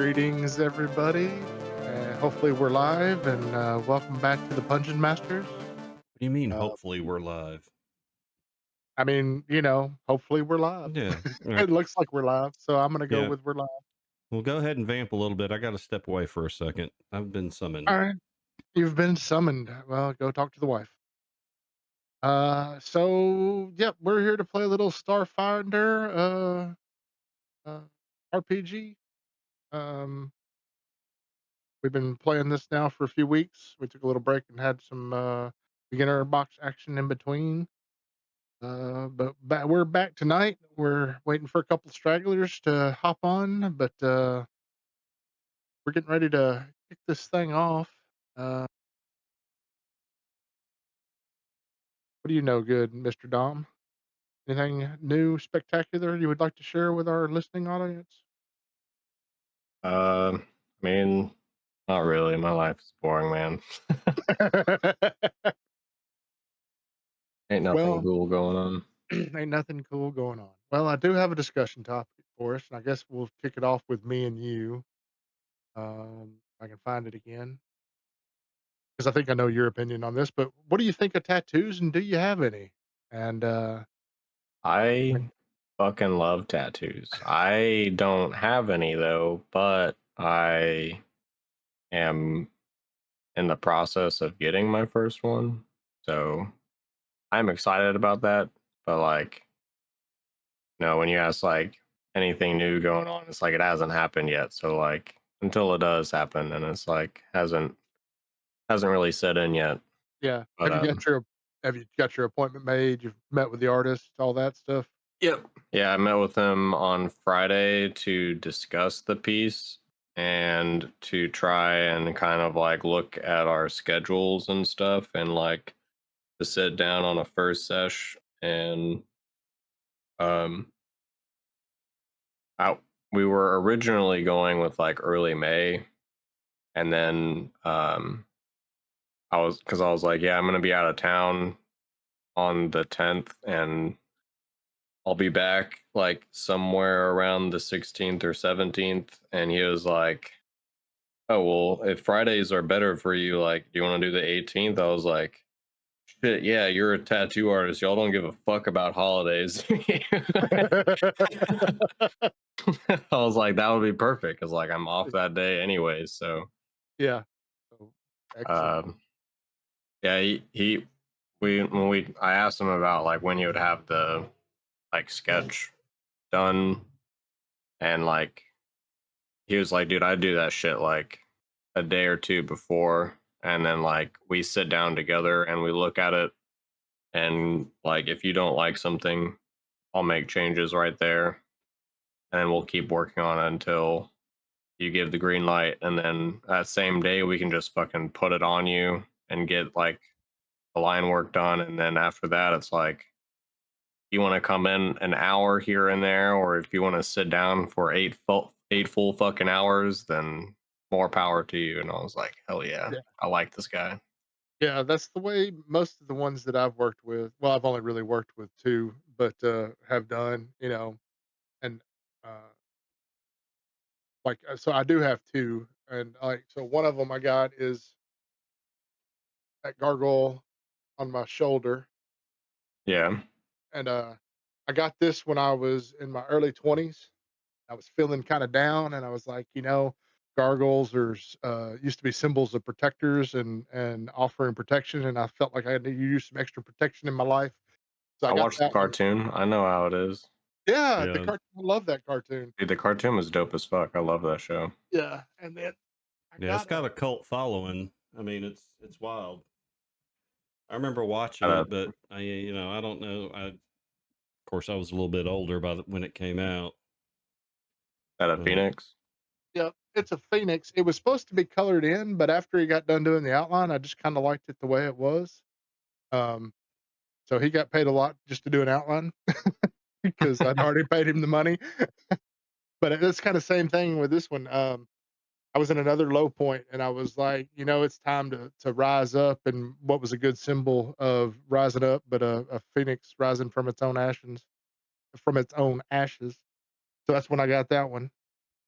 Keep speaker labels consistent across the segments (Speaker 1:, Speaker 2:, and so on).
Speaker 1: Greetings, everybody. Hopefully, we're live, and welcome back to the Pungeonmasters.
Speaker 2: Do you mean
Speaker 1: Uh,
Speaker 2: hopefully we're live?
Speaker 1: I mean, hopefully we're live.
Speaker 2: Yeah. All right.
Speaker 1: It looks like we're live, so I'm gonna go
Speaker 2: Yeah.
Speaker 1: with we're live.
Speaker 2: Well, go ahead and vamp a little bit. I got to step away for a second. I've been
Speaker 1: All
Speaker 2: summoned.
Speaker 1: right, you've been summoned. Well, go talk to the wife. So yep, we're here to play a little Starfinder RPG. Um, we've been playing this now for a few weeks. We took a little break and had some beginner box action in between. But we're back tonight. We're waiting for a couple stragglers to hop on, but we're getting ready to kick this thing off. Uh, what do you know, good Mr. Dom? Anything new, spectacular you would like to share with our listening audience?
Speaker 3: I mean, not really. My life is boring, man. Ain't nothing
Speaker 1: Well,
Speaker 3: cool going on.
Speaker 1: ain't nothing cool going on. Well, I do have a discussion topic for us, and I guess we'll kick it off with me and you. If I can find it again, because I think I know your opinion on this. But what do you think of tattoos, and do you have any? And
Speaker 3: I fucking love tattoos. I don't have any though, but I am in the process of getting my first one. So I'm excited about that. But like, when you ask like anything new going on, it's like it hasn't happened yet. So like until it does happen, and it's like hasn't really set in yet.
Speaker 1: Yeah.
Speaker 3: But
Speaker 1: Have you got your appointment made? You've met with the artist, all that stuff?
Speaker 3: Yep. Yeah, I met with him on Friday to discuss the piece and to try and kind of like look at our schedules and stuff and like to sit down on a first sesh and um out we were originally going with like early May, and then I was like, yeah, I'm going to be out of town on the 10th, and I'll be back like somewhere around the 16th or 17th. And he was like, oh, well, if Fridays are better for you, like, do you want to do the 18th? I was like, shit, yeah, you're a tattoo artist. Y'all don't give a fuck about holidays. I was like, that would be perfect because, like, I'm off that day anyways. So,
Speaker 1: Yeah. So, excellent.
Speaker 3: um, yeah, I asked him about like when he would have the like sketch done, and like, he was like, dude, I do that shit like a day or two before, and then like we sit down together and we look at it, and like if you don't like something, I'll make changes right there, and then we'll keep working on it until you give the green light, and then that same day we can just fucking put it on you and get like the line work done, and then after that it's like you want to come in an hour here and there, or if you want to sit down for eight full fucking hours, then more power to you. And I was like, hell yeah,
Speaker 1: Yeah.
Speaker 3: I like this guy.
Speaker 1: Yeah, that's the way most of the ones that I've worked with, well, I've only really worked with 2, but, have done, and, uh, so I do have 2, and, so one of them I got is that gargoyle on my shoulder,
Speaker 3: Yeah,
Speaker 1: and, I got this when I was in my early 20s. I was feeling kinda down, and I was like, gargoyles used to be symbols of protectors and offering protection, and I felt like I had to use some extra protection in my life. So I
Speaker 3: I
Speaker 1: got
Speaker 3: watched the
Speaker 1: that one.
Speaker 3: cartoon. I know how it is.
Speaker 1: Yeah, the
Speaker 2: Yeah.
Speaker 1: cartoon, I love that cartoon.
Speaker 3: Dude, the cartoon was dope as fuck. I love that show.
Speaker 1: Yeah, and then I
Speaker 2: Yeah. It's
Speaker 1: got
Speaker 2: got
Speaker 1: a
Speaker 2: a cult following. I mean, it's wild. I remember watching
Speaker 3: Uh,
Speaker 2: it, but I don't know. Of course, I was a little bit older when it came out.
Speaker 3: at a
Speaker 2: But
Speaker 3: Phoenix.
Speaker 1: yeah, it's a phoenix. It was supposed to be colored in, but after he got done doing the outline, I just kinda liked it the way it was. Um, so he got paid a lot just to do an outline because I'd already paid him the money. But it's kinda same thing with this one. I was in another low point, and I was like, it's time to rise up. And what was a good symbol of rising up, but a phoenix rising from its own ashes, from its own ashes. So that's when I got that one.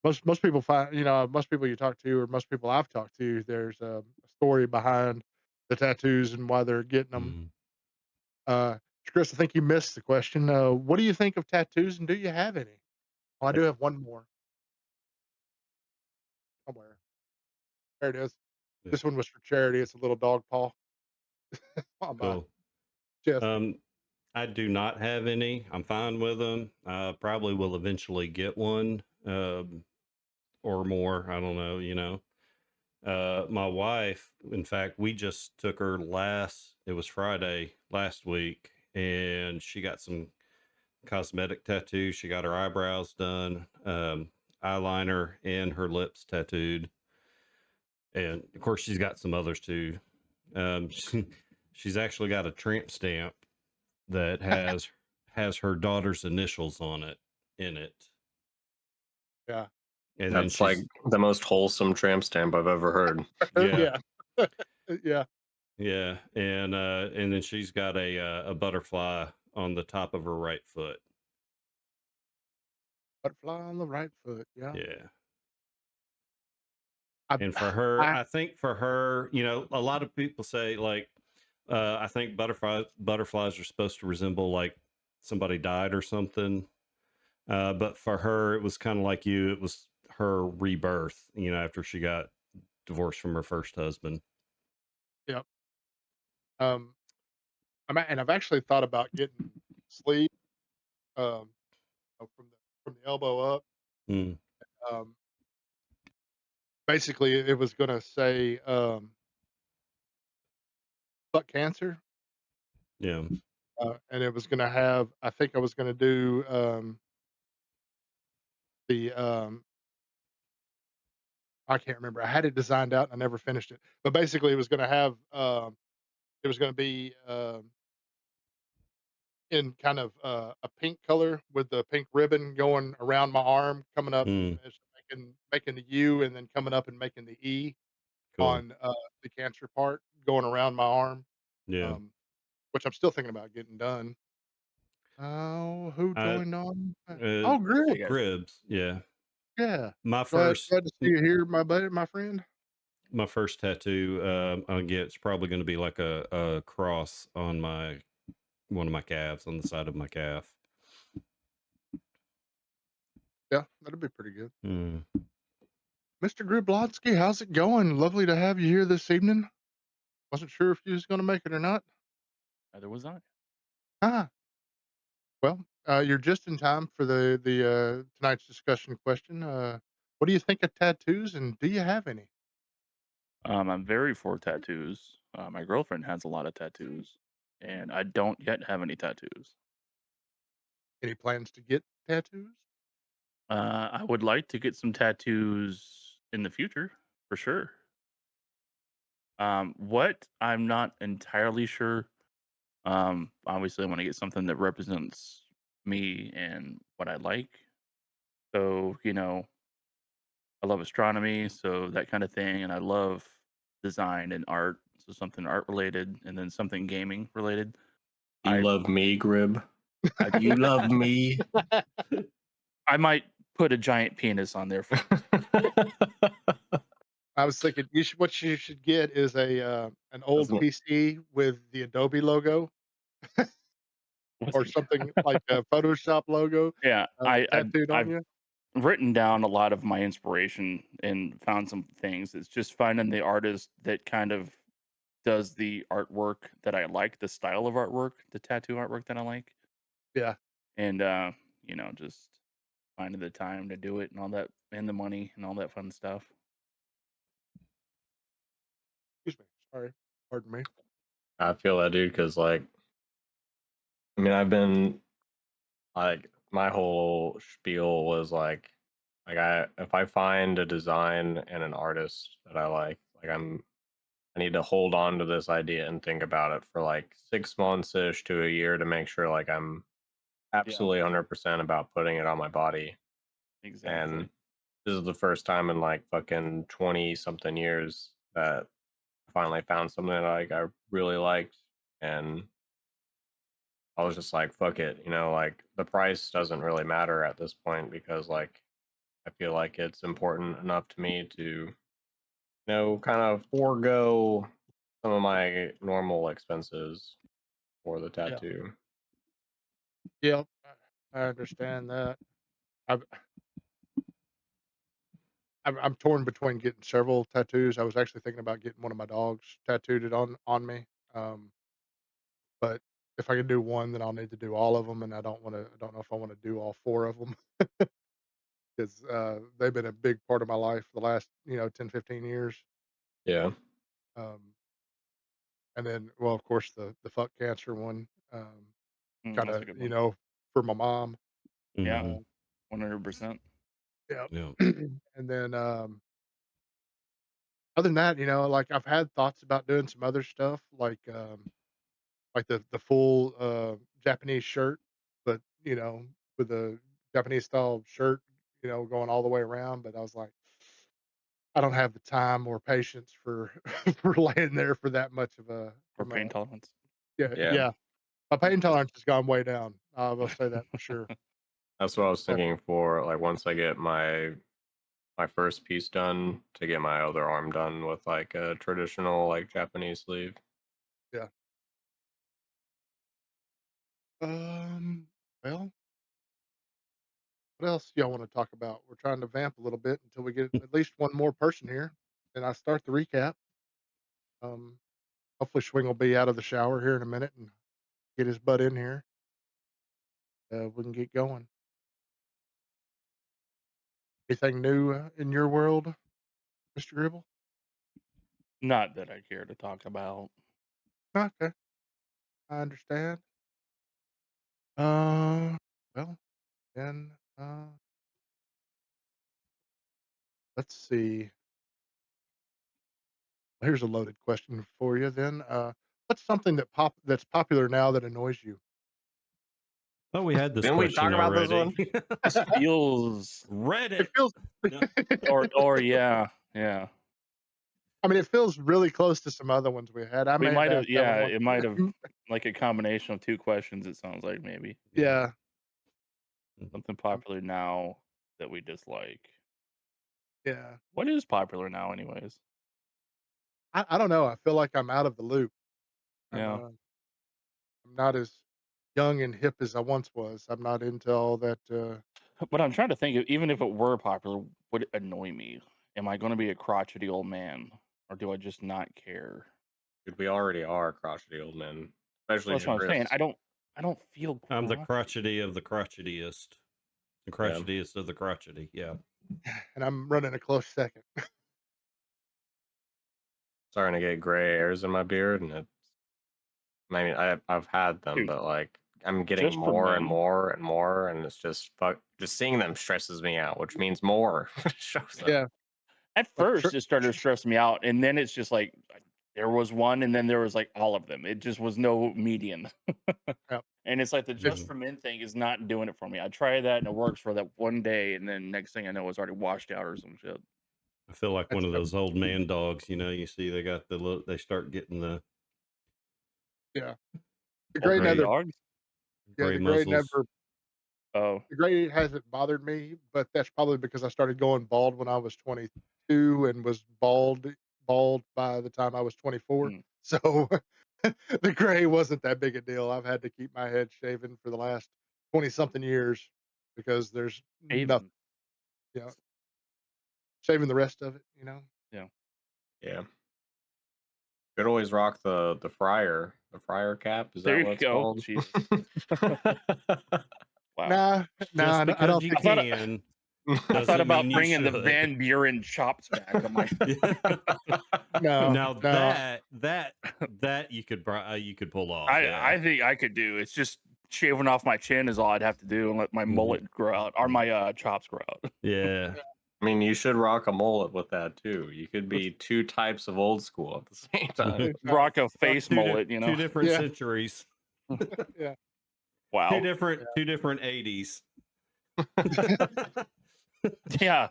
Speaker 1: most people find, most people you talk to, or most people I've talked to, there's a story behind the tattoos and why they're getting them.
Speaker 2: Mm,
Speaker 1: Uh, Chris, I think you missed the question. What do you think of tattoos, and do you have any? Oh, I do have one more somewhere. There it is.
Speaker 2: yeah,
Speaker 1: This one was for charity. It's a little dog paw on my
Speaker 2: cool.
Speaker 1: chest.
Speaker 2: Um, I do not have any. I'm fine with them. I probably will eventually get one, or more. I don't know, you know. My wife, in fact, we just took her it was Friday last week, and she got some cosmetic tattoos. She got her eyebrows done, eyeliner, and her lips tattooed. And of course, she's got some others too. She's actually got a tramp stamp that has her daughter's initials on it in it.
Speaker 1: Yeah.
Speaker 2: And then
Speaker 3: That's like
Speaker 2: she's
Speaker 3: the most wholesome tramp stamp I've ever heard.
Speaker 2: yeah,
Speaker 1: Yeah. Yeah.
Speaker 2: yeah, and then she's got a butterfly on the top of her right foot.
Speaker 1: Butterfly on the right foot. Yeah.
Speaker 2: Yeah.
Speaker 1: I,
Speaker 2: And for her,
Speaker 1: I,
Speaker 2: I think for her, you know, a lot of people say like, I think butterflies are supposed to resemble like somebody died or something. But for her, it was kind of like you. It was her rebirth, you know, after she got divorced from her first husband.
Speaker 1: yeah. Um, and I've actually thought about getting sleeve, um, from the elbow up.
Speaker 2: Mm,
Speaker 1: Um, Basically, it was gonna say, "fuck cancer,"
Speaker 2: yeah,
Speaker 1: and it was gonna have. I think I was gonna do, the, I can't remember. I had it designed out and I never finished it. But basically, it was gonna have, it was gonna be, in kind of, a pink color with the pink ribbon going around my arm, coming up and
Speaker 2: mm,
Speaker 1: making the U, and then coming up and making the E
Speaker 2: cool.
Speaker 1: on, the cancer part, going around my arm,
Speaker 2: Yeah,
Speaker 1: um, which I'm still thinking about getting done. Oh, who
Speaker 2: I
Speaker 1: joined on?
Speaker 2: uh,
Speaker 1: Oh, great.
Speaker 4: Hey guys.
Speaker 2: Cribs. Yeah,
Speaker 1: Yeah.
Speaker 2: my
Speaker 1: Glad
Speaker 2: first
Speaker 1: glad to see you here, my buddy, my friend.
Speaker 2: my first tattoo. I get it's probably going to be like a cross on my one of my calves on the side of my calf.
Speaker 1: Yeah, that'd be pretty good.
Speaker 2: Mm.
Speaker 1: Mr. Grublotsky, how's it going? Lovely to have you here this evening. Wasn't sure if you was gonna make it or not.
Speaker 4: Neither was I.
Speaker 1: Ah, well, you're just in time for the tonight's discussion question. What do you think of tattoos, and do you have any?
Speaker 4: I'm very for tattoos. My girlfriend has a lot of tattoos, and I don't yet have any tattoos.
Speaker 1: Any plans to get tattoos?
Speaker 4: I would like to get some tattoos in the future, for sure. What I'm not entirely sure. Obviously, I want to get something that represents me and what I like. So, I love astronomy, so that kind of thing, and I love design and art. So something art related, and then something gaming related.
Speaker 3: You
Speaker 4: I
Speaker 3: love me, Grib.
Speaker 4: I
Speaker 3: You love me.
Speaker 4: I might put a giant penis on there for
Speaker 1: I was thinking what you should get is an old
Speaker 3: Doesn't
Speaker 1: PC with the Adobe logo,
Speaker 4: what's
Speaker 1: or
Speaker 4: the
Speaker 1: something like a Photoshop logo,
Speaker 4: yeah,
Speaker 1: tattooed on
Speaker 4: I've
Speaker 1: you.
Speaker 4: written down a lot of my inspiration and found some things. It's just finding the artist that kind of does the artwork that I like, the style of artwork, the tattoo artwork that I like,
Speaker 1: Yeah.
Speaker 4: and just finding the time to do it and all that, and the money and all that fun stuff.
Speaker 1: Excuse me. Sorry. Pardon me.
Speaker 3: I feel that, dude, because like, I mean, I've been like, my whole spiel was like I if I find a design and an artist that I like I need to hold on to this idea and think about it for like 6 months ish to a year to make sure like I'm
Speaker 4: Yeah,
Speaker 3: absolutely 100% about putting it on my body. And
Speaker 4: exactly.
Speaker 3: this is the first time in like fucking 20 something years that I finally found something that like I really liked. And I was just like, fuck it, like the price doesn't really matter at this point because like I feel like it's important enough to me to, kind of forego some of my normal expenses for the
Speaker 1: Yeah.
Speaker 3: tattoo.
Speaker 1: Yep. I understand that. I've I'm torn between getting several tattoos. I was actually thinking about getting one of my dogs tattooed it on me. Um, but if I can do one, then I'll need to do all of them, and I don't know if I wanna do all 4 of them 'cause, they've been a big part of my life the last, 10, 15 years.
Speaker 3: Yeah.
Speaker 1: Um, and then, well, of course, the fuck cancer one,
Speaker 4: That's a
Speaker 1: kinda,
Speaker 4: good one.
Speaker 1: for my mom.
Speaker 4: Yeah,
Speaker 2: Hmm.
Speaker 1: Uh,
Speaker 4: 100%.
Speaker 1: yeah.
Speaker 2: Yeah.
Speaker 1: And then, other than that, like, I've had thoughts about doing some other stuff, like the full, Japanese shirt, but, with a Japanese style shirt, going all the way around, but I was like, I don't have the time or patience for for laying there for that much of a
Speaker 4: For pain tolerance.
Speaker 1: yeah,
Speaker 3: Yeah.
Speaker 1: yeah. My pain tolerance has gone way down. I will say that for sure.
Speaker 3: That's what I was thinking
Speaker 1: Definitely.
Speaker 3: for, like, once I get my first piece done, to get my other arm done with like a traditional like Japanese sleeve.
Speaker 1: Yeah. Um, well, what else y'all wanna talk about? We're trying to vamp a little bit until we get at least one more person here, and I start the recap. Um, hopefully Schwing will be out of the shower here in a minute and get his butt in here. We can get going. Anything new, in your world, Mr. Gribble?
Speaker 4: Not that I care to talk about.
Speaker 1: Okay, I understand. Uh, well, then, let's see. Here's a loaded question for you then. What's something that's popular now that annoys you?
Speaker 2: Oh, we had this
Speaker 3: Didn't we
Speaker 2: question
Speaker 3: talk about this
Speaker 2: already.
Speaker 3: one?
Speaker 4: This feels
Speaker 1: It
Speaker 2: Reddit.
Speaker 1: feels
Speaker 2: No.
Speaker 4: or yeah, yeah.
Speaker 1: I mean, it feels really close to some other ones we had. I
Speaker 4: We
Speaker 1: may have
Speaker 4: might have
Speaker 1: asked that one once.
Speaker 4: it might have like a combination of 2 questions, it sounds like maybe.
Speaker 2: Yeah.
Speaker 1: Yeah,
Speaker 4: Something
Speaker 1: um,
Speaker 4: popular now that we dislike.
Speaker 1: yeah.
Speaker 4: What is popular now anyways?
Speaker 1: I don't know. I feel like I'm out of the loop. I'm,
Speaker 4: Yeah.
Speaker 1: uh, I'm not as young and hip as I once was. I'm not into all that.
Speaker 4: But I'm trying to think of even if it were popular, would it annoy me? Am I gonna be a crotchety old man? Or do I just not care?
Speaker 3: Dude, we already are crotchety old men, especially
Speaker 4: Well, that's what I'm saying.
Speaker 3: Chris.
Speaker 4: I don't feel
Speaker 2: I'm the
Speaker 4: crotchety.
Speaker 2: crotchety of the crotchetiest. The
Speaker 3: Yeah,
Speaker 2: crotchetiest of the crotchety. Yeah.
Speaker 1: And I'm running a close second.
Speaker 3: starting to get gray hairs in my beard, and I mean, I've had them,
Speaker 4: Dude,
Speaker 3: but like I'm getting
Speaker 4: just for
Speaker 3: more and
Speaker 4: men.
Speaker 3: more and more, and it's just seeing them stresses me out, which means more shows up.
Speaker 1: Yeah,
Speaker 4: At
Speaker 1: like
Speaker 4: first, it started to stress me out, and then it's just like there was one, and then there was like all of them. It just was no median.
Speaker 1: yeah.
Speaker 4: And it's like the just
Speaker 1: It's
Speaker 2: Mhm.
Speaker 4: for men thing is not doing it for me. I try that and it works for that one day, and then next thing I know, it's already washed out or some shit.
Speaker 2: I feel like one
Speaker 1: it's
Speaker 2: of those old man dogs. You see, they got they start getting the
Speaker 1: yeah. The
Speaker 4: Old
Speaker 1: gray
Speaker 4: gray
Speaker 1: never.
Speaker 2: gray
Speaker 4: dogs.
Speaker 1: Yeah,
Speaker 2: gray
Speaker 1: the gray
Speaker 2: muzzles.
Speaker 1: never.
Speaker 4: Oh,
Speaker 1: The gray hasn't bothered me, but that's probably because I started going bald when I was 22 and was bald by the time I was 24.
Speaker 4: mm,
Speaker 1: So the gray wasn't that big a deal. I've had to keep my head shaven for the last 20 something years because there's nothing,
Speaker 4: Haven.
Speaker 1: you know, shaving the rest of it.
Speaker 4: Yeah.
Speaker 3: Yeah, could always rock the fryer cap. Is
Speaker 4: There
Speaker 3: that
Speaker 4: you
Speaker 3: what it's
Speaker 4: go.
Speaker 3: called?
Speaker 4: Jesus. Wow.
Speaker 1: Nah, nah,
Speaker 2: Just
Speaker 1: I
Speaker 2: because
Speaker 1: don't
Speaker 2: you
Speaker 1: think.
Speaker 2: can
Speaker 4: I thought
Speaker 2: doesn't
Speaker 4: about
Speaker 2: mean you
Speaker 4: bringing the
Speaker 2: should.
Speaker 4: Van Buren chops back. I'm like,
Speaker 1: No,
Speaker 2: Now
Speaker 1: no.
Speaker 2: that you could pull off. Yeah.
Speaker 4: I think I could do. It's just shaving off my chin is all I'd have to do and let my
Speaker 2: Mhm.
Speaker 4: mullet grow out or my chops grow out.
Speaker 2: Yeah.
Speaker 3: I mean, you should rock a mullet with that too. You could be two types of old school at the same time.
Speaker 1: Right,
Speaker 4: Rock a
Speaker 1: right.
Speaker 4: face mullet, you
Speaker 2: Two
Speaker 4: know.
Speaker 2: different
Speaker 1: Yeah,
Speaker 2: centuries.
Speaker 1: yeah,
Speaker 4: Wow.
Speaker 2: Two different 80s.
Speaker 4: Yeah.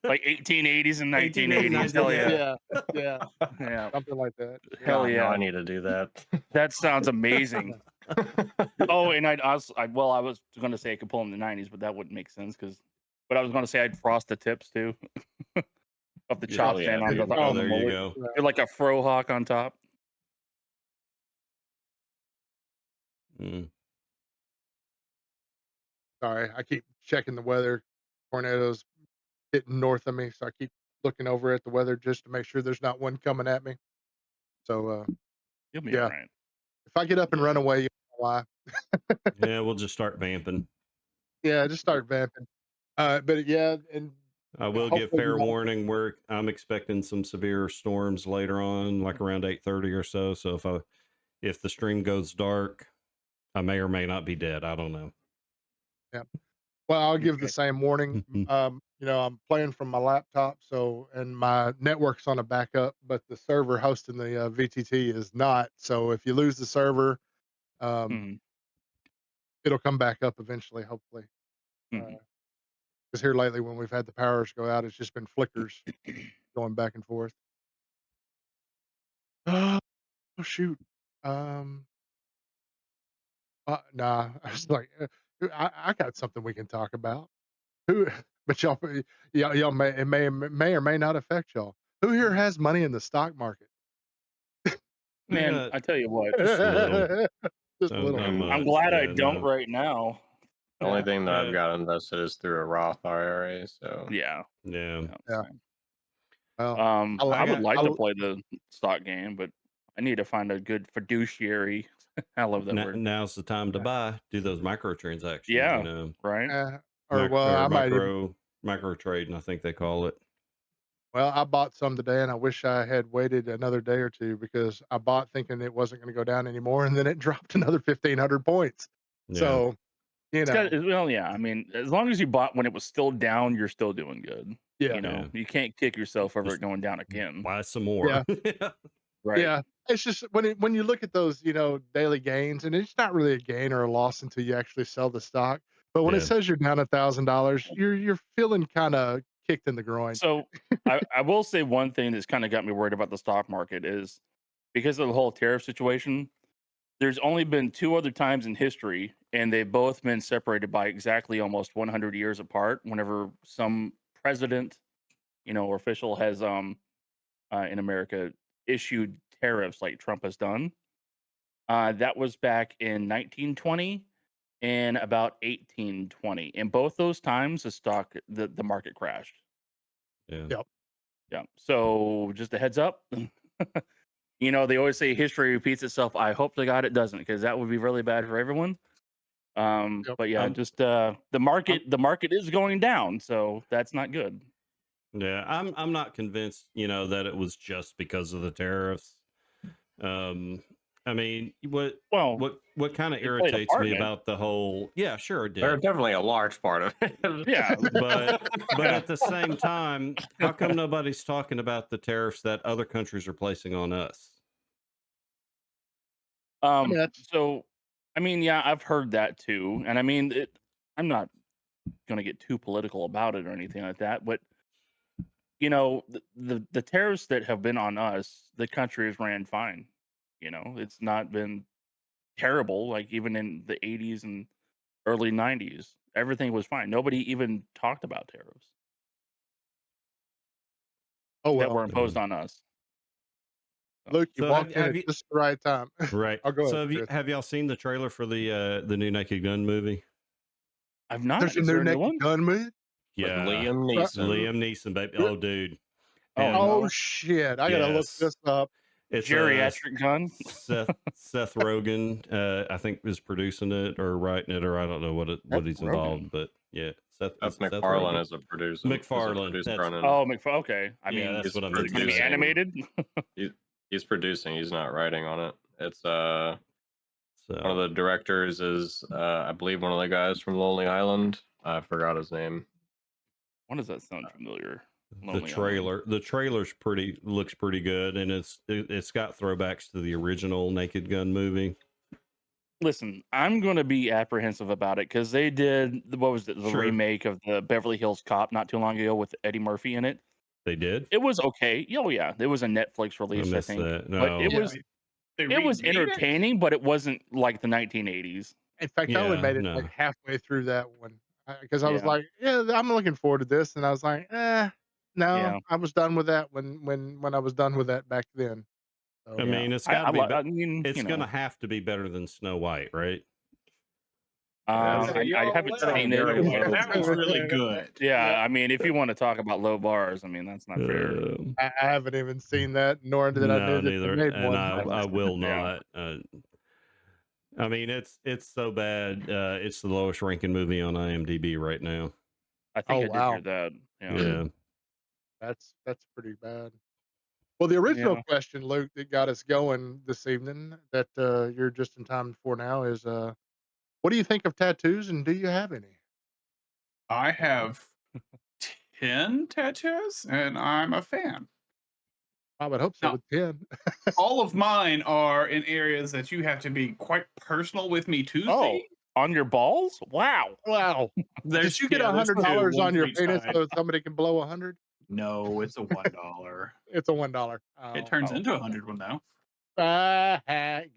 Speaker 4: Like 1880s and
Speaker 2: 1880,
Speaker 4: 1980s. Hell yeah.
Speaker 1: yeah, yeah,
Speaker 4: Yeah.
Speaker 1: something like that. Yeah.
Speaker 4: Hell
Speaker 3: God, now I
Speaker 4: yeah.
Speaker 3: need to do that.
Speaker 4: That sounds amazing.
Speaker 1: Yeah.
Speaker 4: Oh, and I was going to say I could pull in the 90s, but that wouldn't make sense because But I was gonna say I'd frost the tips too of the
Speaker 2: Yeah.
Speaker 4: chops
Speaker 3: yeah,
Speaker 4: and on the
Speaker 3: dude.
Speaker 2: Oh,
Speaker 4: on the
Speaker 2: there you
Speaker 4: mullet.
Speaker 2: go.
Speaker 4: You're like a fro hawk on top.
Speaker 2: Mm.
Speaker 1: Sorry, I keep checking the weather. Tornadoes hitting north of me, so I keep looking over at the weather just to make sure there's not one coming at me. So,
Speaker 4: You'll be all
Speaker 1: yeah,
Speaker 4: right.
Speaker 1: if I get up and
Speaker 2: Yeah.
Speaker 1: run away, you know why.
Speaker 2: Yeah, we'll just start vamping.
Speaker 1: Yeah, just start vamping. But yeah, and
Speaker 2: I will give
Speaker 1: hopefully we
Speaker 2: fair
Speaker 1: don't.
Speaker 2: warning. I'm expecting some severe storms later on, like around 8:30 or so. So if the stream goes dark, I may or may not be dead. I don't know.
Speaker 1: Yeah. Well, I'll give the
Speaker 4: Okay.
Speaker 1: same warning. I'm playing from my laptop, so and my network's on a backup, but the server hosting the VTT is not. So if you lose the server, um,
Speaker 4: Mhm,
Speaker 1: it'll come back up eventually, hopefully.
Speaker 4: mhm.
Speaker 1: Because here lately, when we've had the powers go out, it's just been flickers going back and forth. Oh shoot. Um, nah. I was like, I got something we can talk about. Who? But y'all may or may not affect y'all. Who here has money in the stock market?
Speaker 2: I
Speaker 4: Man,
Speaker 2: got
Speaker 4: I tell you what,
Speaker 2: just a little,
Speaker 1: Just a little.
Speaker 2: not
Speaker 3: Mm,
Speaker 4: I'm
Speaker 2: much.
Speaker 4: glad I
Speaker 2: Yeah,
Speaker 4: don't
Speaker 2: no.
Speaker 4: right now.
Speaker 3: The only thing that I've
Speaker 2: Yeah,
Speaker 3: got invested is through a Roth IRA. So
Speaker 4: Yeah,
Speaker 2: yeah.
Speaker 4: yeah,
Speaker 1: Yeah.
Speaker 4: same.
Speaker 1: Well, I
Speaker 2: I
Speaker 4: I would
Speaker 2: got
Speaker 4: like to
Speaker 1: I
Speaker 4: play the stock game, but I need to find a good fiduciary. I love that word.
Speaker 2: now's the time to buy. Do those microtransactions.
Speaker 4: Yeah, right?
Speaker 1: or well, I might even.
Speaker 2: Micro trading, I think they call it.
Speaker 1: Well, I bought some today, and I wish I had waited another day or two because I bought thinking it wasn't going to go down anymore, and then it dropped another 1,500 points.
Speaker 2: Yeah,
Speaker 1: So you
Speaker 4: It's got,
Speaker 1: know,
Speaker 4: well, yeah. I mean, as long as you bought when it was still down, you're still doing good.
Speaker 1: yeah,
Speaker 2: yeah.
Speaker 4: You can't kick yourself over it
Speaker 2: Just
Speaker 4: going down again,
Speaker 2: buy some more.
Speaker 1: yeah.
Speaker 4: right?
Speaker 1: Yeah, it's just when you look at those, daily gains, and it's not really a gain or a loss until you actually sell the stock. But when it
Speaker 2: Yeah,
Speaker 1: says you're down $1,000, you're feeling kind of kicked in the groin.
Speaker 4: So I will say one thing that's kind of got me worried about the stock market is because of the whole tariff situation. There's only been two other times in history, and they've both been separated by exactly almost 100 years apart. Whenever some president, or official has in America issued tariffs like Trump has done. That was back in 1920 and about 1820. In both those times, the market crashed.
Speaker 2: yeah.
Speaker 1: Yep.
Speaker 4: Yeah. So just a heads up. They always say history repeats itself. I hope to God it doesn't, because that would be really bad for everyone.
Speaker 1: Yep.
Speaker 4: But yeah,
Speaker 2: I'm,
Speaker 4: just the
Speaker 1: I'm,
Speaker 4: market is going down, so that's not good.
Speaker 2: yeah, I'm not convinced, that it was just because of the tariffs. Um, I mean,
Speaker 4: Well,
Speaker 2: what kind of
Speaker 4: it played a
Speaker 2: irritates
Speaker 4: part
Speaker 2: me
Speaker 4: in it.
Speaker 2: about the whole, yeah, sure it
Speaker 3: they're
Speaker 2: did.
Speaker 3: definitely a large part of it.
Speaker 4: Yeah,
Speaker 2: But
Speaker 4: yeah.
Speaker 2: at the same time, how come nobody's talking about the tariffs that other countries are placing on us?
Speaker 1: I mean, that's
Speaker 4: So, I mean, yeah, I've heard that too, and I mean, I'm not going to get too political about it or anything like that, but the tariffs that have been on us, the country has ran fine. It's not been terrible. Like even in the 80s and early 90s, everything was fine. Nobody even talked about tariffs
Speaker 1: oh
Speaker 4: that
Speaker 1: well.
Speaker 4: were imposed on us. So,
Speaker 1: Luke, you
Speaker 2: So
Speaker 1: walked in
Speaker 2: have
Speaker 1: at
Speaker 2: you
Speaker 1: just the right time.
Speaker 2: right?
Speaker 1: I'll go
Speaker 2: So
Speaker 1: ahead, Chris.
Speaker 2: have y'all seen the trailer for the new Naked Gun movie?
Speaker 4: I've not.
Speaker 1: There's a
Speaker 4: Is
Speaker 1: new
Speaker 4: there a new
Speaker 1: Naked
Speaker 4: one?
Speaker 1: Gun movie.
Speaker 3: With
Speaker 2: Yeah,
Speaker 3: Liam
Speaker 1: Uh,
Speaker 3: Neeson.
Speaker 2: Liam Neeson, baby.
Speaker 1: uh,
Speaker 2: Oh, dude,
Speaker 4: Oh
Speaker 2: and
Speaker 1: oh
Speaker 4: no,
Speaker 1: shit! I gotta look
Speaker 2: yes,
Speaker 1: this up.
Speaker 2: it's
Speaker 4: geriatric gun.
Speaker 2: Seth Rogen. I think is producing it or writing it, or I don't know
Speaker 4: That's
Speaker 2: what he's involved,
Speaker 4: Rogan.
Speaker 2: but yeah,
Speaker 3: Seth
Speaker 2: Seth
Speaker 3: MacFarlane
Speaker 2: Rogen,
Speaker 3: is a producer.
Speaker 2: McFarlane.
Speaker 3: On
Speaker 2: That's
Speaker 3: it.
Speaker 4: Oh, okay. I
Speaker 2: yeah,
Speaker 4: mean,
Speaker 2: that's
Speaker 3: He's
Speaker 2: what I
Speaker 4: is
Speaker 2: meant
Speaker 4: it
Speaker 2: to
Speaker 4: going to be
Speaker 2: say.
Speaker 3: producing.
Speaker 4: animated?
Speaker 3: He's producing. He's not writing on it. It's one of
Speaker 2: So
Speaker 3: the directors is I believe one of the guys from Lonely Island. I forgot his name.
Speaker 4: Why does that sound familiar?
Speaker 2: the
Speaker 4: Lonely Island.
Speaker 2: trailer's looks pretty good, and it's got throwbacks to the original Naked Gun movie.
Speaker 4: Listen, I'm going to be apprehensive about it because they did what was it, the
Speaker 2: Sure,
Speaker 4: remake of the Beverly Hills Cop not too long ago with Eddie Murphy in it.
Speaker 2: they did.
Speaker 4: It was okay. Oh yeah, it was a Netflix
Speaker 2: I
Speaker 4: release, I
Speaker 2: missed
Speaker 4: think,
Speaker 2: that.
Speaker 4: but it
Speaker 2: No,
Speaker 1: Yeah.
Speaker 4: was
Speaker 3: They
Speaker 4: it was
Speaker 3: remade it.
Speaker 4: entertaining, but it wasn't like the 1980s.
Speaker 1: In fact, I only
Speaker 2: yeah,
Speaker 1: made it like
Speaker 2: no.
Speaker 1: halfway through that one. because I was
Speaker 4: Yeah.
Speaker 1: like, yeah, I'm looking forward to this, and I was like, no,
Speaker 4: Yeah.
Speaker 1: I was done with that when I was done with that back then.
Speaker 2: I
Speaker 1: So
Speaker 4: Yeah.
Speaker 2: mean, it's
Speaker 4: I
Speaker 2: got to
Speaker 4: I,
Speaker 2: be,
Speaker 4: li- I mean,
Speaker 2: it's going to have to be better than Snow White, right?
Speaker 3: Yes.
Speaker 5: Okay,
Speaker 4: I
Speaker 5: y'all
Speaker 4: haven't
Speaker 5: let 'em
Speaker 4: seen it.
Speaker 5: go, but
Speaker 4: So,
Speaker 5: that one's really good.
Speaker 4: yeah,
Speaker 1: yeah,
Speaker 4: I mean, if you want to talk about low bars, I mean, that's not fair.
Speaker 1: I haven't even seen that, nor did I
Speaker 2: No,
Speaker 1: know that they
Speaker 2: neither,
Speaker 1: made
Speaker 2: and
Speaker 1: one.
Speaker 2: I will
Speaker 4: Yeah.
Speaker 2: not. I mean, it's so bad. It's the lowest ranking movie on IMDb right now.
Speaker 4: I think
Speaker 1: Oh
Speaker 4: I did hear
Speaker 1: wow,
Speaker 4: that. Yeah.
Speaker 2: Yeah,
Speaker 1: that's pretty bad. Well, the original
Speaker 4: Yeah.
Speaker 1: question, Luke, that got us going this evening, that you're just in time for now, is what do you think of tattoos, and do you have any?
Speaker 5: I have 10 tattoos, and I'm a fan.
Speaker 1: I would hope so
Speaker 5: Now,
Speaker 1: with 10.
Speaker 5: all of mine are in areas that you have to be quite personal with me to
Speaker 4: Oh,
Speaker 5: see.
Speaker 4: on your balls? Wow.
Speaker 1: Wow. Did you get
Speaker 5: There's two,
Speaker 1: $100
Speaker 5: one
Speaker 1: on
Speaker 5: for
Speaker 1: your
Speaker 5: each
Speaker 1: penis
Speaker 5: side.
Speaker 1: so somebody can blow 100?
Speaker 5: No, it's a $1.
Speaker 1: It's a $1.
Speaker 5: It
Speaker 1: Oh,
Speaker 5: turns
Speaker 1: oh.
Speaker 5: into 100 one though.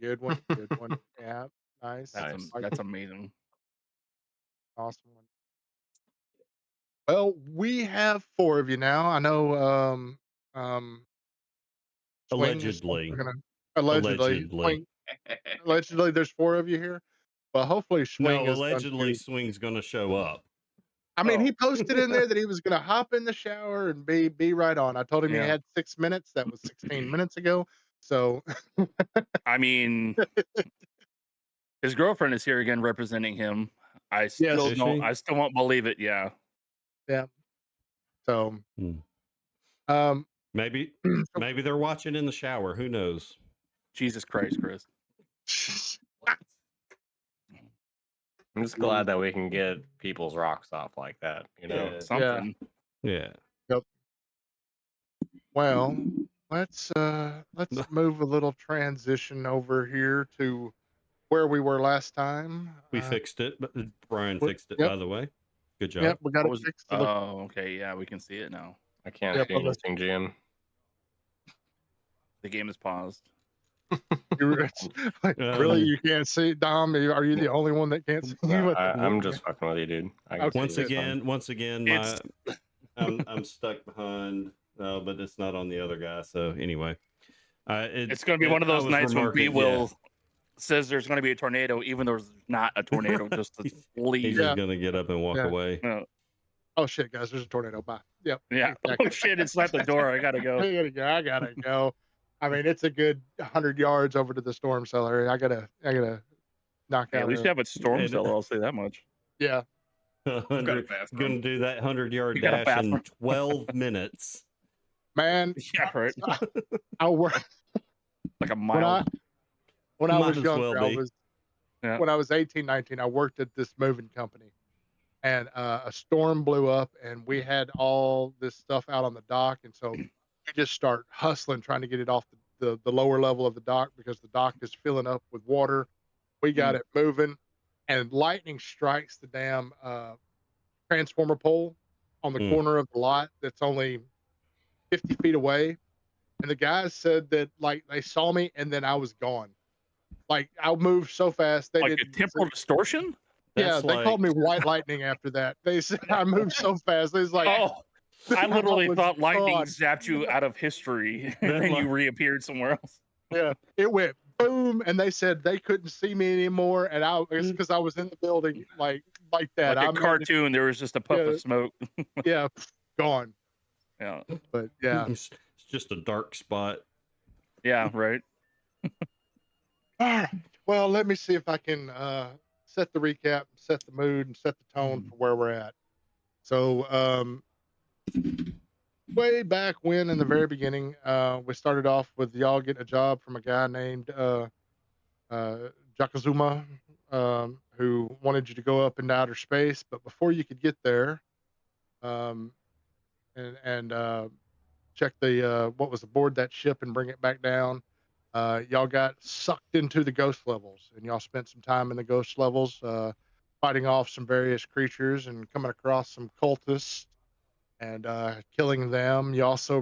Speaker 1: Good one, good one. Yeah, nice.
Speaker 3: Nice.
Speaker 1: Like
Speaker 4: That's
Speaker 1: it.
Speaker 4: amazing.
Speaker 1: Awesome one. Well, we have 4 of you now. I know, um, Swing is also
Speaker 2: allegedly,
Speaker 1: gonna allegedly,
Speaker 2: allegedly.
Speaker 1: Swing allegedly, there's 4 of you here, but hopefully Swing
Speaker 2: No,
Speaker 1: is going
Speaker 2: allegedly,
Speaker 1: to.
Speaker 2: Swing's going to show up.
Speaker 1: I mean,
Speaker 4: Oh,
Speaker 1: he posted in there that he was gonna hop in the shower and be right on. I told him he
Speaker 4: yeah.
Speaker 1: had 6 minutes. That was 16 minutes ago. So,
Speaker 4: I mean, his girlfriend is here again representing him. I still
Speaker 1: yes,
Speaker 2: Is
Speaker 4: don't.
Speaker 2: she?
Speaker 4: I still won't believe it. Yeah.
Speaker 1: yeah. So,
Speaker 2: Hmm.
Speaker 1: um,
Speaker 2: Maybe,
Speaker 1: so
Speaker 2: maybe they're watching in the shower. Who knows?
Speaker 4: Jesus Christ, Chris.
Speaker 3: I'm just glad that we can get people's rocks off like that, you know?
Speaker 2: Yeah,
Speaker 1: yeah.
Speaker 4: Something.
Speaker 2: yeah.
Speaker 1: Yep. Well, let's move a little transition over here to where we were last time.
Speaker 2: We fixed it, but Brian
Speaker 1: What,
Speaker 2: fixed it,
Speaker 1: yep,
Speaker 2: by the way. Good
Speaker 1: yep,
Speaker 2: job.
Speaker 1: we got
Speaker 4: What
Speaker 1: it
Speaker 4: was?
Speaker 1: fixed to look.
Speaker 4: Oh, okay. Yeah, we can see it now.
Speaker 3: I can't
Speaker 1: Yep,
Speaker 3: see anything, Jim.
Speaker 4: The game is paused.
Speaker 1: Really,
Speaker 2: Um,
Speaker 1: you can't see, Dom? Are you the only one that can't see
Speaker 3: No,
Speaker 1: what the
Speaker 3: I'm just fucking with you, dude. I can
Speaker 1: Okay,
Speaker 3: see
Speaker 2: once
Speaker 3: this
Speaker 1: good.
Speaker 3: one.
Speaker 2: once again,
Speaker 4: It's
Speaker 2: I'm stuck behind, but it's not on the other guy. So anyway,
Speaker 4: it's going to be one of
Speaker 2: I
Speaker 4: those
Speaker 2: was
Speaker 4: nights when B
Speaker 2: remarking, yeah.
Speaker 4: will says there's going to be a tornado, even though there's not a tornado. Just to
Speaker 2: He's
Speaker 4: leave.
Speaker 2: just
Speaker 1: Yeah.
Speaker 2: gonna get up and walk
Speaker 1: Yeah.
Speaker 2: away.
Speaker 1: Oh shit, guys! There's a tornado. Bye. Yep.
Speaker 4: Yeah.
Speaker 1: Exactly.
Speaker 4: Oh shit! It's at the door. I gotta go.
Speaker 1: I gotta go. I gotta go. I mean, it's a good 100 yards over to the storm cellar. I gotta knock
Speaker 4: Hey,
Speaker 1: out
Speaker 4: at least
Speaker 1: a.
Speaker 4: you have a storm
Speaker 2: And-
Speaker 4: cellar. I'll say that much.
Speaker 1: Yeah.
Speaker 5: I've got a
Speaker 2: 100
Speaker 5: bathroom.
Speaker 2: gonna do that 100-yard
Speaker 4: You got a
Speaker 2: dash in
Speaker 4: bathroom.
Speaker 2: 12 minutes.
Speaker 1: Man,
Speaker 4: Yeah, right.
Speaker 1: I work
Speaker 4: Like a
Speaker 1: when
Speaker 4: mile.
Speaker 1: I
Speaker 2: Might
Speaker 1: was
Speaker 2: as
Speaker 1: younger.
Speaker 2: well
Speaker 1: I
Speaker 2: be.
Speaker 1: was
Speaker 4: Yeah.
Speaker 1: when I was 18, 19. I worked at this moving company, and a storm blew up, and we had all this stuff out on the dock, and so you just start hustling trying to get it off the lower level of the dock because the dock is filling up with water. We got it moving, and lightning strikes the damn transformer pole on the
Speaker 2: Mm.
Speaker 1: corner of the lot that's only 50 feet away. And the guys said that like they saw me and then I was gone. Like I moved so fast they
Speaker 4: Like a
Speaker 1: didn't.
Speaker 4: temporal distortion.
Speaker 1: Yeah,
Speaker 2: That's
Speaker 1: they called me
Speaker 2: like
Speaker 1: white lightning after that. They said I moved so fast. They was like,
Speaker 4: Oh, I literally
Speaker 1: was
Speaker 4: thought lightning
Speaker 1: gone.
Speaker 4: zapped you out of history,
Speaker 2: That
Speaker 4: and then you
Speaker 2: li-
Speaker 4: reappeared somewhere else.
Speaker 1: Yeah, it went boom, and they said they couldn't see me anymore, and it's because I was in the building like that.
Speaker 4: Like a
Speaker 1: I mean,
Speaker 4: cartoon, there was just a puff
Speaker 1: yeah,
Speaker 4: of smoke.
Speaker 1: yeah, gone.
Speaker 4: Yeah.
Speaker 1: But yeah,
Speaker 2: it's just a dark spot.
Speaker 4: Yeah. Right.
Speaker 1: all right. Well, let me see if I can set the recap, set the mood, and set the tone for where we're at. So, way back when, in the very beginning, we started off with y'all getting a job from a guy named Jakazuma, who wanted you to go up into outer space, but before you could get there, um, and check the what was aboard that ship and bring it back down. Y'all got sucked into the ghost levels, and y'all spent some time in the ghost levels, fighting off some various creatures and coming across some cultists and killing them. You also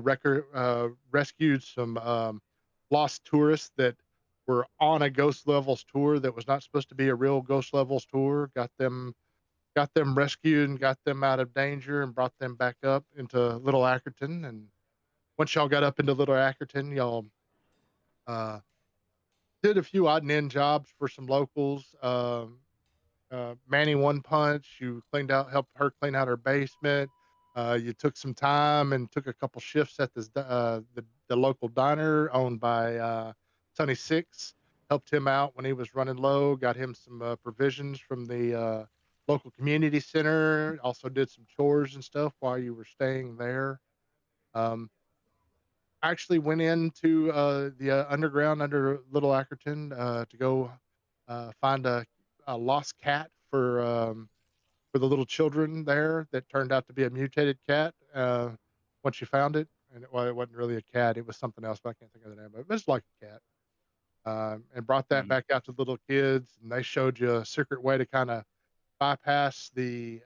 Speaker 1: rescued some lost tourists that were on a ghost levels tour that was not supposed to be a real ghost levels tour. Got got them rescued and got them out of danger and brought them back up into Little Ackerton. And once y'all got up into Little Ackerton, y'all uh, did a few odd and end jobs for some locals. Manny One Punch, you cleaned out, helped her clean out her basement. You took some time and took a couple shifts at the local diner owned by Sonny Six. Helped him out when he was running low. Got him some provisions from the local community center. Also did some chores and stuff while you were staying there. Um, actually went into the underground under Little Ackerton to go find a lost cat for the little children there that turned out to be a mutated cat once you found it. And well, it wasn't really a cat; it was something else, but I can't think of the name. But it was like a cat. And brought that
Speaker 4: Mhm.
Speaker 1: back out to the little kids, and they showed you a secret way to kind of bypass the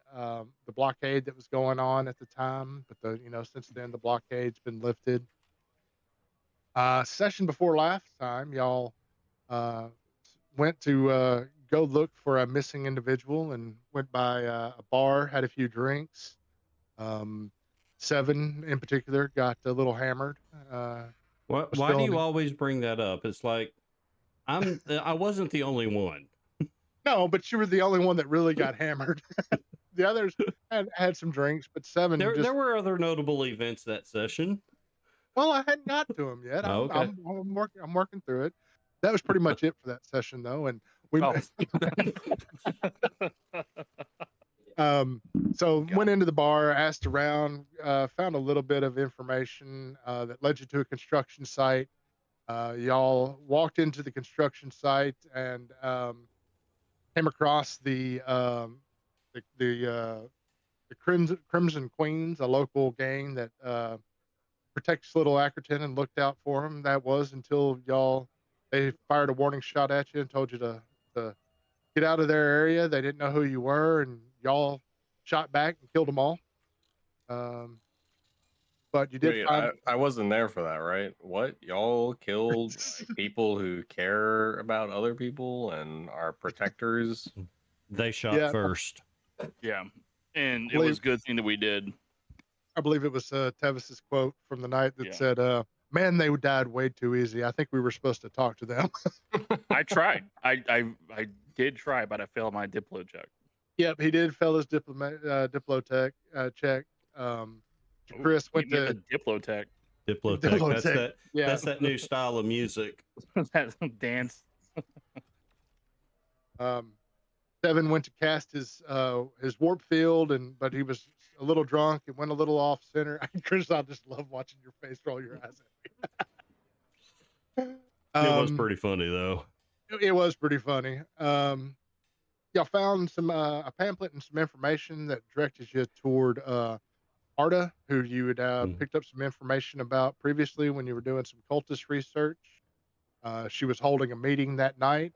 Speaker 1: blockade that was going on at the time. But since then the blockade's been lifted. Session before last time, y'all uh, went to go look for a missing individual and went by a bar, had a few drinks. Um, Seven in particular got a little hammered. Was
Speaker 2: Why do you
Speaker 1: feeling
Speaker 2: always bring that up? It's like I wasn't the only one.
Speaker 1: no, but you were the only one that really got hammered. The others had some drinks, but Seven
Speaker 2: There
Speaker 1: just
Speaker 2: were other notable events that session.
Speaker 1: well, I hadn't got to him yet.
Speaker 2: Oh, okay.
Speaker 1: I'm working through it. That was pretty much it for that session though, and we
Speaker 4: Oh.
Speaker 1: Um, so
Speaker 4: God.
Speaker 1: went into the bar, asked around, found a little bit of information that led you to a construction site. Y'all walked into the construction site and came across the Crimson Queens, a local gang that protects Little Ackerton and looked out for him. That was until they fired a warning shot at you and told you to get out of their area. They didn't know who you were, and y'all shot back and killed them all. Um, but you did
Speaker 3: Wait,
Speaker 1: find
Speaker 3: I wasn't there for that, right? What? Y'all killed like people who care about other people and are protectors?
Speaker 2: They shot
Speaker 1: yeah,
Speaker 2: first.
Speaker 4: Yeah, and
Speaker 1: I
Speaker 4: it was
Speaker 1: believe
Speaker 4: a good thing that we did.
Speaker 1: I believe it was Tevis's quote from the night that
Speaker 4: Yeah.
Speaker 1: said, "Man, they died way too easy. I think we were supposed to talk to them."
Speaker 4: I tried. I did try, but I failed my Diplo check.
Speaker 1: Yep, he did fail his diplotech check. Um,
Speaker 4: Oh,
Speaker 1: Chris
Speaker 4: meet
Speaker 1: went
Speaker 4: me at
Speaker 1: to
Speaker 4: the Diplotech.
Speaker 2: Diplotech.
Speaker 1: diplotech. Yeah,
Speaker 2: That's that new style of music.
Speaker 4: That dance.
Speaker 1: um, Seven went to cast his warp field, but he was a little drunk and went a little off center. Chris, I just love watching your face roll your eyes at me.
Speaker 2: It was pretty funny though.
Speaker 1: It was pretty funny. Y'all found a pamphlet and some information that directed you toward Arda, who you had
Speaker 2: Mm.
Speaker 1: picked up some information about previously when you were doing some cultist research. She was holding a meeting that night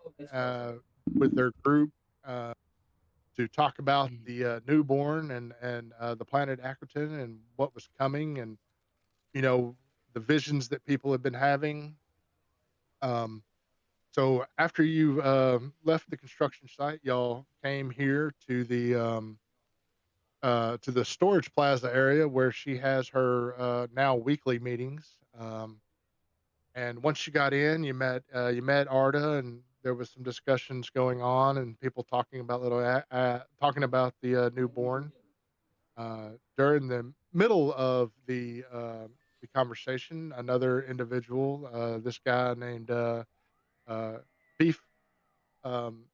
Speaker 1: with their group uh, to talk about the newborn and the planet Ackerton and what was coming, and you know the visions that people have been having. Um, So after you left the construction site, y'all came here to the storage plaza area where she has her now weekly meetings. And once you got in, you met Arda, and there was some discussions going on, and people talking about talking about the newborn. During the middle of the conversation, another individual, this guy named uh, Beef. Um,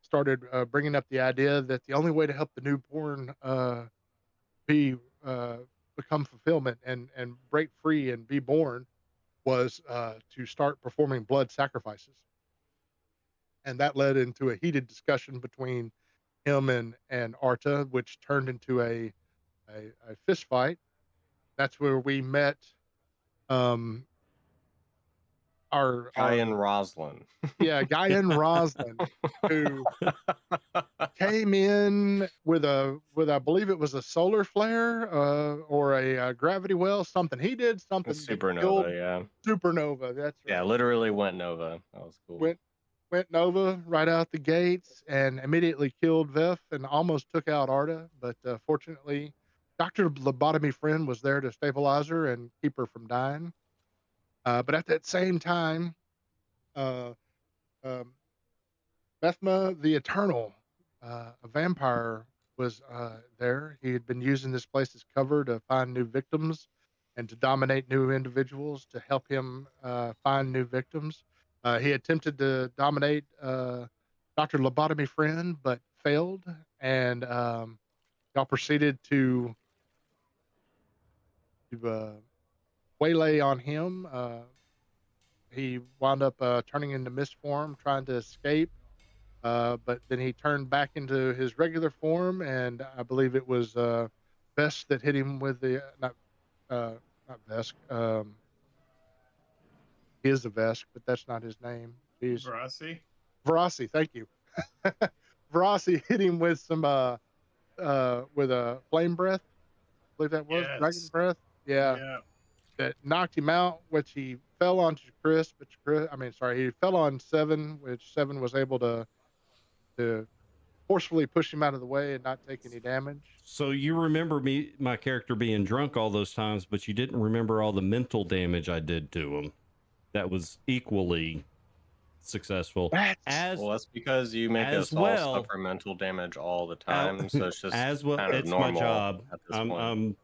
Speaker 1: Started bringing up the idea that the only way to help the newborn be become fulfillment and break free and be born was to start performing blood sacrifices, and that led into a heated discussion between him and Arta, which turned into a fist fight. That's where we met um,
Speaker 3: Ryan
Speaker 1: our
Speaker 3: Roslin.
Speaker 1: yeah Guy and Roslin, who came in with I believe it was a solar flare or a gravity well, something. He did
Speaker 3: A
Speaker 1: something that killed
Speaker 3: supernova, yeah.
Speaker 1: supernova. That's
Speaker 3: Yeah,
Speaker 1: right.
Speaker 3: literally went Nova. That was cool.
Speaker 1: Went went Nova right out the gates and immediately killed Veth and almost took out Arda, but fortunately, Doctor Lobotomy Friend was there to stabilize her and keep her from dying. But at that same time, uh, um, Bethma the Eternal, a vampire, was there. He had been using this place as cover to find new victims and to dominate new individuals to help him find new victims. He attempted to dominate Dr. Lobotomy Friend, but failed, and y'all proceeded to waylay on him. He wound up turning into mist form, trying to escape. But then he turned back into his regular form, and I believe it was Vesk that hit him with the uh, not Vesk. He is a Vesk, but that's not his name. He's
Speaker 5: Verasi?
Speaker 1: Verasi. Thank you. Verasi hit him with some with a flame breath. I believe that was dragon
Speaker 5: Yes.
Speaker 1: breath. Yeah,
Speaker 5: Yeah.
Speaker 1: that knocked him out. Which he fell onto Chris, but Chris, I mean, sorry, he fell on Seven, which Seven was able to forcefully push him out of the way and not take any damage.
Speaker 2: So you remember my character being drunk all those times, but you didn't remember all the mental damage I did to him. That was equally successful.
Speaker 1: That's
Speaker 3: Well, that's because you make
Speaker 2: as
Speaker 3: us all
Speaker 2: well,
Speaker 3: suffer mental damage all the
Speaker 2: out,
Speaker 3: time, so it's just
Speaker 2: as well,
Speaker 3: kind of
Speaker 2: it's my
Speaker 3: normal
Speaker 2: job.
Speaker 3: at this point.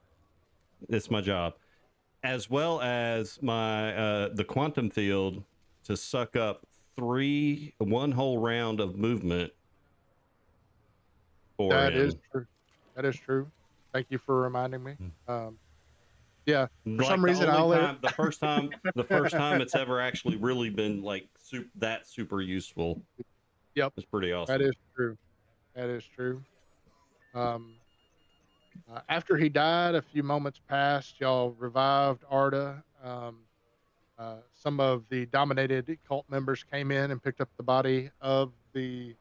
Speaker 2: It's my job, as well as my the quantum field to suck up one whole round of movement for
Speaker 1: that is
Speaker 2: him.
Speaker 1: true. That is true. Thank you for reminding me.
Speaker 2: Mm.
Speaker 1: Yeah, for some
Speaker 2: Like
Speaker 1: reason I'll let
Speaker 2: the first time it's ever actually really been like super useful.
Speaker 1: Yep,
Speaker 2: It's pretty
Speaker 1: that
Speaker 2: awesome.
Speaker 1: is true. That is true. Um, after he died, a few moments passed. Y'all revived Arda. Some of the dominated cult members came in and picked up the body of the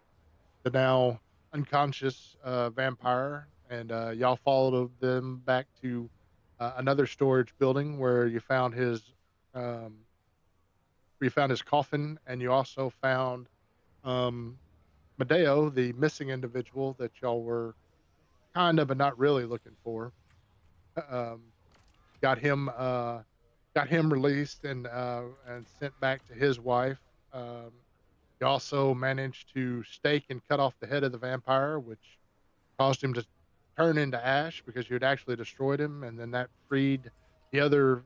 Speaker 1: now unconscious vampire, and y'all followed them back to another storage building where um, you found his coffin, and you also found um, Medeo, the missing individual that y'all were kind of but not really looking for. Um, got him got him released and sent back to his wife. You also managed to stake and cut off the head of the vampire, which caused him to turn into ash because you had actually destroyed him, and then that freed the other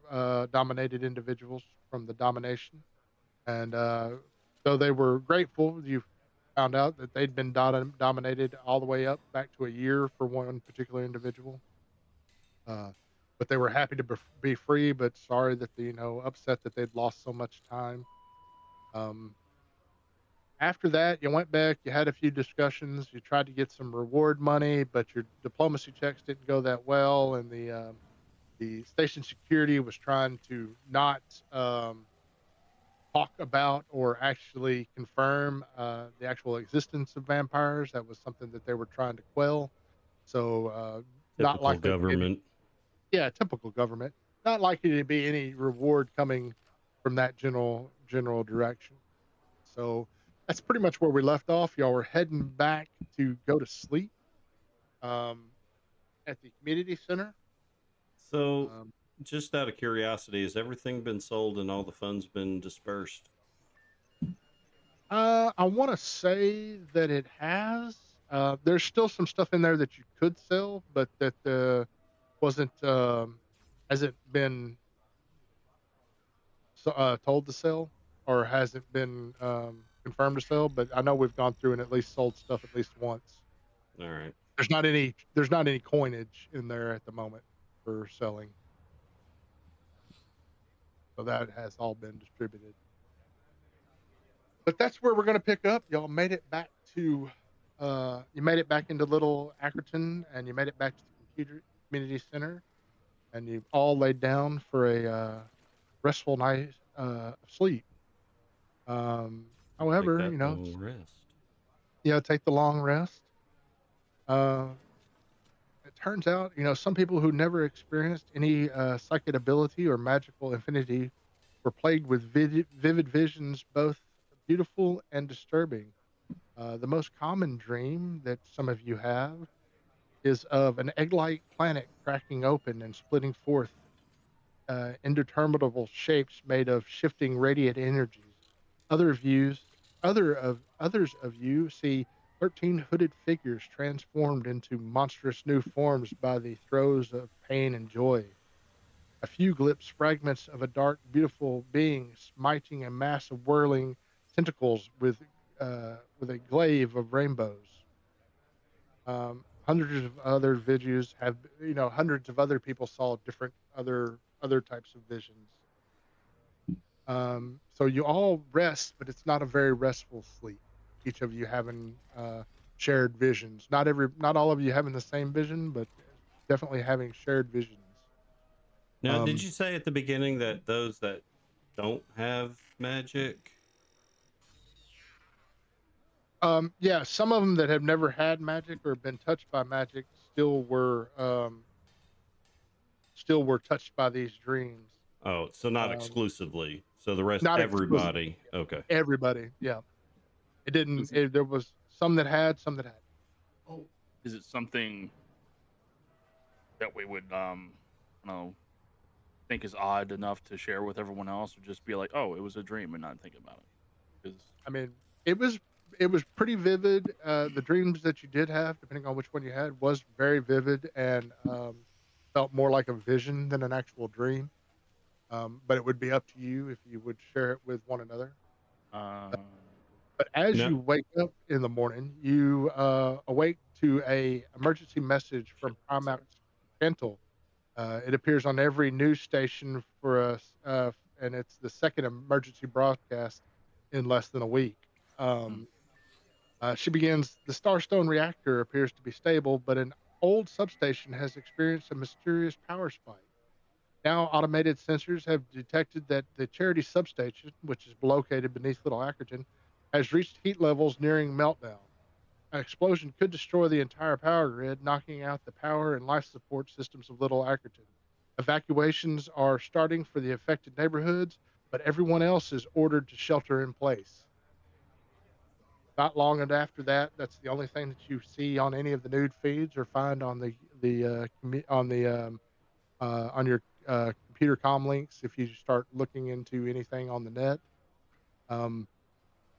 Speaker 1: dominated individuals from the domination. And though they were grateful, you found out that they'd been dominated all the way up back to a year for one particular individual. Uh, but they were happy to be free, but sorry that upset that they'd lost so much time. Um, After that, you went back, you had a few discussions, you tried to get some reward money, but your diplomacy checks didn't go that well, and the station security was trying to not talk about or actually confirm the actual existence of vampires. That was something that they were trying to quell. So not
Speaker 2: Typical
Speaker 1: likely to be
Speaker 2: government.
Speaker 1: yeah, typical government. Not likely to be any reward coming from that general direction. So that's pretty much where we left off. Y'all were heading back to go to sleep um, at the community center.
Speaker 2: So,
Speaker 1: Um,
Speaker 2: just out of curiosity, has everything been sold and all the funds been dispersed?
Speaker 1: I want to say that it has. There's still some stuff in there that you could sell, but that wasn't hasn't been told to sell or hasn't been confirmed to sell. But I know we've gone through and at least sold stuff at least once.
Speaker 2: All right.
Speaker 1: There's not any coinage in there at the moment for selling, so that has all been distributed. But that's where we're going to pick up. Y'all made it back to you made it back into Little Ackerton, and you made it back to the community center, and you all laid down for a restful night of sleep.
Speaker 2: Take
Speaker 1: However,
Speaker 2: that long rest.
Speaker 1: take the long rest. Uh, it turns out, some people who never experienced any psychic ability or magical affinity were plagued with vivid visions, both beautiful and disturbing. The most common dream that some of you have is of an egg-like planet cracking open and splitting forth indeterminable shapes made of shifting radiant energies. Other views, others of you see 13 hooded figures transformed into monstrous new forms by the throes of pain and joy. A few glimpse fragments of a dark, beautiful being smiting a mass of whirling tentacles with a glaive of rainbows. Hundreds of other videos have, hundreds of other people saw different other types of visions. So you all rest, but it's not a very restful sleep. Each of you having shared visions. Not all of you having the same vision, but definitely having shared visions.
Speaker 2: Now, did
Speaker 1: Um,
Speaker 2: you say at the beginning that those that don't have magic?
Speaker 1: yeah, some of them that have never had magic or been touched by magic still were touched by these dreams.
Speaker 2: Oh, so not
Speaker 1: Um,
Speaker 2: exclusively. So the rest,
Speaker 1: Not exclusively.
Speaker 2: everybody. Okay.
Speaker 1: Everybody, yeah. It didn't.
Speaker 4: Is it,
Speaker 1: There was some that had, some that had.
Speaker 4: is it something that we would I don't know, think is odd enough to share with everyone else, or just be like, oh, it was a dream and not think about it? Because
Speaker 1: I mean, it was it was pretty vivid. The dreams that you did have, depending on which one you had, was very vivid and felt more like a vision than an actual dream. But it would be up to you if you would share it with one another.
Speaker 4: uh,
Speaker 1: But as
Speaker 2: No.
Speaker 1: you wake up in the morning, you awake to a emergency message
Speaker 4: shit,
Speaker 1: from
Speaker 4: sorry.
Speaker 1: Primax Gentle. It appears on every news station for us, and it's the second emergency broadcast in less than a week.
Speaker 4: Hmm.
Speaker 1: Um, she begins, the Starstone reactor appears to be stable, but an old substation has experienced a mysterious power spike. Now, automated sensors have detected that the Charity substation, which is located beneath Little Ackerton, has reached heat levels nearing meltdown. An explosion could destroy the entire power grid, knocking out the power and life support systems of Little Ackerton. Evacuations are starting for the affected neighborhoods, but everyone else is ordered to shelter in place. Not long and after that, that's the only thing that you see on any of the nude feeds or find on on your computer com links if you start looking into anything on the net. Um,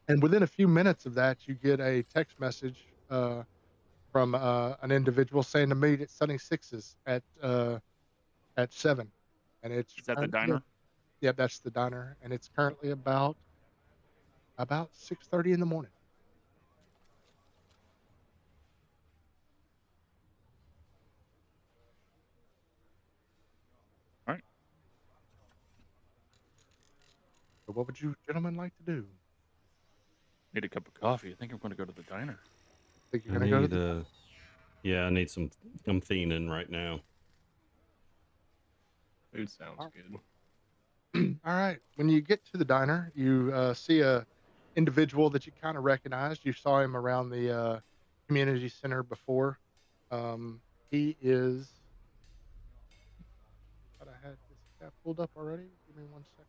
Speaker 1: and within a few minutes of that, you get a text message from an individual saying to meet at Sunny Sixes at 7, and it's
Speaker 4: Is that the
Speaker 1: currently,
Speaker 4: diner?
Speaker 1: yeah, that's the diner, and it's currently about 6:30 in the morning.
Speaker 4: All right.
Speaker 1: So, what would you gentlemen like to do?
Speaker 4: Need a cup of coffee. I think I'm going to go to the diner.
Speaker 1: Think you're
Speaker 2: I
Speaker 1: gonna go to
Speaker 2: need
Speaker 1: the
Speaker 2: yeah, I need some. I'm fiending right now.
Speaker 3: Food sounds
Speaker 1: diner?
Speaker 3: good.
Speaker 1: All right. When you get to the diner, you see a individual that you kind of recognize. You saw him around the community center before. Um, he is. Thought I had this guy pulled up already. Give me 1 second.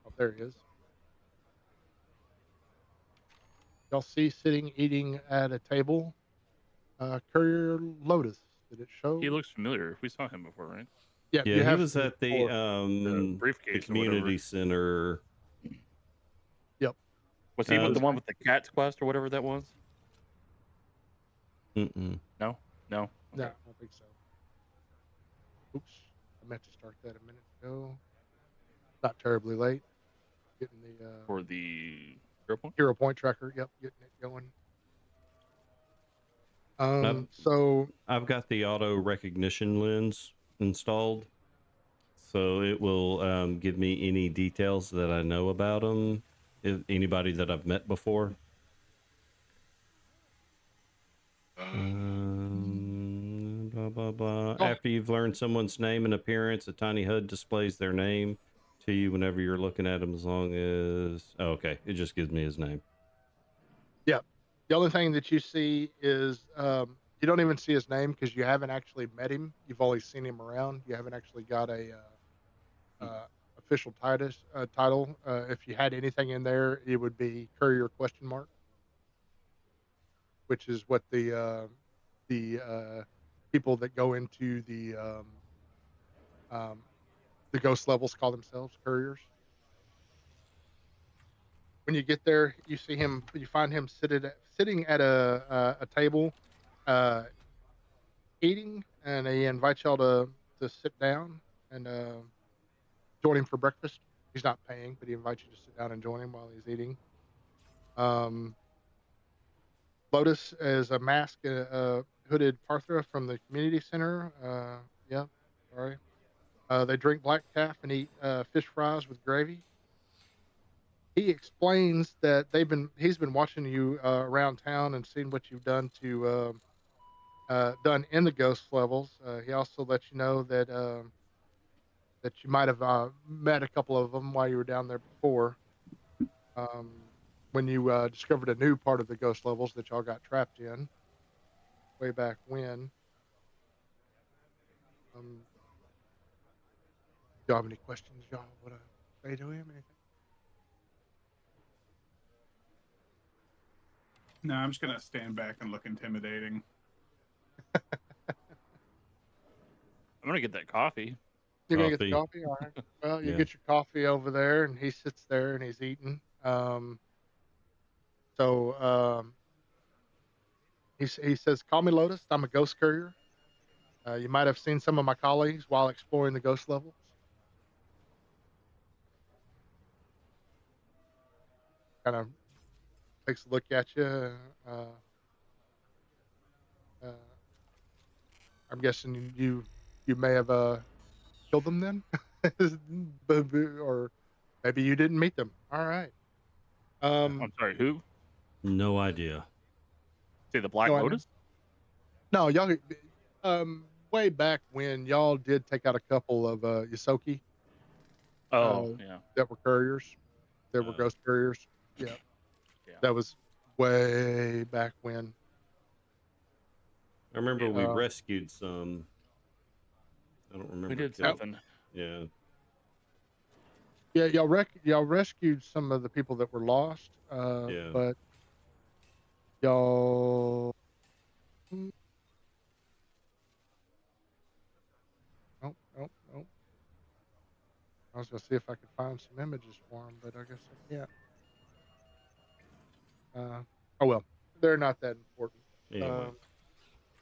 Speaker 1: Oh, there he is. Y'all see sitting eating at a table. Courier Lotus. Did it
Speaker 4: He
Speaker 1: show?
Speaker 4: looks familiar. We saw him before, right?
Speaker 1: Yeah,
Speaker 2: Yeah,
Speaker 1: you
Speaker 2: he
Speaker 1: have
Speaker 2: was
Speaker 1: seen him
Speaker 2: at
Speaker 1: before.
Speaker 4: The
Speaker 2: the
Speaker 4: briefcase or whatever.
Speaker 2: community center.
Speaker 1: Yep.
Speaker 4: Was he
Speaker 2: Uh,
Speaker 4: with the
Speaker 1: This
Speaker 4: one
Speaker 1: guy.
Speaker 4: with the cat's quest or whatever that was?
Speaker 2: mm-mm.
Speaker 4: No, no.
Speaker 1: No,
Speaker 4: Okay.
Speaker 1: I don't think so. Oops. I meant to start that a minute ago. Not terribly late. Getting the
Speaker 4: For the hero point.
Speaker 1: hero point tracker. Yep, getting it going.
Speaker 2: I've
Speaker 1: So
Speaker 2: I've got the auto recognition lens installed, so it will give me any details that I know about them. If anybody that I've met before. Blah blah blah.
Speaker 1: oh,
Speaker 2: After you've learned someone's name and appearance, a tiny HUD displays their name, to you whenever you're looking at him, as long as okay, it just gives me his name.
Speaker 1: Yeah. The only thing that you see is you don't even see his name because you haven't actually met him. You've only seen him around. You haven't actually got a official title. If you had anything in there, it would be courier question mark, which is what the people that go into um, the ghost levels call themselves, couriers. When you get there, you see him. You find him sitting at a table, uh, eating, and he invites y'all to sit down and join him for breakfast. He's not paying, but he invites you to sit down and join him while he's eating. Um, Lotus is a masked, hooded Parthra from the community center. Yeah, sorry. They drink black calf and eat fish fries with gravy. He explains that he's been watching you around town and seen what you've done in the ghost levels. He also lets you know that you might have met a couple of them while you were down there before. Um, when you discovered a new part of the ghost levels that y'all got trapped in way back when. Um, y'all have any questions y'all want to say to him? Anything?
Speaker 5: No, I'm just gonna stand back and look intimidating.
Speaker 4: I'm gonna get that coffee.
Speaker 1: You're gonna get the
Speaker 2: Coffee.
Speaker 1: coffee, all right. Well, you
Speaker 2: Yeah.
Speaker 1: get your coffee over there, and he sits there and he's eating. So he says, "Call me Lotus. I'm a ghost courier. You might have seen some of my colleagues while exploring the ghost levels." Kind of takes a look at you. Uh, uh, I'm guessing you may have killed them then, or maybe you didn't meet them. All right.
Speaker 4: I'm sorry, who?
Speaker 2: No idea.
Speaker 4: Say the Black
Speaker 1: No, I know.
Speaker 4: Lotus?
Speaker 1: No, y'all. Way back when y'all did take out a couple of Yosoki uh,
Speaker 4: Oh, yeah.
Speaker 1: that were couriers, that were
Speaker 2: Uh,
Speaker 1: ghost couriers. Yeah,
Speaker 4: Yeah.
Speaker 1: that was way back when.
Speaker 2: I remember
Speaker 4: Yeah.
Speaker 2: we
Speaker 1: Uh,
Speaker 2: rescued some. I don't remember
Speaker 4: We did
Speaker 2: killing.
Speaker 4: something.
Speaker 2: Yeah.
Speaker 1: yeah, y'all rescued some of the people that were lost,
Speaker 2: Yeah.
Speaker 1: but y'all. Mm, nope, nope, nope. I was gonna see if I could find some images for them, but I guess I can't. Oh well, they're not that important.
Speaker 2: Anyway,
Speaker 1: Um,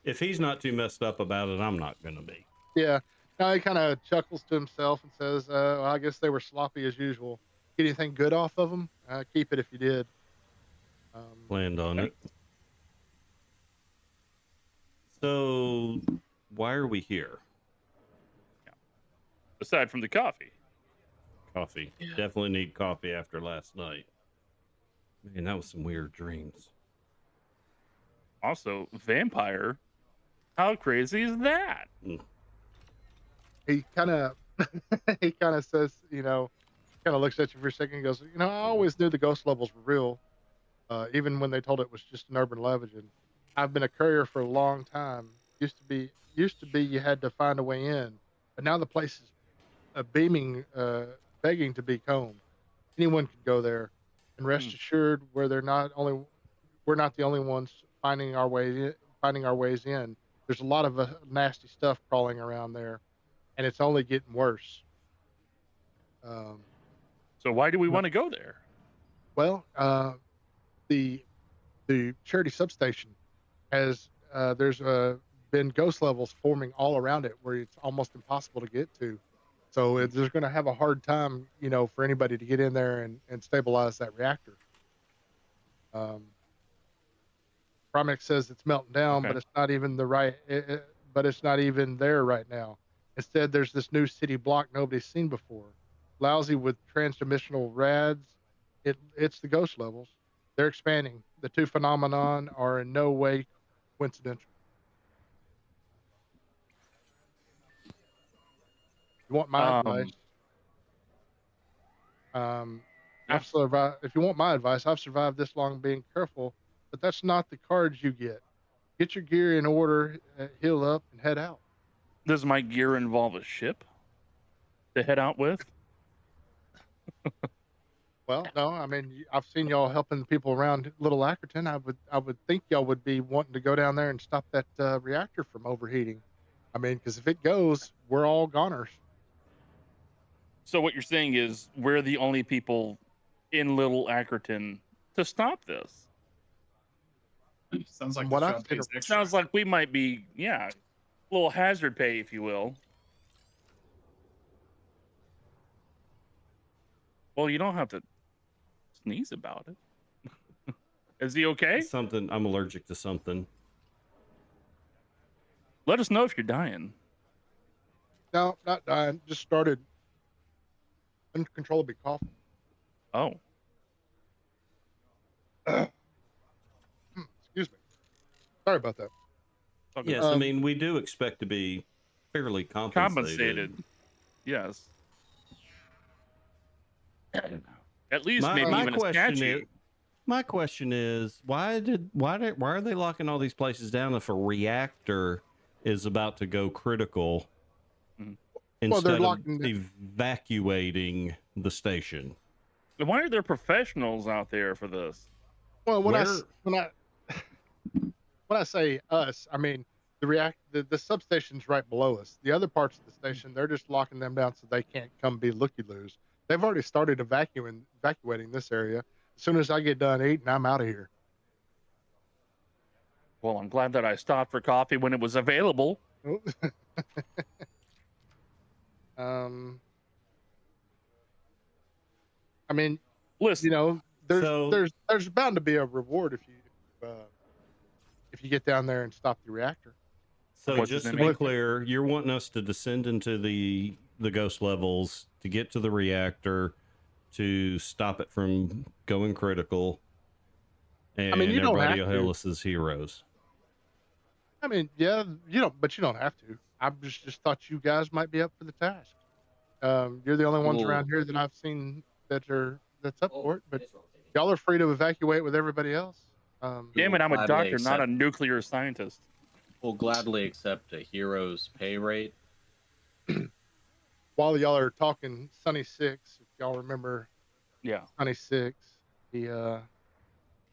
Speaker 2: if he's not too messed up about it, I'm not gonna be.
Speaker 1: yeah. Now he kind of chuckles to himself and says, well, "I guess they were sloppy as usual. Get anything good off of them? Keep it if you did." Um,
Speaker 2: Planned on
Speaker 4: Thanks.
Speaker 2: it. So, why are we here?
Speaker 4: Aside from the coffee.
Speaker 2: Coffee.
Speaker 1: Yeah.
Speaker 2: Definitely need coffee after last night. Man, that was some weird dreams.
Speaker 4: Also, vampire. How crazy is that?
Speaker 2: Mm.
Speaker 1: he kind of he kind of says, kind of looks at you for a second and goes, "I always knew the ghost levels were real, even when they told it was just an urban legend. I've been a courier for a long time. Used to be you had to find a way in, but now the place is beaming, begging to be combed. Anyone could go there, and
Speaker 4: Hmm.
Speaker 1: rest assured, we're not the only ones finding our ways in. There's a lot of nasty stuff crawling around there, and it's only getting worse." Um,
Speaker 4: So why do we
Speaker 1: no-
Speaker 4: want to go there?
Speaker 1: well, the the charity substation has there's been ghost levels forming all around it where it's almost impossible to get to. So
Speaker 4: Hmm.
Speaker 1: they're going to have a hard time, for anybody to get in there and stabilize that reactor. Um, Primex says it's melting down, but
Speaker 4: Okay.
Speaker 1: it's not even but it's not even there right now. Instead, there's this new city block nobody's seen before. Lousy with transdimensional rads. It's the ghost levels. They're expanding. The two phenomenon are in no way coincidental. You want my advice?
Speaker 4: Um, Yeah.
Speaker 1: I've survived. If you want my advice, I've survived this long being careful, but that's not the cards you get. Get your gear in order, heal up, and head out.
Speaker 4: Does my gear involve a ship to head out with?
Speaker 1: Well, no, I mean, I've seen y'all helping people around Little Ackerton. I would think y'all would be wanting to go down there and stop that reactor from overheating. I mean, because if it goes, we're all goners.
Speaker 4: So what you're saying is we're the only people in Little Ackerton to stop this.
Speaker 5: Sounds like
Speaker 1: From
Speaker 5: the
Speaker 1: what I've
Speaker 5: job
Speaker 1: seen,
Speaker 5: pays extra.
Speaker 4: Sounds like we might be, yeah, a little hazard pay, if you will. Well, you don't have to sneeze about it. Is he okay?
Speaker 2: Something. I'm allergic to something.
Speaker 4: Let us know if you're dying.
Speaker 1: no, not dying. Just started uncontrollably coughing.
Speaker 4: Oh,
Speaker 1: Excuse me. Sorry about that.
Speaker 4: okay.
Speaker 2: Yes, I
Speaker 1: Um,
Speaker 2: mean we do expect to be fairly compensated.
Speaker 4: Yes. At least
Speaker 2: My
Speaker 4: maybe
Speaker 2: my
Speaker 4: even a
Speaker 2: question
Speaker 4: statue.
Speaker 2: is, my question is, why are they locking all these places down if a reactor is about to go critical
Speaker 4: Mhm.
Speaker 1: Well, they're
Speaker 2: instead of
Speaker 1: locking.
Speaker 2: evacuating the station?
Speaker 4: Why are there professionals out there for this?
Speaker 1: Well,
Speaker 2: Where
Speaker 1: when I say us, I mean the substation's right below us. The other parts of the station, they're just locking them down so they can't come be looky loos. They've already started evacuating this area. As soon as I get done eating, I'm out of here.
Speaker 4: Well, I'm glad that I stopped for coffee when it was available.
Speaker 1: um, I mean, you
Speaker 4: Listen,
Speaker 1: know,
Speaker 2: so
Speaker 1: there's bound to be a reward if you get down there and stop the reactor. I
Speaker 2: so
Speaker 1: mean,
Speaker 4: what's his
Speaker 2: just to
Speaker 4: name
Speaker 2: be
Speaker 4: again?
Speaker 2: clear, you're wanting us to descend into the ghost levels to get to the reactor to stop it from going critical,
Speaker 1: I mean,
Speaker 2: and
Speaker 1: you don't
Speaker 2: everybody
Speaker 1: have
Speaker 2: will
Speaker 1: to.
Speaker 2: hail us as heroes.
Speaker 1: I mean, yeah, but you don't have to. I just thought you guys might be up for the task. You're the only ones
Speaker 3: Well,
Speaker 1: around here that I've seen that's up for it. But y'all are free to evacuate with everybody else.
Speaker 3: we
Speaker 4: damn
Speaker 3: will
Speaker 4: it, I'm a
Speaker 3: gladly
Speaker 4: doctor, not a
Speaker 3: accept.
Speaker 4: nuclear scientist.
Speaker 3: We'll gladly accept a hero's pay rate.
Speaker 1: While y'all are talking, Sunny Six, if y'all remember
Speaker 4: Yeah.
Speaker 1: Sunny Six, he uh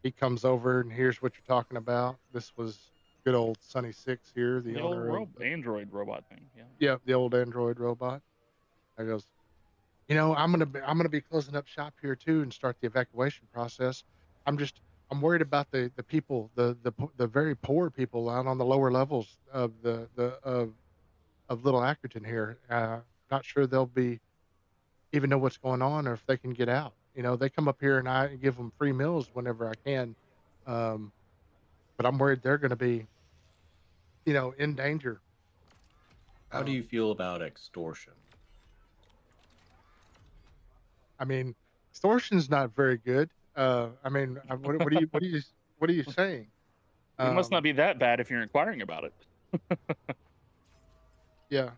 Speaker 1: he comes over and hears what you're talking about. This was good old Sunny Six here, the
Speaker 4: The old
Speaker 1: owner of
Speaker 4: android robot thing. Yeah.
Speaker 1: the old android robot. I goes, I'm gonna be closing up shop here too and start the evacuation process. I'm just I'm worried about the people, the very poor people out on the lower levels of of Little Ackerton here. Not sure they'll be even know what's going on or if they can get out. They come up here and I give them free meals whenever I can, um, but I'm worried they're going to be in danger.
Speaker 3: How do you
Speaker 1: Um,
Speaker 3: feel about extortion?
Speaker 1: I mean, extortion's not very good. I mean, what are you saying?
Speaker 4: It must not
Speaker 1: Um,
Speaker 4: be that bad if you're inquiring about it.
Speaker 1: yeah.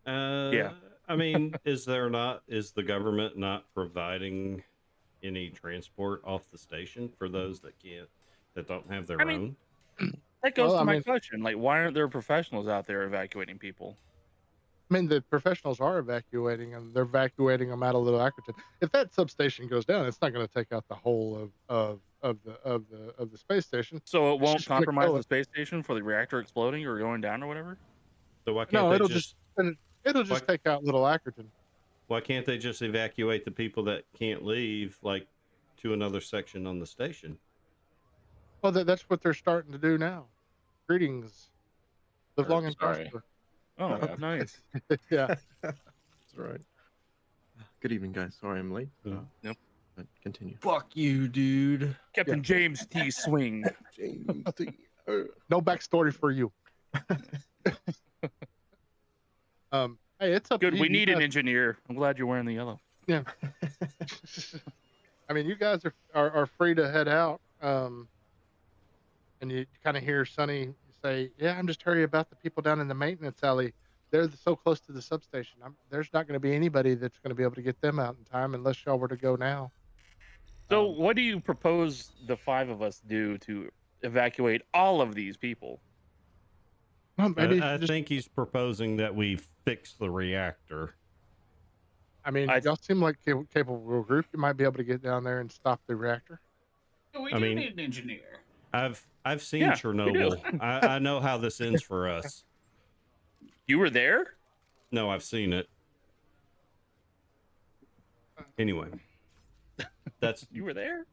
Speaker 2: Uh,
Speaker 4: Yeah.
Speaker 2: I mean, is the government not providing any transport off the station for those that don't have
Speaker 4: I
Speaker 2: their
Speaker 4: mean,
Speaker 2: own?
Speaker 4: that goes
Speaker 1: Well,
Speaker 4: to
Speaker 1: I
Speaker 4: my
Speaker 1: mean,
Speaker 4: question. Like, why aren't there professionals out there evacuating people?
Speaker 1: the professionals are evacuating, and they're evacuating them out of Little Ackerton. If that substation goes down, it's not going to take out the whole of the space station.
Speaker 4: So it
Speaker 1: It's
Speaker 4: won't
Speaker 1: just going to
Speaker 4: compromise
Speaker 1: kill
Speaker 4: the
Speaker 1: it.
Speaker 4: space station for the reactor exploding or going down or whatever?
Speaker 2: So why can't
Speaker 1: No,
Speaker 2: they just
Speaker 1: it'll
Speaker 2: why
Speaker 1: just take out Little Ackerton.
Speaker 2: why can't they just evacuate the people that can't leave, like to another section on the station?
Speaker 1: Well, that's what they're starting to do now. Greetings, live
Speaker 3: Or
Speaker 1: long and
Speaker 3: sorry,
Speaker 1: prosper.
Speaker 4: Oh,
Speaker 3: yeah.
Speaker 4: nice.
Speaker 1: Yeah.
Speaker 6: That's right. Good evening, guys. Sorry I'm late.
Speaker 4: Yep.
Speaker 6: But continue.
Speaker 3: Fuck you, dude.
Speaker 4: Captain James T. Swing.
Speaker 6: James the
Speaker 1: No backstory for you. Hey, it's up to
Speaker 4: Good.
Speaker 1: you.
Speaker 4: We
Speaker 1: You
Speaker 4: need an
Speaker 1: guys,
Speaker 4: engineer. I'm glad you're wearing the yellow.
Speaker 1: yeah. I mean, you guys are free to head out. And you kind of hear Sonny say, "Yeah, I'm just hurry about the people down in the maintenance alley. they're so close to the substation. There's not going to be anybody that's going to be able to get them out in time unless y'all were to go now.
Speaker 4: So,
Speaker 1: Um,
Speaker 4: what do you propose the 5 of us do to evacuate all of these people?
Speaker 1: well, maybe you
Speaker 2: I
Speaker 1: should just.
Speaker 2: think he's proposing that we fix the reactor.
Speaker 1: I mean,
Speaker 4: I
Speaker 1: y'all seem like a capable group. You might be able to get down there and stop the reactor.
Speaker 5: We
Speaker 2: I
Speaker 5: do
Speaker 2: mean-
Speaker 5: need an engineer.
Speaker 2: I've seen
Speaker 4: Yeah, we do.
Speaker 2: Chernobyl. I know how this ends for us.
Speaker 4: You were there?
Speaker 2: No, I've seen it. Anyway, that's
Speaker 4: You were there?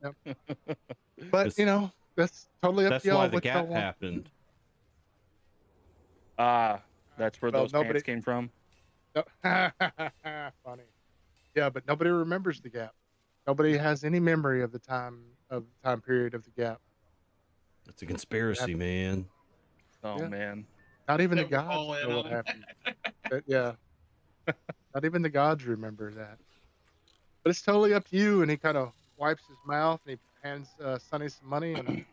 Speaker 1: But
Speaker 2: It's-
Speaker 1: you know, that's totally up
Speaker 2: that's
Speaker 1: to y'all
Speaker 2: why the
Speaker 1: what y'all
Speaker 2: gap
Speaker 1: want.
Speaker 2: happened.
Speaker 4: That's where
Speaker 1: Well,
Speaker 4: those pants came from.
Speaker 1: No, funny. Yeah, but nobody remembers the gap. Nobody has any memory of the time period of the gap.
Speaker 2: It's a conspiracy, man.
Speaker 4: Oh
Speaker 1: Yeah.
Speaker 4: man.
Speaker 1: Not even the
Speaker 5: That we're
Speaker 1: gods
Speaker 5: all in
Speaker 1: know what
Speaker 5: on.
Speaker 1: happened. Yeah, not even the gods remember that. But it's totally up to you. And he kind of wipes his mouth and he hands Sonny some money and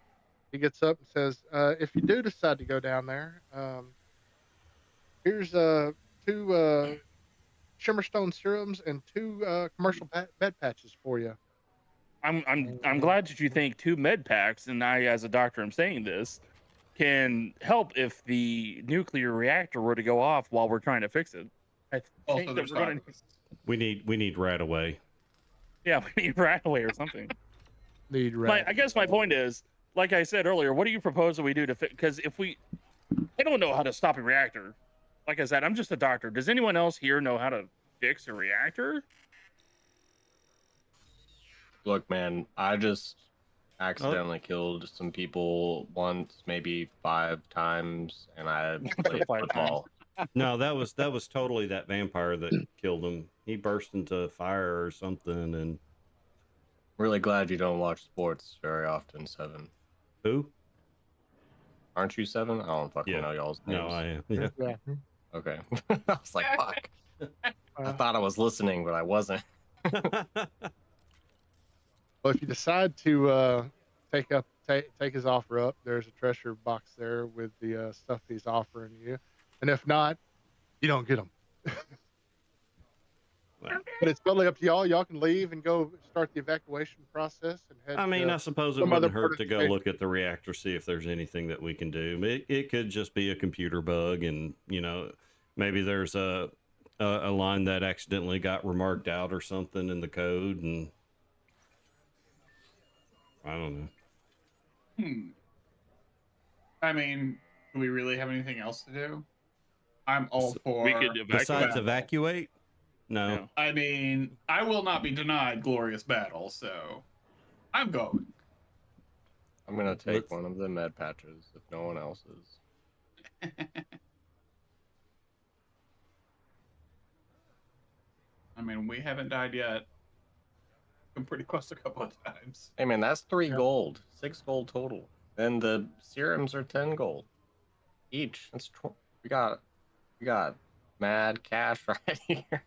Speaker 1: he gets up and says, "If you do decide to go down there, here's 2 Shimmerstone serums and 2 commercial bed patches for you."
Speaker 4: I'm glad that you think 2 med packs, and I, as a doctor, am saying this can help if the nuclear reactor were to go off while we're trying to fix it. I
Speaker 5: Also,
Speaker 4: think that
Speaker 5: there's
Speaker 4: we're gonna,
Speaker 5: 5 of us.
Speaker 2: We need right away.
Speaker 4: yeah, we need Rataway or something.
Speaker 1: Need
Speaker 4: I
Speaker 1: rat.
Speaker 4: guess my point is, like I said earlier, what do you propose that we do to fix? Because I don't know how to stop a reactor. Like I said, I'm just a doctor. Does anyone else here know how to fix a reactor?
Speaker 3: Look, man, I just accidentally killed some people once, maybe 5 times, and I played
Speaker 4: 5
Speaker 3: football.
Speaker 2: No, that was totally that vampire that killed him. He burst into fire or something, and
Speaker 3: Really glad you don't watch sports very often, Seven.
Speaker 2: who?
Speaker 3: Aren't you Seven? I don't fucking
Speaker 2: Yeah.
Speaker 3: know y'all's names.
Speaker 2: No, I am. Yeah.
Speaker 1: Yeah.
Speaker 3: Okay. I was like, fuck. I thought I was listening, but I wasn't.
Speaker 1: Well, if you decide to take his offer up, there's a treasure box there with the stuff he's offering you, and if not, you don't get them. But it's totally up to y'all. Y'all can leave and go start the evacuation process and head.
Speaker 2: I mean,
Speaker 1: to
Speaker 2: I suppose it
Speaker 1: some other
Speaker 2: wouldn't
Speaker 1: part
Speaker 2: hurt
Speaker 1: of
Speaker 2: to
Speaker 1: the
Speaker 2: go
Speaker 1: station.
Speaker 2: look at the reactor, see if there's anything that we can do. It could just be a computer bug, and maybe there's a line that accidentally got remarked out or something in the code, and I don't know.
Speaker 5: I mean, do we really have anything else to do? I'm all for.
Speaker 4: We could evacuate.
Speaker 2: Besides
Speaker 5: battle.
Speaker 2: evacuate, no.
Speaker 4: Yeah.
Speaker 5: I mean, I will not be denied glorious battle, so I'm going.
Speaker 3: I'm gonna take
Speaker 2: Let's-
Speaker 3: one of the med patches if no one else is.
Speaker 5: I mean, we haven't died yet. Been pretty close a couple of times.
Speaker 3: Hey man, that's 3
Speaker 1: Yeah.
Speaker 3: gold, 6 gold total. Then the serums are 10 gold each. That's we got mad cash right here.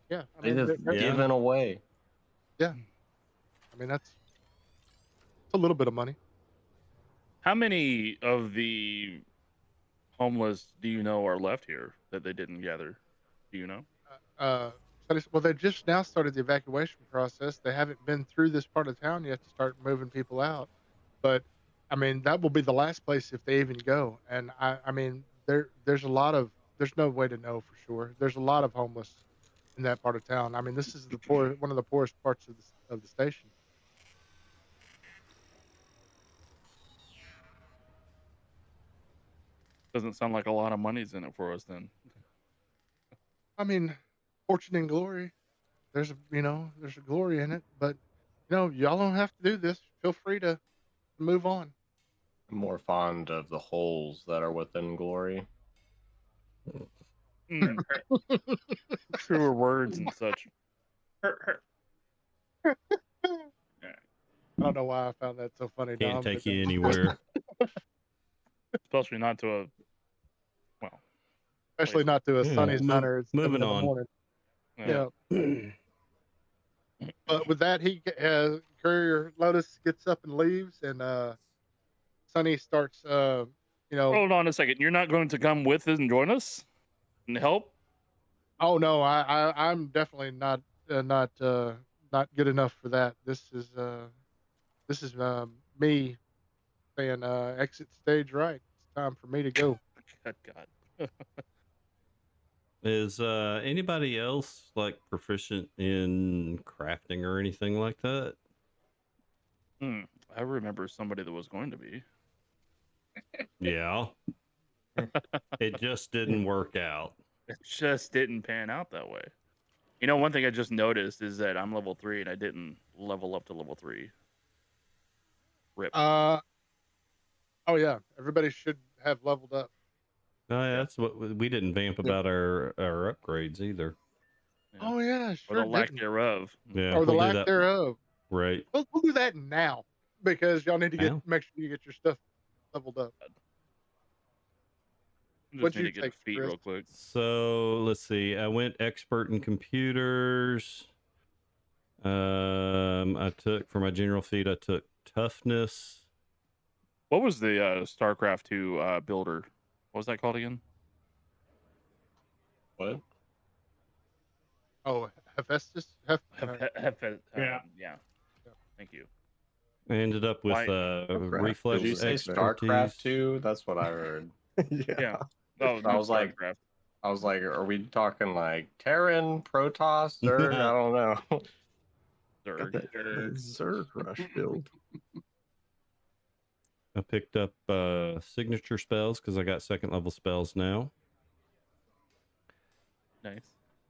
Speaker 1: Yeah, I
Speaker 3: They
Speaker 1: mean,
Speaker 3: just
Speaker 2: Yeah.
Speaker 3: giving away.
Speaker 1: I mean it's a little bit of money.
Speaker 4: How many of the homeless do you know are left here that they didn't gather? Do you know?
Speaker 1: Well, they just now started the evacuation process. They haven't been through this part of town yet to start moving people out. But I mean, that will be the last place if they even go. And I mean, there's no way to know for sure. There's a lot of homeless in that part of town. I mean, this is one of the poorest parts of the station.
Speaker 4: Doesn't sound like a lot of money's in it for us then.
Speaker 1: I mean, fortune and glory. There's a glory in it, but y'all don't have to do this. Feel free to move on.
Speaker 3: I'm more fond of the holes that are within glory.
Speaker 4: Truer words and such.
Speaker 5: Hurt.
Speaker 1: I don't know why I found that so funny,
Speaker 2: Can't
Speaker 1: Dom.
Speaker 2: take
Speaker 1: but
Speaker 2: you
Speaker 1: that was good.
Speaker 2: anywhere.
Speaker 4: Especially not to a
Speaker 1: Especially not to a
Speaker 2: Yeah,
Speaker 1: Sunny's Hunter. It's 7
Speaker 2: moving
Speaker 1: in the
Speaker 2: on.
Speaker 1: morning.
Speaker 4: yeah.
Speaker 1: But with that, Courier Lotus gets up and leaves, and Sunny starts.
Speaker 4: Hold on a second. You're not going to come with us and join us? Help?
Speaker 1: Oh no, I'm definitely not good enough for that. This is me saying exit stage right. It's time for me to go.
Speaker 4: Good God.
Speaker 2: Is anybody else like proficient in crafting or anything like that?
Speaker 4: I remember somebody that was going to be.
Speaker 2: Yeah. It just didn't work out.
Speaker 4: It just didn't pan out that way. You know, one thing I just noticed is that I'm level 3 and I didn't level up to level 3. Rip.
Speaker 1: Oh yeah, everybody should have leveled up.
Speaker 2: Oh, yeah,
Speaker 4: Yeah.
Speaker 2: that's what we didn't vamp
Speaker 6: Yep.
Speaker 2: about our upgrades either.
Speaker 4: Yeah.
Speaker 1: Oh yeah,
Speaker 4: Or
Speaker 1: sure
Speaker 4: the lack
Speaker 1: didn't.
Speaker 4: thereof.
Speaker 2: Yeah,
Speaker 1: Or the
Speaker 2: we'll do
Speaker 1: lack
Speaker 2: that.
Speaker 1: thereof.
Speaker 2: Right.
Speaker 1: We'll do that now because y'all need to
Speaker 2: Now?
Speaker 1: make sure you get your stuff leveled up.
Speaker 4: Just
Speaker 1: What'd
Speaker 4: need
Speaker 1: you
Speaker 4: to get a
Speaker 1: take,
Speaker 4: feat
Speaker 1: Chris?
Speaker 4: real quick.
Speaker 2: So let's see. I went expert in computers. I took for my general feat. I took toughness.
Speaker 4: What was the StarCraft 2 builder? What was that called again?
Speaker 3: What?
Speaker 1: Oh, Hephaestus?
Speaker 5: Yeah.
Speaker 4: Yeah. Thank you.
Speaker 2: I ended up with
Speaker 4: Why-
Speaker 2: reflex
Speaker 3: Did you say
Speaker 2: expertise.
Speaker 3: StarCraft 2? That's what I heard.
Speaker 6: Yeah.
Speaker 4: Yeah. Oh,
Speaker 3: I was like-
Speaker 4: StarCraft.
Speaker 3: I was like, are we talking like Terran, Protoss, Zerg? I don't know.
Speaker 6: Got
Speaker 4: Zerg.
Speaker 6: that Zerg rush build.
Speaker 2: I picked up signature spells because I got second level spells now.
Speaker 4: Nice.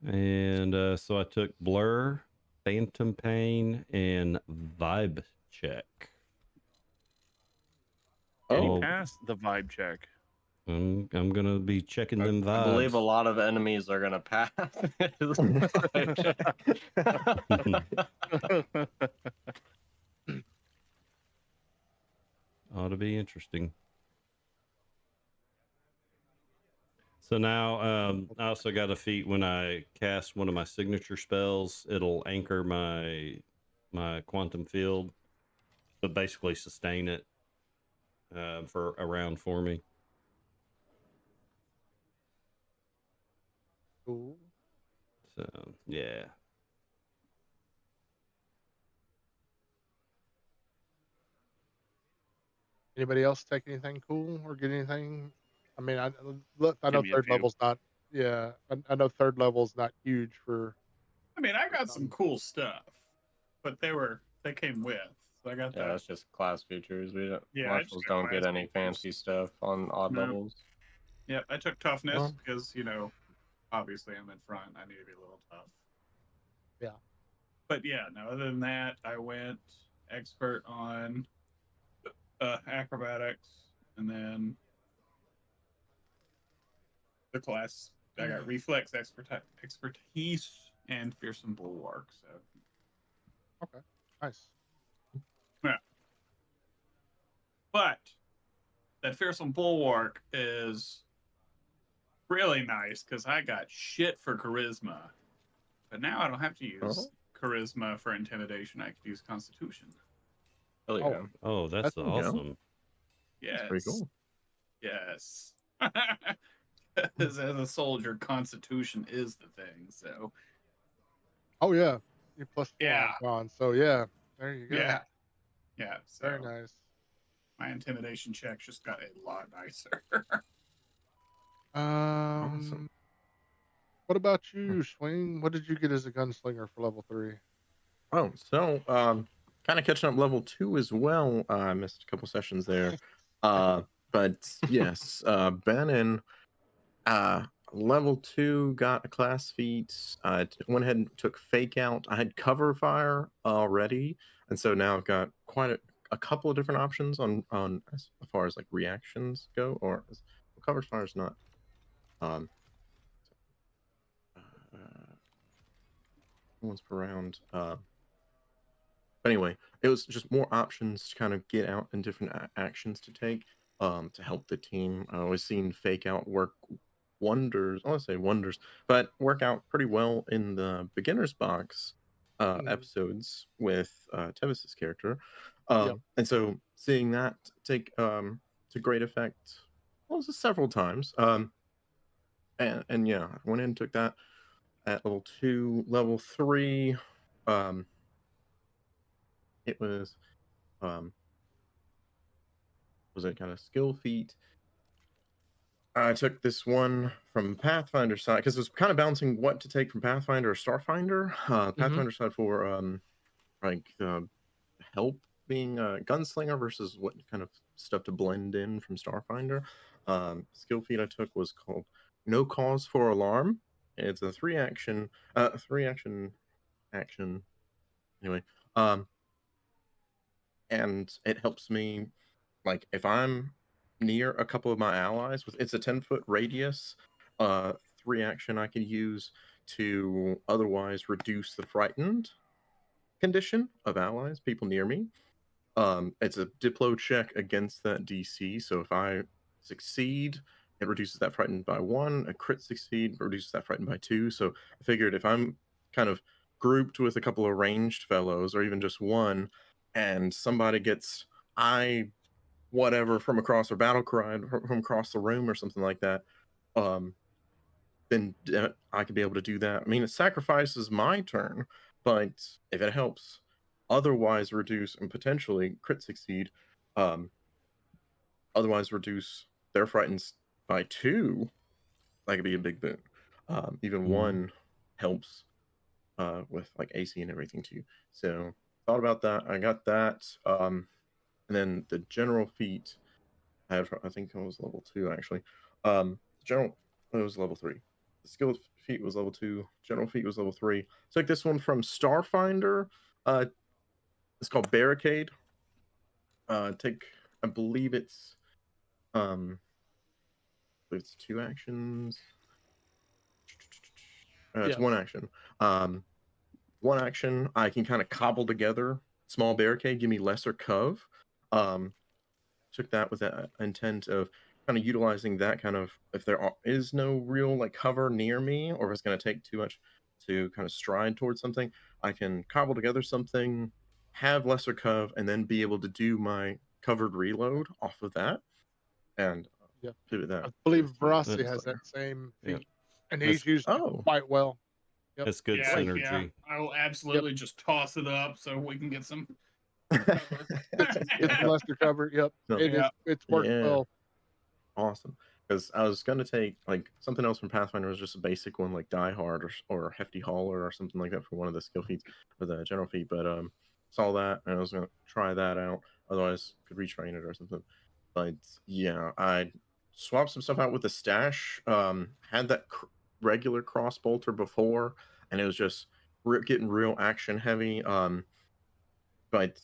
Speaker 2: And so I took blur, phantom pain, and vibe check.
Speaker 4: Can
Speaker 3: Oh.
Speaker 4: you pass the vibe check?
Speaker 2: I'm gonna be checking them vibes.
Speaker 3: I believe a lot of enemies are gonna pass.
Speaker 2: Ought to be interesting. So now I also got a feat when I cast one of my signature spells, it'll anchor my quantum field, but basically sustain it for a round for me.
Speaker 1: Cool.
Speaker 2: So yeah.
Speaker 1: Anybody else take anything cool or get anything? I mean, look, I know
Speaker 4: Give me a
Speaker 1: third
Speaker 4: few.
Speaker 1: level's not. Yeah, I know third level's not huge for.
Speaker 5: I mean, I got some cool stuff, but they came with. So I got
Speaker 3: Yeah,
Speaker 5: that.
Speaker 3: that's just class features. We don't,
Speaker 5: Yeah, I just
Speaker 3: marshals
Speaker 5: got
Speaker 3: don't get
Speaker 5: class
Speaker 3: any
Speaker 5: features.
Speaker 3: fancy stuff on odd
Speaker 5: No.
Speaker 3: levels.
Speaker 5: Yep, I took toughness
Speaker 6: Well-
Speaker 5: because obviously I'm in front. I need to be a little tough.
Speaker 1: Yeah.
Speaker 5: But yeah, no. Other than that, I went expert on acrobatics, and then the class I got reflex expertise and fearsome bulwark. So
Speaker 1: Okay, nice.
Speaker 5: but that fearsome bulwark is really nice because I got shit for charisma, but now I don't have to use charisma for intimidation. I could use constitution.
Speaker 3: Hell yeah.
Speaker 2: Oh, that's
Speaker 1: That's
Speaker 2: awesome.
Speaker 5: Yes,
Speaker 6: That's pretty cool.
Speaker 5: Yes. As a soldier, constitution is the thing. So
Speaker 1: Oh yeah, you plus 4
Speaker 5: Yeah.
Speaker 1: on con. So yeah, there you go.
Speaker 5: yeah. So
Speaker 1: Very nice.
Speaker 5: my intimidation check just got a lot nicer.
Speaker 6: Awesome.
Speaker 1: What about you, Swing? What did you get as a gunslinger for level 3?
Speaker 6: Oh, so kind of catching up level 2 as well. I missed a couple sessions there. But yes, Bannon, level 2 got a class feat. Went ahead and took fake out. I had cover fire already, and so now I've got quite a couple of different options on as far as like reactions go, or cover fire is not once per round. But anyway, it was just more options to kind of get out and different actions to take to help the team. I always seen fake out work wonders. I want to say wonders, but work out pretty well in the beginner's box episodes with Tevis's character. And so seeing that take to great effect, well, several times. and yeah, I went in and took that at level 2. Level 3, it was it kind of skill feat. I took this one from Pathfinder side because it was kind of balancing what to take from Pathfinder or Starfinder. Pathfinder side for like help being a gunslinger versus what kind of stuff to blend in from Starfinder. Skill feat I took was called No Cause for Alarm. It's a three action action anyway. And it helps me, like, if I'm near a couple of my allies, with it's a 10-foot radius, 3 action I can use to otherwise reduce the frightened condition of allies, people near me. It's a Diplo check against that DC. So if I succeed, it reduces that frightened by 1. A crit succeed reduces that frightened by 2. So I figured if I'm kind of grouped with a couple of ranged fellows, or even just one, and somebody gets whatever from across, or battle cry from across the room or something like that, um, then I could be able to do that. I mean, it sacrifices my turn, but if it helps otherwise reduce and potentially crit succeed, um, otherwise reduce their frightens by 2, that could be a big boon. Even 1 helps with like AC and everything too. So thought about that. I got that. And then the general feat I think it was level 2 actually. General it was level 3. The skill feat was level 2. General feat was level 3. Took this one from Starfinder. It's called Barricade. Take I believe it's 2 actions. It's
Speaker 1: Yes.
Speaker 6: 1 action. 1 action I can kind of cobble together small barricade, give me lesser cov. Took that with the intent of kind of utilizing that kind of, if there is no real like cover near me, or if it's going to take too much to kind of stride towards something, I can cobble together something, have lesser cov, and then be able to do my covered reload off of that, and
Speaker 1: Yeah.
Speaker 6: pivot that
Speaker 1: I believe
Speaker 6: with my
Speaker 1: Verasi has
Speaker 6: gunslinger.
Speaker 1: that same
Speaker 2: Yeah.
Speaker 1: feat, and
Speaker 2: That's-
Speaker 1: he's used it
Speaker 6: Oh,
Speaker 1: quite well. Yep.
Speaker 2: That's good
Speaker 5: Yeah,
Speaker 2: synergy.
Speaker 5: yeah. I will absolutely just toss it up so we can get some cover.
Speaker 1: It's lesser cover. Yep.
Speaker 6: No.
Speaker 1: It is.
Speaker 5: Yeah.
Speaker 1: It's worked
Speaker 6: Yeah.
Speaker 1: well.
Speaker 6: Awesome. Because I was going to take like something else from Pathfinder, was just a basic one like Die Hard or Hefty Hauler or something like that for one of the skill feats or the general feat. But saw that and I was going to try that out. Otherwise, could retrain it or something. But yeah, I swapped some stuff out with the stash. Had that regular cross bolter before, and it was just getting real action heavy. But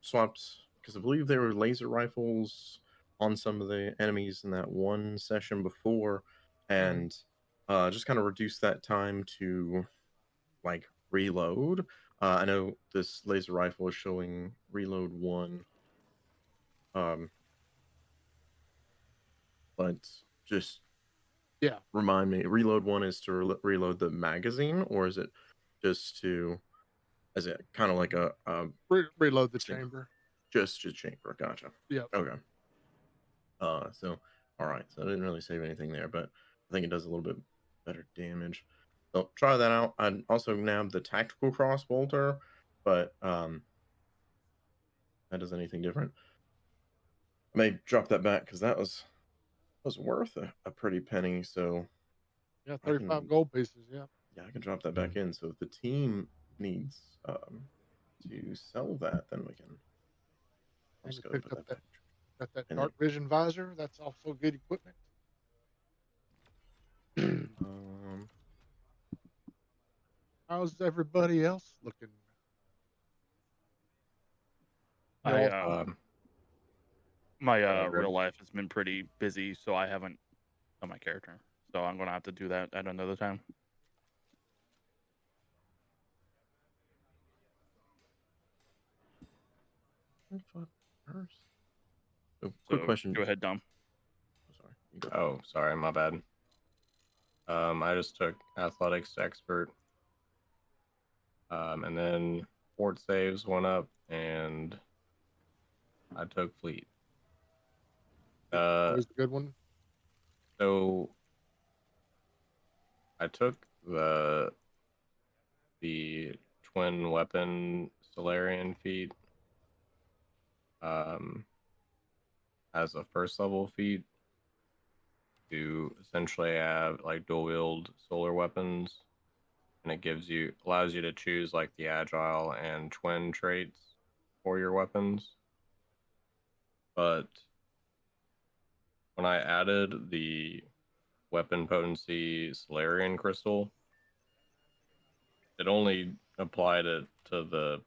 Speaker 6: swapped, because I believe there were laser rifles on some of the enemies in that one session before, and just kind of reduced that time to like reload. I know this laser rifle is showing reload 1, but just
Speaker 1: Yeah.
Speaker 6: remind me, reload 1 is to reload the magazine, or is it just to, is it kind of like a
Speaker 1: Reload the chamber.
Speaker 6: just chamber? Gotcha.
Speaker 1: Yep.
Speaker 6: Okay. So all right, so I didn't really save anything there, but I think it does a little bit better damage. So try that out. I also nabbed the tactical cross bolter, but that does anything different. I may drop that back because that was worth a pretty penny. So
Speaker 1: Yeah.
Speaker 6: I
Speaker 1: 35
Speaker 6: can,
Speaker 1: gold pieces. Yeah.
Speaker 6: yeah, I can drop that back in. So if the team needs to sell that, then we can. I'll
Speaker 1: And
Speaker 6: just
Speaker 1: you
Speaker 6: go ahead and
Speaker 1: picked
Speaker 6: put
Speaker 1: up
Speaker 6: that
Speaker 1: that.
Speaker 6: back.
Speaker 1: Got that
Speaker 6: And
Speaker 1: dark vision visor. That's also good equipment. How's everybody else looking? You
Speaker 4: I
Speaker 1: all-
Speaker 4: my
Speaker 3: good.
Speaker 4: real life has been pretty busy, so I haven't done my character. So I'm gonna have to do that at another time.
Speaker 6: So, quick
Speaker 4: So
Speaker 6: question.
Speaker 4: go ahead, Dom.
Speaker 6: Sorry. You go.
Speaker 3: Oh, sorry, my bad. I just took athletics expert, and then fort saves went up, and I took fleet.
Speaker 1: Always a good one.
Speaker 3: So I took the twin weapon Solarian feat as a first level feat to essentially have like dual wield solar weapons, and it allows you to choose like the agile and twin traits for your weapons. But when I added the weapon potency Solarian crystal, it only applied it to the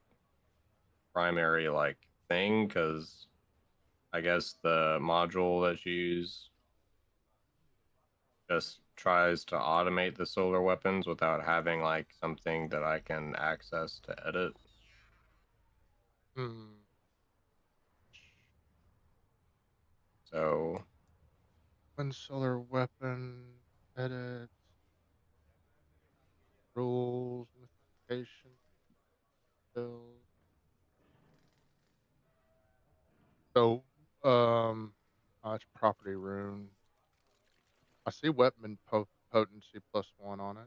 Speaker 3: primary like thing, because I guess the module that you use just tries to automate the solar weapons without having like something that I can access to edit.
Speaker 1: Hmm.
Speaker 3: So
Speaker 1: One solar weapon edit rules mystification build. So it's property rune. I see weapon potency +1 on it.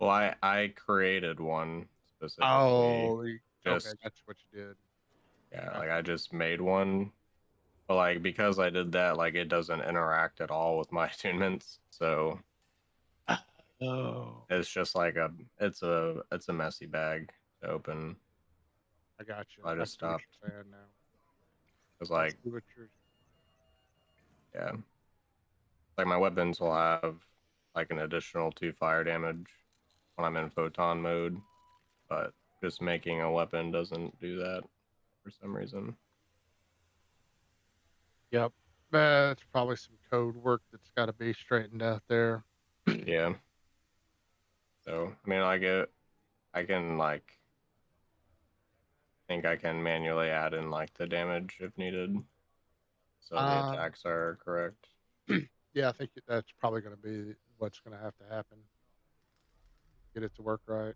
Speaker 3: well, I created one specifically.
Speaker 1: Oh, okay,
Speaker 3: Just
Speaker 1: that's what you did.
Speaker 3: yeah,
Speaker 1: Okay.
Speaker 3: like I just made one, but like because I did that, like it doesn't interact at all with my attunements. So
Speaker 1: Oh,
Speaker 3: it's just like it's a messy bag to open.
Speaker 1: I got you.
Speaker 3: I
Speaker 1: I
Speaker 3: just
Speaker 1: see what
Speaker 3: stopped
Speaker 1: you're saying now.
Speaker 3: because
Speaker 1: I
Speaker 3: like
Speaker 1: see what you're.
Speaker 3: yeah, like my weapons will have like an additional 2 fire damage when I'm in photon mode, but just making a weapon doesn't do that for some reason.
Speaker 1: Yep. That's probably some code work that's got to be straightened out there.
Speaker 3: Yeah. So I mean, I can like think I can manually add in like the damage if needed, so the
Speaker 1: Um,
Speaker 3: attacks are correct.
Speaker 1: yeah, I think that's probably going to be what's going to have to happen. Get it to work right.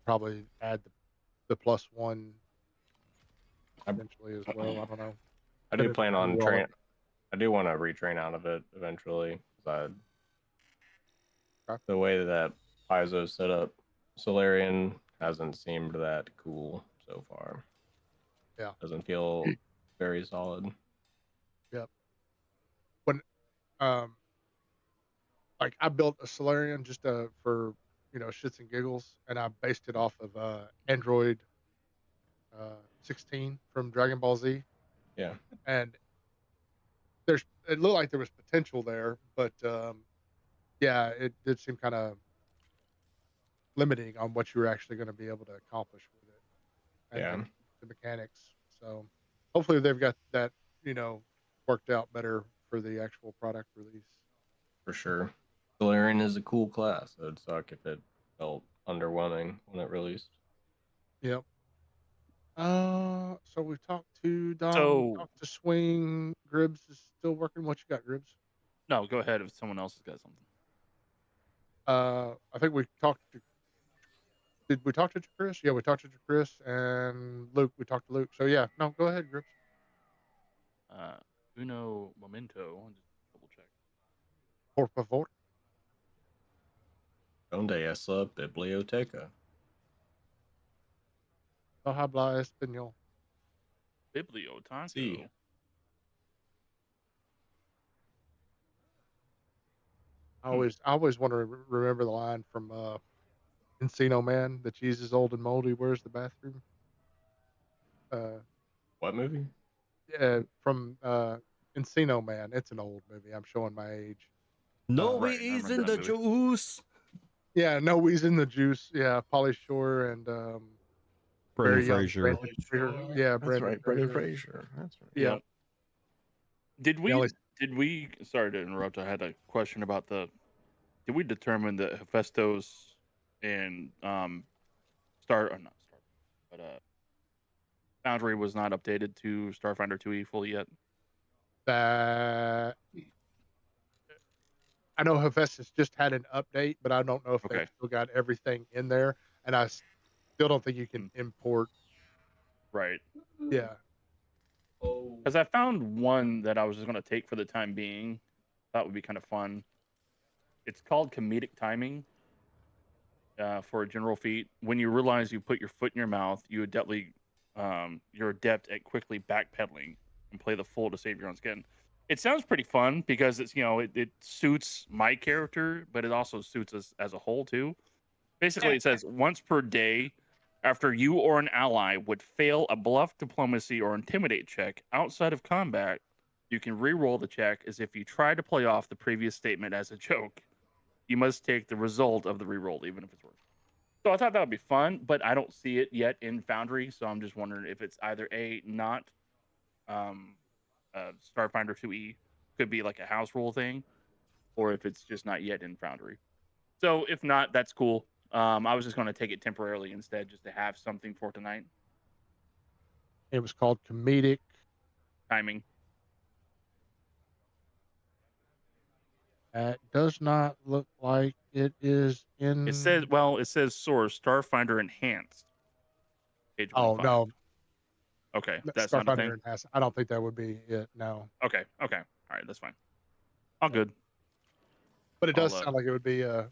Speaker 1: Probably add the +1
Speaker 3: I,
Speaker 1: eventually as well. I don't know.
Speaker 3: I
Speaker 1: Then
Speaker 3: do
Speaker 1: it's
Speaker 3: plan
Speaker 1: gonna
Speaker 3: on
Speaker 1: be all
Speaker 3: train. I do want to retrain out of it eventually, because
Speaker 1: okay.
Speaker 3: the way that Paizo's set up Solarian hasn't seemed that cool so far.
Speaker 1: Yeah.
Speaker 3: Doesn't feel very solid.
Speaker 1: Yep. When um like I built a Solarian just for shits and giggles, and I based it off of Android 16 from Dragon Ball Z,
Speaker 3: Yeah,
Speaker 1: and it looked like there was potential there, but yeah, it did seem kind of limiting on what you were actually going to be able to accomplish with it, and
Speaker 3: yeah,
Speaker 1: the mechanics. So hopefully they've got that you know worked out better for the actual product release.
Speaker 3: for sure. Solarian is a cool class. It would suck if it felt underwhelming when it released.
Speaker 1: Yep. So we've talked to Dom, we
Speaker 4: So
Speaker 1: talked to Swing. Gribs is still working. What you got, Gribs?
Speaker 4: no, go ahead if someone else has got something.
Speaker 1: I think we talked to. Did we talk to Chris? Yeah, we talked to Chris and Luke. We talked to Luke. So yeah, no, go ahead, Gribs.
Speaker 4: Uh, Uno Momento. I'll just double check.
Speaker 1: Por favor.
Speaker 3: Donde es la biblioteca?
Speaker 1: No habla español.
Speaker 4: Bibliotaco.
Speaker 3: Sí.
Speaker 1: I always want to remember the line from Encino Man. The cheese is old and moldy. Where's the bathroom? Uh,
Speaker 3: What movie?
Speaker 1: yeah, from Encino Man. It's an old movie. I'm showing my age.
Speaker 2: No,
Speaker 4: Right, I
Speaker 2: he is
Speaker 4: remember
Speaker 2: in
Speaker 4: that
Speaker 2: the
Speaker 4: movie.
Speaker 2: juice.
Speaker 1: Yeah, no, he's in the juice. Yeah, Polly Shore and
Speaker 2: Brendan
Speaker 1: very young
Speaker 2: Fraser.
Speaker 1: Brandon Fraser. Yeah,
Speaker 6: That's
Speaker 1: Brandon
Speaker 6: right, Brendan
Speaker 1: Fraser.
Speaker 6: Fraser. That's right.
Speaker 1: Yeah.
Speaker 4: Yep. Did
Speaker 1: The only
Speaker 4: we sorry to interrupt, I had a question about did we determine that Hephaestus and Star or not Star but Foundry was not updated to Starfinder 2E fully yet?
Speaker 1: that I know Hephaestus just had an update, but I don't know if they've
Speaker 4: Okay.
Speaker 1: still got everything in there. And I still don't think you can
Speaker 4: Mm.
Speaker 1: import.
Speaker 4: Right.
Speaker 1: Yeah.
Speaker 4: Because I found one that I was just gonna take for the time being. That would be kind of fun. it's called comedic timing for a general feat. When you realize you put your foot in your mouth, you adeptly, you're adept at quickly backpedaling and play the fool to save your own skin. It sounds pretty fun because it's it suits my character, but it also suits us as a whole too. Basically, it says once per day, after you or an ally would fail a bluff, diplomacy, or intimidate check outside of combat, you can re-roll the check as if you tried to play off the previous statement as a joke. You must take the result of the re-roll, even if it's worse. So I thought that would be fun, but I don't see it yet in Foundry. So I'm just wondering if it's either not Starfinder 2E, could be like a house rule thing, or if it's just not yet in Foundry. So if not, that's cool. I was just going to take it temporarily instead, just to have something for tonight.
Speaker 1: It was called comedic.
Speaker 4: Timing.
Speaker 1: It does not look like it is in.
Speaker 4: It says source Starfinder Enhanced. Page
Speaker 1: Oh
Speaker 4: 15.
Speaker 1: no,
Speaker 4: Okay, that's not a thing.
Speaker 1: Starfinder has. I don't think that would be it. No,
Speaker 4: Okay. All right, that's fine. All good.
Speaker 1: but it does
Speaker 4: I'll,
Speaker 1: sound like it would be a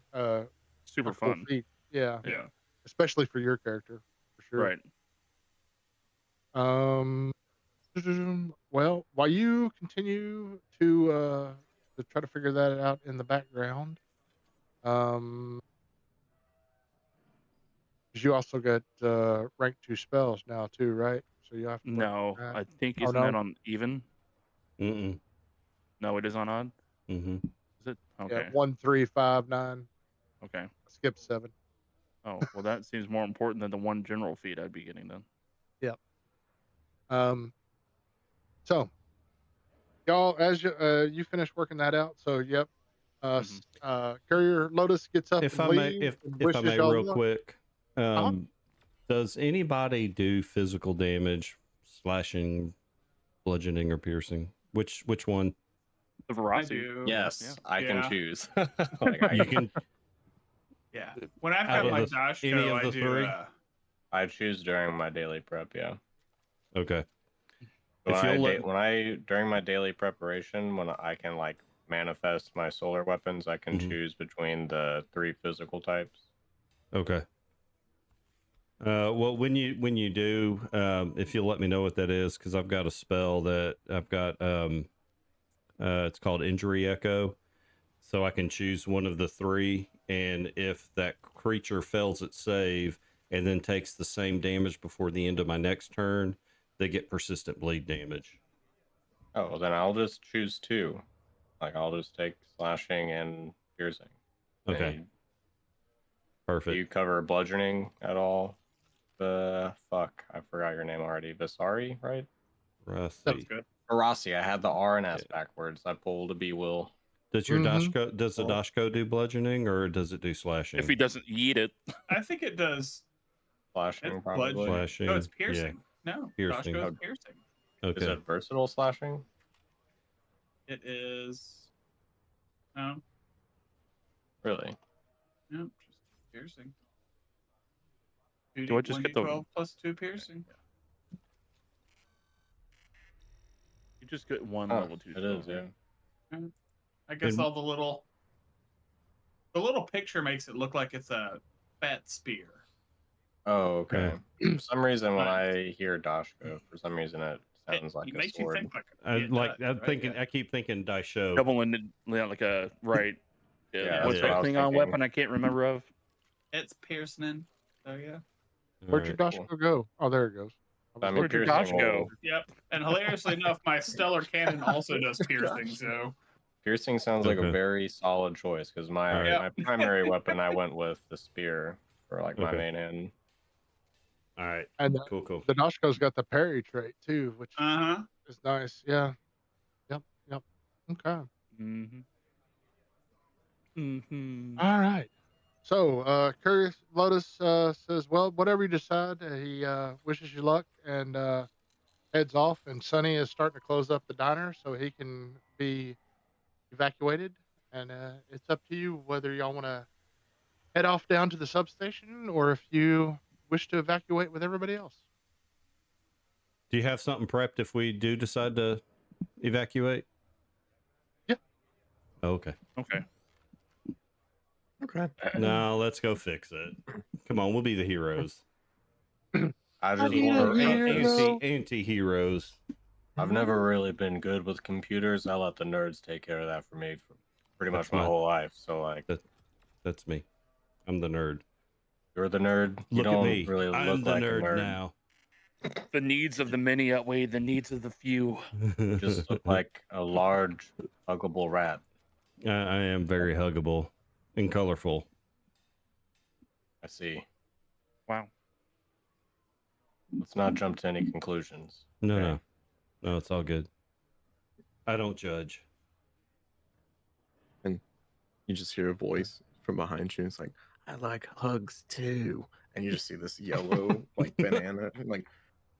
Speaker 4: Super
Speaker 1: cool
Speaker 4: fun.
Speaker 1: feat. Yeah,
Speaker 4: Yeah.
Speaker 1: especially for your character, for sure.
Speaker 4: Right.
Speaker 1: Well, while you continue to try to figure that out in the background, 'cause you also got rank 2 spells now too, right? So you have to work
Speaker 4: No,
Speaker 1: on that.
Speaker 4: I think
Speaker 1: Oh
Speaker 4: isn't that
Speaker 1: no,
Speaker 4: on even?
Speaker 2: Mm-mm.
Speaker 4: No, it is on odd.
Speaker 2: Mm-hmm.
Speaker 4: Is it?
Speaker 1: yeah,
Speaker 4: Okay.
Speaker 1: 1, 3, 5, 9.
Speaker 4: Okay.
Speaker 1: Skip 7.
Speaker 4: Oh, well, that seems more important than the one general feat I'd be getting then.
Speaker 1: Yep. So y'all, as you finish working that out, so yep. Courier Lotus gets up
Speaker 2: If
Speaker 1: and
Speaker 2: I may,
Speaker 1: leaves and
Speaker 2: if I
Speaker 1: wishes
Speaker 2: may,
Speaker 1: y'all
Speaker 2: real
Speaker 1: luck.
Speaker 2: quick,
Speaker 1: Uh-huh.
Speaker 2: does anybody do physical damage, slashing, bludgeoning, or piercing? Which one?
Speaker 4: The
Speaker 5: I
Speaker 4: veracity.
Speaker 5: do.
Speaker 3: Yes, I
Speaker 5: Yeah.
Speaker 3: can choose. Like,
Speaker 2: You can
Speaker 5: Yeah. When I've
Speaker 2: out
Speaker 5: got
Speaker 2: of
Speaker 5: my
Speaker 2: the any
Speaker 5: Dashko,
Speaker 2: of
Speaker 5: I
Speaker 2: the
Speaker 5: do.
Speaker 2: three.
Speaker 3: I choose during my daily prep. Yeah.
Speaker 2: Okay.
Speaker 3: When
Speaker 2: If
Speaker 3: I
Speaker 2: you'll let
Speaker 3: during my daily preparation, when I can like manifest my solar weapons, I can
Speaker 2: Mhm.
Speaker 3: choose between the 3 physical types.
Speaker 2: Okay. Well, when you do, if you'll let me know what that is, because I've got a spell that I've got. It's called Injury Echo, so I can choose one of the 3, and if that creature fails its save and then takes the same damage before the end of my next turn, they get persistent bleed damage.
Speaker 3: Oh, well, then I'll just choose 2. Like I'll just take slashing and piercing.
Speaker 2: Okay.
Speaker 3: And
Speaker 2: Perfect.
Speaker 3: you cover bludgeoning at all? Fuck, I forgot your name already. Visari, right?
Speaker 5: Sounds
Speaker 2: Rusty.
Speaker 5: good.
Speaker 3: Arasi. I had the R and S backwards. I pulled a B will.
Speaker 2: Does your
Speaker 1: Mhm.
Speaker 2: does the Dashko do bludgeoning or does it do slashing?
Speaker 4: If he doesn't eat it.
Speaker 5: I think it does.
Speaker 3: Slashing
Speaker 5: It's
Speaker 3: probably.
Speaker 5: bludgeoning.
Speaker 2: Slashing,
Speaker 5: No, it's
Speaker 2: yeah.
Speaker 5: piercing. No,
Speaker 2: Piercing.
Speaker 5: Dashko's piercing.
Speaker 3: Is
Speaker 2: Okay.
Speaker 3: it versatile slashing?
Speaker 5: It is. No,
Speaker 3: Really?
Speaker 5: no, just piercing.
Speaker 4: Do I just get the?
Speaker 5: 1d12 plus 2 piercing.
Speaker 4: You just get one
Speaker 3: Oh,
Speaker 4: level 2
Speaker 3: it
Speaker 4: spell.
Speaker 3: is, yeah.
Speaker 5: I guess
Speaker 2: And-
Speaker 5: all the little picture makes it look like it's a fat spear.
Speaker 3: Oh, okay. For some reason, when
Speaker 5: Nice.
Speaker 3: I hear Dashko, for some reason it sounds like
Speaker 5: It
Speaker 3: a
Speaker 5: makes you
Speaker 3: sword.
Speaker 5: think like
Speaker 2: I'm
Speaker 5: right?
Speaker 2: thinking.
Speaker 5: Yeah.
Speaker 2: I keep thinking Daisho.
Speaker 4: Double-ended, like a right.
Speaker 3: Yeah,
Speaker 4: What's
Speaker 3: that's what I
Speaker 4: that
Speaker 3: was
Speaker 4: Klingon
Speaker 3: thinking.
Speaker 4: weapon? I can't remember of.
Speaker 5: It's piercing. So yeah.
Speaker 1: Where'd your
Speaker 2: Alright.
Speaker 1: Dashko go? Oh, there it goes.
Speaker 3: I mean,
Speaker 4: Where'd your
Speaker 3: piercing
Speaker 4: Dash go?
Speaker 3: will-
Speaker 5: Yep. And hilariously enough, my stellar cannon also does piercing. So
Speaker 3: Piercing sounds like a
Speaker 2: Okay.
Speaker 3: very solid choice because my
Speaker 2: Alright.
Speaker 3: my primary weapon I went with the spear for like my
Speaker 2: Okay.
Speaker 3: main hand.
Speaker 2: All right.
Speaker 1: And
Speaker 2: Cool.
Speaker 1: the Dashko's got the parry trait too, which
Speaker 5: uh-huh.
Speaker 1: is nice. Yeah. Yep. Okay.
Speaker 4: Mm-hmm. Mm-hmm.
Speaker 1: All right. So, Curious Lotus says, "Well, whatever you decide." He wishes you luck and heads off. And Sonny is starting to close up the diner so he can be evacuated. And it's up to you whether y'all want to head off down to the substation or if you wish to evacuate with everybody else.
Speaker 2: Do you have something prepped if we do decide to evacuate?
Speaker 1: Yeah.
Speaker 2: Oh, okay.
Speaker 4: Okay.
Speaker 6: Okay.
Speaker 2: No, let's go fix it. Come on, we'll be the heroes.
Speaker 3: I just
Speaker 1: need a
Speaker 3: want to.
Speaker 1: hero.
Speaker 2: Anti-heroes.
Speaker 3: I've never really been good with computers. I let the nerds take care of that for me for pretty much
Speaker 2: That's
Speaker 3: my
Speaker 2: my-
Speaker 3: whole life. So like,
Speaker 2: That's me. I'm the nerd.
Speaker 3: you're the nerd. You
Speaker 2: Look at
Speaker 3: don't
Speaker 2: me.
Speaker 3: really
Speaker 2: I'm
Speaker 3: look
Speaker 2: the
Speaker 3: like a
Speaker 2: nerd
Speaker 3: nerd.
Speaker 2: now.
Speaker 4: The needs of the many outweigh the needs of the few.
Speaker 3: You just look like a large, huggable rat.
Speaker 2: I am very huggable and colorful.
Speaker 3: I see.
Speaker 4: Wow.
Speaker 3: Let's not jump to any conclusions.
Speaker 2: No,
Speaker 3: okay?
Speaker 2: no, it's all good. I don't judge.
Speaker 6: And you just hear a voice from behind you. It's like, I like hugs too. And you just see this yellow, like banana, like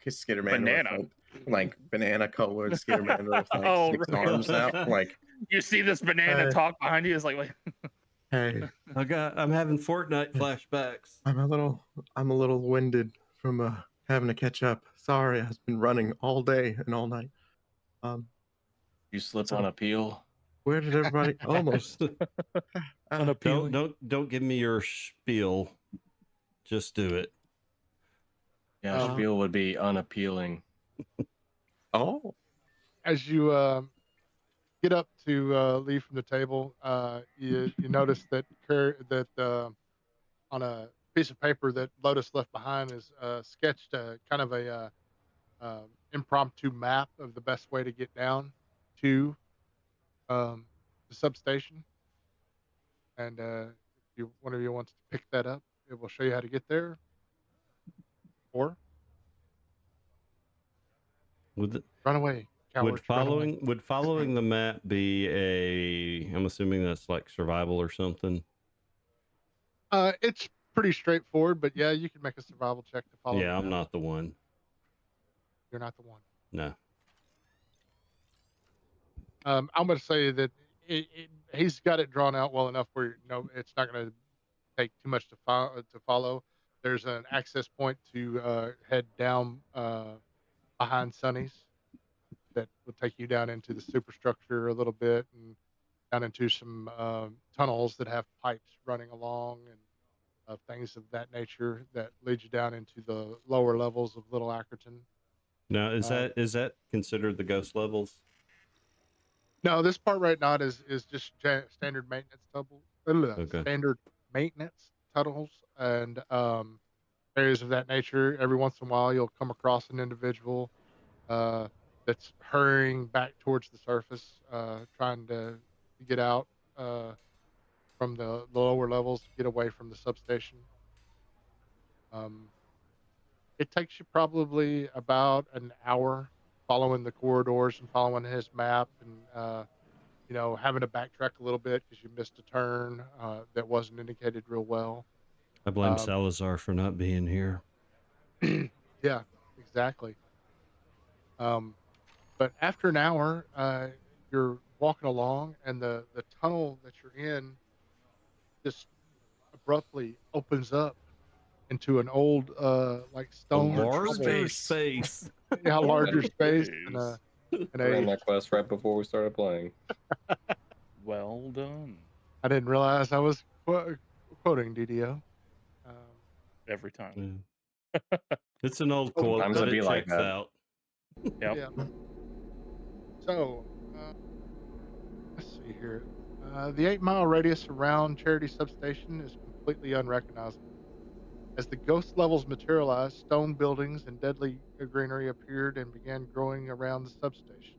Speaker 6: Skittermander
Speaker 4: Banana?
Speaker 6: with like banana colored Skittermander with like
Speaker 4: Oh,
Speaker 6: six
Speaker 4: right.
Speaker 6: arms out. Like,
Speaker 4: You see this banana
Speaker 6: Hey.
Speaker 4: talk behind you? It's like
Speaker 6: hey,
Speaker 2: I'm having Fortnite flashbacks.
Speaker 6: I'm a little winded from having to catch up. Sorry, I've been running all day and all night.
Speaker 3: You slip
Speaker 6: So-
Speaker 3: on a peel.
Speaker 6: Where did everybody almost?
Speaker 4: unappealing.
Speaker 2: Don't give me your spiel. Just do it.
Speaker 3: Yeah,
Speaker 1: Uh-huh.
Speaker 3: spiel would be unappealing.
Speaker 6: Oh,
Speaker 1: As you get up to leave from the table, you notice that on a piece of paper that Lotus left behind is sketched kind of a impromptu map of the best way to get down to the substation. And if one of you wants to pick that up, it will show you how to get there. Or
Speaker 2: Would
Speaker 1: run away, cowards. Run away.
Speaker 2: would following the map be I'm assuming that's like survival or something.
Speaker 1: It's pretty straightforward, but yeah, you can make a survival check to follow.
Speaker 2: Yeah,
Speaker 1: the
Speaker 2: I'm
Speaker 1: map.
Speaker 2: not the one.
Speaker 1: You're not the one.
Speaker 2: No.
Speaker 1: I'm going to say that he's got it drawn out well enough where it's not going to take too much to follow. There's an access point to head down behind Sunny's that will take you down into the superstructure a little bit and down into some tunnels that have pipes running along and things of that nature that lead you down into the lower levels of Little Ackerton.
Speaker 2: Now, is that considered the ghost levels?
Speaker 1: No, this part right now is just standard maintenance
Speaker 2: Okay.
Speaker 1: standard maintenance tunnels and areas of that nature. Every once in a while, you'll come across an individual uh, that's hurrying back towards the surface, trying to get out from the lower levels, get away from the substation. Um, it takes you probably about an hour following the corridors and following his map and having to backtrack a little bit because you missed a turn that wasn't indicated real well.
Speaker 2: I blame
Speaker 1: Um,
Speaker 2: Salazar for not being here.
Speaker 1: yeah, exactly. But after an hour, you're walking along, and the tunnel that you're in just abruptly opens up into an old like
Speaker 2: A
Speaker 1: stone
Speaker 2: larger
Speaker 3: space.
Speaker 2: space.
Speaker 1: yeah, larger space
Speaker 4: Space.
Speaker 1: and
Speaker 3: I ran
Speaker 1: a
Speaker 3: that quest right before we started playing.
Speaker 4: Well done.
Speaker 1: I didn't realize I was quoting DDO. Um,
Speaker 4: Every time.
Speaker 2: Yeah. It's an old quote,
Speaker 3: Sometimes
Speaker 2: but
Speaker 3: it
Speaker 2: it
Speaker 3: be like
Speaker 2: checks
Speaker 3: that.
Speaker 2: out.
Speaker 4: Yep.
Speaker 1: yeah. So let's see here. The 8-mile radius around Charity Substation is completely unrecognizable. As the ghost levels materialized, stone buildings and deadly greenery appeared and began growing around the substation.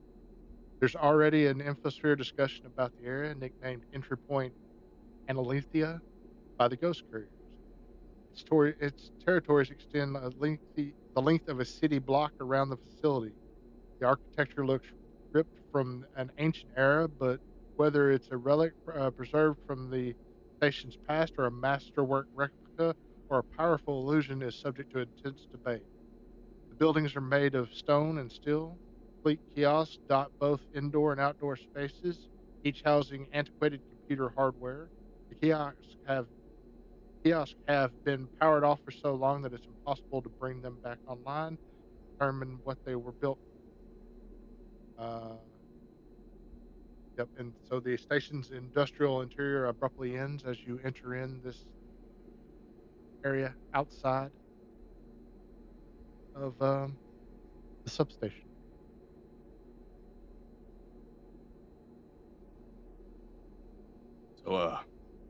Speaker 1: There's already an infosphere discussion about the area, nicknamed Entry Point Analethea by the Ghost Couriers. Its territories extend the length of a city block around the facility. The architecture looks ripped from an ancient era, but whether it's a relic preserved from the station's past or a masterwork replica or a powerful illusion is subject to intense debate. The buildings are made of stone and steel. Fleet kiosks dot both indoor and outdoor spaces, each housing antiquated computer hardware. The kiosks have been powered off for so long that it's impossible to bring them back online, determine what they were built for. Yep. And so the station's industrial interior abruptly ends as you enter in this area outside of the substation.
Speaker 3: So,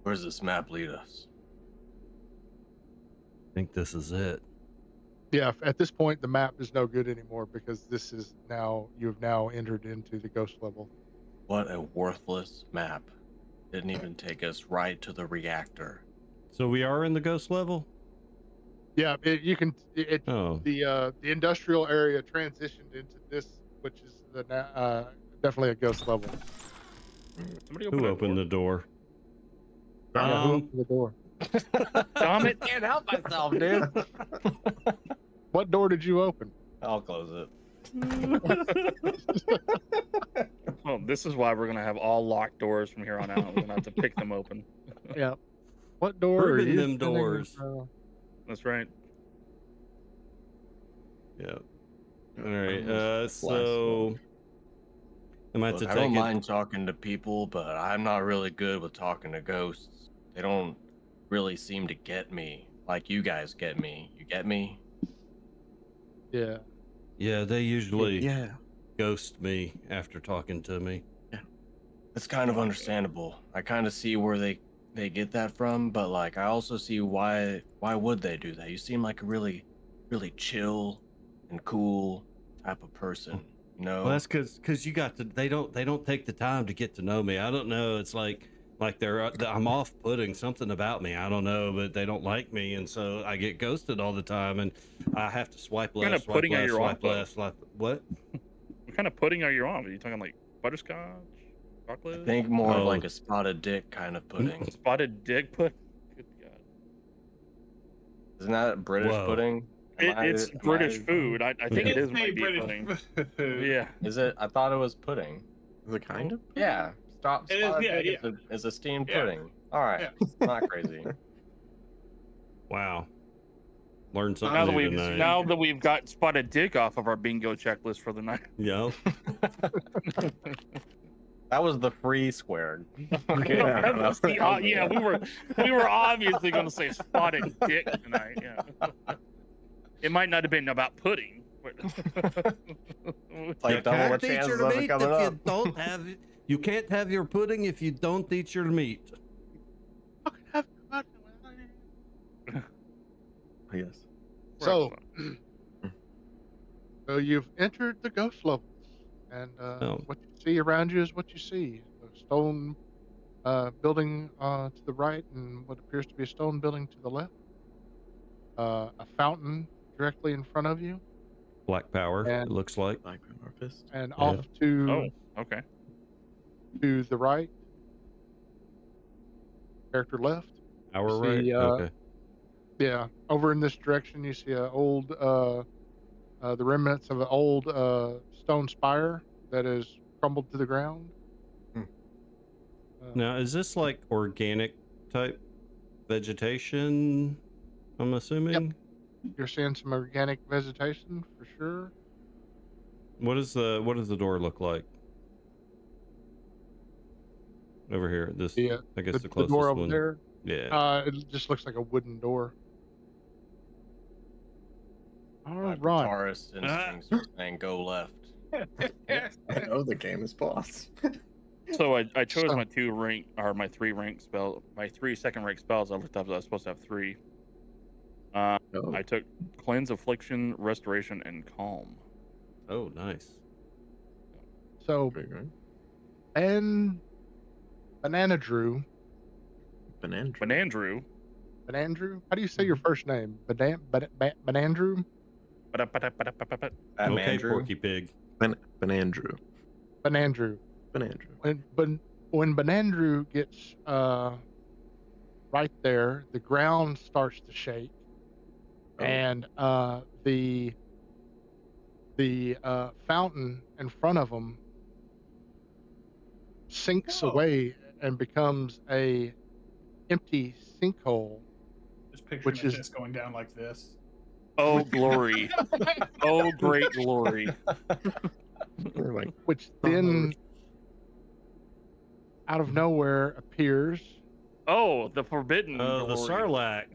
Speaker 3: where's this map lead us?
Speaker 2: I think this is it.
Speaker 1: Yeah, at this point, the map is no good anymore because you've now entered into the ghost level.
Speaker 3: What a worthless map. Didn't even take us right to the reactor.
Speaker 2: So we are in the ghost level?
Speaker 1: Yeah,
Speaker 2: Oh.
Speaker 1: the industrial area transitioned into this, which is definitely a ghost level.
Speaker 4: Somebody open
Speaker 2: Who
Speaker 4: a
Speaker 2: opened
Speaker 4: door?
Speaker 2: the door?
Speaker 1: Yeah, who opened the door?
Speaker 4: Damn it.
Speaker 3: Can't help myself, dude.
Speaker 1: What door did you open?
Speaker 3: I'll close it.
Speaker 4: Well, this is why we're gonna have all locked doors from here on out. We're gonna have to pick them open.
Speaker 1: Yeah. What door are
Speaker 2: Ribbon
Speaker 1: you
Speaker 2: them
Speaker 1: standing in
Speaker 2: doors.
Speaker 1: front of?
Speaker 4: That's right.
Speaker 2: Yeah. All right.
Speaker 6: Almost
Speaker 2: So am I
Speaker 3: Look,
Speaker 2: to
Speaker 3: I
Speaker 2: take
Speaker 3: don't
Speaker 2: it?
Speaker 3: mind talking to people, but I'm not really good with talking to ghosts. They don't really seem to get me like you guys get me. You get me?
Speaker 1: Yeah.
Speaker 2: Yeah, they usually
Speaker 6: Yeah.
Speaker 2: ghost me after talking to me.
Speaker 3: It's kind of understandable. I kind of see where they get that from, but like I also see why would they do that? You seem like a really chill and cool type of person, you know?
Speaker 2: Well, that's because you got to. They don't take the time to get to know me. I don't know. It's like I'm off-putting something about me. I don't know, but they don't like me, and so I get ghosted all the time, and I have to swipe
Speaker 4: What kind
Speaker 2: left,
Speaker 4: of
Speaker 2: swipe
Speaker 4: pudding are
Speaker 2: left,
Speaker 4: you on,
Speaker 2: swipe
Speaker 4: though?
Speaker 2: left, swipe. What?
Speaker 4: What kind of pudding are you on? Are you talking like butterscotch,
Speaker 3: I
Speaker 4: chocolate,
Speaker 3: think more of
Speaker 2: Oh.
Speaker 3: like a spotted dick kind of pudding.
Speaker 4: spotted dick pudding? Good God.
Speaker 3: Isn't that British
Speaker 2: Whoa.
Speaker 3: pudding?
Speaker 4: It's British food. I think it
Speaker 5: It's
Speaker 4: is might be
Speaker 5: British
Speaker 4: pudding.
Speaker 5: food.
Speaker 4: Yeah.
Speaker 3: Is it? I thought it was pudding.
Speaker 6: Is it kind of?
Speaker 3: Yeah. Stop.
Speaker 5: It is,
Speaker 3: Spotted
Speaker 5: yeah,
Speaker 3: dick
Speaker 5: yeah.
Speaker 3: is a steamed
Speaker 5: Yeah.
Speaker 3: pudding. All right.
Speaker 5: Yeah.
Speaker 3: Not crazy.
Speaker 2: Wow. Learned something
Speaker 4: Now that
Speaker 2: new
Speaker 4: we've
Speaker 2: tonight.
Speaker 4: got spotted dick off of our bingo checklist for the night.
Speaker 2: Yep.
Speaker 3: That was the free square.
Speaker 4: That was yeah, we were obviously going to say spotted dick tonight. Yeah. It might not have been about pudding. But
Speaker 3: Like double the chances of it coming up.
Speaker 2: You can't have your pudding if you don't eat your meat.
Speaker 6: Yes.
Speaker 1: So, so you've entered the ghost levels, and
Speaker 2: Oh.
Speaker 1: what you see around you is what you see. A stone building to the right, and what appears to be a stone building to the left. A fountain directly in front of you,
Speaker 2: Black power,
Speaker 1: And-
Speaker 2: it looks like.
Speaker 6: Black Power Fist.
Speaker 1: and
Speaker 2: Yeah.
Speaker 1: off to
Speaker 4: okay.
Speaker 1: to the right, character left.
Speaker 2: Our
Speaker 1: You
Speaker 2: right?
Speaker 1: see,
Speaker 2: Okay.
Speaker 1: Yeah, over in this direction, you see a old, the remnants of an old stone spire that is crumbled to the ground.
Speaker 6: Hmm.
Speaker 2: Now, is this like organic type vegetation? I'm assuming.
Speaker 1: You're seeing some organic vegetation for sure.
Speaker 2: What does the door look like? Over here. This
Speaker 1: Yeah,
Speaker 2: I guess the
Speaker 1: the
Speaker 2: closest
Speaker 1: door over
Speaker 2: one.
Speaker 1: there.
Speaker 2: Yeah.
Speaker 1: It just looks like a wooden door. All
Speaker 3: My
Speaker 1: right.
Speaker 3: guitarist instincts are saying go left.
Speaker 6: I know the game is boss.
Speaker 4: So I chose
Speaker 1: So-
Speaker 4: my 3 rank spell, my 3 second rank spells. I looked up. I was supposed to have 3.
Speaker 6: Oh,
Speaker 4: I took cleanse, affliction, restoration, and calm.
Speaker 2: Oh, nice.
Speaker 1: So,
Speaker 6: very good.
Speaker 1: and Banana Drew.
Speaker 4: Banandrew.
Speaker 1: Banandrew? How do you say your first name? Banandrew?
Speaker 3: I'm
Speaker 2: Okay,
Speaker 3: Andrew.
Speaker 2: Porky Pig.
Speaker 6: Banandrew.
Speaker 1: Banandrew.
Speaker 6: Banandrew.
Speaker 1: When Banandrew gets right there, the ground starts to shake,
Speaker 6: Oh.
Speaker 1: and the fountain in front of him sinks away and becomes a empty sinkhole.
Speaker 5: Just picturing
Speaker 1: Which
Speaker 5: a
Speaker 1: is-
Speaker 5: fist going down like this.
Speaker 4: Oh glory! Oh great glory!
Speaker 6: We're like,
Speaker 1: Which then out of nowhere appears
Speaker 4: Oh, the forbidden.
Speaker 2: The
Speaker 4: glory.
Speaker 2: Sarlacc.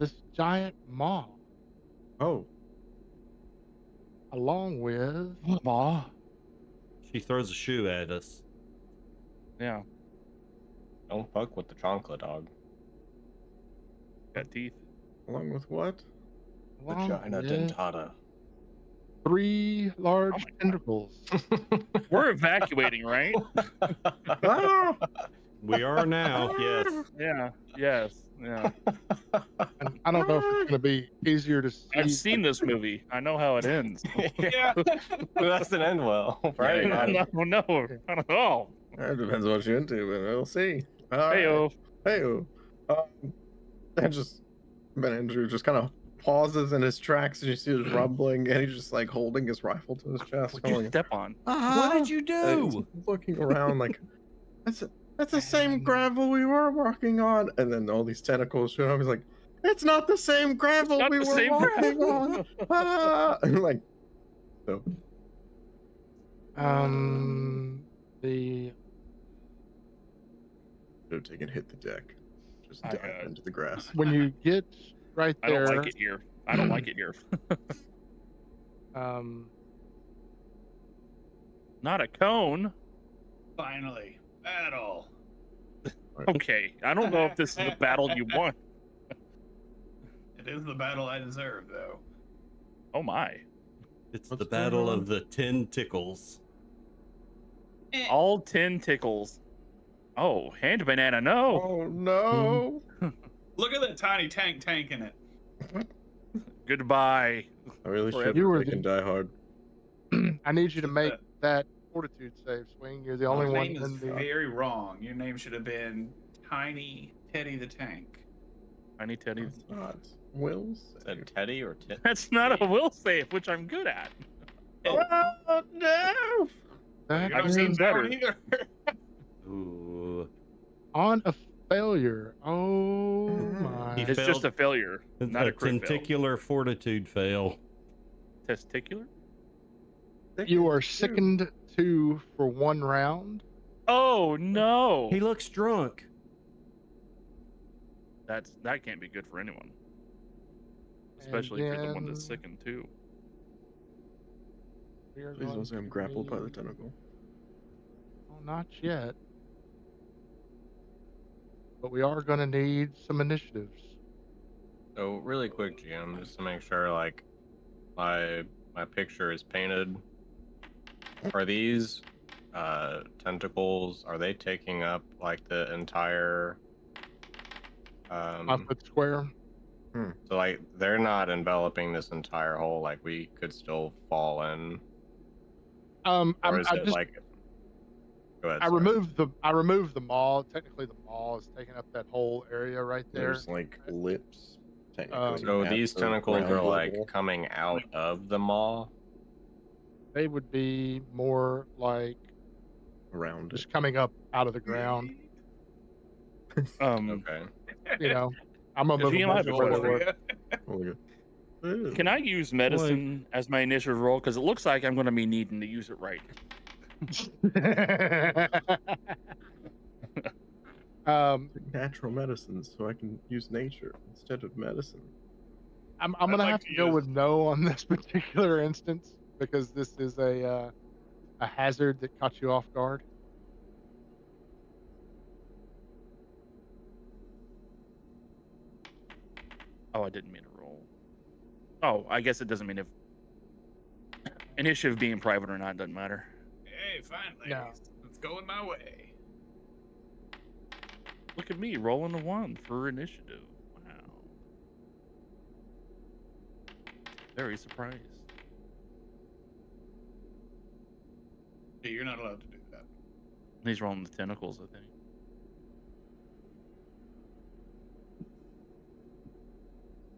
Speaker 1: this giant maw,
Speaker 6: Oh,
Speaker 1: along with
Speaker 4: Maw.
Speaker 2: She throws a shoe at us.
Speaker 4: Yeah,
Speaker 3: Don't fuck with the chocolate dog.
Speaker 4: got teeth.
Speaker 6: along with what?
Speaker 1: along
Speaker 3: Vagina
Speaker 1: with
Speaker 3: dentata.
Speaker 1: 3 large
Speaker 4: Oh my God.
Speaker 1: tentacles.
Speaker 4: We're evacuating, right?
Speaker 6: Ah!
Speaker 2: We are now, yes.
Speaker 4: Yeah. Yes. Yeah.
Speaker 1: And I don't know if it's going to be easier to see.
Speaker 4: I've seen this movie. I know how it ends.
Speaker 5: Yeah.
Speaker 3: That doesn't end well. Right?
Speaker 4: No, not at all.
Speaker 6: That depends what you're into, but we'll see.
Speaker 4: Heyo.
Speaker 6: Heyo. And just Ben Andrew just kind of pauses in his tracks, and you see his rumbling, and he's just like holding his rifle to his chest,
Speaker 4: What'd you
Speaker 6: going,
Speaker 4: step on?
Speaker 2: What did you
Speaker 6: and
Speaker 2: do?
Speaker 6: he's looking around like, that's the same gravel we were walking on. And then all these tentacles show up. He's like, it's not the same gravel
Speaker 4: Not
Speaker 6: we
Speaker 4: the
Speaker 6: were
Speaker 4: same
Speaker 6: walking on.
Speaker 4: gravel.
Speaker 6: Ah! And like, so
Speaker 1: The
Speaker 6: should have taken hit the deck, just
Speaker 4: I
Speaker 6: dive
Speaker 4: had-
Speaker 6: into the grass.
Speaker 1: when you get right
Speaker 4: I don't
Speaker 1: there,
Speaker 4: like it here. I don't like it here. Not a cone.
Speaker 5: Finally, battle.
Speaker 4: Okay. I don't know if this is the battle you want.
Speaker 5: It is the battle I deserve, though.
Speaker 4: Oh my.
Speaker 2: It's
Speaker 6: What's
Speaker 2: the
Speaker 6: going
Speaker 2: battle
Speaker 6: on?
Speaker 2: of the 10 tickles.
Speaker 4: All 10 tickles. Oh, hand banana, no.
Speaker 6: Oh no!
Speaker 5: Look at that tiny tank tanking it.
Speaker 4: Goodbye.
Speaker 6: I really
Speaker 4: Forever.
Speaker 6: should
Speaker 1: You
Speaker 6: have
Speaker 1: were
Speaker 6: taken Die Hard.
Speaker 1: I need you to
Speaker 5: Should
Speaker 1: make
Speaker 5: that-
Speaker 1: that fortitude save, Swing. You're the
Speaker 5: Your
Speaker 1: only one
Speaker 5: name is
Speaker 1: in the.
Speaker 5: very wrong. Your name should have been Tiny Teddy the Tank.
Speaker 4: Tiny Teddy.
Speaker 6: That's not Will's.
Speaker 3: Is that Teddy or Tit?
Speaker 4: That's not a will save, which I'm good at.
Speaker 6: Oh no!
Speaker 1: That
Speaker 5: You're not
Speaker 1: is
Speaker 5: getting that one
Speaker 4: better.
Speaker 5: either.
Speaker 2: Ooh.
Speaker 1: on a failure. Oh my!
Speaker 2: He
Speaker 4: It's just
Speaker 2: failed.
Speaker 4: a failure, not a crit fail.
Speaker 2: tenticular fortitude fail.
Speaker 4: Testicular?
Speaker 1: You are sickened 2 for 1 round.
Speaker 4: Oh no!
Speaker 2: He looks drunk.
Speaker 4: That can't be good for anyone. Especially if you're the one that's
Speaker 1: then-
Speaker 4: sickened too.
Speaker 1: We are
Speaker 6: Please
Speaker 1: going
Speaker 6: don't say I'm
Speaker 1: to
Speaker 6: grappled by the
Speaker 1: need-
Speaker 6: tentacle.
Speaker 1: Oh, not yet. But we are going to need some initiatives.
Speaker 3: So really quick, GM, just to make sure, like, my picture is painted. Are these tentacles? Are they taking up like the entire?
Speaker 1: 5 foot square.
Speaker 3: So like they're not enveloping this entire hole. Like we could still fall in. Or
Speaker 1: I
Speaker 3: is it
Speaker 1: just
Speaker 3: like? Go ahead.
Speaker 1: I
Speaker 3: sorry.
Speaker 1: removed the maw. Technically, the maw is taking up that whole area right there.
Speaker 6: There's like lips. Technically,
Speaker 3: So
Speaker 6: at
Speaker 3: these
Speaker 6: the
Speaker 3: tentacles
Speaker 6: ground
Speaker 3: are like
Speaker 6: level.
Speaker 3: coming out of the maw.
Speaker 1: They would be more like
Speaker 6: around it.
Speaker 1: just coming up out of the ground.
Speaker 3: Okay.
Speaker 1: You know, I'm gonna move
Speaker 4: GM,
Speaker 1: them
Speaker 4: I have a
Speaker 1: over where they
Speaker 4: question.
Speaker 1: were.
Speaker 6: Oh, good.
Speaker 4: Can I use medicine as my initial roll? Because it looks like I'm going to be needing to use it right.
Speaker 6: Natural medicine, so I can use nature instead of medicine.
Speaker 1: I'm
Speaker 5: I'd
Speaker 1: gonna
Speaker 5: like
Speaker 1: have
Speaker 5: to
Speaker 1: to go
Speaker 5: use-
Speaker 1: with no on this particular instance because this is a hazard that caught you off guard.
Speaker 4: Oh, I didn't mean to roll. Oh, I guess it doesn't mean if initiative being private or not doesn't matter.
Speaker 5: Hey, finally.
Speaker 1: No.
Speaker 5: It's going my way.
Speaker 4: Look at me rolling a 1 for initiative. Wow. Very surprised.
Speaker 5: Hey, you're not allowed to do that.
Speaker 4: He's rolling the tentacles, I think.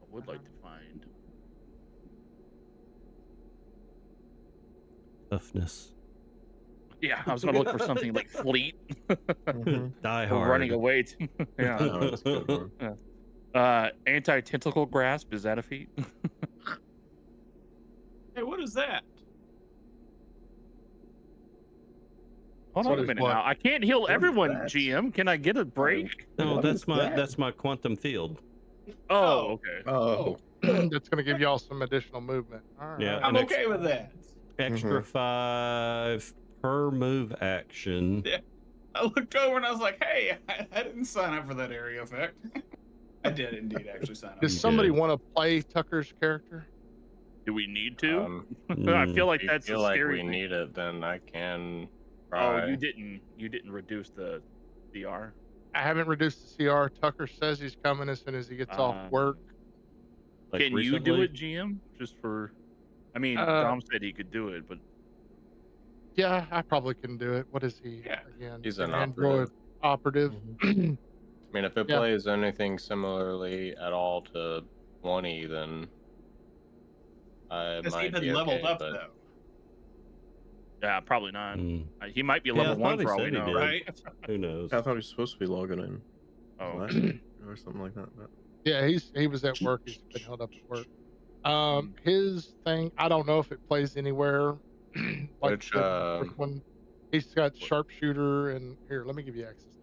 Speaker 4: I would like to find.
Speaker 2: Toughness.
Speaker 4: Yeah, I was gonna look for something like fleet
Speaker 2: Die
Speaker 4: or
Speaker 2: hard.
Speaker 4: running away. Yeah.
Speaker 6: Oh, that's a good one.
Speaker 4: Anti-tentacle grasp, is that a feat?
Speaker 5: Hey, what is that?
Speaker 4: Hold
Speaker 6: What
Speaker 4: on a
Speaker 6: is
Speaker 4: minute
Speaker 1: what?
Speaker 4: now. I can't heal
Speaker 6: What is
Speaker 4: everyone,
Speaker 6: that?
Speaker 4: GM. Can I get a break?
Speaker 2: No,
Speaker 6: What is that?
Speaker 2: that's my quantum field.
Speaker 4: Oh, okay.
Speaker 6: Oh.
Speaker 1: That's going to give y'all some additional movement. All
Speaker 2: Yeah,
Speaker 1: right.
Speaker 5: I'm
Speaker 2: an
Speaker 5: okay with that.
Speaker 2: Extra 5 per move action.
Speaker 5: Yeah. I looked over and I was like, hey, I didn't sign up for that area effect. I did indeed actually sign up.
Speaker 1: Does
Speaker 2: You
Speaker 1: somebody
Speaker 2: did.
Speaker 1: want to play Tucker's character?
Speaker 4: Do we need to? I
Speaker 2: Mm.
Speaker 4: feel like
Speaker 3: If you
Speaker 4: that's
Speaker 3: feel
Speaker 4: a
Speaker 3: like
Speaker 4: scary
Speaker 3: we
Speaker 4: thing.
Speaker 3: need it, then I can
Speaker 4: Oh,
Speaker 3: try.
Speaker 4: you didn't reduce the CR.
Speaker 1: I haven't reduced the CR. Tucker says he's coming as soon as he gets off work.
Speaker 2: Like
Speaker 4: Can you do
Speaker 2: recently?
Speaker 4: it, GM? Just for, I mean,
Speaker 1: Uh,
Speaker 4: Dom said he could do it, but
Speaker 1: Yeah, I probably can do it. What is he
Speaker 5: Yeah.
Speaker 1: again?
Speaker 3: He's
Speaker 1: An
Speaker 3: an
Speaker 1: Android operative.
Speaker 3: I mean, if it
Speaker 1: Yeah.
Speaker 3: plays anything similarly at all to 20, then I
Speaker 5: Has he
Speaker 3: might
Speaker 5: been
Speaker 3: be
Speaker 5: leveled
Speaker 3: okay.
Speaker 5: up
Speaker 3: But
Speaker 5: though?
Speaker 4: yeah, probably not.
Speaker 2: Mm.
Speaker 4: He might be
Speaker 2: Yeah, I
Speaker 4: level 1
Speaker 2: thought he
Speaker 4: for all we
Speaker 2: said he
Speaker 4: know.
Speaker 2: did.
Speaker 5: Right?
Speaker 2: Who knows?
Speaker 6: I thought he was supposed to be logging in.
Speaker 4: Oh,
Speaker 6: last week or something like that. But...
Speaker 1: Yeah, he was at work. He's been held up at work.
Speaker 4: Mm.
Speaker 1: His thing, I don't know if it plays anywhere. Like
Speaker 3: Which,
Speaker 1: I said, the first one, he's got sharpshooter, and here, let me give you access.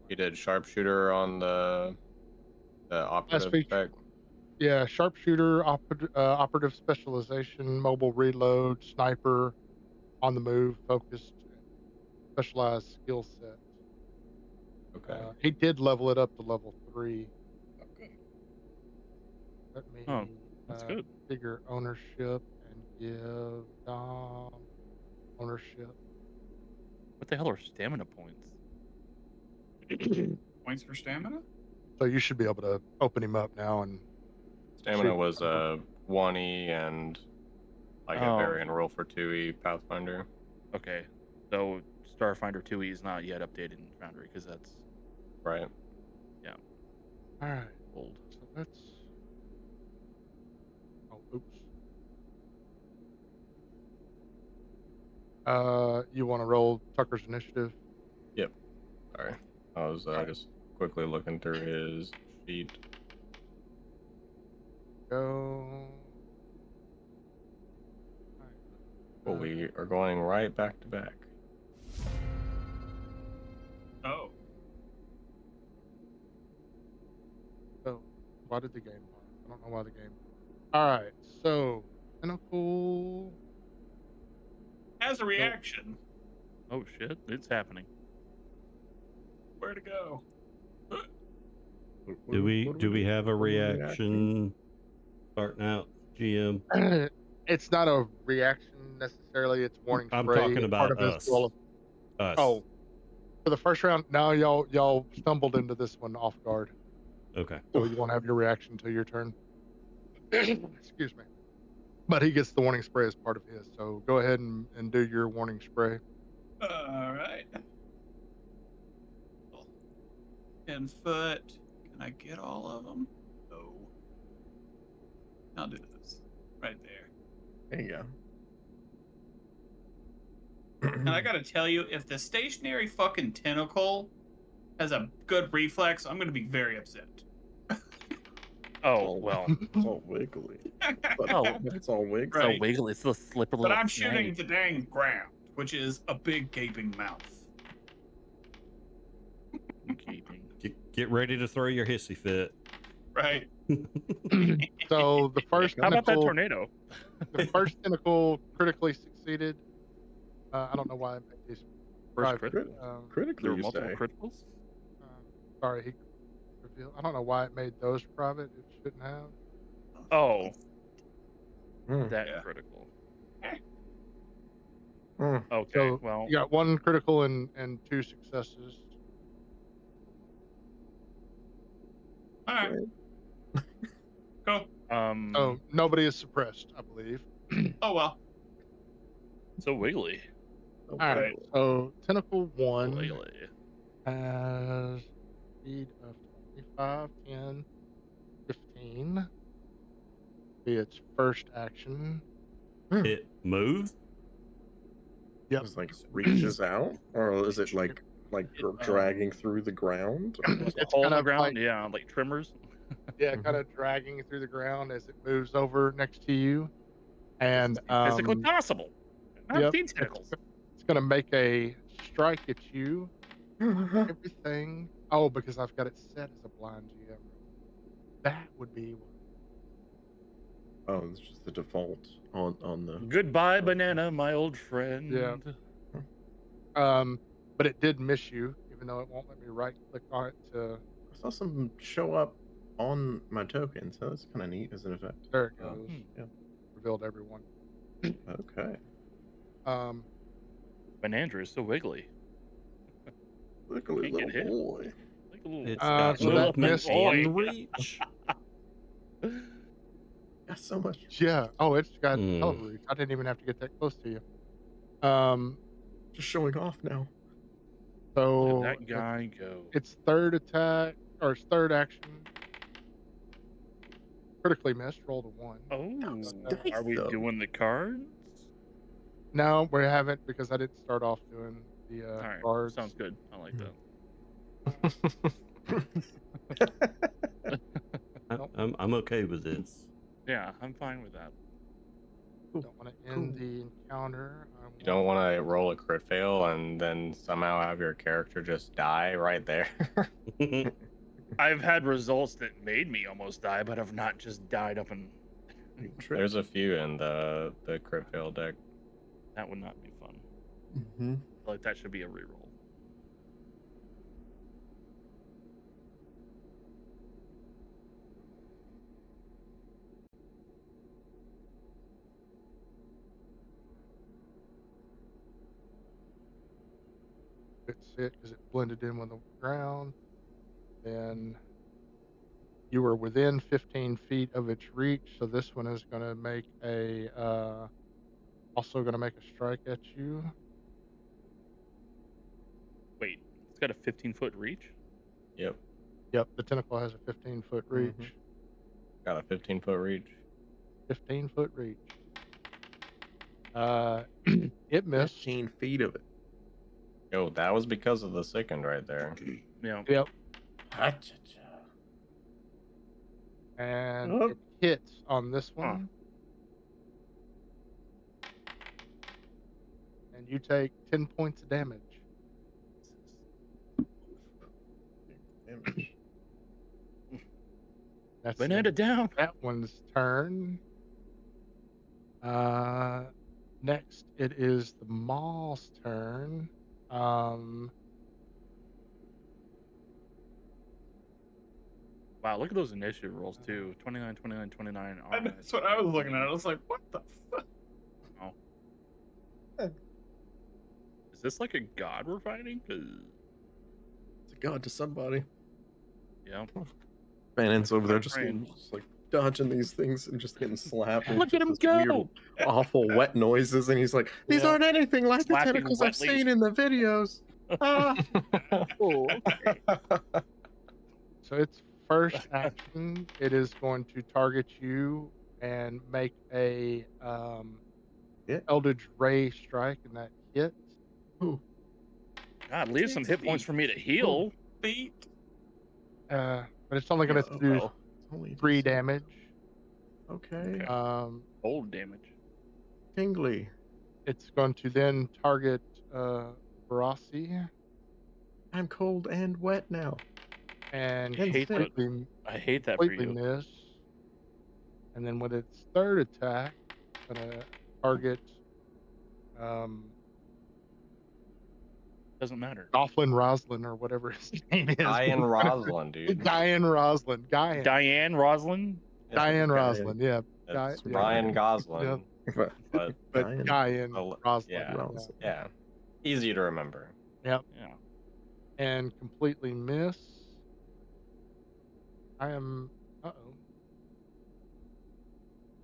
Speaker 3: he did sharpshooter on the operative
Speaker 1: feature.
Speaker 3: spec.
Speaker 1: Yeah, sharpshooter, operative specialization, mobile reload, sniper, on the move, focused, specialized skill set.
Speaker 3: Okay.
Speaker 1: He did level it up to level 3.
Speaker 5: Okay.
Speaker 1: Let me
Speaker 4: Oh, that's good.
Speaker 1: figure ownership and give Dom ownership.
Speaker 4: What the hell are stamina points?
Speaker 5: Points for stamina?
Speaker 1: So you should be able to open him up now and
Speaker 3: Stamina
Speaker 1: see-
Speaker 3: was 1E and like a
Speaker 4: Oh.
Speaker 3: variant roll for 2E Pathfinder.
Speaker 4: Okay, so Starfinder 2E is not yet updated in Foundry because that's
Speaker 3: Right.
Speaker 1: all right.
Speaker 4: old.
Speaker 1: So let's. Oh, oops. You want to roll Tucker's initiative?
Speaker 3: Sorry. I was just quickly looking through his sheet.
Speaker 1: Go.
Speaker 3: Well, we are going right back to back.
Speaker 5: Oh.
Speaker 1: So, why did the game? I don't know why the game. All right. So, Pinnacle.
Speaker 5: As a reaction,
Speaker 4: Oh shit, it's happening.
Speaker 5: where to go?
Speaker 2: Do we have a reaction starting out, GM?
Speaker 1: It's not a reaction necessarily. It's warning spray.
Speaker 2: I'm talking
Speaker 1: It's
Speaker 2: about
Speaker 1: part of his
Speaker 2: us.
Speaker 1: roll of-
Speaker 2: Us.
Speaker 1: Oh, for the first round. Now y'all stumbled into this one off guard,
Speaker 2: Okay.
Speaker 1: so you won't have your reaction until your turn. Excuse me. But he gets the warning spray as part of his. So go ahead and do your warning spray.
Speaker 5: All right. 10 foot. Can I get all of them? No. I'll do this. Right there.
Speaker 6: There you go.
Speaker 5: And I gotta tell you, if the stationary fucking tentacle has a good reflex, I'm gonna be very upset.
Speaker 4: Oh well,
Speaker 6: It's all wiggly. But
Speaker 4: Oh.
Speaker 6: it's all wiggly.
Speaker 4: it's so
Speaker 5: Right.
Speaker 4: wiggly. It's the slippery
Speaker 5: But
Speaker 4: little.
Speaker 5: I'm shooting
Speaker 4: snake.
Speaker 5: the dang ground, which is a big gaping mouth.
Speaker 4: Keeping.
Speaker 2: Get ready to throw your hissy fit.
Speaker 5: Right?
Speaker 1: So the first
Speaker 4: How about that
Speaker 1: tentacle,
Speaker 4: tornado?
Speaker 1: the first tentacle critically succeeded. I don't know why I made these.
Speaker 4: First
Speaker 1: private.
Speaker 4: crit.
Speaker 6: Crit-
Speaker 4: There
Speaker 6: Critically,
Speaker 4: were
Speaker 6: you
Speaker 4: multiple
Speaker 6: say.
Speaker 4: criticals.
Speaker 1: Sorry, he revealed. I don't know why it made those private. It shouldn't have.
Speaker 4: Oh,
Speaker 6: Hmm.
Speaker 4: that
Speaker 5: Yeah.
Speaker 4: critical.
Speaker 6: Hmm.
Speaker 4: Okay,
Speaker 1: So
Speaker 4: well,
Speaker 1: you got 1 critical and 2 successes.
Speaker 5: All right. Cool.
Speaker 1: So nobody is suppressed, I believe.
Speaker 5: Oh well.
Speaker 4: so wiggly.
Speaker 6: Oh,
Speaker 1: All right.
Speaker 6: wiggly.
Speaker 1: So tentacle 1
Speaker 4: Wiggly.
Speaker 1: has speed of 25, 10, 15. Be its first action.
Speaker 2: It moves.
Speaker 1: Yep.
Speaker 6: Just like reaches out, or is it like dragging through the ground?
Speaker 4: Like a
Speaker 1: It's
Speaker 4: hole in
Speaker 1: kind
Speaker 4: the
Speaker 1: of
Speaker 4: ground,
Speaker 1: like,
Speaker 4: yeah, like trimmers.
Speaker 1: yeah, kind of dragging through the ground as it moves over next to you. And
Speaker 4: Physically possible. I've
Speaker 1: yep,
Speaker 4: seen tentacles.
Speaker 1: it's It's gonna make a strike at you. Everything. Oh, because I've got it set as a blind GM. That would be what.
Speaker 6: Oh, it's just the default on the.
Speaker 4: Goodbye,
Speaker 6: Okay.
Speaker 4: banana, my old friend.
Speaker 1: But it did miss you, even though it won't let me right click on it to.
Speaker 6: I saw some show up on my token, so that's kind of neat as an effect.
Speaker 1: There it goes.
Speaker 6: Yeah.
Speaker 1: Revealed everyone.
Speaker 6: Okay.
Speaker 4: Banandra is so wiggly.
Speaker 6: Look at
Speaker 4: Can't get
Speaker 6: little
Speaker 4: hit.
Speaker 6: boy.
Speaker 4: Like a little.
Speaker 2: It's
Speaker 1: Uh,
Speaker 2: got
Speaker 1: so that
Speaker 2: movement
Speaker 1: missed-
Speaker 2: and reach.
Speaker 6: Got so much.
Speaker 1: Yeah. Oh, it's got
Speaker 2: Hmm.
Speaker 1: hell of a reach. I didn't even have to get that close to you.
Speaker 6: Just showing off now.
Speaker 1: So
Speaker 4: Where did that guy go?
Speaker 1: its third attack or its third action critically missed. Rolled a 1.
Speaker 4: Oh,
Speaker 6: dice,
Speaker 4: are we
Speaker 6: though.
Speaker 4: doing the cards?
Speaker 1: No, we haven't because I didn't start off doing the
Speaker 4: All right,
Speaker 1: cards.
Speaker 4: sounds good. I like that.
Speaker 2: I'm okay with this.
Speaker 4: Yeah, I'm fine with that.
Speaker 1: Don't want to end the encounter.
Speaker 3: You don't want to roll a crit fail and then somehow have your character just die right there.
Speaker 4: I've had results that made me almost die, but I've not just died up and.
Speaker 3: There's a few in the crit fail deck.
Speaker 4: That would not be fun.
Speaker 6: Mm-hmm.
Speaker 4: I feel like that should be a reroll.
Speaker 1: It's it because it blended in with the ground. Then you were within 15 feet of its reach, so this one is going to make a also going to make a strike at you.
Speaker 4: Wait, it's got a 15-foot reach?
Speaker 3: Yep.
Speaker 1: Yep, the tentacle has a 15-foot reach.
Speaker 6: Mhm.
Speaker 3: Got a 15-foot reach.
Speaker 1: 15-foot reach. It missed.
Speaker 6: 15 feet of it.
Speaker 3: Yo, that was because of the sickened right there.
Speaker 4: Yeah.
Speaker 1: Yep,
Speaker 6: Acha-cha.
Speaker 1: and
Speaker 6: Oh.
Speaker 1: it hits on this one. And you take 10 points of damage.
Speaker 6: Damage.
Speaker 1: That's
Speaker 4: Banana down.
Speaker 1: that one's turn. Next it is the Maw's turn.
Speaker 4: Wow, look at those initiative rolls too. 29, 29, 29. All right.
Speaker 5: That's what I was looking at. I was like, what the fuck?
Speaker 4: Is this like a god we're fighting? 'Cause
Speaker 6: It's a god to somebody.
Speaker 4: yeah.
Speaker 6: Bannon's over there
Speaker 4: my
Speaker 6: just,
Speaker 4: friend.
Speaker 6: just like dodging these things and just getting slapped. and
Speaker 4: Look at
Speaker 6: just
Speaker 4: him
Speaker 6: this
Speaker 4: go!
Speaker 6: Weird, awful wet noises, and he's like, "These
Speaker 4: Yeah.
Speaker 6: aren't anything like the
Speaker 4: Slapping
Speaker 6: tentacles I've
Speaker 4: wetly.
Speaker 6: seen in the videos." Ah.
Speaker 4: Oh, okay.
Speaker 1: So its first action, it is going to target you and make a Eldritch Ray strike, and that hits.
Speaker 6: Ooh.
Speaker 4: God, leave some hit points for me to heal.
Speaker 5: Feet.
Speaker 1: But it's only going to
Speaker 6: Yeah,
Speaker 1: do
Speaker 6: well, it's only
Speaker 1: 3
Speaker 6: just-
Speaker 1: damage.
Speaker 6: Okay.
Speaker 4: Okay. Cold damage.
Speaker 6: Tingly.
Speaker 1: It's going to then target Barassi
Speaker 6: I'm cold and wet now.
Speaker 1: and
Speaker 6: I hate that.
Speaker 1: completely,
Speaker 4: I hate that for
Speaker 1: completely
Speaker 4: you.
Speaker 1: miss. And then with its third attack, it's going to target
Speaker 4: Doesn't matter.
Speaker 1: Gofflin Roslin or whatever his name is.
Speaker 3: Ian Roslin, dude.
Speaker 1: Diane Roslin. Diane.
Speaker 4: Diane Roslin?
Speaker 1: Diane Roslin. Yeah.
Speaker 3: It's
Speaker 1: yeah.
Speaker 3: Ryan Gosling.
Speaker 6: But
Speaker 3: But
Speaker 1: But Diane
Speaker 3: Oh,
Speaker 1: Roslin.
Speaker 3: yeah.
Speaker 6: Roslin.
Speaker 3: yeah. Easy to remember.
Speaker 4: Yeah.
Speaker 1: And completely miss. I am. Uh-oh.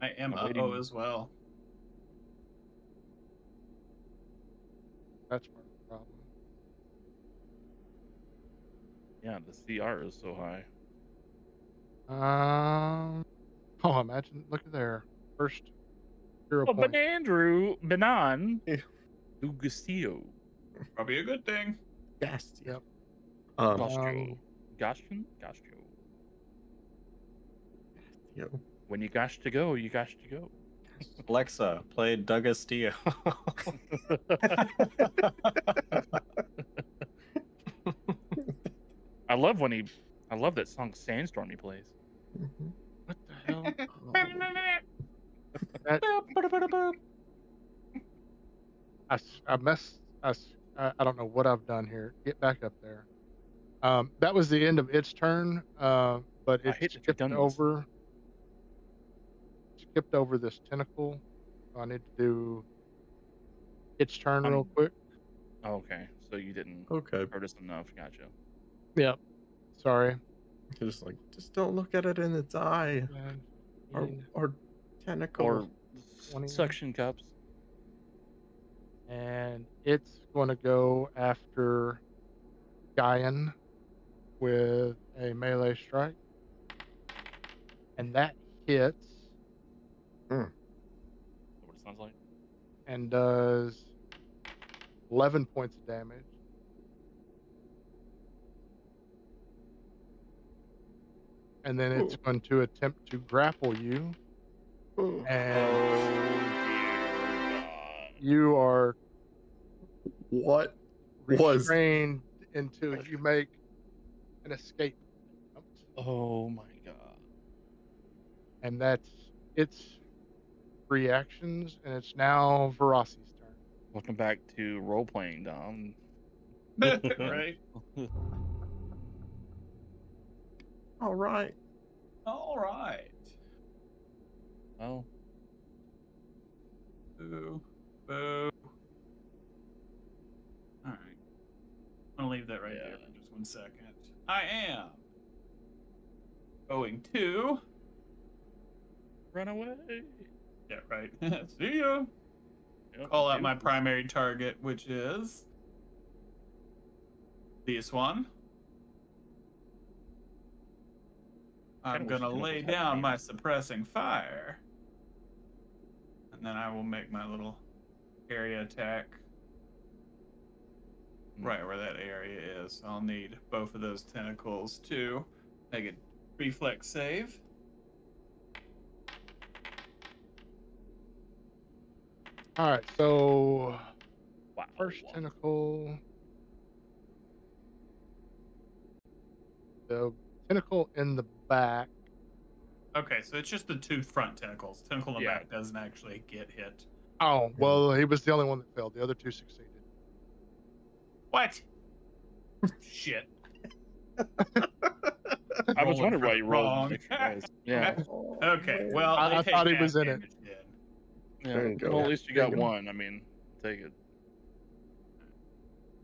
Speaker 5: I am
Speaker 4: I'm
Speaker 5: uh-oh
Speaker 4: waiting.
Speaker 5: as well.
Speaker 1: That's part of the problem.
Speaker 4: Yeah, the CR is so high.
Speaker 1: Oh, imagine. Look at there. First 0
Speaker 4: Oh,
Speaker 1: point.
Speaker 4: Banan.
Speaker 6: Yeah.
Speaker 4: Lugasio.
Speaker 5: Probably a good thing.
Speaker 6: yes.
Speaker 1: Yep.
Speaker 4: Gastro. Gastron? Gastro.
Speaker 6: Yo.
Speaker 4: When you gosh to go, you gosh to go.
Speaker 3: Alexa, play D'Agostino.
Speaker 4: I love that song Sandstorm he plays.
Speaker 6: Mhm.
Speaker 1: What the hell? I messed. I don't know what I've done here. Get back up there. That was the end of its turn. But
Speaker 4: I
Speaker 1: it
Speaker 4: hate that you've done this.
Speaker 1: skipped over this tentacle. So I need to do its turn real
Speaker 4: Um,
Speaker 1: quick.
Speaker 4: Oh, okay, so you didn't
Speaker 6: Okay.
Speaker 4: notice enough. Gotcha.
Speaker 1: Yep. Sorry.
Speaker 6: Just don't look at it in its eye.
Speaker 1: 10,
Speaker 6: Or
Speaker 1: 15,
Speaker 6: tentacle.
Speaker 4: Or
Speaker 1: 20.
Speaker 4: suction cups.
Speaker 1: And it's going to go after Guyan with a melee strike. And that hits
Speaker 4: What it sounds like.
Speaker 1: and does 11 points of damage. And then it's going to attempt to grapple you.
Speaker 6: Oh.
Speaker 1: And
Speaker 4: dear God.
Speaker 1: you are
Speaker 6: What was
Speaker 1: restrained until you make an escape attempt.
Speaker 4: Oh my God.
Speaker 1: And that's its 3 actions. And it's now Veraci's turn.
Speaker 4: Welcome back to role playing, Dom.
Speaker 5: Right.
Speaker 6: all right?
Speaker 5: All right.
Speaker 4: Oh,
Speaker 5: Boo. Boo. All right. I'm gonna leave that right there
Speaker 4: Yeah.
Speaker 5: for just 1 second. I am going to.
Speaker 4: run away.
Speaker 5: Yeah, right. See ya.
Speaker 4: Yep,
Speaker 5: Call out my
Speaker 4: deuces.
Speaker 5: primary target, which is this one. I'm
Speaker 4: Kinda wish
Speaker 5: gonna
Speaker 4: the
Speaker 5: lay
Speaker 4: tentacles had
Speaker 5: down my
Speaker 4: names.
Speaker 5: suppressing fire, and then I will make my little area attack right where that area is. I'll need both of those tentacles to make a reflex save.
Speaker 1: All right. So
Speaker 4: Wow.
Speaker 1: first tentacle. The tentacle in the back.
Speaker 5: Okay, so it's just the 2 front tentacles. Tentacle in the
Speaker 4: Yeah.
Speaker 5: back doesn't actually get hit.
Speaker 1: Oh, well, he was the only one that failed. The other 2 succeeded.
Speaker 5: What? Shit.
Speaker 4: I was
Speaker 5: Rolling
Speaker 4: wondering
Speaker 5: for
Speaker 4: why
Speaker 5: the
Speaker 4: you rolled
Speaker 5: wrong.
Speaker 4: extra dice. Yeah.
Speaker 5: Okay, well,
Speaker 1: I
Speaker 5: they take
Speaker 1: thought he
Speaker 5: half
Speaker 1: was in it.
Speaker 5: damage then.
Speaker 4: Yeah.
Speaker 6: There you go.
Speaker 4: Well, at least you
Speaker 6: There you
Speaker 4: got
Speaker 6: go.
Speaker 4: one. I mean, take it.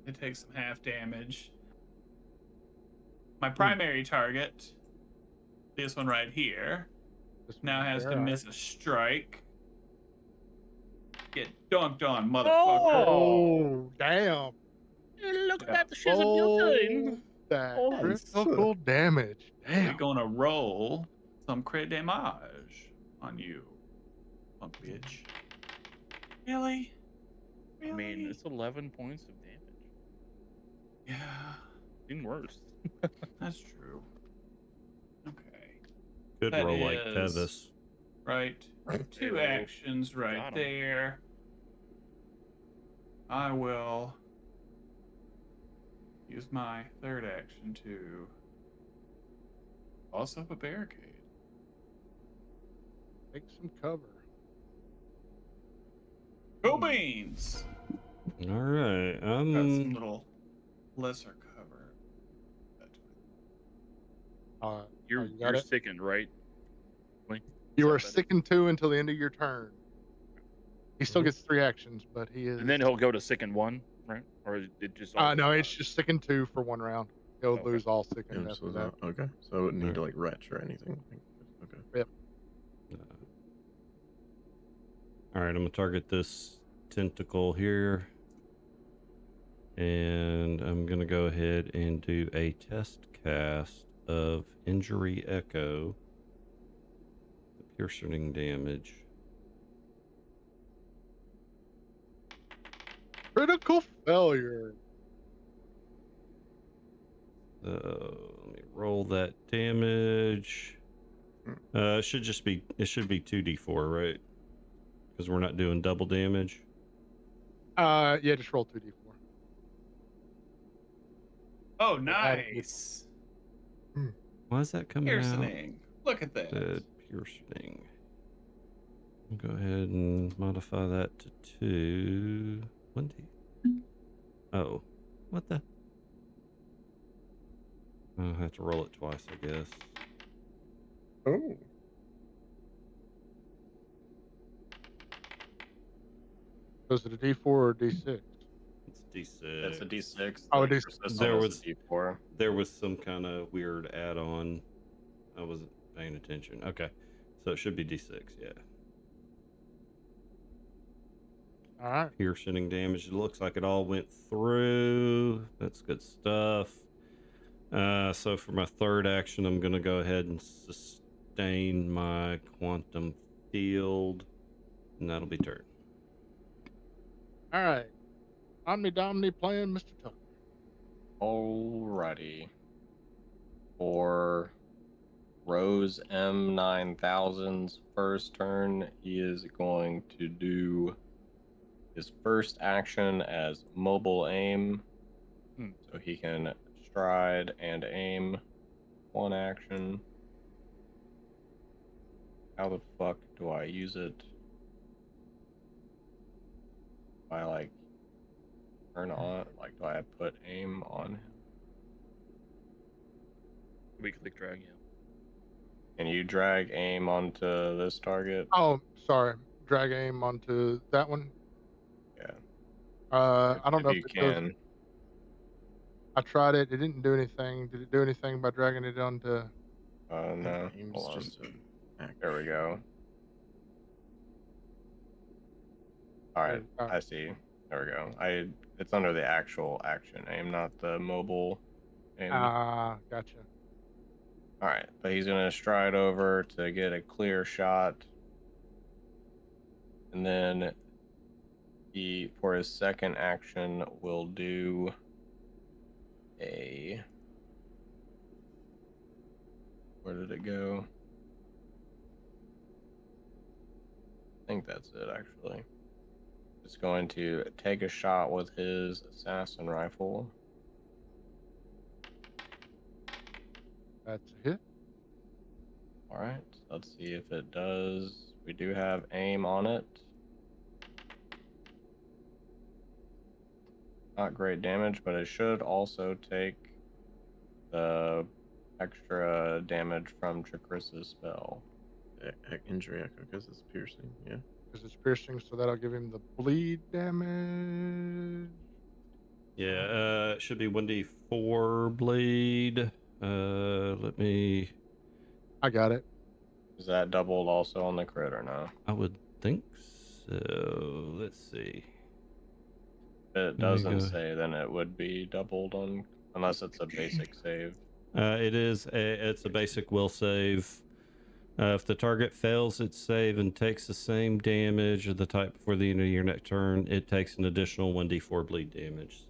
Speaker 5: They take some half damage. My primary target, this one right here,
Speaker 1: This one
Speaker 5: now
Speaker 1: right
Speaker 5: has
Speaker 1: there,
Speaker 5: to
Speaker 1: all right.
Speaker 5: miss a strike. Get dunked on, motherfucker.
Speaker 1: Oh, damn.
Speaker 4: Look
Speaker 5: Yeah.
Speaker 4: at the shizzle built-in.
Speaker 1: Roll that
Speaker 4: Oh,
Speaker 1: critical damage.
Speaker 5: We're
Speaker 1: Damn.
Speaker 5: gonna roll some crit damage on you, punk bitch. Really?
Speaker 4: I mean, it's 11 points of damage.
Speaker 5: Yeah,
Speaker 4: Even worse.
Speaker 5: that's true. Okay.
Speaker 2: Could
Speaker 5: That
Speaker 2: roll like
Speaker 5: is-
Speaker 2: Tevis.
Speaker 5: Right. 2
Speaker 4: Ew.
Speaker 5: actions right
Speaker 4: Got 'em.
Speaker 5: there. I will use my third action to toss up a barricade.
Speaker 1: Take some cover.
Speaker 5: Go beans!
Speaker 2: All right.
Speaker 5: Got some little lesser cover.
Speaker 4: You're
Speaker 1: you got it?
Speaker 4: sickened, right?
Speaker 1: You are
Speaker 4: Is that
Speaker 1: sickened 2 until the end of your turn. He still
Speaker 6: Mhm.
Speaker 1: gets 3 actions, but he is.
Speaker 4: And then he'll go to sicken 1, right? Or is it just?
Speaker 1: No,
Speaker 4: always
Speaker 1: it's just sickened 2 for 1 round. He'll
Speaker 4: Okay.
Speaker 1: lose all sickened
Speaker 6: Yeah,
Speaker 1: after
Speaker 6: so
Speaker 1: that.
Speaker 6: okay. So I wouldn't need to like retch or anything. Okay.
Speaker 2: All right, I'm gonna target this tentacle here, and I'm gonna go ahead and do a test cast of Injury Echo, the piercing damage.
Speaker 1: Critical failure.
Speaker 2: Let me roll that damage. It should be 2d4, right? Because we're not doing double damage.
Speaker 1: Yeah, just roll 2d4.
Speaker 5: Oh,
Speaker 1: Add it.
Speaker 5: nice.
Speaker 2: Why is that coming out?
Speaker 5: Piercing. Look at that.
Speaker 2: Piercing. I'll go ahead and modify that to 2. 1d. Oh, what the? I'll have to roll it twice, I guess.
Speaker 6: Oh.
Speaker 1: Was it a d4 or a d6?
Speaker 2: It's D6.
Speaker 3: It's a D6.
Speaker 1: Oh,
Speaker 3: the
Speaker 1: D6.
Speaker 3: persistent
Speaker 2: There
Speaker 3: is
Speaker 2: was-
Speaker 3: a D4.
Speaker 2: There was some kind of weird add-on. I wasn't paying attention. Okay, so it should be D6. Yeah.
Speaker 1: All right.
Speaker 2: Piercing damage. It looks like it all went through. That's good stuff. So for my third action, I'm gonna go ahead and sustain my quantum field, and that'll be turn.
Speaker 1: All right. Omni Domini playing Mr. Tucker.
Speaker 3: Alrighty. For Rose M9000's first turn, he is going to do his first action as mobile aim. So he can stride and aim one action. How the fuck do I use it? Do I like turn on, like, do I put aim on him?
Speaker 4: We click drag, yeah.
Speaker 3: Can you drag aim onto this target?
Speaker 1: Oh, sorry. Drag aim onto that one.
Speaker 3: Yeah.
Speaker 1: I don't know if
Speaker 3: you
Speaker 1: it does.
Speaker 3: can.
Speaker 1: I tried it. It didn't do anything. Did it do anything by dragging it onto?
Speaker 3: No.
Speaker 6: Aim's
Speaker 3: Hold on.
Speaker 6: just an action.
Speaker 3: There we go. All right,
Speaker 1: All right.
Speaker 3: I see. There we go. It's under the actual action aim, not the mobile aim.
Speaker 1: Gotcha.
Speaker 3: All right, but he's gonna stride over to get a clear shot, and then he, for his second action, will do a. Where did it go? I think that's it, actually. Just going to take a shot with his assassin rifle.
Speaker 1: That's a hit.
Speaker 3: All right, let's see if it does. We do have aim on it. Not great damage, but it should also take the extra damage from Chikris's spell.
Speaker 6: Injury echo because it's piercing. Yeah.
Speaker 1: Because it's piercing, so that'll give him the bleed damage.
Speaker 2: Yeah, it should be 1d4 bleed. Let me.
Speaker 1: I got it.
Speaker 3: Is that doubled also on the crit or no?
Speaker 2: I would think so. Let's see.
Speaker 3: If it
Speaker 2: Let me
Speaker 3: doesn't
Speaker 2: go-
Speaker 3: say, then it would be doubled on, unless it's a basic save.
Speaker 2: It's a basic will save. If the target fails its save and takes the same damage of the type before the end of your next turn, it takes an additional 1d4 bleed damage.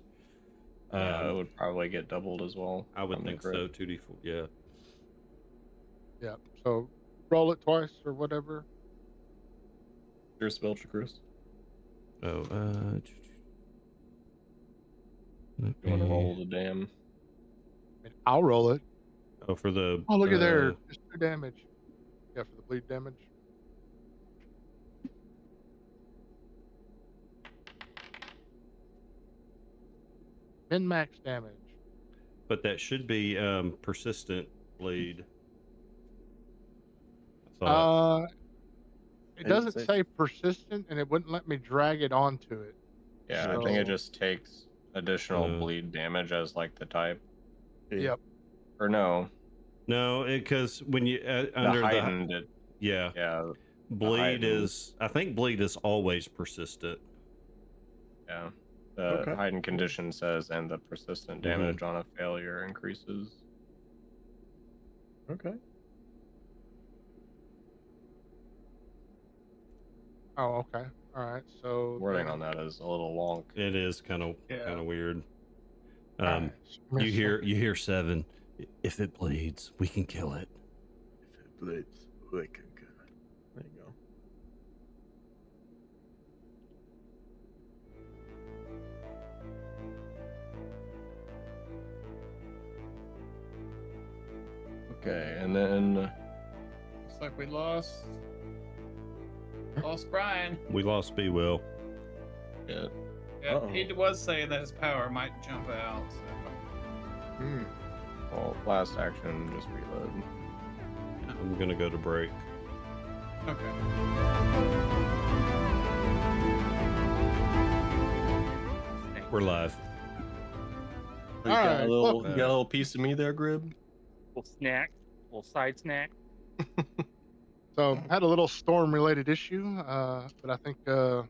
Speaker 3: It would probably get doubled as well.
Speaker 2: I would
Speaker 3: on the
Speaker 2: think
Speaker 3: crit.
Speaker 2: so. 2d4. Yeah.
Speaker 1: Yeah. So roll it twice or whatever.
Speaker 3: Your spell, Chikris.
Speaker 2: Oh.
Speaker 3: You want to roll the damn?
Speaker 1: I mean, I'll roll it.
Speaker 2: Oh, for the.
Speaker 1: Oh, look at there. Just 2 damage. Yeah, for the bleed damage. Min max damage.
Speaker 2: But that should be persistent bleed. I thought.
Speaker 1: It doesn't say persistent, and it wouldn't let me drag it onto it.
Speaker 3: Yeah, I think it
Speaker 1: So-
Speaker 3: just takes additional bleed damage as like the type.
Speaker 1: Yep.
Speaker 3: Or no,
Speaker 2: No, because when you
Speaker 3: the
Speaker 2: under the
Speaker 3: heightened.
Speaker 2: yeah, bleed
Speaker 3: heightened.
Speaker 2: is. I think bleed is always persistent.
Speaker 3: Yeah. The
Speaker 6: Okay.
Speaker 3: heightened condition says, and the persistent damage on a failure increases.
Speaker 6: Okay.
Speaker 1: Oh, okay. All right. So
Speaker 3: Wording on that is a little wonk.
Speaker 2: It is kind of weird.
Speaker 1: All right, so give me a
Speaker 2: You hear 7. If it bleeds, we can kill it.
Speaker 6: If it bleeds, we can kill it. There you go.
Speaker 3: Okay, and then
Speaker 5: Looks like we lost Brian.
Speaker 2: We lost B Will.
Speaker 3: yeah.
Speaker 5: Yeah,
Speaker 6: Uh-oh.
Speaker 5: he was saying that his power might jump out. So.
Speaker 3: Well, last action, just reload.
Speaker 2: I'm gonna go to break.
Speaker 5: Okay.
Speaker 2: We're live.
Speaker 6: Oh, you got
Speaker 1: Alright,
Speaker 6: a little,
Speaker 1: welcome.
Speaker 6: you got a little piece of me there, Grib.
Speaker 4: Little snack, little side snack.
Speaker 1: So had a little storm-related issue, but I think got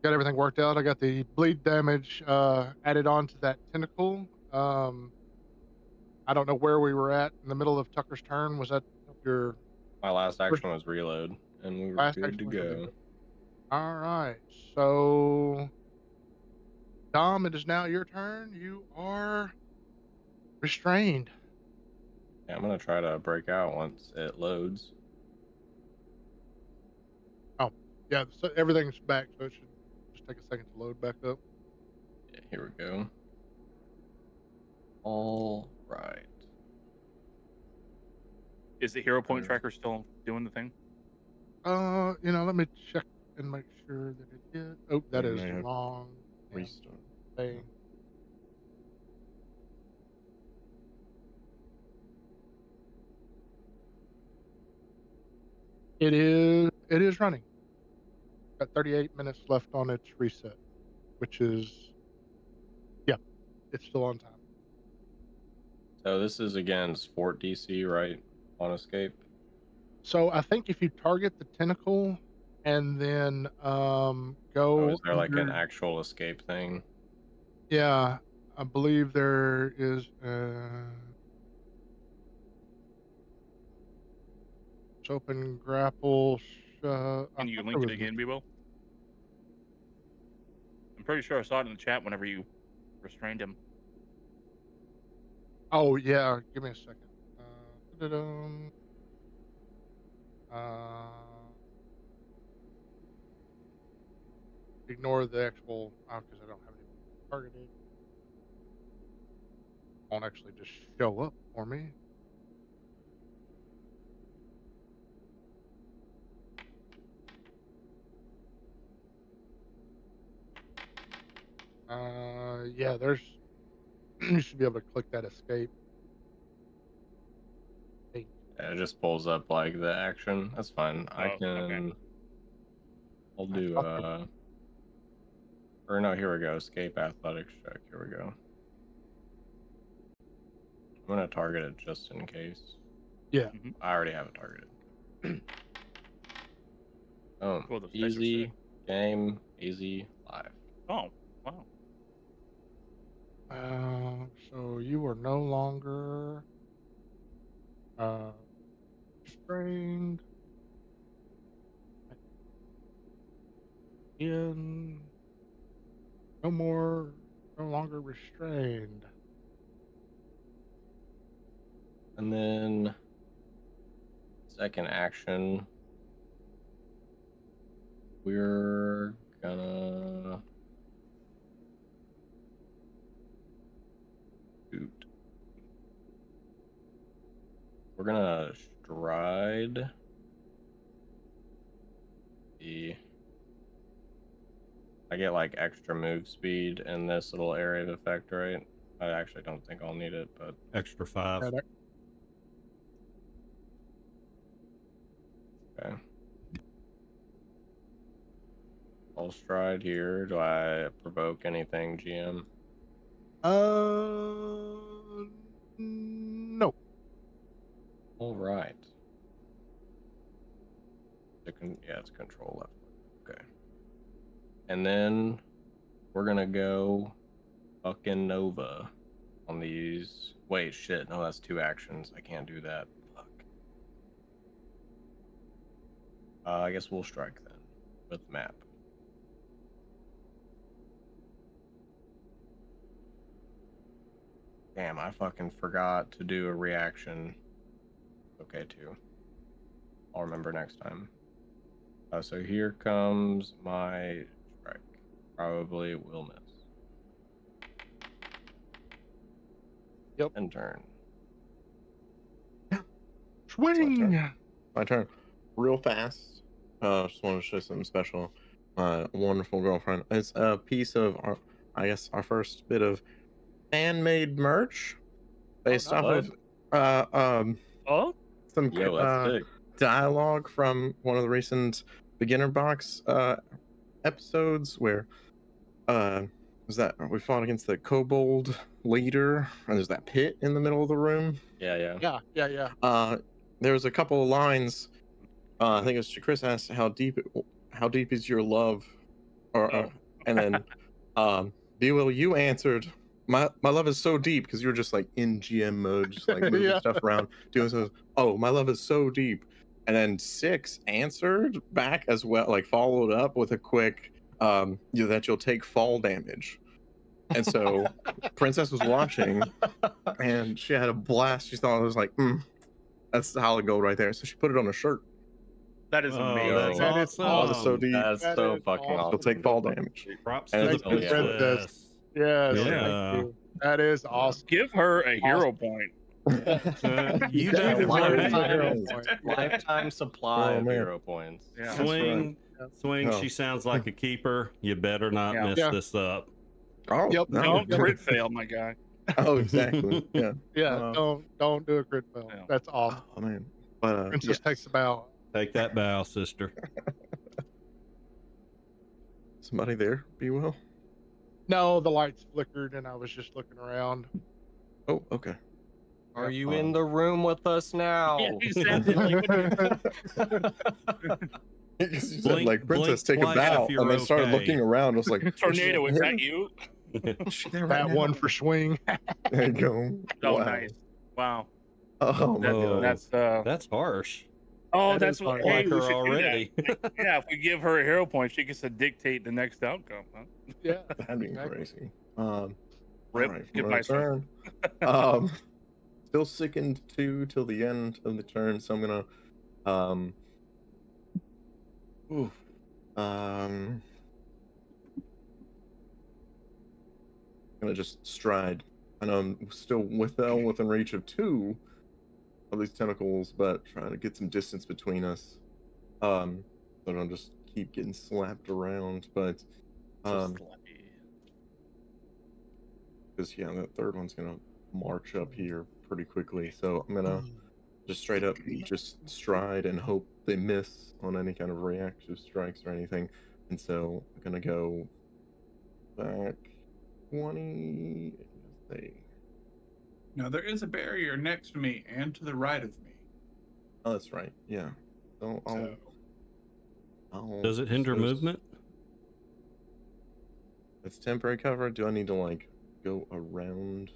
Speaker 1: everything worked out. I got the bleed damage added on to that tentacle. I don't know where we were at in the middle of Tucker's turn. Was that your
Speaker 3: My last action was reload, and we were
Speaker 1: last
Speaker 3: good
Speaker 1: action?
Speaker 3: to
Speaker 1: Was your
Speaker 3: go.
Speaker 1: reload? All right. So, Dom, it is now your turn. You are restrained.
Speaker 3: Yeah, I'm gonna try to break out once it loads.
Speaker 1: Oh, yeah. So everything's back, so it should just take a second to load back up.
Speaker 3: Yeah, here we go. All right.
Speaker 4: Is the hero point tracker still doing the thing?
Speaker 1: Let me check and make sure that it is. Oh, that
Speaker 6: We
Speaker 1: is
Speaker 6: may have
Speaker 1: wrong.
Speaker 6: Restart.
Speaker 1: Thing. It is. It is running. Got 38 minutes left on its reset, which is, yeah, it's still on time.
Speaker 3: So this is against Fort DC, right? On escape.
Speaker 1: So I think if you target the tentacle and then
Speaker 3: Oh,
Speaker 1: go
Speaker 3: is there like an
Speaker 1: under,
Speaker 3: actual escape thing?
Speaker 1: yeah, I believe there is open grapple. I
Speaker 4: Can you
Speaker 1: thought
Speaker 4: link
Speaker 1: there
Speaker 4: it
Speaker 1: was an,
Speaker 4: again, Bebo? I'm pretty sure I saw it in the chat whenever you restrained him.
Speaker 1: oh yeah, give me a second. Da-da-dum. Uh, Ignore the actual because I don't have any targeted. Won't actually just show up for me. Yeah, there's you should be able to click that escape. Hey,
Speaker 3: Yeah, it just pulls up like the action. That's fine. I
Speaker 4: Oh,
Speaker 3: can.
Speaker 4: okay.
Speaker 3: I'll
Speaker 1: I
Speaker 3: do.
Speaker 1: thought there-
Speaker 3: Or no, here we go. Escape athletics check. Here we go. I'm gonna target it just in case.
Speaker 1: yeah,
Speaker 3: I already have it targeted. Oh,
Speaker 4: Cool, those dice are
Speaker 3: easy
Speaker 4: sick.
Speaker 3: game, easy live.
Speaker 4: Oh, wow.
Speaker 1: so you are no longer restrained in no longer restrained.
Speaker 3: And then second action, we're gonna shoot. We're gonna stride the. I get like extra move speed in this little area of effect, right? I actually don't think I'll need it, but
Speaker 2: Extra 5.
Speaker 1: Yeah,
Speaker 3: okay. I'll stride here. Do I provoke anything, GM?
Speaker 1: no.
Speaker 3: All right. Yeah, it's control left. Okay. And then we're gonna go fucking Nova on these. Wait, shit. No, that's 2 actions. I can't do that. Fuck. I guess we'll strike then with map. Damn, I fucking forgot to do a reaction. Okay, too. I'll remember next time. So here comes my strike. Probably will miss.
Speaker 1: Yep.
Speaker 3: End turn.
Speaker 1: Swing.
Speaker 6: My turn. Real fast. Just wanted to show something special. My wonderful girlfriend. It's a piece of our first bit of fan-made merch based off
Speaker 3: nice.
Speaker 6: of
Speaker 4: Oh,
Speaker 6: some
Speaker 3: Yo, that's sick.
Speaker 6: dialogue from one of the recent beginner box episodes where was that we fought against the kobold leader and there's that pit in the middle of the room.
Speaker 3: Yeah.
Speaker 1: Yeah.
Speaker 6: There was a couple of lines. I think it was Chris asked how deep is your love, and then B Will, you answered my love is so deep because you were just like in GM mode, just like moving
Speaker 1: Yeah.
Speaker 6: stuff around, doing so. Oh, my love is so deep, and then Six answered back as well, like followed up with a quick that you'll take fall damage. And so Princess was watching and she had a blast. She thought it was like, that's solid gold right there. So she put it on a shirt.
Speaker 4: that is
Speaker 2: Oh,
Speaker 4: amazing.
Speaker 2: that's
Speaker 1: That is
Speaker 2: awesome.
Speaker 6: Love is so deep.
Speaker 3: That's
Speaker 1: That
Speaker 3: so
Speaker 1: is
Speaker 3: fucking
Speaker 1: awesome.
Speaker 6: She'll take fall damage.
Speaker 2: Props
Speaker 6: And
Speaker 2: to the
Speaker 6: it's
Speaker 1: Thank you,
Speaker 3: Hell yeah.
Speaker 1: Princess.
Speaker 2: princess.
Speaker 1: Yes.
Speaker 2: Yeah.
Speaker 1: Thank you. That is awesome.
Speaker 4: Give her a hero point.
Speaker 2: You
Speaker 6: Yeah,
Speaker 2: do
Speaker 6: why
Speaker 2: the
Speaker 6: not?
Speaker 2: right.
Speaker 3: Lifetime supply
Speaker 6: Oh,
Speaker 3: of
Speaker 6: man.
Speaker 3: hero points.
Speaker 4: Yeah.
Speaker 2: Swing, swing.
Speaker 6: Oh.
Speaker 2: She sounds like a keeper. You better not
Speaker 4: Yeah.
Speaker 2: mess
Speaker 1: Yeah.
Speaker 2: this up.
Speaker 6: Oh,
Speaker 1: Yep.
Speaker 6: no.
Speaker 4: Don't crit fail, my guy.
Speaker 6: Oh, exactly. Yeah.
Speaker 1: Yeah. Don't do a crit fail.
Speaker 4: Yeah.
Speaker 1: That's awesome.
Speaker 6: Oh man. But
Speaker 1: Princess
Speaker 6: yes.
Speaker 1: takes a bow.
Speaker 2: Take that bow, sister.
Speaker 6: Somebody there, be well.
Speaker 1: No, the lights flickered and I was just looking around.
Speaker 6: Oh, okay.
Speaker 3: Are you in the room with us now?
Speaker 4: Yeah, he sounded like
Speaker 6: You said
Speaker 2: Blink-
Speaker 6: like Princess,
Speaker 2: blink
Speaker 6: take a
Speaker 2: twice if
Speaker 6: bow,
Speaker 2: you're
Speaker 6: and then started
Speaker 2: okay.
Speaker 6: looking around. I was like,
Speaker 4: tornado. Is that
Speaker 6: him?
Speaker 4: you?
Speaker 6: Is she there right
Speaker 1: That
Speaker 6: now?
Speaker 1: one for swing.
Speaker 6: There you go.
Speaker 4: Oh,
Speaker 6: Wow.
Speaker 4: nice. Wow.
Speaker 6: Oh my
Speaker 2: Oh.
Speaker 6: god.
Speaker 2: That's harsh.
Speaker 4: Oh,
Speaker 1: That
Speaker 4: that's
Speaker 1: is
Speaker 4: what.
Speaker 1: fine.
Speaker 4: Hey,
Speaker 2: Like
Speaker 4: we
Speaker 2: her
Speaker 4: should do
Speaker 2: already.
Speaker 4: that. Yeah, if we give her a hero point, she gets to dictate the next outcome. Huh?
Speaker 1: Yeah.
Speaker 6: That'd be
Speaker 1: Exactly.
Speaker 6: crazy.
Speaker 4: Rip,
Speaker 6: Alright,
Speaker 4: get
Speaker 6: for
Speaker 4: my
Speaker 6: my turn. Still sickened 2 till the end of the turn, so I'm gonna gonna just stride. I know I'm still within reach of 2 of these tentacles, but trying to get some distance between us. So I don't just keep getting slapped around, but because yeah, that third one's gonna march up here pretty quickly. So I'm gonna just straight up just stride and hope they miss on any kind of reactive strikes or anything. And so I'm gonna go back 20. Let's see.
Speaker 5: Now there is a barrier next to me and to the right of me.
Speaker 6: Oh, that's right. Yeah. So I'll
Speaker 2: Does it hinder
Speaker 6: so
Speaker 2: movement?
Speaker 6: It's temporary cover. Do I need to like go around?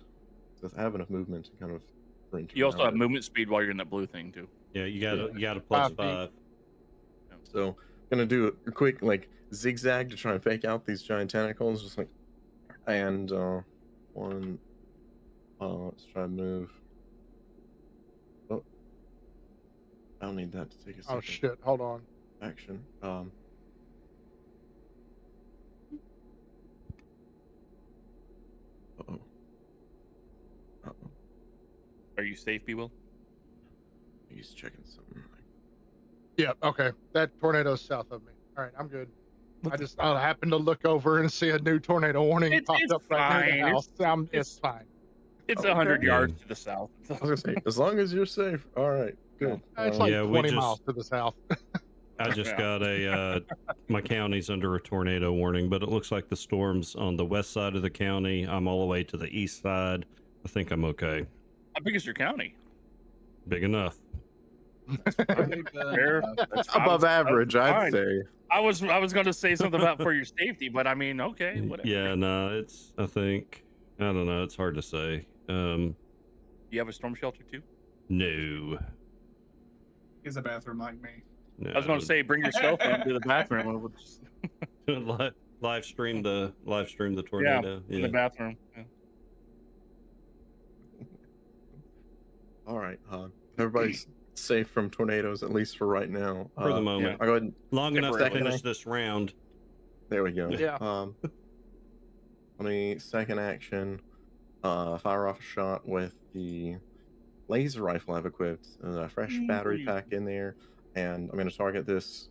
Speaker 6: Because I have enough movement to kind of sprint
Speaker 4: You also
Speaker 6: around
Speaker 4: have
Speaker 6: it.
Speaker 4: movement speed while you're in that blue thing too.
Speaker 2: Yeah, you got a plus
Speaker 1: 5 feet.
Speaker 2: 5.
Speaker 6: So gonna do a quick like zigzag to try and fake out these giant tentacles, just like, and one. Let's try and move. Oh, I don't need that to take a second.
Speaker 1: Oh shit! Hold on.
Speaker 6: Action. Uh-oh. Uh-oh.
Speaker 4: Are you safe, B. Will?
Speaker 6: He's checking something.
Speaker 1: Yeah. Okay. That tornado's south of me. All right. I'm good. I happened to look over and see a new tornado warning
Speaker 4: It's
Speaker 1: popped up right near the
Speaker 4: fine.
Speaker 1: house. It's fine.
Speaker 4: It's
Speaker 6: Okay.
Speaker 4: 100
Speaker 2: Yeah.
Speaker 4: yards to the south.
Speaker 6: I was gonna say, as long as you're safe. All right, good.
Speaker 1: It's like
Speaker 2: Yeah, we
Speaker 1: 20
Speaker 2: just-
Speaker 1: miles to the south.
Speaker 2: I just
Speaker 4: Yeah.
Speaker 2: got a my county's under a tornado warning, but it looks like the storm's on the west side of the county. I'm all the way to the east side. I think I'm okay.
Speaker 4: How big is your county?
Speaker 2: Big enough.
Speaker 4: Fair.
Speaker 6: Above average, I'd
Speaker 4: fine.
Speaker 6: say.
Speaker 4: I was going to say something about for your safety, but I mean, okay, whatever.
Speaker 2: Yeah, no, it's I don't know, it's hard to say.
Speaker 4: You have a storm shelter too?
Speaker 2: No.
Speaker 5: He's a bathroom like me.
Speaker 2: No.
Speaker 4: I was going to say, bring your cell phone to the bathroom. And we'll just,
Speaker 2: live stream the tornado.
Speaker 4: in the bathroom. Yeah.
Speaker 6: All right, everybody's safe from tornadoes, at least for right now.
Speaker 2: For the moment.
Speaker 6: I'll go ahead and,
Speaker 2: Long enough to
Speaker 6: Temporarily.
Speaker 2: finish this round.
Speaker 6: there we go.
Speaker 1: Yeah.
Speaker 6: Let me second action, fire off a shot with the laser rifle I've equipped, a fresh battery
Speaker 4: Please.
Speaker 6: pack in there, and I'm going to target this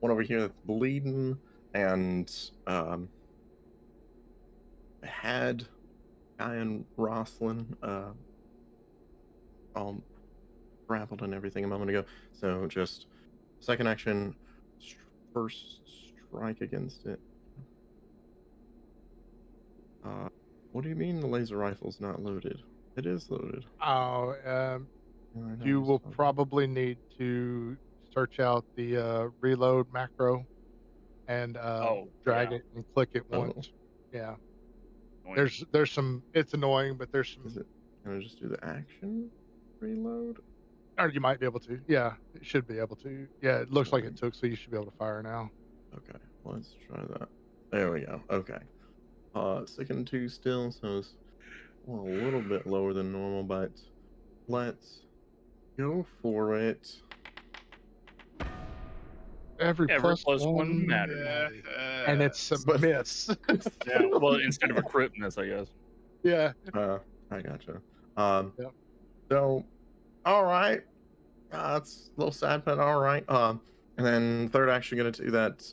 Speaker 6: one over here that's bleeding, and I had Guy and Roslyn all grappled and everything a moment ago, so just second action, first strike against it. What do you mean the laser rifle's not loaded? It is loaded.
Speaker 1: Oh, you will probably need to search out the reload macro and drag
Speaker 4: yeah.
Speaker 1: it and click it
Speaker 6: Oh.
Speaker 1: once. Yeah.
Speaker 4: Annoying.
Speaker 1: There's some. It's annoying, but there's some.
Speaker 6: Is it? Can I just do the action reload?
Speaker 1: Or you might be able to. Yeah, it should be able to. Yeah, it looks like it
Speaker 6: Alright.
Speaker 1: took, so you should be able to fire now.
Speaker 6: Okay, let's try that. There we go. Okay. Second 2 still, so it's a little bit lower than normal, but let's go for it.
Speaker 1: Every
Speaker 4: plus
Speaker 1: plus
Speaker 4: one
Speaker 1: one
Speaker 4: matters.
Speaker 1: matters. And it's a
Speaker 6: But-
Speaker 1: miss.
Speaker 4: Yeah, well, instead of a crit miss, I guess.
Speaker 1: Yeah.
Speaker 6: I gotcha.
Speaker 1: Yep.
Speaker 6: So, all right. It's a little sad, but all right. And then third action, gonna do that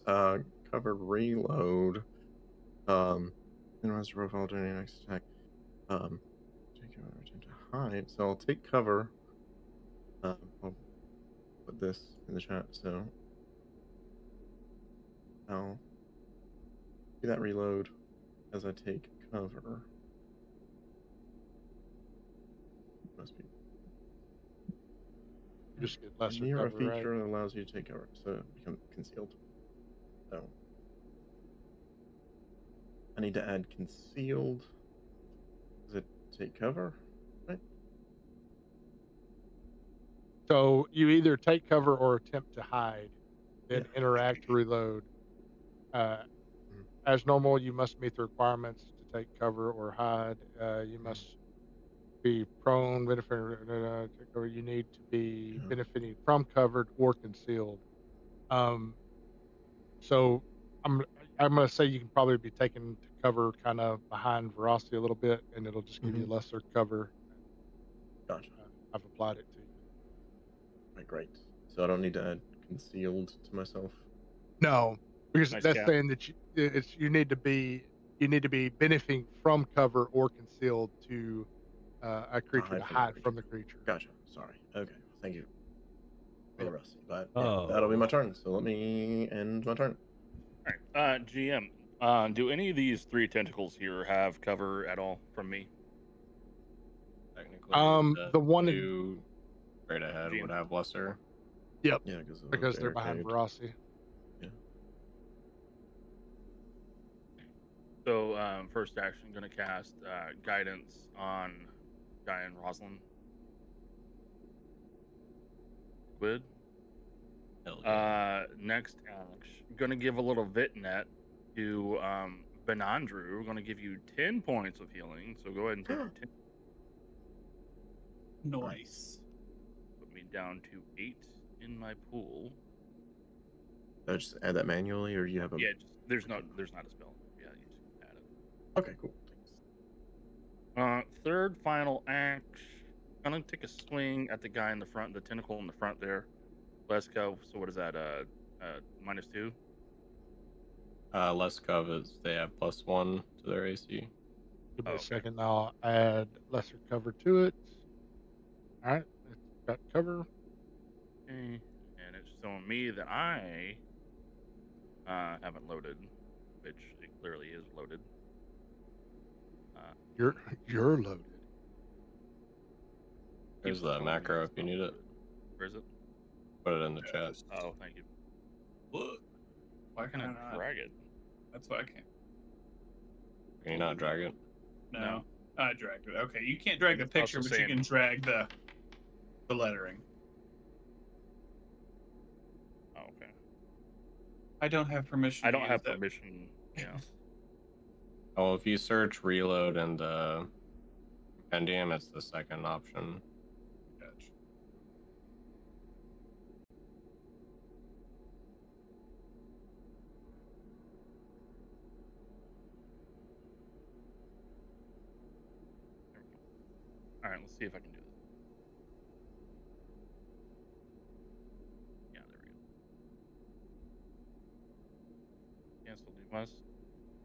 Speaker 6: covered reload. Minimize the profile during your next attack. Take cover, attempt to hide. So I'll take cover. I'll put this in the chat. So I'll do that reload as I take cover. Must be.
Speaker 1: You just get lesser
Speaker 6: Near a
Speaker 1: cover, right?
Speaker 6: feature that allows you to take cover, so it becomes concealed. So I need to add concealed. Does it take cover? Right?
Speaker 1: So you either take cover or attempt to hide, then
Speaker 6: Yeah.
Speaker 1: interact, reload. As normal, you must meet the requirements to take cover or hide. You must be prone, benefiting, take cover. You need to be
Speaker 6: Yeah.
Speaker 1: benefiting from covered or concealed. So I'm I'm gonna say you can probably be taken to cover kind of behind Veracity a little bit, and it'll just give you lesser cover.
Speaker 6: Gotcha.
Speaker 1: I've applied it to you.
Speaker 6: Right, great. So I don't need to add concealed to myself.
Speaker 1: No, because
Speaker 4: Nice
Speaker 1: that's
Speaker 4: cap.
Speaker 1: saying that you need to be benefiting from cover or concealed to a creature to hide from the creature.
Speaker 6: Gotcha. Sorry. Okay. Thank you.
Speaker 1: Yep.
Speaker 6: Rusty, but yeah, that'll be my turn. So let me end my turn.
Speaker 4: All right, GM. Do any of these 3 tentacles here have cover at all from me?
Speaker 3: Technically,
Speaker 1: The one in,
Speaker 3: two straight ahead
Speaker 4: GM.
Speaker 3: would have lesser.
Speaker 6: Yeah,
Speaker 1: because they're behind Veracity.
Speaker 6: Yeah.
Speaker 4: So, first action, going to cast guidance on Guy and Roslyn. Good.
Speaker 3: Hell yeah.
Speaker 4: Next action, going to give a little Vitnet to Benandrew. We're going to give you 10 points of healing. So go ahead and take your 10.
Speaker 5: Nice.
Speaker 4: Put me down to 8 in my pool.
Speaker 6: I just add that manually, or you have a?
Speaker 4: Yeah, there's not a spell. Yeah, you just add it.
Speaker 6: Okay, cool. Thanks.
Speaker 4: Third final act. Gonna take a swing at the guy in the front, the tentacle in the front there. Let's go. So what is that? -2.
Speaker 3: Less covers. They have +1 to their AC.
Speaker 1: Give me
Speaker 4: Oh,
Speaker 1: a
Speaker 4: okay.
Speaker 1: second. I'll add lesser cover to it. All right, it's got cover.
Speaker 4: Okay. And it's showing me that I haven't loaded, which it clearly is loaded.
Speaker 1: You're loaded.
Speaker 3: There's the macro if you need it.
Speaker 4: Where is it?
Speaker 3: Put it in the chat.
Speaker 4: Oh, thank you.
Speaker 5: Look. Why can I not?
Speaker 4: Drag it?
Speaker 5: That's why I can't.
Speaker 3: Can you not drag it?
Speaker 5: No. I dragged it. Okay, you can't drag the
Speaker 4: It's
Speaker 5: picture,
Speaker 4: also
Speaker 5: but you
Speaker 4: saying-
Speaker 5: can drag the lettering.
Speaker 4: Oh, okay.
Speaker 5: I don't have permission.
Speaker 4: I
Speaker 5: to
Speaker 4: don't
Speaker 5: use
Speaker 4: have
Speaker 5: that.
Speaker 4: permission. Yeah.
Speaker 3: Oh, if you search reload in the compendium, it's the second option.
Speaker 5: Gotcha.
Speaker 4: All right, let's see if I can do this. Yes, I'll do must.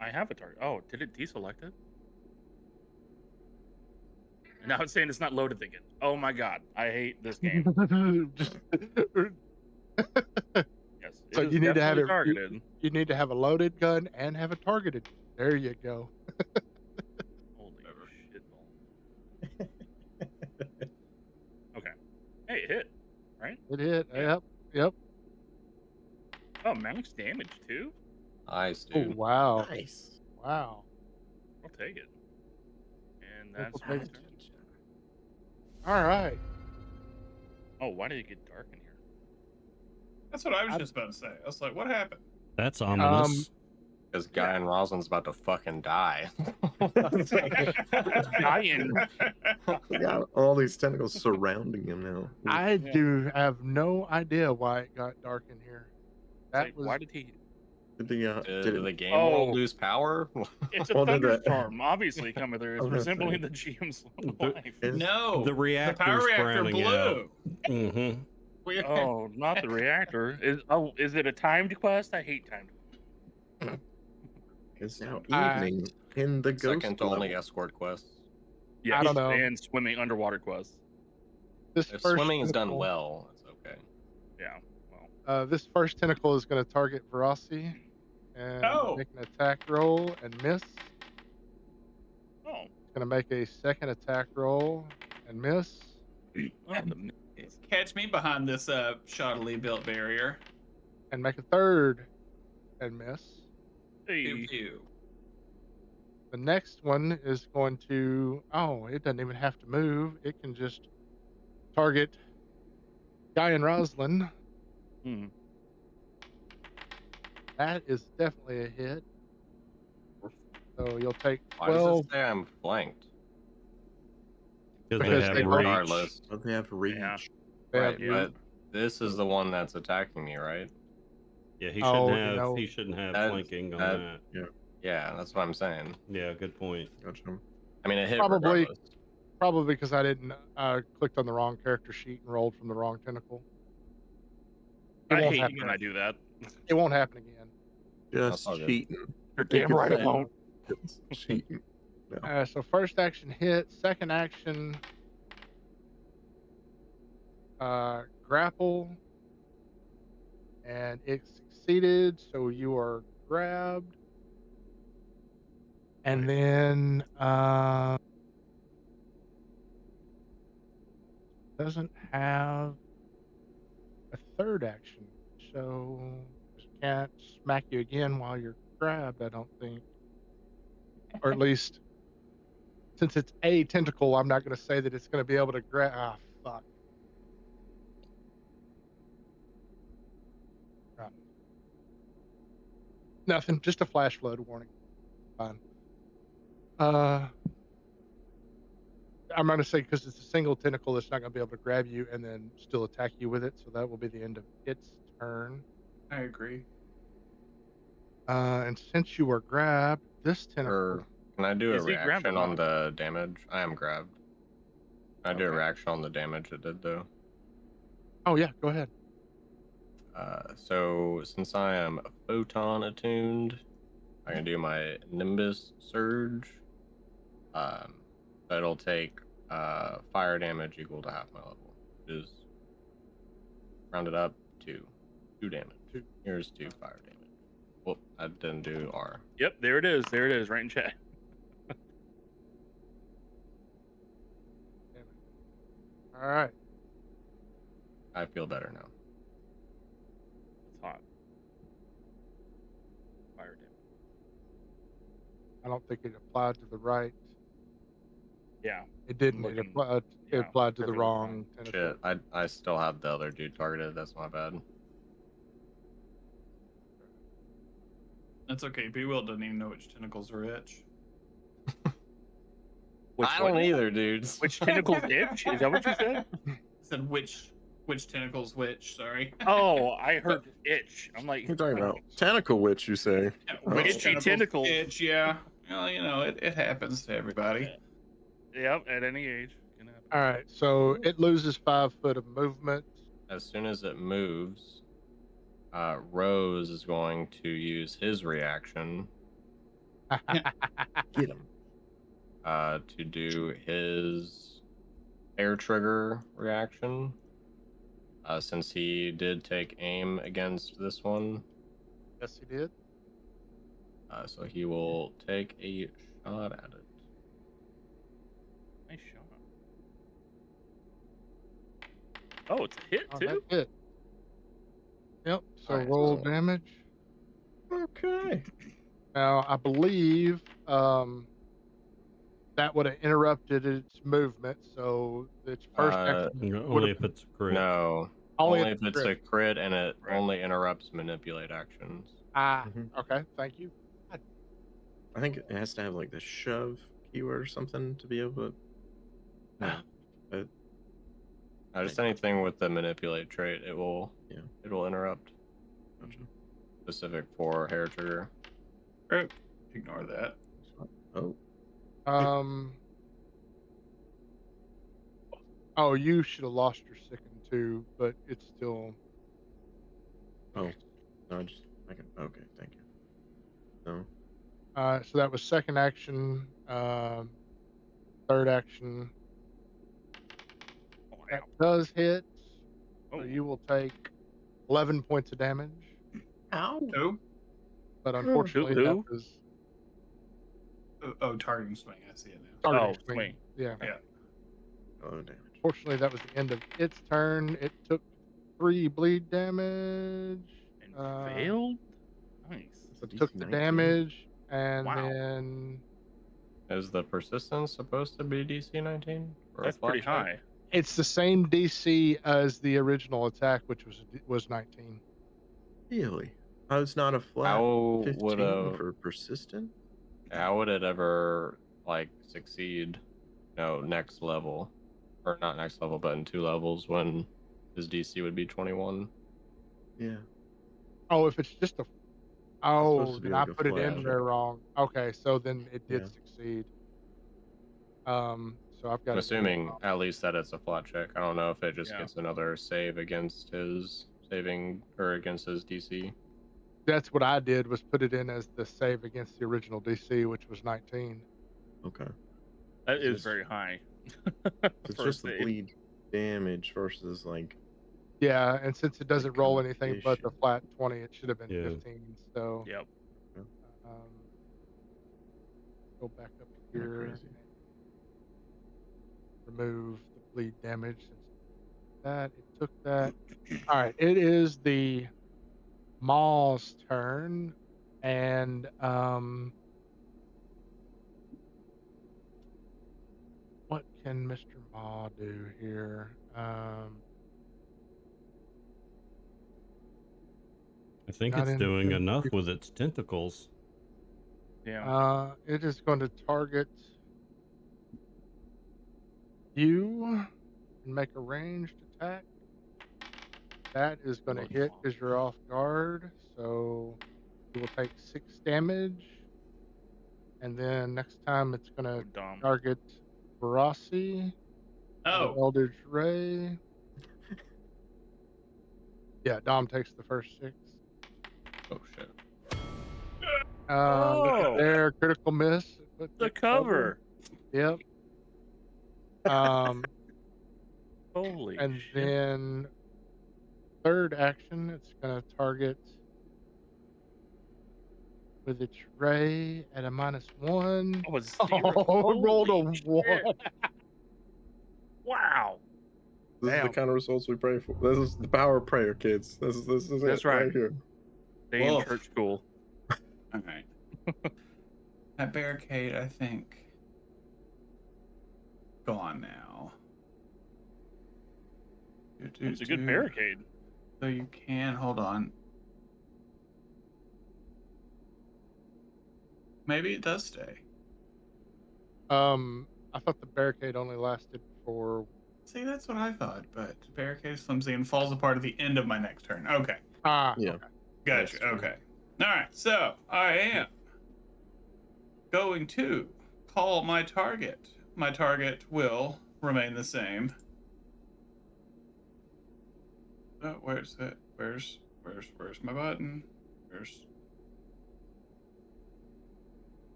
Speaker 4: I have a target. Oh, did it deselect it? And now it's saying it's not loaded again. Oh my god, I hate this game. Yes,
Speaker 1: So
Speaker 4: it is
Speaker 1: you need to have
Speaker 4: definitely
Speaker 1: it.
Speaker 4: targeted.
Speaker 1: You need to have a loaded gun and have it targeted. There you go.
Speaker 4: Holy
Speaker 5: Whatever.
Speaker 4: shitball. Okay. Hey, it hit. Right?
Speaker 1: It hit.
Speaker 4: Yeah.
Speaker 1: Yep.
Speaker 4: Oh, max damage too?
Speaker 3: Nice,
Speaker 1: Oh
Speaker 3: dude.
Speaker 1: wow.
Speaker 6: Nice.
Speaker 1: Wow.
Speaker 4: I'll take it. And
Speaker 1: We'll
Speaker 4: that's
Speaker 1: take
Speaker 4: my
Speaker 1: it.
Speaker 4: turn.
Speaker 1: All right.
Speaker 4: Oh, why did it get dark in here?
Speaker 5: That's what I was just about to say. I was like, what happened?
Speaker 2: That's ominous.
Speaker 3: Because Guy and Rosalind's about to fucking die.
Speaker 4: Dying.
Speaker 6: Yeah, all these tentacles surrounding him now.
Speaker 1: I do have no idea why it got dark in here. That
Speaker 4: Like,
Speaker 1: was
Speaker 4: why did he?
Speaker 6: Did
Speaker 3: Did the game
Speaker 4: Oh.
Speaker 3: world lose power?
Speaker 4: It's a
Speaker 6: Well, did that-
Speaker 4: thunderstorm, obviously, coming through. It's
Speaker 6: I was gonna
Speaker 4: resembling
Speaker 6: say.
Speaker 4: the GM's
Speaker 2: The-
Speaker 4: life.
Speaker 6: Is-
Speaker 5: No.
Speaker 2: The reactor's
Speaker 5: power reactor
Speaker 2: browning
Speaker 5: blew.
Speaker 2: out. Mm-hmm.
Speaker 4: Oh, not the reactor. Is it a timed quest? I hate timed quests.
Speaker 6: It's now
Speaker 1: I-
Speaker 6: evening in the ghost
Speaker 3: Second to only
Speaker 6: level.
Speaker 3: escort quests.
Speaker 4: Yes,
Speaker 1: don't know.
Speaker 4: and swimming underwater quests.
Speaker 1: this
Speaker 3: If
Speaker 1: first
Speaker 3: swimming is done
Speaker 1: tentacle-
Speaker 3: well, it's okay.
Speaker 4: Yeah, well,
Speaker 1: This first tentacle is going to target Verossi and
Speaker 5: Oh.
Speaker 1: make an attack roll and miss.
Speaker 4: oh,
Speaker 1: It's going to make a second attack roll and miss.
Speaker 4: oh the,
Speaker 5: Catch me behind this shoddily built barrier.
Speaker 1: And make a third and miss.
Speaker 5: Pew
Speaker 4: hey,
Speaker 5: pew.
Speaker 1: The next one is going to. Oh, it doesn't even have to move. It can just target Guy and Roslyn.
Speaker 4: hmm.
Speaker 1: That is definitely a hit. So you'll take
Speaker 3: Why does
Speaker 1: 12.
Speaker 3: it say I'm flanked?
Speaker 2: Because
Speaker 1: Because
Speaker 2: they have
Speaker 1: they
Speaker 2: reach.
Speaker 3: Regardless.
Speaker 6: But they have reach.
Speaker 4: Yeah.
Speaker 1: They have
Speaker 3: Right,
Speaker 1: reach.
Speaker 3: but this is the one that's attacking me, right?
Speaker 2: Yeah, he
Speaker 1: Oh,
Speaker 2: shouldn't
Speaker 1: you
Speaker 2: have.
Speaker 1: know,
Speaker 2: He shouldn't have
Speaker 3: that-
Speaker 2: flanking on
Speaker 3: that-
Speaker 2: that.
Speaker 3: Yeah, that's what I'm saying.
Speaker 2: Yeah, good point.
Speaker 6: Gotcha.
Speaker 3: I mean, it hit
Speaker 1: Probably-
Speaker 3: regardless.
Speaker 1: Probably because I didn't clicked on the wrong character sheet and rolled from the wrong tentacle. It
Speaker 4: I
Speaker 1: won't
Speaker 4: hate
Speaker 1: happen.
Speaker 4: when I do that.
Speaker 1: It won't happen again.
Speaker 6: Just
Speaker 3: all good.
Speaker 6: cheating.
Speaker 4: You're damn right it won't.
Speaker 6: It's cheating.
Speaker 1: So first action hit, second action grapple, and it succeeded. So you are grabbed, and then doesn't have a third action, so just can't smack you again while you're grabbed. I don't think, or at least since it's a tentacle, I'm not going to say that it's going to be able to grab. Ah, fuck. Right. Nothing. Just a flash flood warning. Fine. I'm going to say because it's a single tentacle, it's not going to be able to grab you and then still attack you with it. So that will be the end of its turn.
Speaker 5: I agree.
Speaker 1: And since you were grabbed, this tentacle.
Speaker 3: Or can I do a
Speaker 4: Is he grabbed or
Speaker 3: reaction on
Speaker 4: not?
Speaker 3: the damage? I am grabbed. Can I do a
Speaker 4: Okay.
Speaker 3: reaction on the damage it did, though?
Speaker 1: Oh yeah, go ahead.
Speaker 3: So since I am photon attuned, I can do my Nimbus Surge. That'll take fire damage equal to half my level, which is rounded up to 2 damage. Here's 2 fire damage. Well, I didn't do R.
Speaker 4: Yep, there it is. There it is, right in chat.
Speaker 1: All right.
Speaker 3: I feel better now.
Speaker 4: It's hot. Fire damage.
Speaker 1: I don't think it applied to the right.
Speaker 4: Yeah.
Speaker 1: It didn't. It
Speaker 4: Looking-
Speaker 1: applied. It
Speaker 4: yeah,
Speaker 1: applied to the
Speaker 4: perfectly
Speaker 1: wrong tentacle.
Speaker 3: Shit, I still have the other dude targeted. That's my bad.
Speaker 5: That's okay. B Will doesn't even know which tentacles are itch.
Speaker 4: Which
Speaker 3: I don't
Speaker 4: one?
Speaker 3: either, dudes.
Speaker 4: Which tentacles itch? Is that what you said?
Speaker 5: I said which tentacles which, sorry.
Speaker 4: Oh, I heard itch. I'm like,
Speaker 6: What are you talking about? Tentacle witch, you say?
Speaker 5: Which
Speaker 4: Itchy tentacles.
Speaker 5: itch, yeah. Well, you know, it happens to everybody.
Speaker 4: Yep, at any age. Can happen.
Speaker 1: All right. So it loses 5 foot of movement.
Speaker 3: As soon as it moves, Rose is going to use his reaction
Speaker 6: Get him.
Speaker 3: to do his air trigger reaction. Since he did take aim against this one,
Speaker 1: Yes, he did.
Speaker 3: so he will take a shot at it.
Speaker 4: Nice shot. Oh, it's a hit
Speaker 1: Oh,
Speaker 4: too.
Speaker 1: that hit. Yep. So
Speaker 3: Alright,
Speaker 1: roll
Speaker 3: so-
Speaker 1: damage.
Speaker 6: Okay.
Speaker 1: Now I believe that would have interrupted its movement. So its first action
Speaker 2: Only
Speaker 1: would've
Speaker 2: if
Speaker 1: been
Speaker 2: it's a crit.
Speaker 3: No,
Speaker 1: only
Speaker 3: only
Speaker 1: at
Speaker 3: if
Speaker 1: the
Speaker 3: it's
Speaker 1: crit.
Speaker 3: a crit and it
Speaker 4: Right.
Speaker 3: only interrupts manipulate actions.
Speaker 1: Ah,
Speaker 6: Mhm.
Speaker 1: okay. Thank you.
Speaker 6: I think it has to have like the shove keyword or something to be able to. No. But
Speaker 3: Just
Speaker 6: Right.
Speaker 3: anything with the manipulate trait, it will interrupt.
Speaker 6: gotcha.
Speaker 3: Specific for hair trigger.
Speaker 5: Ignore that.
Speaker 6: Oh,
Speaker 1: Um. Oh, you should have lost your sicken too, but it's still.
Speaker 6: oh. No, I can. Okay, thank you. No.
Speaker 1: So that was second action. Third action.
Speaker 4: Oh,
Speaker 1: That
Speaker 4: ow.
Speaker 1: does hit. So
Speaker 4: Oh.
Speaker 1: you will take 11 points of damage.
Speaker 6: Ow.
Speaker 5: Who?
Speaker 1: But unfortunately, that
Speaker 4: Who?
Speaker 1: was
Speaker 5: Oh, targeting swing. I see it now.
Speaker 1: targeting
Speaker 4: Oh, swing.
Speaker 1: Yeah.
Speaker 5: Yeah.
Speaker 6: Oh, damage.
Speaker 1: Fortunately, that was the end of its turn. It took 3 bleed damage.
Speaker 4: And failed. Nice.
Speaker 6: It's a DC
Speaker 1: Took the
Speaker 6: 19.
Speaker 1: damage, and
Speaker 4: Wow.
Speaker 1: then
Speaker 3: Is the persistence supposed to be DC 19? For a
Speaker 4: That's
Speaker 3: flat
Speaker 4: pretty
Speaker 3: check?
Speaker 4: high.
Speaker 1: it's the same DC as the original attack, which was 19.
Speaker 6: Really? Oh, it's not a flat
Speaker 3: How
Speaker 6: 15 for persistent?
Speaker 3: would it ever like succeed? No, next level, or not next level, but in 2 levels when his DC would be 21.
Speaker 6: Yeah.
Speaker 1: Oh, if it's just a
Speaker 6: supposed to be
Speaker 1: then
Speaker 6: like
Speaker 1: I
Speaker 6: a
Speaker 1: put it
Speaker 6: flat
Speaker 1: in
Speaker 6: check.
Speaker 1: there wrong. Okay, so then it did
Speaker 6: Yeah.
Speaker 1: succeed. So I've got
Speaker 3: I'm
Speaker 1: it
Speaker 3: assuming at least that it's a flat check. I don't know if it just
Speaker 4: Yeah.
Speaker 3: gets another save against his saving or against his DC.
Speaker 1: That's what I did, was put it in as the save against the original DC, which was 19.
Speaker 6: Okay.
Speaker 4: That
Speaker 6: It's
Speaker 4: is
Speaker 6: just-
Speaker 4: very high.
Speaker 6: It's
Speaker 4: for a
Speaker 6: just the
Speaker 4: save.
Speaker 6: bleed damage versus like.
Speaker 1: Yeah, and since it doesn't roll anything but the
Speaker 6: condition.
Speaker 1: flat 20, it should have been
Speaker 2: Yeah.
Speaker 1: 15. So
Speaker 4: Yep.
Speaker 1: go back up
Speaker 6: Kinda
Speaker 1: here
Speaker 6: crazy.
Speaker 1: and remove the bleed damage. Since that it took that. All right, it is the Maw's turn, and what can Mr. Maw do here?
Speaker 2: I think
Speaker 1: Not
Speaker 2: it's doing
Speaker 1: anything
Speaker 2: enough
Speaker 1: too-
Speaker 2: with its tentacles.
Speaker 4: Yeah.
Speaker 1: It is going to target you and make a ranged attack. That is going to
Speaker 4: Look
Speaker 1: hit
Speaker 4: off.
Speaker 1: because you're off guard. So you will take 6 damage. And then next time it's going
Speaker 4: So
Speaker 1: to
Speaker 4: dumb.
Speaker 1: target Barassi.
Speaker 5: Oh,
Speaker 1: Eldritch Ray. Yeah, Dom takes the first 6.
Speaker 3: Oh shit.
Speaker 1: Look
Speaker 4: Oh.
Speaker 1: at there, critical miss. Put
Speaker 4: The
Speaker 1: that
Speaker 4: cover.
Speaker 1: Yep.
Speaker 4: Holy
Speaker 1: And
Speaker 4: shit.
Speaker 1: then third action, it's gonna target with its ray at a -1.
Speaker 4: Oh, it's
Speaker 1: Oh,
Speaker 4: zero.
Speaker 1: rolled a
Speaker 4: Holy
Speaker 1: 1.
Speaker 4: shit. Wow.
Speaker 6: This is the
Speaker 1: Damn.
Speaker 6: kind of results we pray for. This is the power of prayer, kids. This is
Speaker 4: That's
Speaker 6: it
Speaker 4: right.
Speaker 6: here.
Speaker 4: Stay in
Speaker 5: Wolf.
Speaker 4: church school.
Speaker 5: all right. That barricade, I think, gone now.
Speaker 4: It's a good barricade.
Speaker 5: So you can hold on. Maybe it does stay.
Speaker 1: I thought the barricade only lasted for
Speaker 5: See, that's what I thought, but barricade is flimsy and falls apart at the end of my next turn. Okay,
Speaker 1: ah
Speaker 6: Yeah.
Speaker 1: okay.
Speaker 5: gotcha.
Speaker 6: That's true.
Speaker 5: Okay, all right. So I am going to call my target. My target will remain the same. Where's it? Where's Where's my button? Where's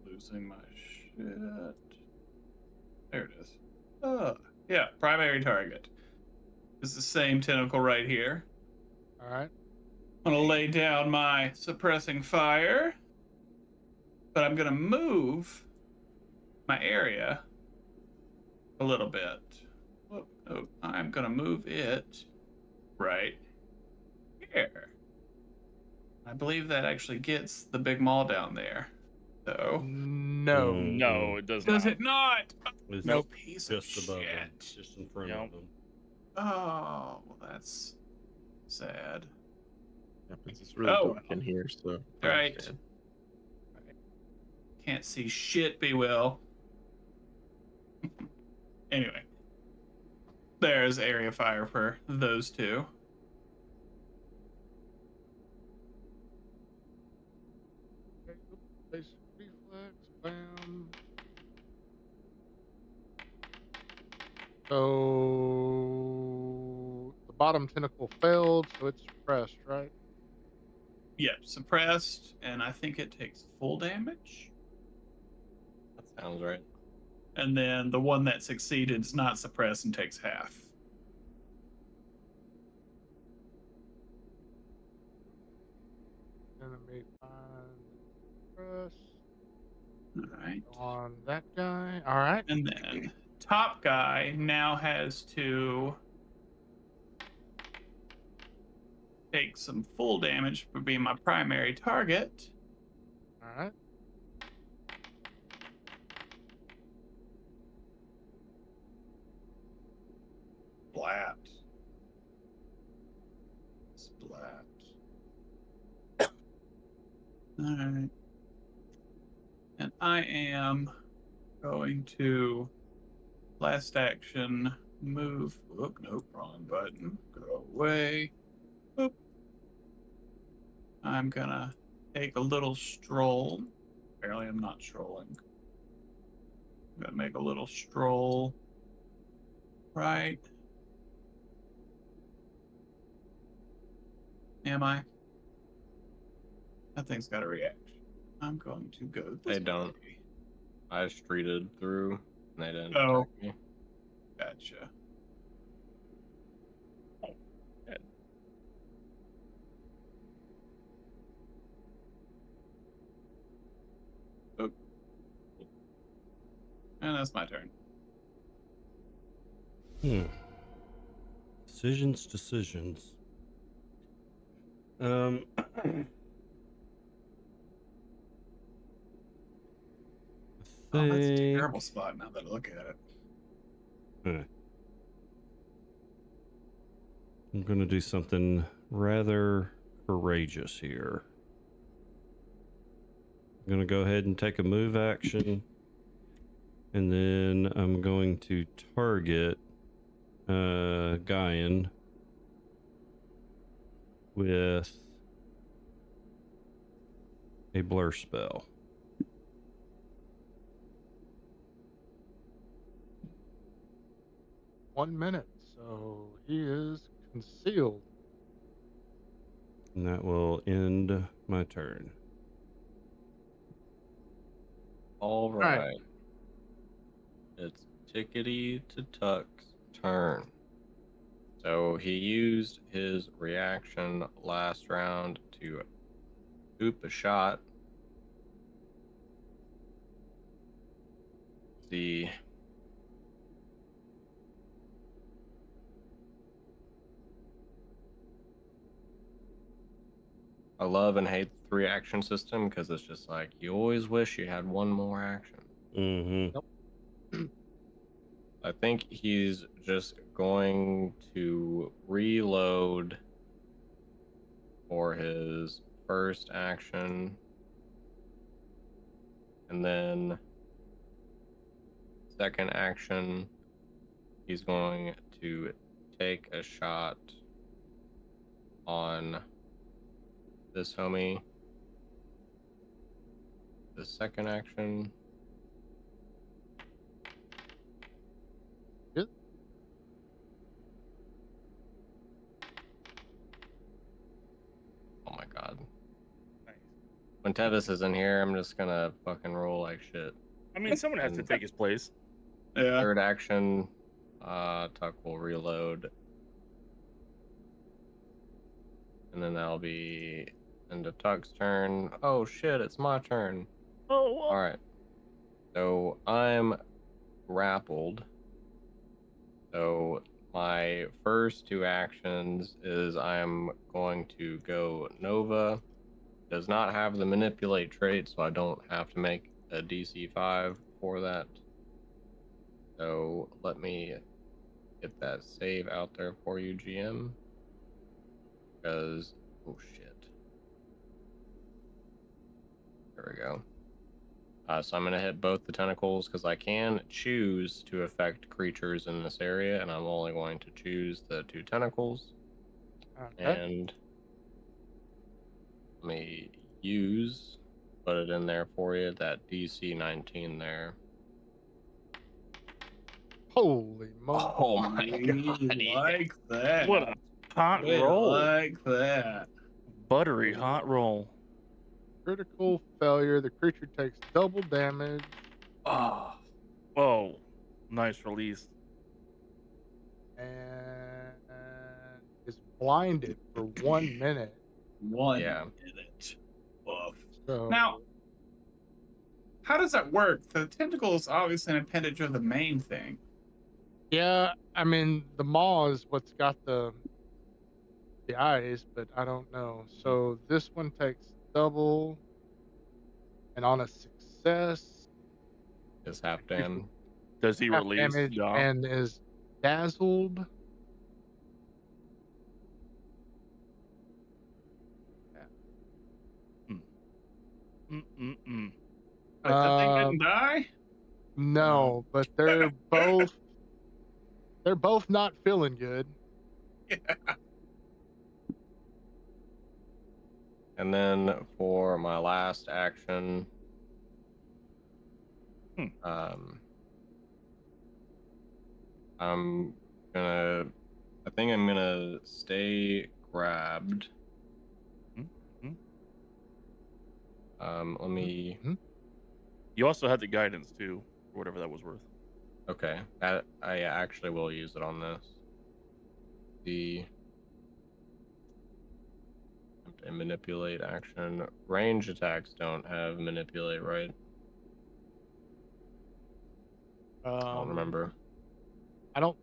Speaker 5: losing my shit? There it is. Yeah, primary target. It's the same tentacle right here.
Speaker 1: All right.
Speaker 5: I'm gonna lay down my suppressing fire, but I'm gonna move my area a little bit. Whoop, oh, I'm gonna move it right here. I believe that actually gets the big maw down there. So
Speaker 1: No.
Speaker 4: No, it does
Speaker 5: does
Speaker 4: not.
Speaker 5: it not?
Speaker 2: It's
Speaker 5: No piece of
Speaker 2: just above them,
Speaker 5: shit.
Speaker 2: just in front
Speaker 4: Yep.
Speaker 2: of them.
Speaker 5: Oh, well, that's sad.
Speaker 6: Happens. It's really
Speaker 5: Oh,
Speaker 6: dark in here, so. I
Speaker 5: Right.
Speaker 6: understand.
Speaker 5: Can't see shit, be will. Anyway, there's area fire for those two.
Speaker 1: Okay, basic reflex. Bam. So the bottom tentacle failed, so it's suppressed, right?
Speaker 5: Yep, suppressed, and I think it takes full damage.
Speaker 3: That sounds right.
Speaker 5: And then the one that succeeded is not suppressed and takes half.
Speaker 1: Enemy find suppress
Speaker 5: All right.
Speaker 1: on that guy. All right.
Speaker 5: And then top guy now has to take some full damage for being my primary target.
Speaker 1: All right.
Speaker 5: Splat. Splat. All right. And I am going to last action move. Oop, nope, wrong button. Go away. Oop. I'm gonna take a little stroll. Apparently, I'm not strolling. I'm gonna make a little stroll. Right. Am I? That thing's got a reaction. I'm going to go this
Speaker 3: They don't.
Speaker 5: way.
Speaker 3: I streeted through, and they didn't
Speaker 5: Oh.
Speaker 3: attack me.
Speaker 5: Gotcha. Oh. And that's my turn.
Speaker 2: Decisions. I
Speaker 5: Oh, that's a
Speaker 2: think-
Speaker 5: terrible spot now that I look at it.
Speaker 2: I'm going to do something rather courageous here. I'm going to go ahead and take a move action. And then I'm going to target Guyan with a blur spell.
Speaker 1: One minute. So he is concealed.
Speaker 2: And that will end my turn.
Speaker 3: All
Speaker 1: right.
Speaker 3: right. It's Tickety to Tuck's turn. So he used his reaction last round to oop a shot. The I love and hate the 3-action system because it's just like you always wish you had one more action.
Speaker 2: Mm-hmm.
Speaker 3: I think he's just going to reload for his first action. And then second action, he's going to take a shot on this homie. The second action.
Speaker 1: Good.
Speaker 3: when Tevis is in here, I'm just gonna fucking roll like shit.
Speaker 4: I mean, someone has to take his place.
Speaker 5: Yeah.
Speaker 3: Third action, Tuck will reload. And then that'll be end of Tuck's turn. Oh shit, it's my turn.
Speaker 4: Oh,
Speaker 3: Alright. So I'm grappled. So my first two actions is I'm going to go Nova. Does not have the manipulate trait, so I don't have to make a DC 5 for that. So let me get that save out there for you, GM. Because, oh shit. There we go. So I'm going to hit both the tentacles because I can choose to affect creatures in this area, and I'm only going to choose the 2 tentacles.
Speaker 1: Okay.
Speaker 3: And let me put it in there for you, that DC 19 there.
Speaker 1: Holy moly.
Speaker 3: Oh my god.
Speaker 5: We like that.
Speaker 4: what a hot
Speaker 5: We
Speaker 4: roll.
Speaker 5: like that.
Speaker 4: Buttery hot roll.
Speaker 1: Critical failure. The creature takes double damage.
Speaker 3: Oh.
Speaker 4: Whoa. Nice release.
Speaker 1: And is blinded for 1 minute.
Speaker 5: One
Speaker 3: Yeah.
Speaker 5: minute. Woof.
Speaker 1: So
Speaker 5: Now, how does that work? The tentacle is obviously an appendage of the main thing.
Speaker 1: yeah, I mean the maw is what's got the eyes, but I don't know. So this one takes double, and on a success,
Speaker 3: Is half dam.
Speaker 4: Does he
Speaker 1: half
Speaker 4: release?
Speaker 1: damage
Speaker 4: Yeah.
Speaker 1: and is dazzled.
Speaker 4: Mm-mm-mm.
Speaker 5: But the thing
Speaker 1: Um,
Speaker 5: didn't die?
Speaker 1: No, but they're both not feeling good.
Speaker 3: And then for my last action, I think I'm gonna stay grabbed. Let me.
Speaker 4: You also had the guidance too, or whatever that was worth.
Speaker 3: Okay, I actually will use it on this. And manipulate action. Range attacks don't have manipulate, right? I don't remember.
Speaker 1: I know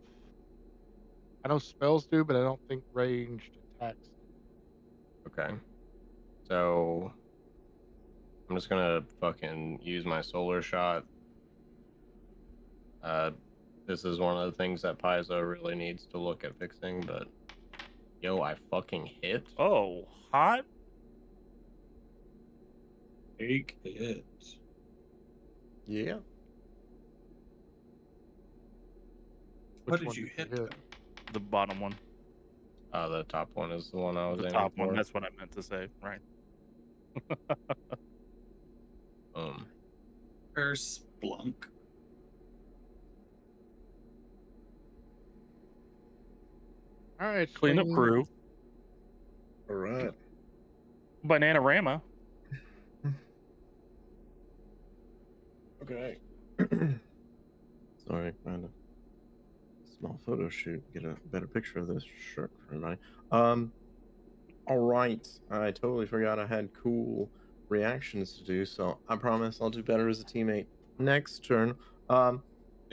Speaker 1: spells do, but I don't think ranged attacks do.
Speaker 3: Okay. So I'm just gonna fucking use my solar shot. This is one of the things that Paizo really needs to look at fixing, but yo, I fucking hit.
Speaker 4: Oh, hot.
Speaker 5: Take it.
Speaker 6: Yeah.
Speaker 5: What
Speaker 1: Which
Speaker 5: did
Speaker 1: one
Speaker 5: you
Speaker 1: did
Speaker 5: hit?
Speaker 1: you hit?
Speaker 4: The bottom one.
Speaker 3: The top one is the one I was
Speaker 4: The
Speaker 3: aiming
Speaker 4: top
Speaker 3: for.
Speaker 4: one. That's what I meant to say. Right.
Speaker 5: Her splunk.
Speaker 1: All right,
Speaker 4: Cleanup
Speaker 1: swing.
Speaker 4: crew.
Speaker 6: All right.
Speaker 4: Bananarama.
Speaker 6: Okay. Sorry, I had a small photo shoot. Get a better picture of this shirt for everybody. All right. I totally forgot I had cool reactions to do, so I promise I'll do better as a teammate next turn.
Speaker 3: The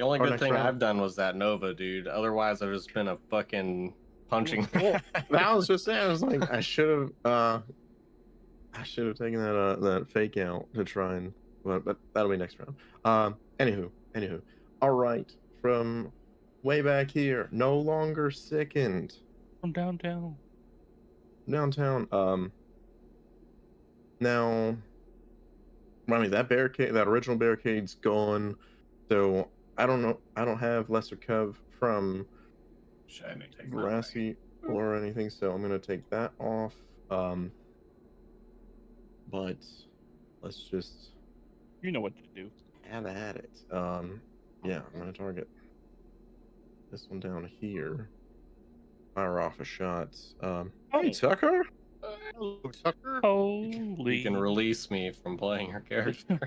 Speaker 3: only
Speaker 6: Or
Speaker 3: good
Speaker 6: next
Speaker 3: thing
Speaker 6: round.
Speaker 3: I've done was that Nova, dude. Otherwise, I've just been a fucking punching.
Speaker 6: Well, that was just saying. I was like, I should have taken that fake out to try and, but that'll be next round. Anywho. All right, from way back here, no longer sickened.
Speaker 4: From downtown.
Speaker 6: Downtown. Now, I mean that barricade, that original barricade's gone. So I don't know. I don't have lesser cov from
Speaker 5: Shiny, take my
Speaker 6: Grassy or anything, so I'm gonna take that off. But let's just
Speaker 4: You know what to do.
Speaker 6: have at it. Yeah, I'm gonna target this one down here. Fire off a shot. Hey Tucker.
Speaker 1: Hello, Tucker.
Speaker 4: Holy.
Speaker 3: You can release me from playing your character.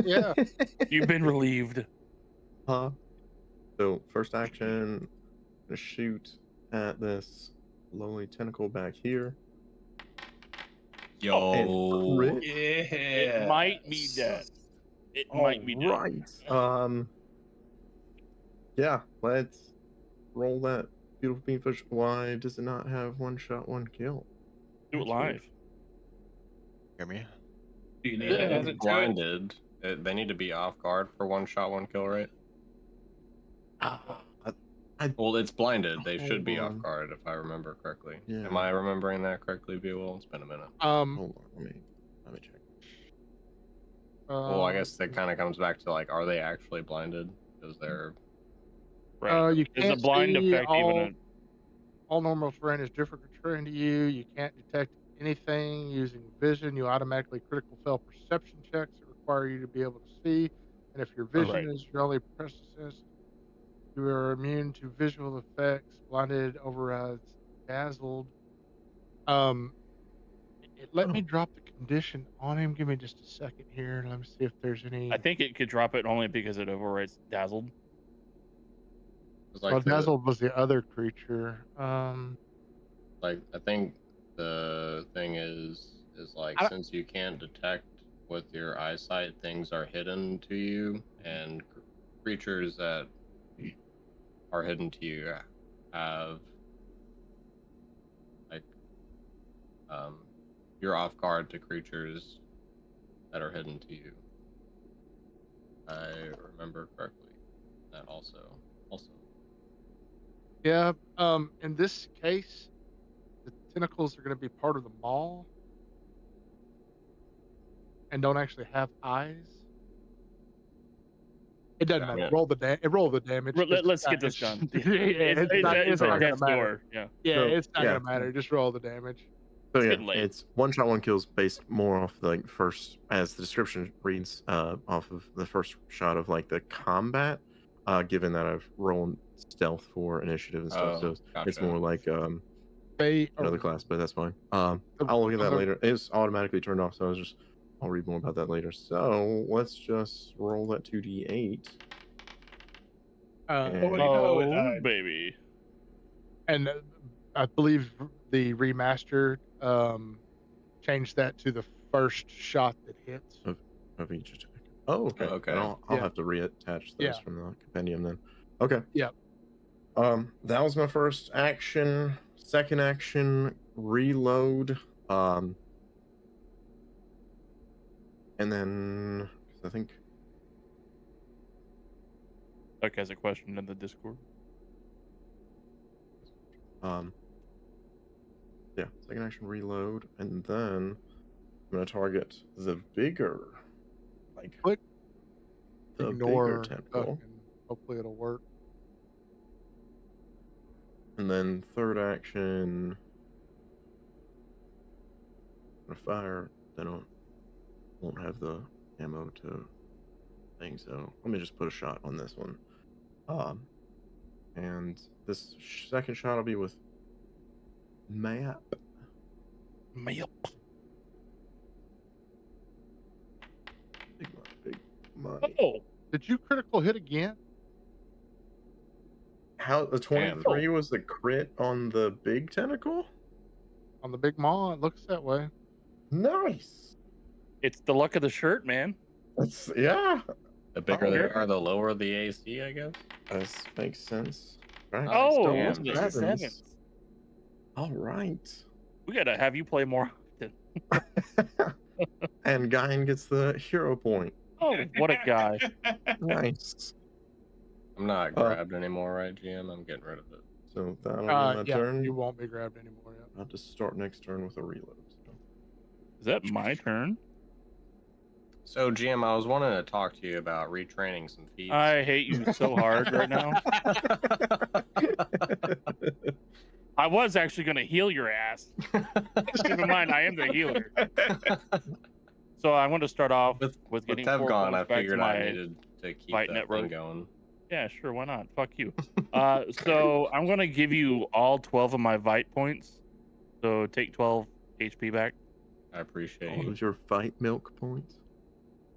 Speaker 1: Yeah.
Speaker 4: You've been relieved.
Speaker 6: So first action, gonna shoot at this lowly tentacle back here.
Speaker 3: Yo.
Speaker 6: crit.
Speaker 4: It might be dead. It might be dead.
Speaker 6: Right. Yeah, let's roll that beautiful beanfish. Why does it not have one shot, one kill?
Speaker 4: Do it
Speaker 6: That's weird.
Speaker 4: live.
Speaker 7: Hear me?
Speaker 5: Do you need
Speaker 1: Yeah,
Speaker 5: to add
Speaker 3: It's
Speaker 5: it to it?
Speaker 3: blinded. They need to be off guard for one shot, one kill, right? Well, it's blinded. They should be
Speaker 6: Hold
Speaker 3: off
Speaker 6: on.
Speaker 3: guard if I remember correctly.
Speaker 6: Yeah.
Speaker 3: Am I remembering that correctly, Buell? It's been a minute.
Speaker 6: Hold on, let me check.
Speaker 3: Well, I guess that kind of comes back to like, are they actually blinded? Because they're
Speaker 4: Right.
Speaker 1: You
Speaker 4: There's a
Speaker 1: can't
Speaker 4: blind
Speaker 1: see
Speaker 4: effect even
Speaker 1: all normal terrain is different terrain to you. You can't detect anything using vision. You automatically critical fail perception checks that require you to be able to see. And if your vision
Speaker 4: right.
Speaker 1: is your only persistence, you are immune to visual effects. Blinded, overrides, dazzled. Let me drop the condition on him. Give me just a second here, and let me see if there's any.
Speaker 4: I think it could drop it only because it overwrites dazzled.
Speaker 3: it's
Speaker 1: Well,
Speaker 3: like
Speaker 1: dazzled was the other creature.
Speaker 3: like I think the thing is like
Speaker 1: I-
Speaker 3: since you can't detect with your eyesight, things are hidden to you, and creatures that are hidden to you have like you're off guard to creatures that are hidden to you. I remember correctly. That also.
Speaker 1: Yeah. In this case, the tentacles are going to be part of the maw and don't actually have eyes. It doesn't
Speaker 3: Yeah.
Speaker 1: matter. Roll the damage. 'Cause
Speaker 4: Let's get
Speaker 1: it's-
Speaker 4: this done.
Speaker 1: it's not going to matter.
Speaker 4: Yeah.
Speaker 1: Yeah,
Speaker 6: So,
Speaker 1: it's not
Speaker 6: yeah.
Speaker 1: going to matter. Just roll the damage.
Speaker 6: So
Speaker 4: It's
Speaker 6: yeah,
Speaker 4: getting late.
Speaker 6: it's one shot, one kills based more off like first, as the description reads, off of the first shot of like the combat. Given that I've rolled stealth for initiative and stuff, so it's
Speaker 3: Gotcha.
Speaker 6: more like
Speaker 1: They
Speaker 6: another
Speaker 1: are-
Speaker 6: class, but that's fine.
Speaker 1: The-
Speaker 6: I'll look at that
Speaker 1: the-
Speaker 6: later. It's automatically turned off, so I'll read more about that later. So let's just roll that 2d8.
Speaker 1: Uh,
Speaker 6: And-
Speaker 4: Oh, baby.
Speaker 1: and I believe the remastered changed that to the first shot that hits.
Speaker 6: of each attack. Oh, okay.
Speaker 3: Okay.
Speaker 6: Then I'll
Speaker 1: Yeah.
Speaker 6: have to reattach those
Speaker 1: Yeah.
Speaker 6: from the compendium then. Okay.
Speaker 1: Yep.
Speaker 6: That was my first action. Second action, reload. And then I think
Speaker 4: Duck has a question in the Discord.
Speaker 6: yeah, second action, reload, and then I'm gonna target the bigger, like
Speaker 1: Click.
Speaker 6: the
Speaker 1: Ignore
Speaker 6: bigger tentacle.
Speaker 1: Duck, and hopefully it'll work.
Speaker 6: And then third action, I'm gonna fire. Then I won't have the ammo to thing, so let me just put a shot on this one. And this second shot will be with map.
Speaker 4: Yep.
Speaker 6: Big money.
Speaker 4: Oh,
Speaker 1: Did you critical hit again?
Speaker 6: How the 23 was the crit on the big tentacle?
Speaker 1: On the big maw? It looks that way.
Speaker 6: Nice.
Speaker 4: it's the luck of the shirt, man.
Speaker 6: That's yeah.
Speaker 3: The bigger
Speaker 6: Oh,
Speaker 3: they
Speaker 6: yeah.
Speaker 3: are, the lower the AC, I guess.
Speaker 6: This makes sense. Right.
Speaker 4: Oh,
Speaker 3: damn,
Speaker 4: it's
Speaker 3: dude.
Speaker 4: the
Speaker 6: Dragons.
Speaker 4: sevens.
Speaker 6: All right.
Speaker 4: We gotta have you play more often.
Speaker 6: And Guyan gets the hero point.
Speaker 4: Oh, what a guy.
Speaker 6: Nice.
Speaker 3: I'm not grabbed anymore, right, GM? I'm getting rid of it.
Speaker 6: So that'll be my
Speaker 1: Yeah,
Speaker 6: turn.
Speaker 1: you won't be grabbed anymore. Yet.
Speaker 6: I'll have to start next turn with a reload. So.
Speaker 4: Is that my turn?
Speaker 3: So, GM, I was wanting to talk to you about retraining some feats.
Speaker 4: I hate you so hard right now. I was actually gonna heal your ass. Just keep in mind, I am the healer. So I'm going to start off with
Speaker 3: With
Speaker 4: getting
Speaker 3: Tev
Speaker 4: 4
Speaker 3: gone, I
Speaker 4: points back to
Speaker 3: figured
Speaker 4: my...
Speaker 3: I needed to keep
Speaker 4: fight
Speaker 3: that
Speaker 4: net
Speaker 3: thing
Speaker 4: road.
Speaker 3: going.
Speaker 4: Yeah, sure, why not? Fuck you. So I'm going to give you all 12 of my Vite points. So take 12 HP back.
Speaker 3: I appreciate
Speaker 6: All
Speaker 3: you.
Speaker 6: of your fight milk points.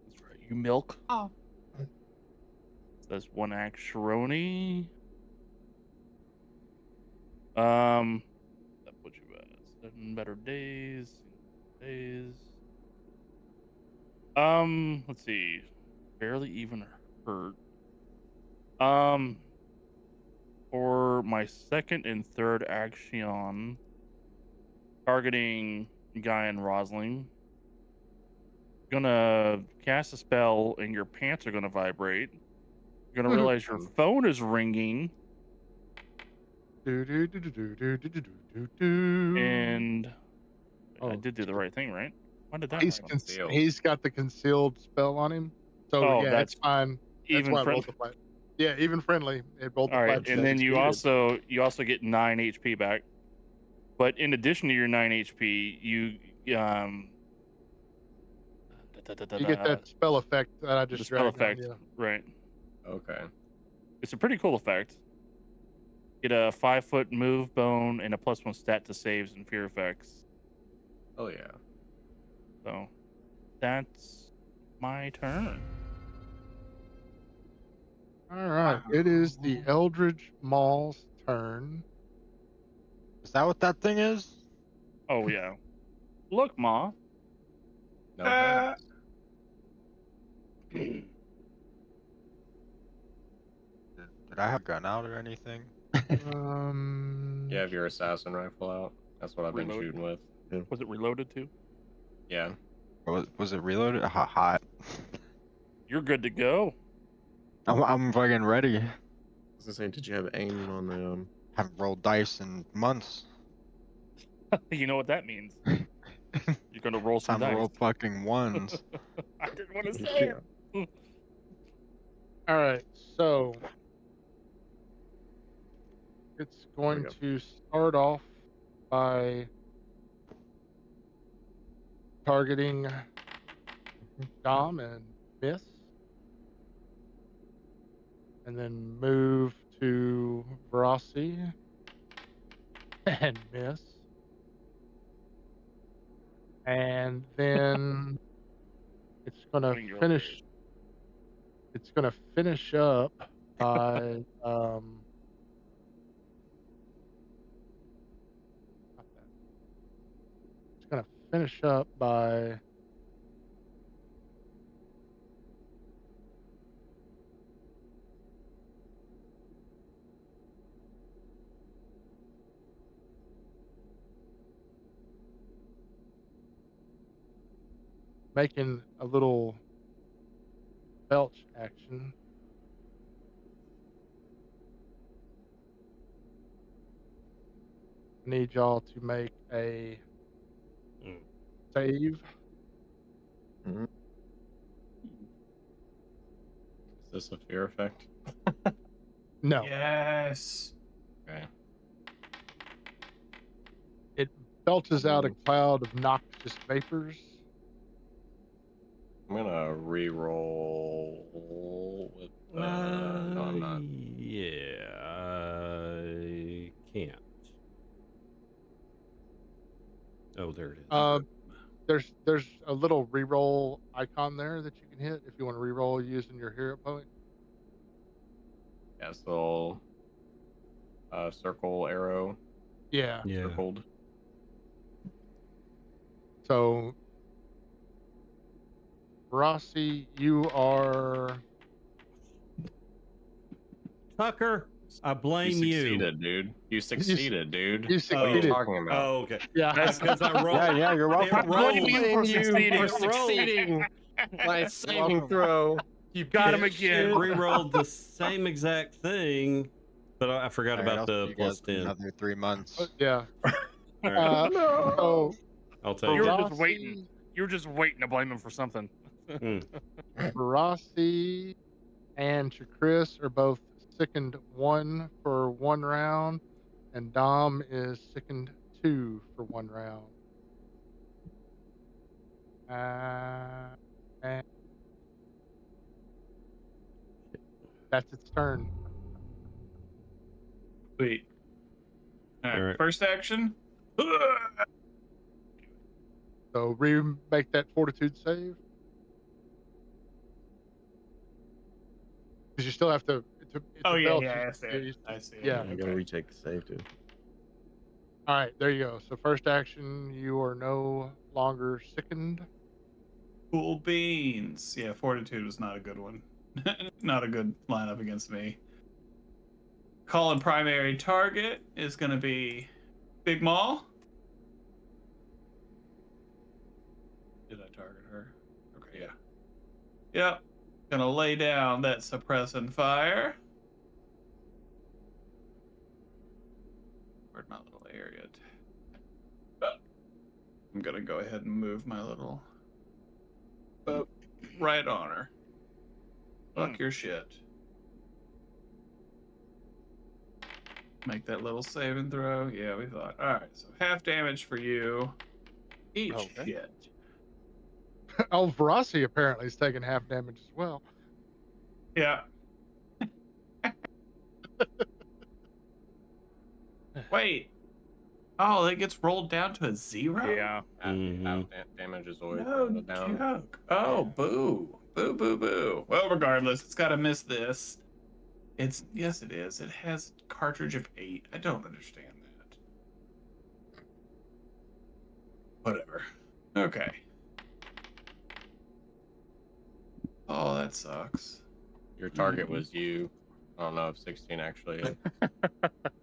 Speaker 4: That's right. You milk.
Speaker 5: Oh.
Speaker 4: That's one act Sharoni. That puts you at 7 better days. Days. Let's see. Barely even hurt. For my second and third action, targeting Guy and Rosling, gonna cast a spell and your pants are gonna vibrate. You're gonna realize your phone is ringing, and I did do the right thing, right? Why did that happen?
Speaker 3: Concealed.
Speaker 1: He's got the concealed spell on him. So
Speaker 4: Oh,
Speaker 1: yeah,
Speaker 4: that's
Speaker 1: it's fine. That's
Speaker 4: even
Speaker 1: why it
Speaker 4: friend.
Speaker 1: rolled the flat. Yeah, even friendly. It rolled the
Speaker 4: All right,
Speaker 1: flat.
Speaker 4: and
Speaker 1: save.
Speaker 4: then you
Speaker 6: succeeded.
Speaker 4: also get 9 HP back. But in addition to your 9 HP, you
Speaker 1: You get that spell effect that I
Speaker 4: the
Speaker 1: just
Speaker 4: spell
Speaker 1: dragged on
Speaker 4: effect,
Speaker 1: you.
Speaker 4: right?
Speaker 3: Okay.
Speaker 4: It's a pretty cool effect. Get a 5-foot move bone and a +1 stat to saves and fear effects.
Speaker 3: Oh yeah.
Speaker 4: So that's my turn.
Speaker 1: All right, it is the Eldridge Mall's turn.
Speaker 7: Is that what that thing is?
Speaker 4: Oh yeah. Look, Ma.
Speaker 3: No thanks.
Speaker 7: Did I have a gun out or anything?
Speaker 3: You have your assassin rifle out. That's what I've been
Speaker 4: Reload.
Speaker 3: shooting with.
Speaker 4: Was it reloaded too?
Speaker 3: Yeah.
Speaker 7: Or was it reloaded? Hot.
Speaker 4: You're good to go.
Speaker 7: I'm fucking ready.
Speaker 6: I was gonna say, did you have aim on the
Speaker 7: Haven't rolled dice in months.
Speaker 4: You know what that means. You're gonna roll some
Speaker 7: Time to
Speaker 4: dice.
Speaker 7: roll fucking ones.
Speaker 4: I didn't want to say it.
Speaker 1: All right, so it's
Speaker 6: we
Speaker 1: going
Speaker 6: go.
Speaker 1: to start off by targeting Dom and miss, and then move to Verossi and miss, and then it's gonna
Speaker 4: Putting your
Speaker 1: finish.
Speaker 4: layers.
Speaker 1: It's gonna finish up by not that. It's gonna finish up by making a little belch action. I need y'all to make a
Speaker 2: Mm.
Speaker 1: save.
Speaker 3: Is this a fear effect?
Speaker 1: No,
Speaker 5: Yes.
Speaker 3: Okay.
Speaker 1: it belches out a cloud of noxious vapors.
Speaker 3: I'm gonna re-roll with no, I'm not.
Speaker 2: Yeah, I can't. Oh, there it is.
Speaker 1: There's a little reroll icon there that you can hit if you want to reroll using your hero point.
Speaker 3: Yeah, so circle arrow
Speaker 1: Yeah.
Speaker 2: Yeah.
Speaker 3: circled.
Speaker 1: So Rossi, you are
Speaker 2: Tucker, I blame you.
Speaker 3: Succeeded, dude. You succeeded, dude.
Speaker 1: you
Speaker 3: What are you
Speaker 1: succeeded.
Speaker 3: talking about?
Speaker 2: Oh, okay.
Speaker 1: Yeah.
Speaker 2: That's because I rolled.
Speaker 7: Yeah, you're welcome.
Speaker 2: It rolled.
Speaker 4: you for succeeding.
Speaker 2: It rolled.
Speaker 6: my saving throw. You
Speaker 4: Got him
Speaker 6: bitch.
Speaker 4: again.
Speaker 2: It re-rolled the same exact thing, but I forgot
Speaker 7: All right,
Speaker 2: about
Speaker 7: I'll
Speaker 2: the
Speaker 7: see you guys
Speaker 2: plus
Speaker 7: in
Speaker 2: 10.
Speaker 7: another 3 months.
Speaker 1: Yeah.
Speaker 2: All right.
Speaker 1: So
Speaker 2: I'll take
Speaker 4: You're
Speaker 2: it.
Speaker 4: just waiting. You're just waiting to blame him for something.
Speaker 1: Rossi and Chris are both sickened 1 for 1 round, and Dom is sickened 2 for 1 round. And that's its turn.
Speaker 5: Sweet. All right.
Speaker 2: All right.
Speaker 5: First action.
Speaker 1: So remake that fortitude save. Because you still have to. It's
Speaker 5: Oh
Speaker 1: a
Speaker 5: yeah,
Speaker 1: fail.
Speaker 5: yeah, I see it. I see it.
Speaker 1: Yeah.
Speaker 6: You gotta
Speaker 5: Okay.
Speaker 6: retake the save, dude.
Speaker 1: All right, there you go. So first action, you are no longer sickened.
Speaker 5: Cool beans. Yeah, fortitude was not a good one. Not a good lineup against me. Calling primary target is going to be Big Maw. Did I target her? Okay, yeah. Yep. Gonna lay down that suppressing fire. Where'd my little area? I'm gonna go ahead and move my little right on her. Fuck your shit. Make that little saving throw. Yeah, we thought. All right, so half damage for you. Eat
Speaker 4: Okay.
Speaker 5: shit.
Speaker 1: Oh, Verasi apparently is taking half damage as well.
Speaker 5: Yeah. Wait. Oh, it gets rolled down to a 0?
Speaker 4: Yeah.
Speaker 3: Damage is always
Speaker 5: No
Speaker 3: rounded down.
Speaker 5: joke. Oh, boo. Boo, boo, boo. Well, regardless, it's got to miss this. Yes, it is. It has cartridge of 8. I don't understand that. Whatever. Okay. Oh, that sucks.
Speaker 3: Your target was you. I don't know if 16 actually is.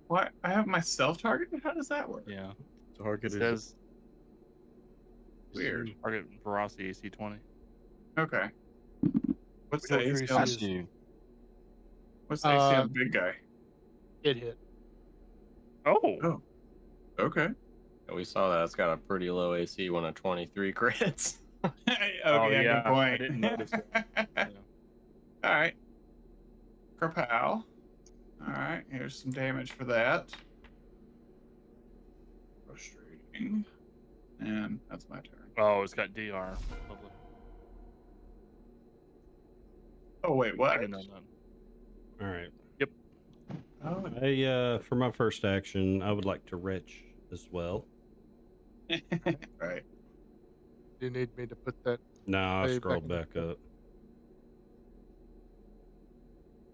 Speaker 5: What? I have myself targeted? How does that work?
Speaker 4: Yeah. It
Speaker 6: Target is
Speaker 4: says
Speaker 5: Weird.
Speaker 4: target Verasi AC 20.
Speaker 5: Okay. What's
Speaker 4: We
Speaker 5: the
Speaker 4: know what
Speaker 5: AC
Speaker 4: your
Speaker 5: on,
Speaker 4: AC is.
Speaker 7: you.
Speaker 5: what's the AC on the big guy?
Speaker 1: It hit.
Speaker 4: Oh.
Speaker 5: Oh. Okay.
Speaker 3: Yeah, we saw that. It's got a pretty low AC when a 23 crits.
Speaker 5: Okay,
Speaker 4: Oh,
Speaker 5: yeah,
Speaker 4: yeah,
Speaker 5: good point.
Speaker 4: I didn't notice that. Yeah.
Speaker 5: All right. Kerpow. All right, here's some damage for that. Frustrating. And that's my turn.
Speaker 4: Oh, it's got DR. Lovely.
Speaker 5: Oh, wait, what?
Speaker 4: I didn't know that.
Speaker 2: All right.
Speaker 5: Oh,
Speaker 2: For my first action, I would like to retch as well.
Speaker 5: right.
Speaker 1: Do you need me to put that?
Speaker 2: No, I
Speaker 1: Save
Speaker 2: scrolled
Speaker 1: back
Speaker 2: back up.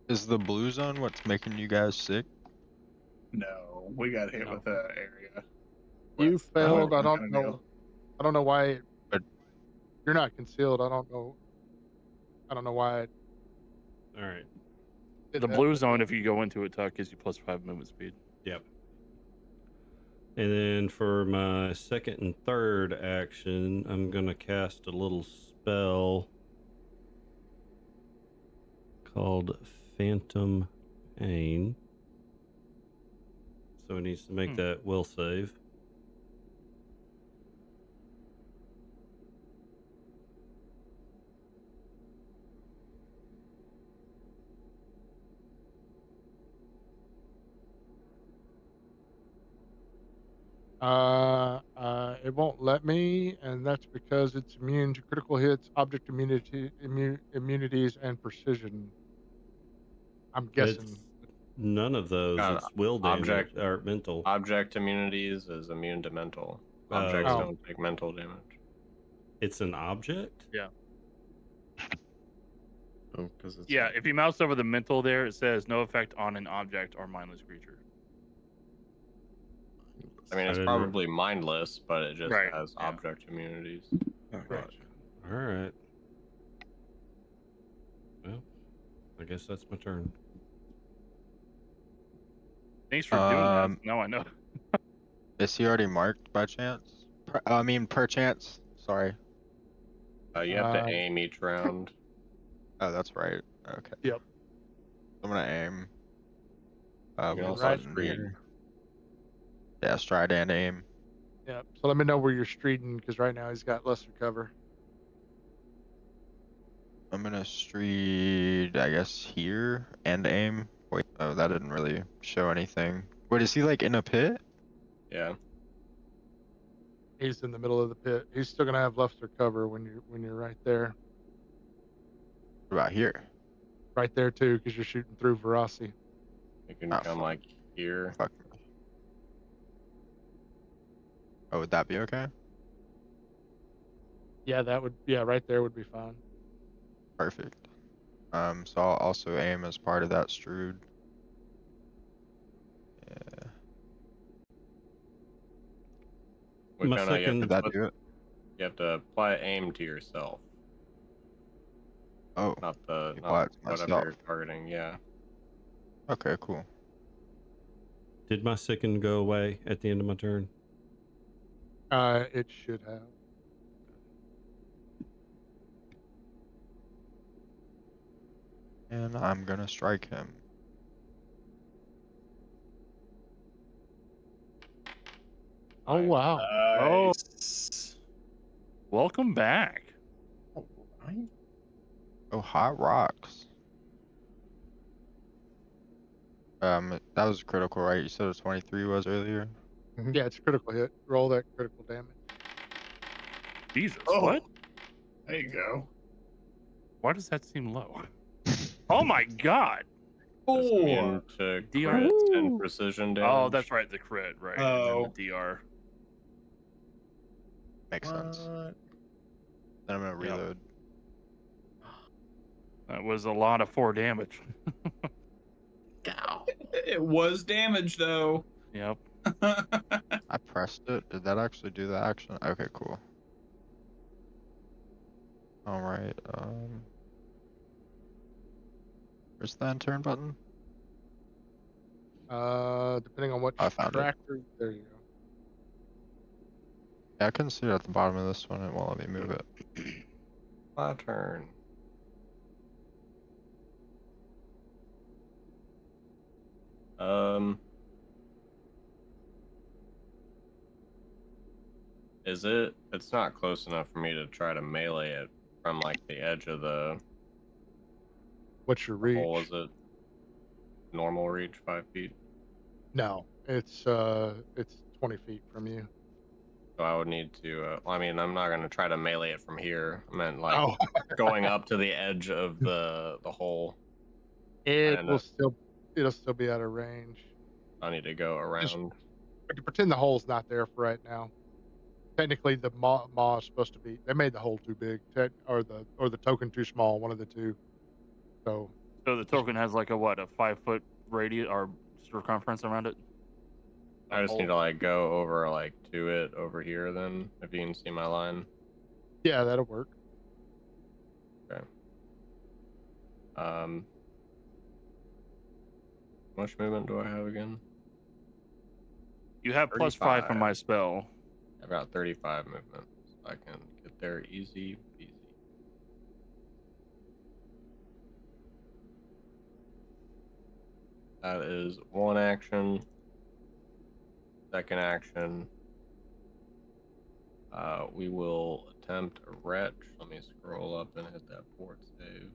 Speaker 7: Is the blue zone what's making you guys sick?
Speaker 5: No, we got hit
Speaker 4: No.
Speaker 5: with the area.
Speaker 1: You
Speaker 5: West.
Speaker 1: failed. I
Speaker 5: Kind
Speaker 1: don't
Speaker 5: of
Speaker 1: know.
Speaker 5: deal.
Speaker 1: I don't know why.
Speaker 7: But-
Speaker 1: You're not concealed. I don't know. I don't know why.
Speaker 2: All right.
Speaker 1: Did
Speaker 4: The
Speaker 1: that,
Speaker 4: blue
Speaker 1: but-
Speaker 4: zone, if you go into it, Tuck, gives you +5 movement speed.
Speaker 2: Yep. And then for my second and third action, I'm going to cast a little spell called Phantom Pain. So he needs to make that will save.
Speaker 1: It won't let me, and that's because it's immune to critical hits, object immunities, and precision. I'm guessing.
Speaker 2: It's none of those.
Speaker 3: Got
Speaker 2: It's will damage
Speaker 3: object-
Speaker 2: or mental.
Speaker 3: Object immunities is immune to mental. Objects
Speaker 1: Oh.
Speaker 3: don't take mental damage.
Speaker 2: It's an object?
Speaker 6: Oh, because it's
Speaker 4: Yeah, if you mouse over the mental there, it says no effect on an object or mindless creature.
Speaker 3: I mean, it's
Speaker 2: didn't-
Speaker 3: probably mindless, but it just
Speaker 4: Right,
Speaker 3: has
Speaker 4: yeah.
Speaker 3: object immunities.
Speaker 6: Oh,
Speaker 1: Right.
Speaker 6: gotcha.
Speaker 2: All right. Well, I guess that's my turn.
Speaker 4: Thanks for doing that.
Speaker 7: Um,
Speaker 4: Now I know.
Speaker 7: Is he already marked by chance? Per chance. Sorry.
Speaker 3: You have to
Speaker 1: Uh,
Speaker 3: aim each round.
Speaker 7: Oh, that's right. Okay.
Speaker 1: Yep.
Speaker 7: I'm gonna aim.
Speaker 3: You can
Speaker 7: What
Speaker 3: also
Speaker 7: button
Speaker 3: stride.
Speaker 7: here? Yeah, stride and aim.
Speaker 1: Yeah. So let me know where you're streeting, because right now he's got lesser cover.
Speaker 7: I'm gonna streed, I guess, here and aim. Wait, oh, that didn't really show anything. Wait, is he like in a pit?
Speaker 3: Yeah.
Speaker 1: He's in the middle of the pit. He's still gonna have lesser cover when you're right there.
Speaker 7: What about here?
Speaker 1: Right there too, because you're shooting through Verasi.
Speaker 3: You can
Speaker 7: Ah,
Speaker 3: come
Speaker 7: fuck.
Speaker 3: like here.
Speaker 7: Fuck me. Oh, would that be okay?
Speaker 1: Yeah, that would. Yeah, right there would be fine.
Speaker 7: Perfect. So I'll also aim as part of that Strood. Yeah.
Speaker 3: Which
Speaker 2: My
Speaker 3: I know you have
Speaker 2: second-
Speaker 3: to
Speaker 7: Did that
Speaker 3: put,
Speaker 7: do it?
Speaker 3: you have to apply aim to yourself,
Speaker 7: Oh,
Speaker 3: not the
Speaker 7: apply it to
Speaker 3: whatever
Speaker 7: myself.
Speaker 3: you're targeting. Yeah.
Speaker 7: Okay, cool.
Speaker 2: Did my sicken go away at the end of my turn?
Speaker 1: It should have.
Speaker 7: And I'm gonna strike him.
Speaker 1: Oh wow!
Speaker 5: Nice.
Speaker 4: Welcome back.
Speaker 6: All right.
Speaker 7: Oh, hot rocks. That was critical, right? You said a 23 was earlier?
Speaker 1: Yeah, it's a critical hit. Roll that critical damage.
Speaker 4: Jesus,
Speaker 5: Oh,
Speaker 4: what?
Speaker 5: there you go.
Speaker 4: Why does that seem low? Oh my god.
Speaker 3: Is immune
Speaker 5: Oh,
Speaker 3: to
Speaker 4: DR.
Speaker 3: crits and precision damage.
Speaker 4: Oh, that's right, the crit, right? And
Speaker 5: Oh.
Speaker 4: then the DR.
Speaker 7: Makes sense.
Speaker 6: What?
Speaker 7: Then I'm gonna
Speaker 4: Yep.
Speaker 7: reload.
Speaker 4: That was a lot of 4 damage.
Speaker 6: Ow.
Speaker 5: it was damage though.
Speaker 4: Yep.
Speaker 7: I pressed it. Did that actually do the action? Okay, cool. Alright, where's the end turn button?
Speaker 1: Depending on what
Speaker 7: I found it.
Speaker 1: tractor. There you go.
Speaker 7: Yeah, I couldn't see it at the bottom of this one. It won't let me move it.
Speaker 3: My turn. Is it? It's not close enough for me to try to melee it from like the edge of the
Speaker 1: What's your
Speaker 3: hole.
Speaker 1: reach?
Speaker 3: Is it normal reach 5 feet?
Speaker 1: No, it's 20 feet from you.
Speaker 3: So I would need to. I mean, I'm not gonna try to melee it from here. I meant like
Speaker 1: Oh,
Speaker 3: going up to the edge of the hole.
Speaker 1: it
Speaker 3: And
Speaker 1: will still. It'll still be out of range.
Speaker 3: I need to go
Speaker 1: Just
Speaker 3: around.
Speaker 1: pretend the hole's not there for right now. Technically, the maw is supposed to be. They made the hole too big, or the token too small. One of the two. So
Speaker 4: So the token has like a what, a 5-foot radius or circumference around it?
Speaker 3: I just need to
Speaker 4: hole?
Speaker 3: like go over like to it over here. Then if you can see my line.
Speaker 1: yeah, that'll work.
Speaker 3: Okay. How much movement do I have again?
Speaker 4: You have +5 from
Speaker 3: 35.
Speaker 4: my spell.
Speaker 3: I've got 35 movement, so I can get there easy peasy. That is one action. Second action. We will attempt a retch. Let me scroll up and hit that port save.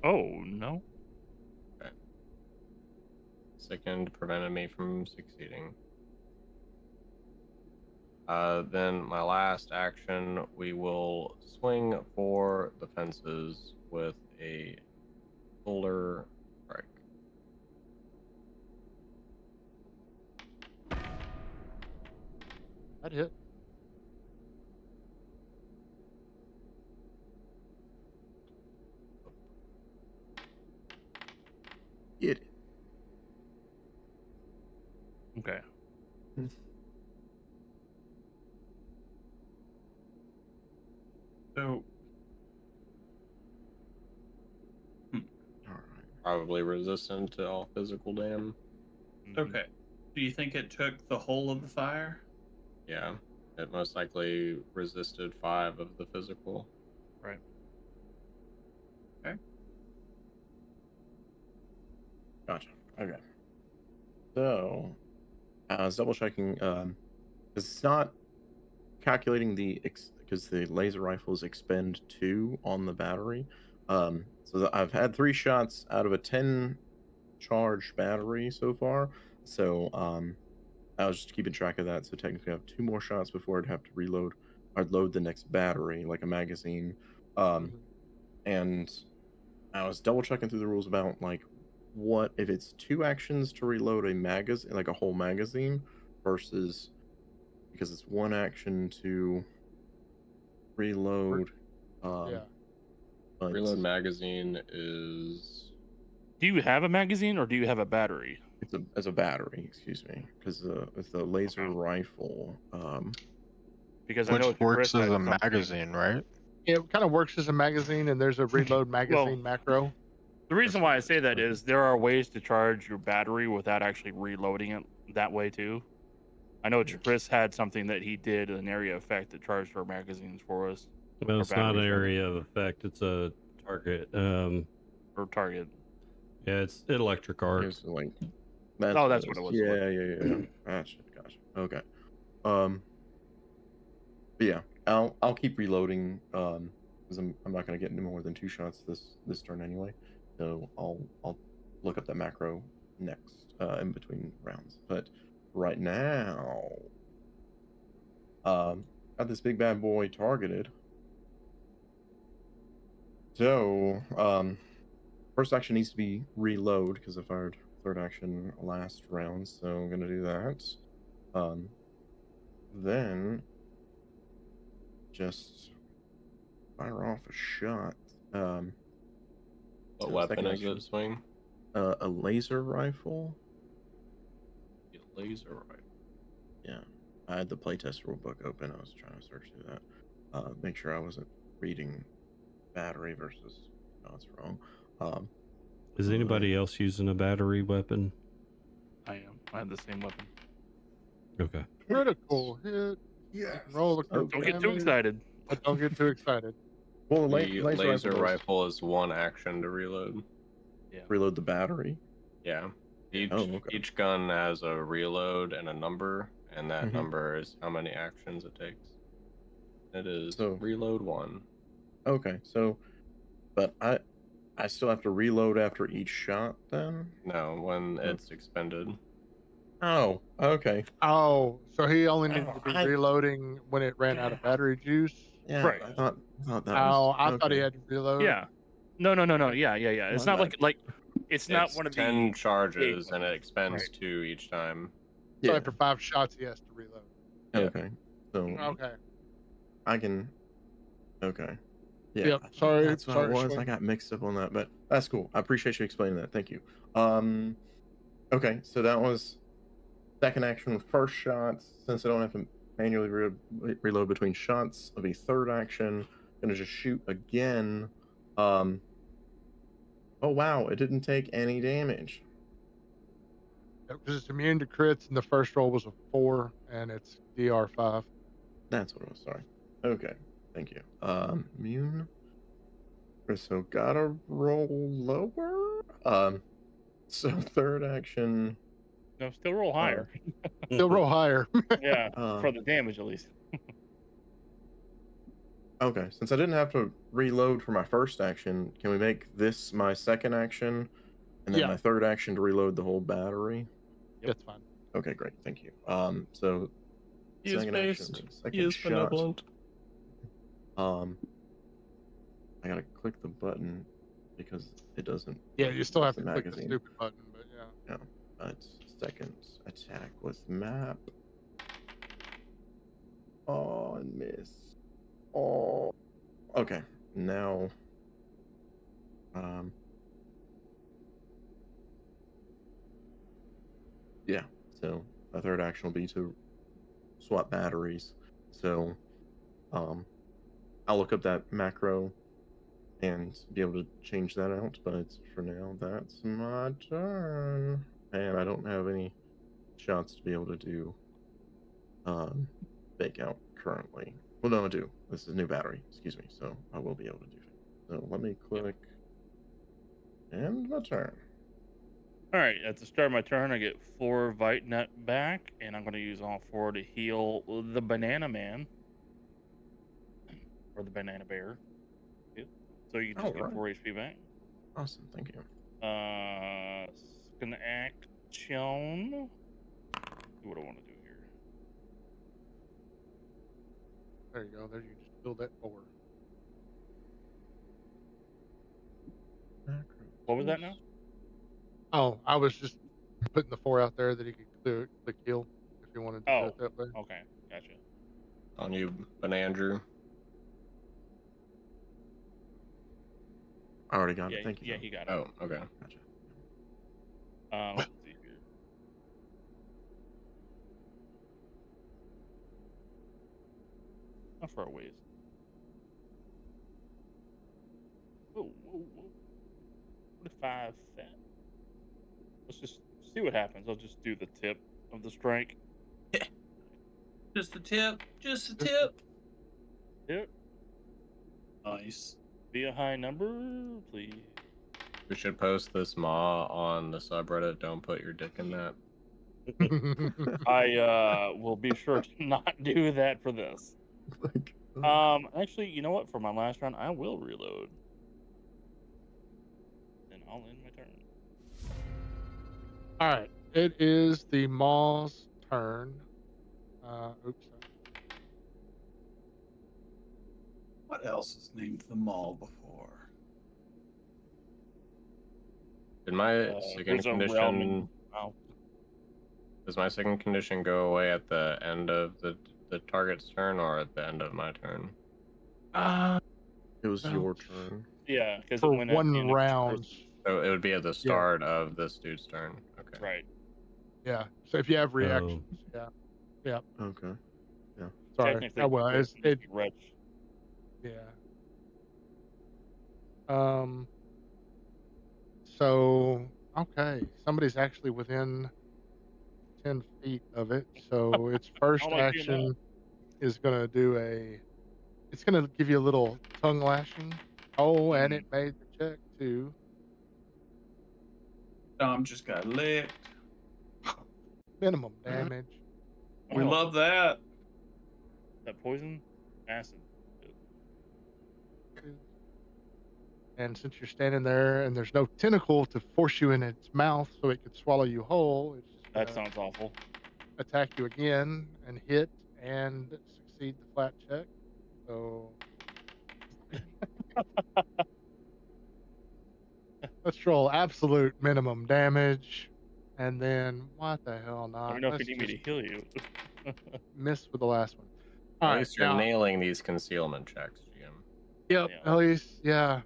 Speaker 4: Oh, no.
Speaker 3: Sickened prevented me from succeeding. Then my last action, we will swing for the fences with a solar strike.
Speaker 1: That hit.
Speaker 6: Get it.
Speaker 4: Okay.
Speaker 5: So
Speaker 6: All right.
Speaker 3: Probably resistant to all physical damage.
Speaker 4: Mhm.
Speaker 5: okay. Do you think it took the whole of the fire?
Speaker 3: Yeah, it most likely resisted 5 of the physical.
Speaker 4: Right.
Speaker 6: Gotcha. Okay. So, I was double checking. It's not calculating because the laser rifles expend 2 on the battery. So I've had 3 shots out of a 10 charge battery so far. So, I was just keeping track of that. So technically, I have 2 more shots before I'd have to reload. I'd load the next battery, like a magazine.
Speaker 1: Mhm.
Speaker 6: And I was double checking through the rules about like what if it's 2 actions to reload a magazine, like a whole magazine, versus because it's 1 action to reload.
Speaker 1: Yeah.
Speaker 6: But
Speaker 3: Reload magazine is
Speaker 4: Do you have a magazine or do you have a battery?
Speaker 6: it's a battery, excuse me, because with the laser rifle,
Speaker 4: Because I know
Speaker 7: Which works
Speaker 4: Chris
Speaker 7: as
Speaker 4: had
Speaker 7: a
Speaker 4: something.
Speaker 7: magazine, right?
Speaker 1: It kind of works as a magazine, and there's a reload magazine macro.
Speaker 4: The reason
Speaker 6: That's
Speaker 4: why I
Speaker 6: what
Speaker 4: say
Speaker 6: it
Speaker 4: that
Speaker 6: is.
Speaker 4: is there are ways to charge your battery without actually reloading it that way too. I know Chris had something that he did, an area effect that charged our magazines for us,
Speaker 2: Well,
Speaker 4: Or
Speaker 2: it's not an
Speaker 4: batteries, rather.
Speaker 2: area of effect. It's a target.
Speaker 4: or target.
Speaker 2: Yeah, it's electric arc.
Speaker 6: It's like
Speaker 4: Oh, that's what it was.
Speaker 6: Yeah. Gotcha. Okay. But yeah, I'll keep reloading. Because I'm not gonna get any more than 2 shots this turn anyway. So I'll look up that macro next, in between rounds. But right now, got this big bad boy targeted. So, first action needs to be reload because I fired third action last round, so I'm gonna do that. Then just fire off a shot.
Speaker 3: what
Speaker 6: So
Speaker 3: weapon
Speaker 6: second
Speaker 3: is
Speaker 6: action.
Speaker 3: it? Swing.
Speaker 6: A laser rifle.
Speaker 3: Laser rifle.
Speaker 6: Yeah, I had the playtest rulebook open. I was trying to search through that, make sure I wasn't reading battery versus. No, it's wrong.
Speaker 2: Is anybody else using a battery weapon?
Speaker 4: I am. I have the same weapon.
Speaker 2: Okay.
Speaker 1: Critical hit.
Speaker 6: Yeah.
Speaker 1: Roll the critical
Speaker 4: Don't get too
Speaker 1: damage,
Speaker 4: excited.
Speaker 1: but don't get too excited.
Speaker 6: Well,
Speaker 3: The laser
Speaker 6: does
Speaker 3: rifle is 1 action to reload.
Speaker 6: reload the battery.
Speaker 3: Yeah. Each
Speaker 6: okay.
Speaker 3: each gun has a reload and a number, and that
Speaker 6: Mhm.
Speaker 3: number is how many actions it takes. It is
Speaker 6: So-
Speaker 3: reload 1.
Speaker 6: Okay, so, but I still have to reload after each shot then?
Speaker 3: No, when it's expended.
Speaker 6: Oh, okay.
Speaker 1: Oh, so he only needed
Speaker 6: Oh,
Speaker 1: to be
Speaker 6: I-
Speaker 1: reloading when it ran out of battery juice.
Speaker 6: Yeah,
Speaker 4: Right.
Speaker 6: I thought that
Speaker 1: Oh,
Speaker 6: was.
Speaker 1: I thought he
Speaker 6: okay.
Speaker 1: had to reload.
Speaker 4: Yeah. No. Yeah. It's
Speaker 6: My
Speaker 4: not
Speaker 6: bad.
Speaker 4: like it's not
Speaker 3: It's
Speaker 4: one of
Speaker 3: 10
Speaker 4: the
Speaker 3: charges,
Speaker 4: big
Speaker 3: and it
Speaker 4: ones.
Speaker 3: expends
Speaker 4: Right.
Speaker 3: 2 each time.
Speaker 1: So
Speaker 6: Yeah.
Speaker 1: after 5 shots, he has to reload.
Speaker 3: Yeah.
Speaker 6: Okay. So
Speaker 1: Okay.
Speaker 6: I can. Okay. Yeah.
Speaker 1: Yep,
Speaker 6: I thought
Speaker 1: sorry,
Speaker 6: that's what
Speaker 1: sorry,
Speaker 6: it was. I
Speaker 1: Swing.
Speaker 6: got mixed up on that, but that's cool. I appreciate you explaining that. Thank you. Okay, so that was second action, first shot. Since I don't have to manually reload between shots, it'll be third action. Gonna just shoot again. Oh wow, it didn't take any damage.
Speaker 1: Because it's immune to crits, and the first roll was a 4, and it's DR5.
Speaker 6: That's what it was. Sorry. Okay, thank you. Immune. So gotta roll lower. So third action.
Speaker 4: No, still roll higher.
Speaker 1: Still roll higher.
Speaker 4: Yeah,
Speaker 6: Uh,
Speaker 4: for the damage at least.
Speaker 6: Okay, since I didn't have to reload for my first action, can we make this my second action, and then
Speaker 1: Yeah.
Speaker 6: my third action to reload the whole battery?
Speaker 1: That's fine.
Speaker 6: Okay, great, thank you. So
Speaker 3: He is
Speaker 6: second action,
Speaker 3: based.
Speaker 6: second
Speaker 3: He is
Speaker 6: shot.
Speaker 3: benevolent.
Speaker 6: I gotta click the button because it doesn't.
Speaker 1: Yeah, you still have
Speaker 6: the
Speaker 1: to click the
Speaker 6: magazine.
Speaker 1: stupid button, but yeah.
Speaker 6: It's second attack with map. Oh, and miss. Oh. Okay, now. Yeah, so my third action will be to swap batteries. So, I'll look up that macro and be able to change that out. But for now, that's my turn, and I don't have any shots to be able to do fake out currently. Well, no, I do. This is a new battery. Excuse me. So I will be able to do it. So let me click. And my turn.
Speaker 4: All right, at the start of my turn, I get 4 Vite Nut back, and I'm going to use all 4 to heal the Banana Man. Or the Banana Bear. Yep. So you just get
Speaker 6: Alright.
Speaker 4: 4 HP back.
Speaker 6: Awesome. Thank you.
Speaker 4: Second action. What do I want to do here?
Speaker 1: There you go. There you just build that 4.
Speaker 4: What was that now?
Speaker 1: Oh, I was just putting the 4 out there that he could click heal if he wanted to do
Speaker 4: Oh,
Speaker 1: it that way.
Speaker 4: okay, gotcha.
Speaker 3: On you, Banandrew.
Speaker 6: I already got
Speaker 4: Yeah,
Speaker 6: it. Thank you.
Speaker 4: yeah,
Speaker 6: John.
Speaker 4: he got it.
Speaker 3: Oh, okay.
Speaker 6: Gotcha.
Speaker 4: Let's see here. How far away is it? Whoa, whoa, whoa. 45 fat. Let's just see what happens. I'll just do the tip of the strike.
Speaker 5: Just the tip. Just the
Speaker 1: Just
Speaker 5: tip.
Speaker 4: Yep.
Speaker 5: Nice.
Speaker 4: Be a high number, please.
Speaker 3: We should post this Maw on the subreddit. Don't put your dick in that.
Speaker 4: I will be sure to not do that for this.
Speaker 6: Like,
Speaker 4: Actually, you know what? For my last round, I will reload. Then I'll end my turn.
Speaker 1: All right, it is the Maw's turn. Oops.
Speaker 5: What else is named the mall before?
Speaker 3: Did my second
Speaker 4: There's a realm in.
Speaker 3: condition?
Speaker 4: Wow.
Speaker 3: Does my second condition go away at the end of the target's turn or at the end of my turn?
Speaker 6: it was
Speaker 1: Well,
Speaker 6: your turn.
Speaker 4: Yeah, because
Speaker 1: for
Speaker 4: it went at the
Speaker 1: one
Speaker 4: end of each
Speaker 1: round.
Speaker 4: person.
Speaker 3: So it would be at the start of this dude's turn. Okay.
Speaker 4: Right.
Speaker 1: Yeah. So if you have reactions, yeah.
Speaker 6: Okay.
Speaker 1: Sorry.
Speaker 4: Technically,
Speaker 1: Oh, well, it
Speaker 4: Retch.
Speaker 1: yeah. So okay, somebody's actually within 10 feet of it. So its first
Speaker 4: don't like being that.
Speaker 1: action is gonna do it's gonna give you a little tongue lashing. Oh, and it made the check too.
Speaker 5: Dom just got licked.
Speaker 1: Minimum damage.
Speaker 5: We
Speaker 4: Oh,
Speaker 5: love that.
Speaker 4: that poison, acid.
Speaker 1: And since you're standing there and there's no tentacle to force you in its mouth so it could swallow you whole, it's just
Speaker 4: That
Speaker 1: gonna
Speaker 4: sounds awful.
Speaker 1: attack you again and hit and succeed the flat check. So let's roll absolute minimum damage. And then what the hell
Speaker 4: Let
Speaker 1: not?
Speaker 4: me know if you
Speaker 1: Let's
Speaker 4: need me
Speaker 1: just
Speaker 4: to heal you.
Speaker 1: miss with the last one. All
Speaker 3: At
Speaker 1: right,
Speaker 3: least you're
Speaker 1: now,
Speaker 3: nailing these concealment checks, GM.
Speaker 1: yep,
Speaker 4: Yeah.
Speaker 1: at least, yeah,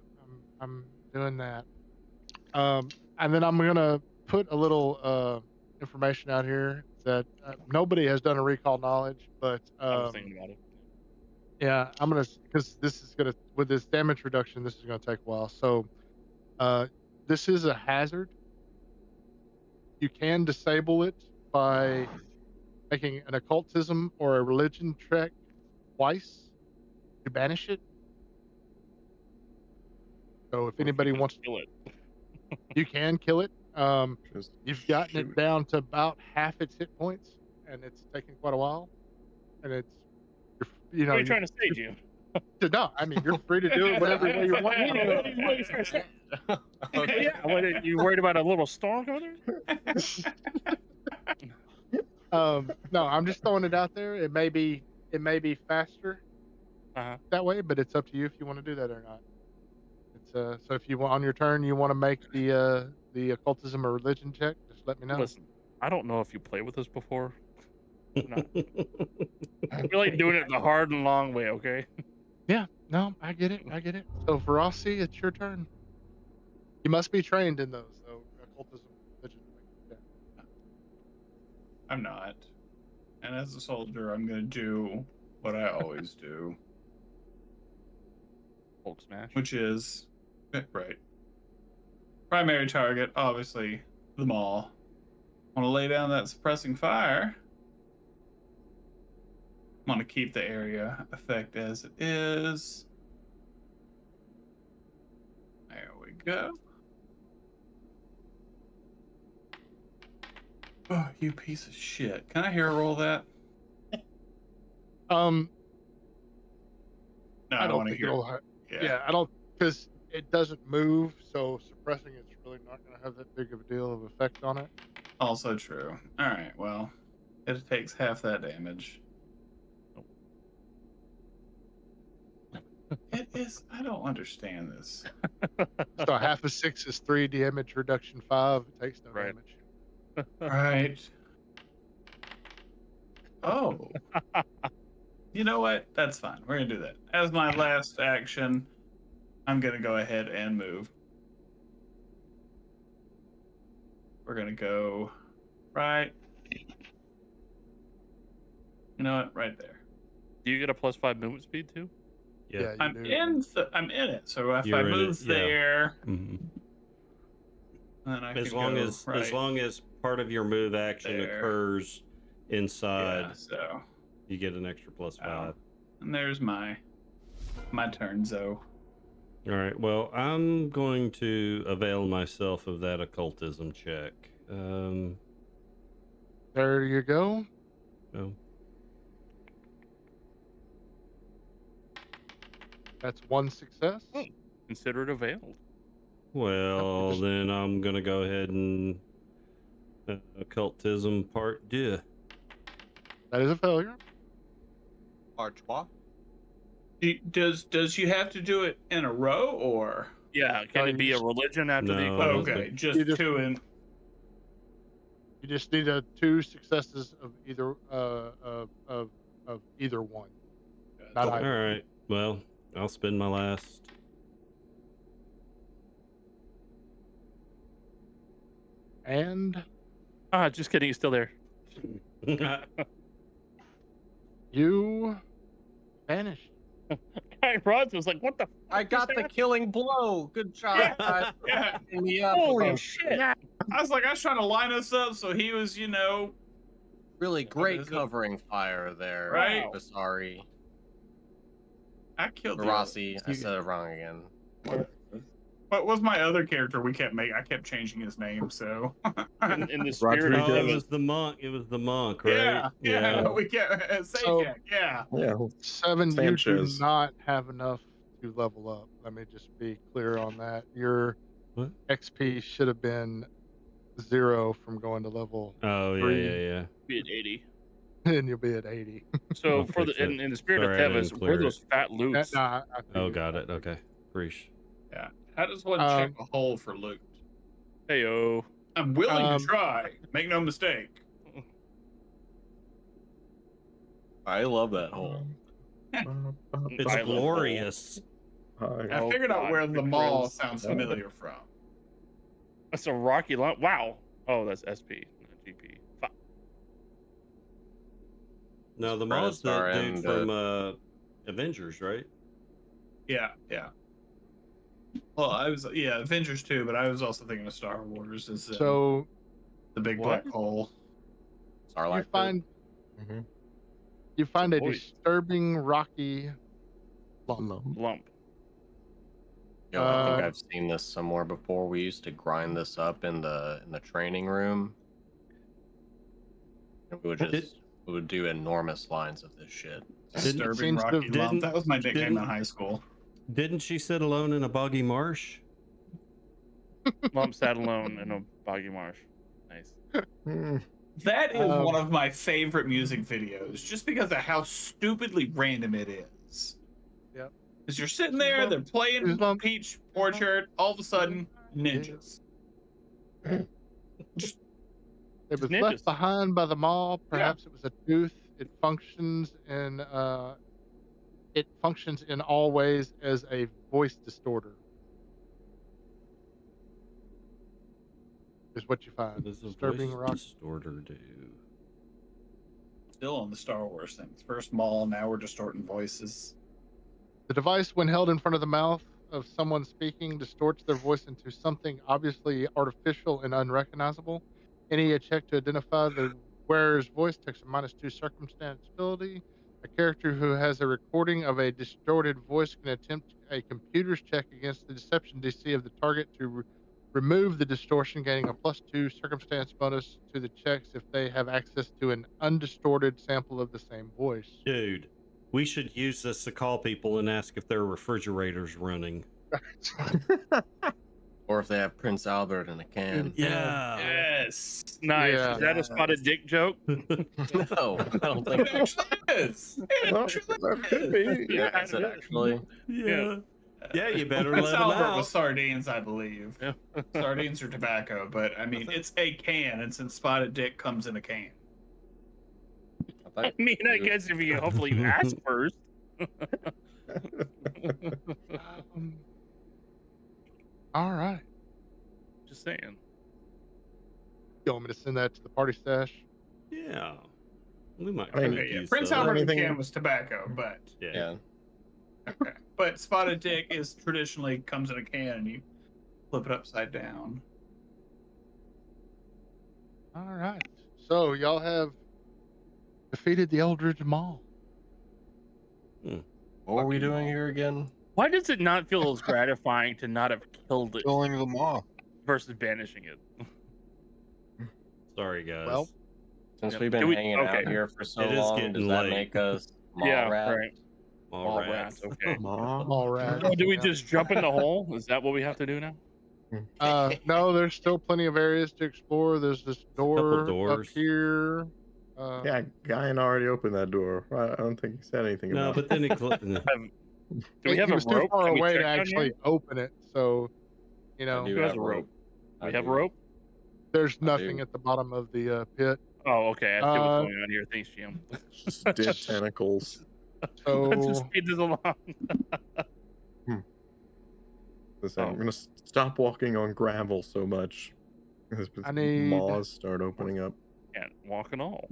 Speaker 1: I'm doing that. And then I'm gonna put a little information out here that nobody has done a recall knowledge, but
Speaker 4: I was thinking about it.
Speaker 1: yeah, I'm gonna because this is gonna with this damage reduction, this is gonna take a while. So uh, this is a hazard. You can disable it by making an occultism or a religion check twice to banish it. So if
Speaker 4: Or if you
Speaker 1: anybody
Speaker 4: just
Speaker 1: wants,
Speaker 4: kill it.
Speaker 1: you can kill it.
Speaker 6: Just
Speaker 1: You've gotten
Speaker 6: shoot
Speaker 1: it down to about half its hit points, and it's taken quite a while. And it's, you
Speaker 4: What
Speaker 1: know,
Speaker 4: are you trying to say, Jim?
Speaker 1: no, I mean, you're free to do it whatever way you want.
Speaker 4: What are you trying to say? Yeah, what, you worried about a little storm coming through?
Speaker 1: No, I'm just throwing it out there. It may be faster
Speaker 4: Uh-huh.
Speaker 1: that way, but it's up to you if you want to do that or not. It's so if you want on your turn you want to make the occultism or religion check, just let me know.
Speaker 4: Listen, I don't know if you played with us before. No. We like doing it the hard and long way, okay?
Speaker 1: Yeah, no, I get it. I get it. So for Rossi, it's your turn. You must be trained in those though, occultism, religion. Yeah.
Speaker 5: I'm not. And as a soldier, I'm gonna do what I always do,
Speaker 4: Hulk smash.
Speaker 5: which is right. Primary target, obviously, the mall. Want to lay down that suppressing fire. Want to keep the area effect as it is. There we go. Oh, you piece of shit. Can I hero roll that?
Speaker 1: Um,
Speaker 5: No,
Speaker 1: I
Speaker 5: I don't
Speaker 1: don't
Speaker 5: want to
Speaker 1: think
Speaker 5: hear.
Speaker 1: it'll. Yeah, I don't because it doesn't move, so suppressing it's really not going to have that big of a deal of effect on it.
Speaker 5: Also true. All right, well, it takes half that damage. It is. I don't understand this.
Speaker 1: So half of 6 is 3 damage, reduction 5. It takes no
Speaker 4: Right.
Speaker 1: damage.
Speaker 5: Right. Oh. You know what? That's fine. We're gonna do that. As my last action, I'm gonna go ahead and move. We're gonna go right. You know what? Right there.
Speaker 4: Do you get a +5 movement speed too?
Speaker 2: Yeah.
Speaker 1: Yeah, you
Speaker 5: I'm
Speaker 1: do.
Speaker 5: I'm in it. So if
Speaker 2: You're
Speaker 5: I
Speaker 2: in it,
Speaker 5: move
Speaker 2: yeah.
Speaker 5: there,
Speaker 2: hmm
Speaker 5: then I
Speaker 2: As
Speaker 5: can
Speaker 2: long
Speaker 5: go
Speaker 2: as
Speaker 5: right
Speaker 2: as long as part of your move action
Speaker 5: there.
Speaker 2: occurs inside,
Speaker 5: Yeah, so
Speaker 2: you get an extra +5.
Speaker 5: and there's my turn, so
Speaker 2: All right. Well, I'm going to avail myself of that occultism check.
Speaker 1: There you go.
Speaker 2: Oh,
Speaker 1: That's 1 success.
Speaker 4: Oh. Consider it availed.
Speaker 2: well,
Speaker 1: just-
Speaker 2: then I'm gonna go ahead and occultism part 2.
Speaker 1: That is a failure.
Speaker 8: Artois.
Speaker 5: does you have to do it in a row or
Speaker 4: Yeah, can
Speaker 1: No,
Speaker 4: it be a
Speaker 1: just-
Speaker 4: religion after the
Speaker 2: No,
Speaker 4: occultism?
Speaker 5: okay, just
Speaker 1: You just-
Speaker 5: 2 in.
Speaker 1: You just need 2 successes of either of either one. Not
Speaker 2: All
Speaker 1: either.
Speaker 2: right. Well, I'll spend my last.
Speaker 1: And
Speaker 4: Just kidding. He's still there.
Speaker 1: you vanish.
Speaker 4: Guy Rods was like, "What the?
Speaker 8: I got the killing blow. Good job. guys.
Speaker 5: Yeah,
Speaker 8: Picking me up.
Speaker 4: Holy
Speaker 8: Oh,
Speaker 4: shit!"
Speaker 5: I was trying to line us up so he was,
Speaker 8: Really great
Speaker 5: is it?
Speaker 8: covering fire there.
Speaker 5: Right.
Speaker 8: Vasari.
Speaker 5: I killed
Speaker 8: Rossi. I
Speaker 5: You-
Speaker 8: said it wrong again.
Speaker 5: What was my other character? I kept changing his name, so
Speaker 4: In the spirit
Speaker 2: Oh,
Speaker 4: of
Speaker 2: it
Speaker 4: Kevin.
Speaker 2: was the monk. It was the monk, right?
Speaker 5: yeah. We kept
Speaker 1: So-
Speaker 5: Sajak, yeah.
Speaker 6: Yeah.
Speaker 1: 7, you do
Speaker 6: Sanchez.
Speaker 1: not have enough to level up. Let me just be clear on that. Your
Speaker 2: What?
Speaker 1: XP should have been 0 from going to level,
Speaker 2: Oh, yeah,
Speaker 1: 3.
Speaker 2: yeah.
Speaker 4: Be at 80.
Speaker 1: and you'll be at 80.
Speaker 4: So
Speaker 2: I'll
Speaker 4: for
Speaker 2: fix
Speaker 4: the
Speaker 2: it.
Speaker 4: in the spirit
Speaker 2: Sorry, I
Speaker 4: of
Speaker 2: didn't
Speaker 4: Tevis,
Speaker 2: clear
Speaker 4: where
Speaker 2: it.
Speaker 4: those fat loots?
Speaker 1: I
Speaker 2: Oh,
Speaker 1: figured
Speaker 2: got
Speaker 1: that.
Speaker 2: it. Okay. Preach.
Speaker 5: Yeah. How does one check a hole for loot?
Speaker 4: Heyo.
Speaker 5: I'm willing
Speaker 1: Um,
Speaker 5: to try. Make no mistake.
Speaker 8: I love that hole.
Speaker 2: It's
Speaker 4: Violet hole.
Speaker 2: glorious.
Speaker 5: I
Speaker 4: Oh,
Speaker 5: figured out
Speaker 4: God,
Speaker 5: where the
Speaker 4: the
Speaker 5: mall
Speaker 4: Chris.
Speaker 5: sounds familiar from.
Speaker 4: That's a rocky line. Wow. Oh, that's SP, not GP. Fuck.
Speaker 2: No, the
Speaker 8: Spreads
Speaker 2: mall's that
Speaker 8: are
Speaker 2: dude
Speaker 8: in
Speaker 2: from Avengers, right?
Speaker 5: Yeah. Well, I was Avengers 2, but I was also thinking of Star Wars as
Speaker 1: So
Speaker 5: the big
Speaker 4: What?
Speaker 5: black hole.
Speaker 8: Starlight.
Speaker 1: you find
Speaker 6: Mhm.
Speaker 1: you find a
Speaker 4: voice.
Speaker 1: disturbing rocky lump.
Speaker 4: Lump.
Speaker 8: Yo, I think
Speaker 1: Uh,
Speaker 8: I've seen this somewhere before. We used to grind this up in the training room. And we would do enormous lines of this shit.
Speaker 5: Disturbing
Speaker 1: seems to have-
Speaker 5: Rocky Lump. That was my nickname in
Speaker 2: didn't-
Speaker 5: high school.
Speaker 2: Didn't she sit alone in a boggy marsh?
Speaker 4: Lump sat alone in a boggy marsh. Nice.
Speaker 6: Mm.
Speaker 5: That is
Speaker 1: Um,
Speaker 5: one of my favorite music videos, just because of how stupidly random it is.
Speaker 1: Yep.
Speaker 5: Because you're sitting there, they're playing
Speaker 1: Goosebumps.
Speaker 5: Peach Orchard, all of a sudden, ninjas.
Speaker 1: It was
Speaker 4: Ninjas.
Speaker 1: left behind by the mall. Perhaps it was a tooth. It functions in all ways as a voice distorter. Is what you find.
Speaker 2: What does a
Speaker 1: Disturbing
Speaker 2: voice
Speaker 1: rock.
Speaker 2: distorter do?
Speaker 5: Still on the Star Wars things. First mall, now we're distorting voices.
Speaker 1: The device, when held in front of the mouth of someone speaking, distorts their voice into something obviously artificial and unrecognizable. Any check to identify the wearer's voice takes a -2 circumstance ability. A character who has a recording of a distorted voice can attempt a computer's check against the deception DC of the target to remove the distortion, gaining a +2 circumstance bonus to the checks if they have access to an undistorted sample of the same voice.
Speaker 2: Dude, we should use this to call people and ask if their refrigerator's running.
Speaker 8: Or if they have Prince Albert in a can.
Speaker 2: Yeah.
Speaker 5: Yes. Yes.
Speaker 4: Nice.
Speaker 1: Yeah.
Speaker 4: Is that a spotted dick joke?
Speaker 3: No, I don't think
Speaker 5: It actually is. It
Speaker 6: Well,
Speaker 5: actually
Speaker 6: that could be.
Speaker 3: Yeah, is it actually?
Speaker 2: Yeah. Yeah, you better
Speaker 5: That's
Speaker 2: let 'em
Speaker 5: Albert
Speaker 2: out.
Speaker 5: with sardines, I believe.
Speaker 4: Yeah.
Speaker 5: Sardines or tobacco, but I mean, it's a can, and since spotted dick comes in a can.
Speaker 4: I mean, I guess if you hopefully you ask first.
Speaker 1: All right.
Speaker 4: Just saying.
Speaker 1: You want me to send that to the party stash?
Speaker 2: Yeah. We might
Speaker 6: I mean,
Speaker 2: could
Speaker 5: Okay, yeah.
Speaker 2: use
Speaker 5: Prince
Speaker 2: some.
Speaker 5: Albert in
Speaker 6: Anything-
Speaker 5: can was tobacco, but
Speaker 3: Yeah.
Speaker 5: okay. But spotted dick is traditionally comes in a can, and you flip it upside down.
Speaker 1: All right. So y'all have defeated the Eldritch Maw.
Speaker 3: What were we doing here again?
Speaker 4: Why does it not feel as gratifying to not have killed it
Speaker 7: Killing the maw.
Speaker 4: versus banishing it?
Speaker 2: Sorry, guys.
Speaker 1: Well,
Speaker 3: Since
Speaker 4: Yep.
Speaker 3: we've been
Speaker 4: Do we-
Speaker 3: hanging
Speaker 4: okay.
Speaker 3: out here for so
Speaker 2: It is
Speaker 3: long,
Speaker 2: getting
Speaker 3: does that
Speaker 2: late.
Speaker 3: make us mall
Speaker 4: Yeah,
Speaker 3: rats?
Speaker 4: right.
Speaker 2: All
Speaker 4: All
Speaker 2: right.
Speaker 4: rats. Okay.
Speaker 1: all right.
Speaker 4: Oh, do we
Speaker 1: Yeah.
Speaker 4: just jump in the hole? Is that what we have to do now?
Speaker 1: No, there's still plenty of areas to explore. There's this door up
Speaker 2: doors.
Speaker 1: here.
Speaker 6: Yeah, Guyan already opened that door. I don't think he said anything
Speaker 2: No,
Speaker 6: about
Speaker 2: but then he closed.
Speaker 4: Do we have
Speaker 1: he
Speaker 4: a
Speaker 1: was too
Speaker 4: rope?
Speaker 1: far
Speaker 4: Can we
Speaker 1: away
Speaker 4: check
Speaker 1: to
Speaker 4: down
Speaker 1: actually
Speaker 4: here?
Speaker 1: open it. So, you know,
Speaker 3: do
Speaker 4: Who has
Speaker 3: have
Speaker 4: a rope?
Speaker 3: I
Speaker 4: We have
Speaker 3: do.
Speaker 4: rope?
Speaker 1: there's
Speaker 3: I
Speaker 1: nothing
Speaker 3: do.
Speaker 1: at the bottom of the pit.
Speaker 4: Oh, okay. I see what's
Speaker 1: Uh,
Speaker 4: going on here. Thanks, Jim.
Speaker 6: just dead tentacles.
Speaker 4: Let's just
Speaker 1: So
Speaker 4: speed this along.
Speaker 6: Listen,
Speaker 4: Oh.
Speaker 6: I'm gonna stop walking on gravel so much. As
Speaker 1: I need-
Speaker 6: maws start opening up.
Speaker 4: Can't walk at all.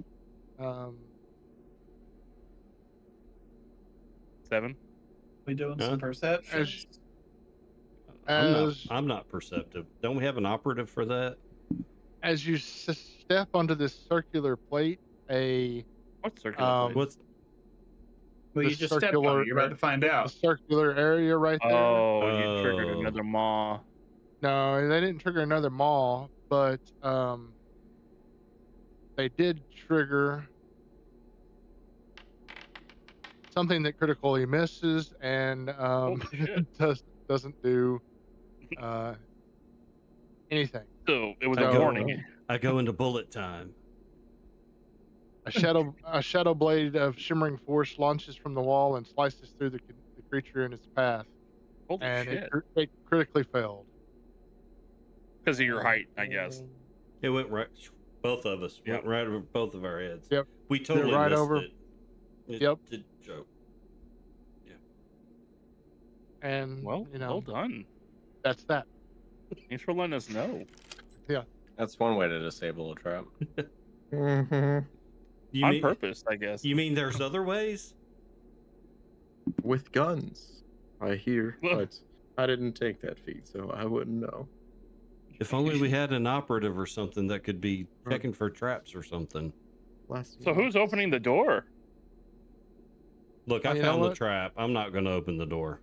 Speaker 4: 7.
Speaker 5: We doing
Speaker 2: Huh?
Speaker 5: some perceptions.
Speaker 1: as
Speaker 2: I'm not perceptive. Don't we have an operative for that?
Speaker 1: as you step onto this circular plate, a
Speaker 4: What's circular?
Speaker 1: Um,
Speaker 4: plate?
Speaker 2: What's
Speaker 5: Well, you
Speaker 1: the
Speaker 5: just stepped on
Speaker 1: circular-
Speaker 5: it. You're about to find
Speaker 1: a
Speaker 5: out.
Speaker 1: circular area right there.
Speaker 4: Oh, you triggered
Speaker 2: Oh.
Speaker 4: another maw.
Speaker 1: No, they didn't trigger another maw, but they did trigger something that critically misses and
Speaker 4: Holy shit.
Speaker 1: doesn't do anything.
Speaker 4: So it was
Speaker 2: I
Speaker 4: a
Speaker 2: go-
Speaker 4: warning.
Speaker 2: I go into bullet time.
Speaker 1: A shadow blade of shimmering force launches from the wall and slices through the creature in its path,
Speaker 4: Holy
Speaker 1: and
Speaker 4: shit.
Speaker 1: it critically failed.
Speaker 4: Because of your height, I guess.
Speaker 2: It went right. Both of us
Speaker 4: Yep.
Speaker 2: went right over both of our heads.
Speaker 1: Yep.
Speaker 2: We totally
Speaker 1: right
Speaker 2: missed
Speaker 1: over.
Speaker 2: it. It
Speaker 1: Yep.
Speaker 2: did joke.
Speaker 1: And
Speaker 4: Well,
Speaker 1: you know,
Speaker 4: well done.
Speaker 1: that's that.
Speaker 4: Thanks for letting us know.
Speaker 3: That's one way to disable a trap.
Speaker 6: Mhm.
Speaker 2: You
Speaker 4: On
Speaker 2: mean
Speaker 4: purpose, I guess.
Speaker 2: you mean there's other ways?
Speaker 6: With guns, I hear,
Speaker 4: Well-
Speaker 6: but I didn't take that feat, so I wouldn't know.
Speaker 2: If only we had an operative or something that could be
Speaker 6: Hmm.
Speaker 2: checking for traps or something.
Speaker 4: So who's opening the door?
Speaker 2: Look, I
Speaker 1: You know
Speaker 2: found the
Speaker 1: what?
Speaker 2: trap. I'm not going to open the door.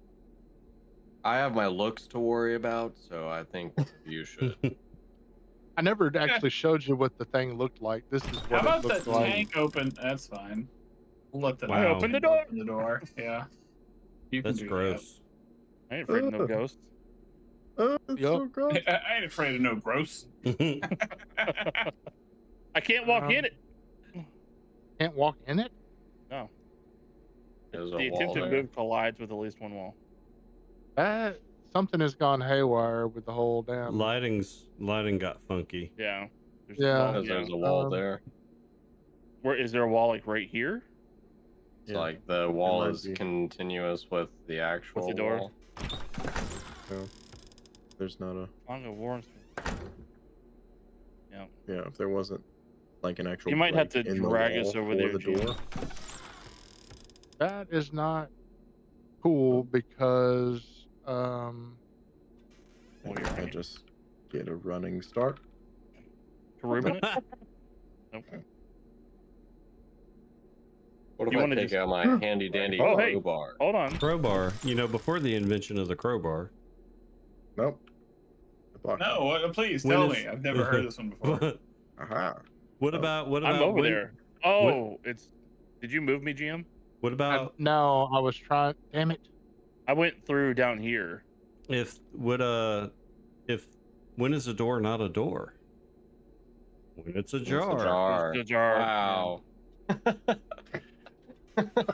Speaker 3: I have my looks to worry about, so I think you should.
Speaker 1: I never actually showed you what the thing looked like. This is
Speaker 5: How
Speaker 1: what
Speaker 5: about
Speaker 1: it
Speaker 5: the
Speaker 1: looked like.
Speaker 5: tank open? That's fine. We'll let the
Speaker 2: Wow.
Speaker 5: tank
Speaker 4: Open the door.
Speaker 5: Open the door. Yeah. You can
Speaker 2: That's
Speaker 5: do
Speaker 2: gross.
Speaker 4: I ain't afraid of no ghosts.
Speaker 6: Oh, it's
Speaker 1: Yup.
Speaker 6: so gross.
Speaker 5: that. I ain't afraid of no gross.
Speaker 4: I can't walk in
Speaker 1: Um,
Speaker 4: it.
Speaker 1: Can't walk in it.
Speaker 4: No.
Speaker 3: There's
Speaker 4: The
Speaker 3: a wall
Speaker 4: attempted
Speaker 3: there.
Speaker 4: move collides with at least one wall.
Speaker 1: That something has gone haywire with the whole damn.
Speaker 2: Lighting got funky.
Speaker 4: Yeah. There's
Speaker 1: Yeah.
Speaker 4: a wall,
Speaker 3: Because there's a wall there.
Speaker 4: Where is there a wall like right here?
Speaker 3: It's
Speaker 6: Yeah.
Speaker 3: like the wall
Speaker 6: might
Speaker 3: is
Speaker 6: be.
Speaker 3: continuous with the actual
Speaker 4: door?
Speaker 3: wall.
Speaker 6: No, there's not a.
Speaker 4: Long of Warren's.
Speaker 6: Yeah, if there wasn't like an actual.
Speaker 4: You might have
Speaker 6: break
Speaker 4: to
Speaker 6: in the
Speaker 4: drag us
Speaker 6: wall
Speaker 4: over
Speaker 6: for
Speaker 4: there,
Speaker 6: the
Speaker 4: Gene.
Speaker 6: door.
Speaker 1: That is not cool because
Speaker 4: Oh, you're
Speaker 6: I
Speaker 4: right.
Speaker 6: just get a running start.
Speaker 4: Carubin it? Nope.
Speaker 3: What if
Speaker 4: You
Speaker 3: I
Speaker 4: wanna
Speaker 3: take
Speaker 4: just-
Speaker 3: out my handy dandy
Speaker 4: Oh, hey.
Speaker 3: crowbar?
Speaker 4: Hold on.
Speaker 2: Crowbar. You know, before the invention of the crowbar.
Speaker 6: Nope. I blocked it.
Speaker 5: No, please
Speaker 2: When
Speaker 5: tell
Speaker 2: is-
Speaker 5: me. I've never heard this one before.
Speaker 2: what
Speaker 6: Aha.
Speaker 2: about
Speaker 4: I'm over
Speaker 2: when-
Speaker 4: there. Oh, it's. Did you move me, GM?
Speaker 2: What about
Speaker 1: no, I was trying. Damn it!
Speaker 4: I went through down here.
Speaker 2: if when is a door not a door? When it's a
Speaker 3: It's
Speaker 2: jar.
Speaker 3: a jar.
Speaker 4: It's a jar.
Speaker 3: Wow.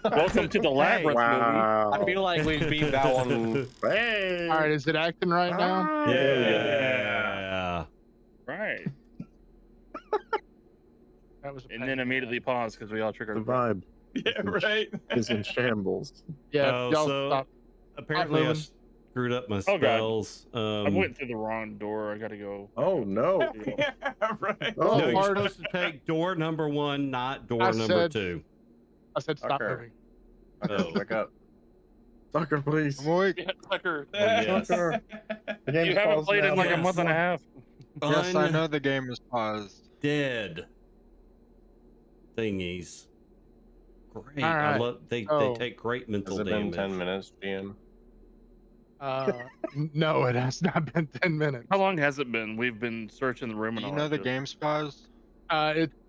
Speaker 4: Welcome to the Labyrinth
Speaker 6: Wow.
Speaker 3: I feel like we beat that one.
Speaker 6: Hey.
Speaker 1: All right, is it acting right now?
Speaker 6: Ah,
Speaker 2: Yeah.
Speaker 4: Right.
Speaker 1: That was a
Speaker 4: And
Speaker 1: pain.
Speaker 4: then immediately pause because we all triggered
Speaker 6: The
Speaker 4: a button.
Speaker 6: vibe
Speaker 5: Yeah, right.
Speaker 6: is in shambles.
Speaker 1: Yeah,
Speaker 2: Oh,
Speaker 1: y'all
Speaker 2: so
Speaker 1: stop.
Speaker 2: apparently I
Speaker 1: moving.
Speaker 2: screwed up my
Speaker 4: Oh, God.
Speaker 2: spells.
Speaker 4: I went through the wrong door. I gotta go.
Speaker 6: Oh no.
Speaker 5: Yeah, right.
Speaker 6: Oh,
Speaker 2: no, you're
Speaker 1: hard.
Speaker 2: supposed to take door number 1, not door
Speaker 1: I
Speaker 2: number
Speaker 1: said-
Speaker 2: 2.
Speaker 1: I said stop
Speaker 3: Okay.
Speaker 1: moving.
Speaker 2: Oh.
Speaker 3: Wake up.
Speaker 6: Sucker, please.
Speaker 7: I'm awake.
Speaker 4: Yeah, Tucker.
Speaker 2: Oh, yes.
Speaker 6: Sucker. The game
Speaker 4: You haven't
Speaker 6: paused
Speaker 4: played
Speaker 6: now.
Speaker 4: in like a
Speaker 2: Yes.
Speaker 4: month and a half.
Speaker 7: Yes, I know the game is paused.
Speaker 2: Dead thingies. Great.
Speaker 1: All
Speaker 2: I
Speaker 1: right.
Speaker 2: love they
Speaker 1: Oh.
Speaker 2: take great
Speaker 3: Has
Speaker 2: mental
Speaker 3: it been
Speaker 2: damage.
Speaker 3: 10 minutes, GM?
Speaker 1: No, it has not been 10 minutes.
Speaker 4: How long has it been? We've been searching the room
Speaker 7: Do
Speaker 4: and
Speaker 7: you
Speaker 4: all
Speaker 7: know
Speaker 4: that
Speaker 7: the
Speaker 4: shit.
Speaker 7: game's paused?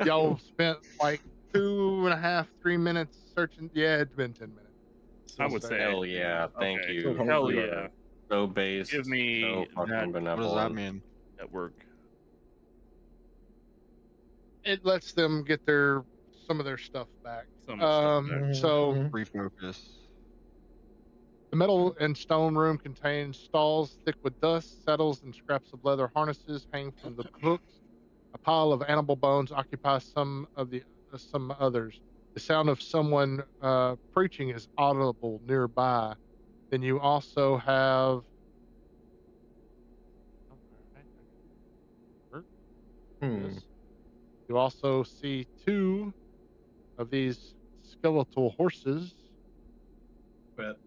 Speaker 1: Y'all spent like 2.5, 3 minutes searching. Yeah, it's been 10 minutes.
Speaker 4: I would say.
Speaker 3: Hell yeah. Thank
Speaker 4: Okay.
Speaker 3: you.
Speaker 4: Hell
Speaker 6: You
Speaker 4: yeah.
Speaker 6: are
Speaker 3: So based.
Speaker 4: Give me
Speaker 3: so fucking
Speaker 4: that-
Speaker 7: What
Speaker 3: benevolent.
Speaker 7: does that mean?
Speaker 4: At work.
Speaker 1: It lets them get some of their stuff back.
Speaker 4: Some stuff back.
Speaker 1: So
Speaker 6: Mhm.
Speaker 7: Refocus.
Speaker 1: the metal and stone room contains stalls thick with dust, saddles, and scraps of leather harnesses hang from the hooks. A pile of animal bones occupies some others. The sound of someone preaching is audible nearby. Then you also have.
Speaker 6: Hmm.
Speaker 1: Yes. You also see 2 of these skeletal horses.
Speaker 5: But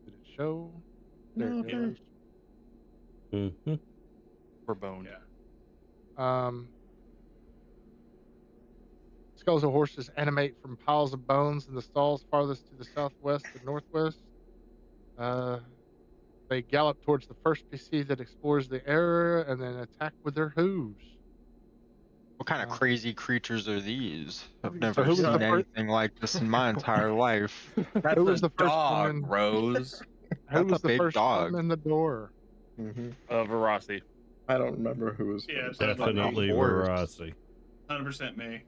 Speaker 1: Did it show? There
Speaker 6: No,
Speaker 1: it
Speaker 6: okay.
Speaker 1: is.
Speaker 2: Mm-hmm.
Speaker 4: For bone.
Speaker 5: yeah.
Speaker 1: Skeletal horses animate from piles of bones in the stalls farthest to the southwest and northwest. They gallop towards the first PC that explores the area and then attack with their hooves.
Speaker 7: What kind of crazy creatures are these? I've
Speaker 1: So
Speaker 7: never
Speaker 1: who was the
Speaker 7: seen
Speaker 1: fir-
Speaker 7: anything like this in my entire life.
Speaker 3: That's
Speaker 1: Who was
Speaker 3: a
Speaker 1: the first
Speaker 3: dog,
Speaker 1: one in-
Speaker 3: Rose.
Speaker 1: Who
Speaker 7: That's
Speaker 1: was
Speaker 7: a
Speaker 1: the
Speaker 7: big
Speaker 1: first
Speaker 7: dog.
Speaker 1: one in the door?
Speaker 6: Mhm.
Speaker 4: Veracity.
Speaker 6: I don't remember who was
Speaker 5: Yeah,
Speaker 6: first.
Speaker 2: Definitely
Speaker 7: Horse.
Speaker 2: Veracity.
Speaker 5: 100% me.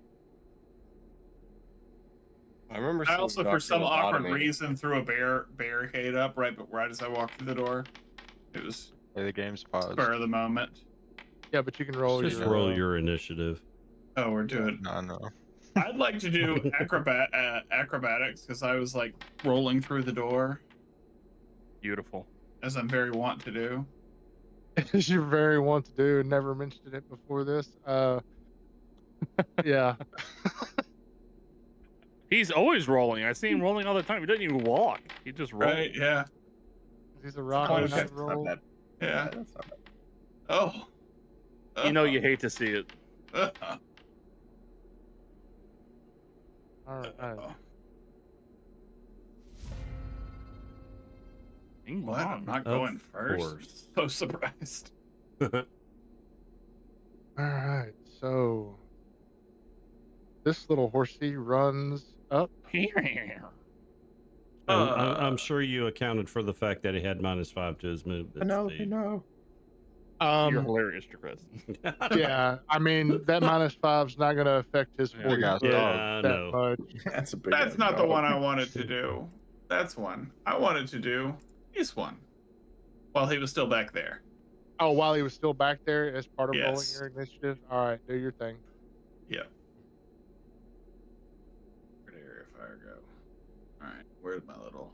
Speaker 3: I remember.
Speaker 5: I
Speaker 3: seeing
Speaker 5: also, for
Speaker 3: Dr.
Speaker 5: some awkward
Speaker 3: Lobotomy.
Speaker 5: reason, threw a barricade up right as I walked through the door. It was
Speaker 7: Hey, the game's paused.
Speaker 5: spur of the moment.
Speaker 1: Yeah, but you can roll
Speaker 2: Just
Speaker 1: your.
Speaker 2: roll your initiative.
Speaker 5: Oh, we're doing.
Speaker 7: No.
Speaker 5: I'd like to do acrobatics because I was like rolling through the door
Speaker 4: Beautiful.
Speaker 5: as I'm very wont to do.
Speaker 1: As you very want to do. Never mentioned it before this. Yeah.
Speaker 4: He's always rolling. I see him rolling all the time. He doesn't even walk. He just rolls.
Speaker 5: Right? Yeah.
Speaker 1: He's a rock
Speaker 5: Oh,
Speaker 1: and
Speaker 5: okay.
Speaker 1: I
Speaker 6: That's not
Speaker 1: roll.
Speaker 6: bad.
Speaker 5: Yeah.
Speaker 6: That's not bad.
Speaker 5: Oh.
Speaker 4: You know you hate to see it.
Speaker 1: All right.
Speaker 4: Ding
Speaker 5: What? I'm
Speaker 4: dong.
Speaker 5: not
Speaker 2: Of
Speaker 5: going first.
Speaker 2: course.
Speaker 5: So surprised.
Speaker 1: All right. So this little horsey runs up.
Speaker 2: I'm sure you accounted for the fact that he had -5 to his movement
Speaker 6: Penelope,
Speaker 2: speed.
Speaker 6: no.
Speaker 4: You're hilarious, Chris.
Speaker 1: Yeah. I mean, that -5's not going to affect his
Speaker 4: Yeah.
Speaker 1: 40
Speaker 7: Big ass
Speaker 1: foot
Speaker 2: dog. Yeah,
Speaker 1: that
Speaker 2: no.
Speaker 1: much.
Speaker 6: That's a big.
Speaker 5: That's
Speaker 6: ass
Speaker 5: not the
Speaker 6: dog.
Speaker 5: one I wanted to do. That's one. I wanted to do this one. While he was still back there.
Speaker 1: Oh, while he was still back there as part of rolling
Speaker 5: Yes.
Speaker 1: your initiative? All right. Do your thing.
Speaker 5: Yeah. Where'd area fire go? Alright, where's my little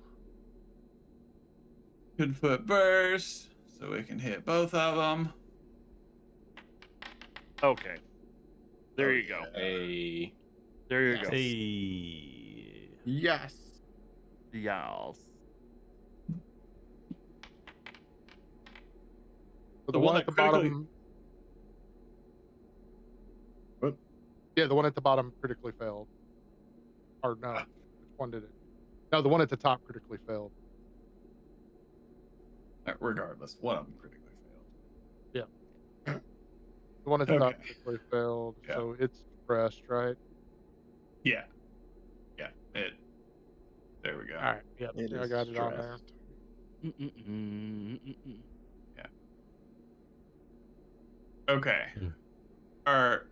Speaker 5: good foot burst? So we can hit both of them.
Speaker 4: Okay. There
Speaker 5: Oh,
Speaker 4: you go.
Speaker 3: Hey.
Speaker 4: There you go.
Speaker 2: Hey.
Speaker 6: Yes.
Speaker 4: Yes.
Speaker 1: So
Speaker 5: The
Speaker 1: the
Speaker 5: one
Speaker 1: one at
Speaker 5: that
Speaker 1: the bottom.
Speaker 6: What?
Speaker 1: Yeah, the one at the bottom critically failed. Or no.
Speaker 5: Ah.
Speaker 1: Which one did it? No, the one at the top critically failed.
Speaker 5: Regardless, one of them critically failed.
Speaker 1: The one at the top
Speaker 5: Okay.
Speaker 1: critically failed.
Speaker 5: Yeah.
Speaker 1: So it's pressed, right?
Speaker 5: Yeah. Yeah. There we go.
Speaker 1: All right. Yep.
Speaker 6: It
Speaker 1: I
Speaker 6: is
Speaker 1: got it on there.
Speaker 5: Okay.
Speaker 2: Hmm.
Speaker 5: Are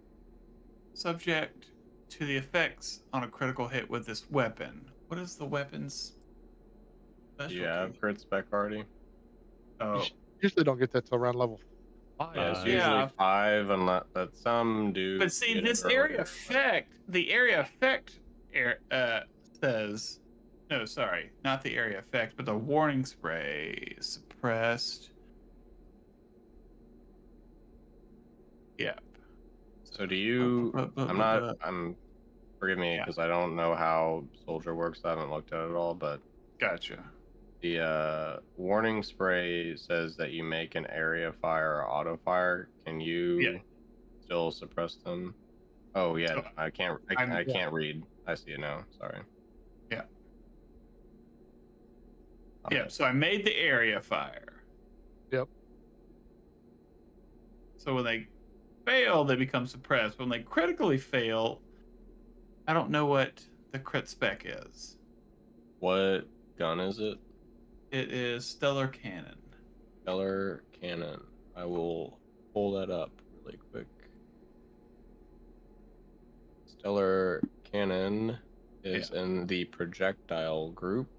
Speaker 5: subject to the effects on a critical hit with this weapon. What is the weapon's
Speaker 3: Do
Speaker 5: specialty?
Speaker 3: you have crit spec already?
Speaker 5: Oh,
Speaker 1: Usually don't get that till around level 5.
Speaker 3: Yeah, it's
Speaker 2: Five.
Speaker 3: usually
Speaker 5: Yeah.
Speaker 3: 5, unless but some do.
Speaker 5: but see,
Speaker 3: get it
Speaker 5: this area
Speaker 3: earlier.
Speaker 5: effect, the area effect says, no, sorry, not the area effect, but the warning spray suppressed. Yep.
Speaker 3: So do you? I'm not. I'm. Forgive me
Speaker 5: Yeah.
Speaker 3: because I don't know how soldier works. I haven't looked at it at all. But
Speaker 5: Gotcha.
Speaker 3: the warning spray says that you make an area fire or auto fire. Can you
Speaker 5: Yeah.
Speaker 3: still suppress them? Oh yeah,
Speaker 5: So,
Speaker 3: no, I can't. I can't read. I see it now. Sorry.
Speaker 5: Yeah.
Speaker 3: Okay.
Speaker 5: Yeah, so I made the area fire.
Speaker 1: Yep.
Speaker 5: So when they fail, they become suppressed. When they critically fail, I don't know what the crit spec is.
Speaker 3: What gun is it?
Speaker 5: It is Stellar Cannon.
Speaker 3: Stellar Cannon. I will pull that up really quick. Stellar Cannon is in the projectile group.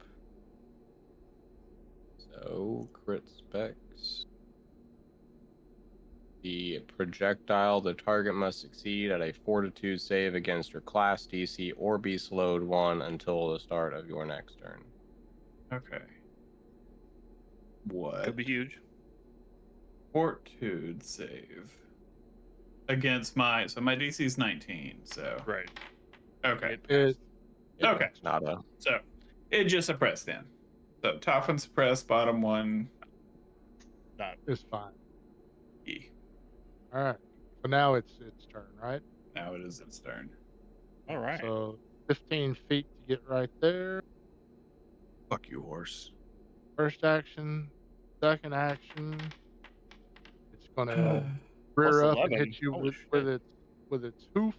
Speaker 3: So, crit specs. The projectile, the target must succeed at a fortitude save against your class DC or be slowed 1 until the start of your next turn.
Speaker 5: Okay. What?
Speaker 4: Could be huge.
Speaker 5: Fortitude save against my DC is 19. So
Speaker 4: Right.
Speaker 5: okay.
Speaker 1: It,
Speaker 5: Okay.
Speaker 3: Not a.
Speaker 5: So it just suppressed then. So top one suppressed, bottom one.
Speaker 4: Not.
Speaker 1: it's fine.
Speaker 5: E.
Speaker 1: All right. So now it's its turn, right?
Speaker 5: Now it is its turn.
Speaker 4: All right.
Speaker 1: So 15 feet to get right there.
Speaker 5: Fuck you, horse.
Speaker 1: First action, second action. It's gonna rear
Speaker 4: Plus
Speaker 1: up and
Speaker 4: 11.
Speaker 1: hit you
Speaker 4: Holy
Speaker 1: with its hoof.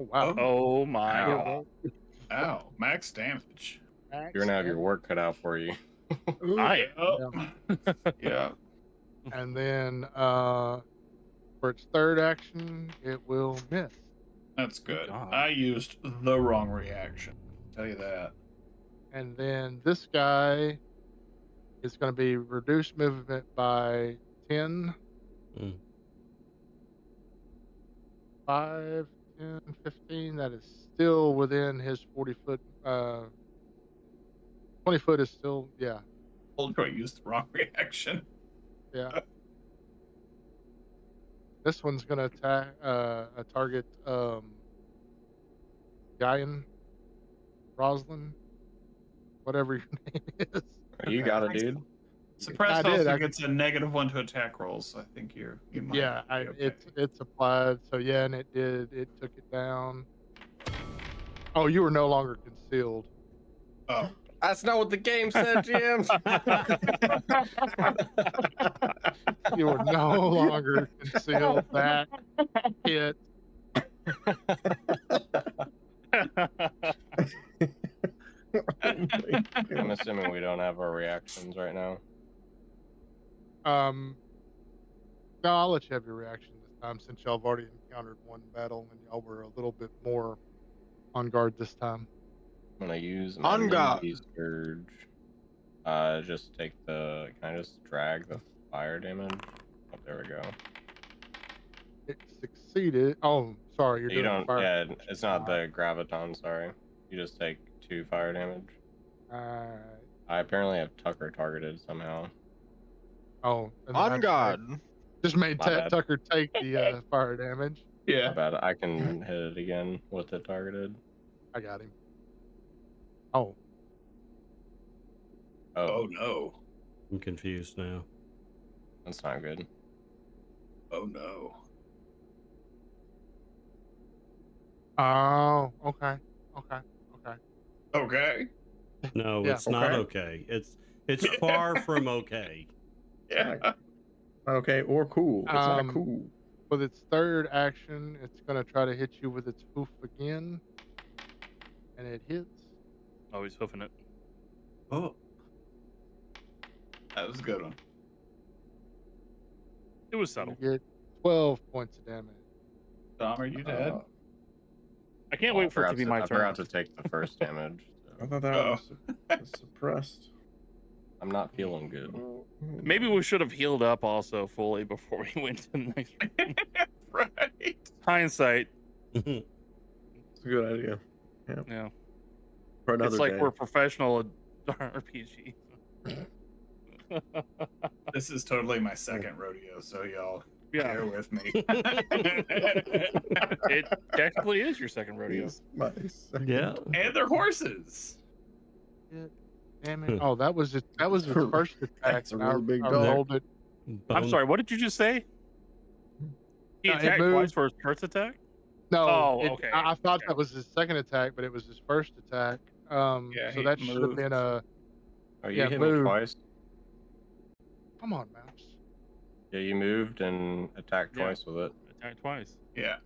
Speaker 1: Oh wow!
Speaker 4: Oh my
Speaker 3: Ow.
Speaker 4: god.
Speaker 5: Ow. Max damage.
Speaker 1: Max
Speaker 3: You're gonna have your
Speaker 1: damage.
Speaker 3: work cut out for you.
Speaker 4: I
Speaker 5: Yeah.
Speaker 1: And then for its third action, it will miss.
Speaker 5: That's good.
Speaker 4: God.
Speaker 5: I used the wrong reaction. Tell you that.
Speaker 1: And then this guy is going to be reduced movement by 10,
Speaker 2: Mm.
Speaker 1: 5, 10, 15. That is still within his 40 foot. 20 foot is still, yeah.
Speaker 5: Told you I used the wrong reaction.
Speaker 1: Yeah. This one's going to attack a target Guyan, Roslyn, whatever your name is.
Speaker 3: You got it, dude.
Speaker 5: Suppressed
Speaker 1: I did,
Speaker 5: also
Speaker 1: I-
Speaker 5: gets a -1 to attack rolls. So I think you might.
Speaker 1: Yeah,
Speaker 5: be okay.
Speaker 1: it's applied. So yeah, and it did. It took it down. Oh, you were no longer concealed.
Speaker 5: Oh.
Speaker 3: That's not what the game said, GM.
Speaker 1: You were no longer concealed. That hit.
Speaker 3: I'm assuming we don't have our reactions right now.
Speaker 1: No, I'll let you have your reaction this time since y'all have already encountered one battle and y'all were a little bit more on guard this time.
Speaker 3: I'm gonna use my
Speaker 7: On guard.
Speaker 3: Ninja Scourge. Just take the. Can I just drag the fire damage? Oh, there we go.
Speaker 1: It succeeded. Oh, sorry, you're
Speaker 3: You
Speaker 1: doing
Speaker 3: don't.
Speaker 1: fire.
Speaker 3: Yeah,
Speaker 1: damage.
Speaker 3: it's not the graviton. Sorry. You just take 2 fire damage.
Speaker 1: Alright.
Speaker 3: I apparently have Tucker targeted somehow.
Speaker 1: Oh, and then I
Speaker 7: On guard.
Speaker 1: just made
Speaker 3: My bad.
Speaker 1: Tucker take the fire damage.
Speaker 3: My
Speaker 5: Yeah.
Speaker 3: bad. I can hit it again with it targeted.
Speaker 1: I got him. Oh,
Speaker 5: Oh no.
Speaker 2: I'm confused now.
Speaker 3: That's not good.
Speaker 5: Oh no.
Speaker 1: oh, okay, okay, okay.
Speaker 5: Okay.
Speaker 2: No,
Speaker 1: Yeah.
Speaker 2: it's not okay. It's far from okay.
Speaker 5: Yeah.
Speaker 6: Okay, or cool. It's not
Speaker 1: Um,
Speaker 6: cool.
Speaker 1: With its third action, it's gonna try to hit you with its hoof again, and it hits.
Speaker 4: Oh, he's hoofing it.
Speaker 5: Oh. That was a good one.
Speaker 4: It was
Speaker 1: You
Speaker 4: subtle.
Speaker 1: get 12 points of damage.
Speaker 5: Dom, are you dead?
Speaker 4: I can't
Speaker 3: Oh,
Speaker 4: wait for it to be my
Speaker 3: I
Speaker 4: turn.
Speaker 3: forgot to take the first damage.
Speaker 6: I
Speaker 3: So
Speaker 6: thought that was suppressed.
Speaker 3: I'm not feeling good.
Speaker 4: Maybe we should have healed up also fully before we went to the next round.
Speaker 5: Right.
Speaker 4: Hindsight.
Speaker 6: It's a good idea.
Speaker 4: Yeah.
Speaker 6: For another
Speaker 4: It's like
Speaker 6: day.
Speaker 4: we're professional at RPG.
Speaker 5: This is totally my second rodeo, so y'all
Speaker 4: Yeah.
Speaker 5: bear with me.
Speaker 4: It technically is your second rodeo.
Speaker 6: It's my second.
Speaker 2: Yeah.
Speaker 5: And they're horses.
Speaker 1: Damn it! Oh, that was his first attack.
Speaker 6: That's a
Speaker 1: and I-
Speaker 6: really big
Speaker 1: I
Speaker 6: dog.
Speaker 1: rolled it.
Speaker 4: I'm sorry, what did you just say? He
Speaker 1: No, it
Speaker 4: attacked twice
Speaker 1: moved.
Speaker 4: for his first attack?
Speaker 1: No,
Speaker 4: Oh, okay.
Speaker 1: I thought
Speaker 4: Okay.
Speaker 1: that was his second attack, but it was his first attack.
Speaker 5: Yeah,
Speaker 1: So
Speaker 5: he
Speaker 1: that should have
Speaker 5: moved.
Speaker 1: been a.
Speaker 3: Oh, you
Speaker 1: Yeah,
Speaker 3: hit
Speaker 1: move.
Speaker 3: me twice.
Speaker 1: Come on, mouse.
Speaker 3: Yeah, you moved and attacked
Speaker 4: Yeah.
Speaker 3: twice with it.
Speaker 4: Attacked twice.
Speaker 5: Yeah.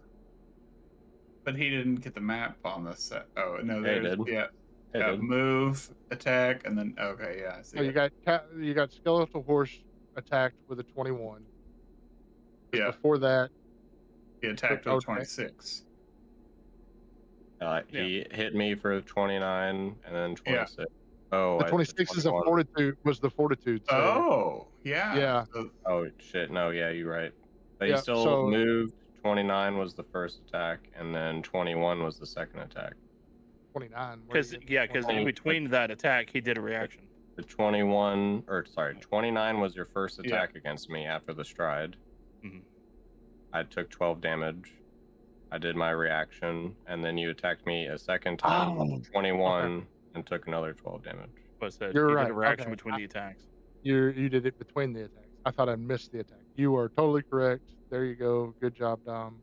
Speaker 5: But he didn't get the map on the set. Oh, no,
Speaker 3: Yeah, he
Speaker 5: there's.
Speaker 3: did.
Speaker 5: Yeah.
Speaker 3: It
Speaker 5: Yeah,
Speaker 3: did.
Speaker 5: move, attack, and then. Okay, yeah, I see.
Speaker 1: So you got skeletal horse attacked with a 21.
Speaker 5: Yeah,
Speaker 1: Before that,
Speaker 5: he attacked with
Speaker 1: okay.
Speaker 5: 26.
Speaker 3: He hit me for 29 and then
Speaker 5: Yeah.
Speaker 3: 26. Oh,
Speaker 1: the
Speaker 3: I-
Speaker 1: 26 is a
Speaker 3: 21.
Speaker 1: fortitude. Was the fortitude? save.
Speaker 5: Oh, yeah.
Speaker 1: Yeah.
Speaker 5: So-
Speaker 3: Oh shit! No, yeah, you're right. But
Speaker 1: Yeah,
Speaker 3: you still
Speaker 1: so-
Speaker 3: moved. 29 was the first attack, and then 21 was the second attack.
Speaker 1: 29. Where
Speaker 4: Because
Speaker 1: do you get
Speaker 4: yeah, because in
Speaker 1: 21?
Speaker 4: between that attack, he did a reaction.
Speaker 3: The 29 was your first attack against me after the stride.
Speaker 4: Mhm.
Speaker 3: I took 12 damage. I did my reaction, and then you attacked me a second time,
Speaker 1: Oh,
Speaker 3: 21, and took another 12 damage.
Speaker 4: But said
Speaker 1: You're
Speaker 4: he
Speaker 1: right,
Speaker 4: did a reaction
Speaker 1: okay.
Speaker 4: between the attacks.
Speaker 1: You did it between the attacks. I thought I missed the attack. You are totally correct. There you go. Good job, Dom.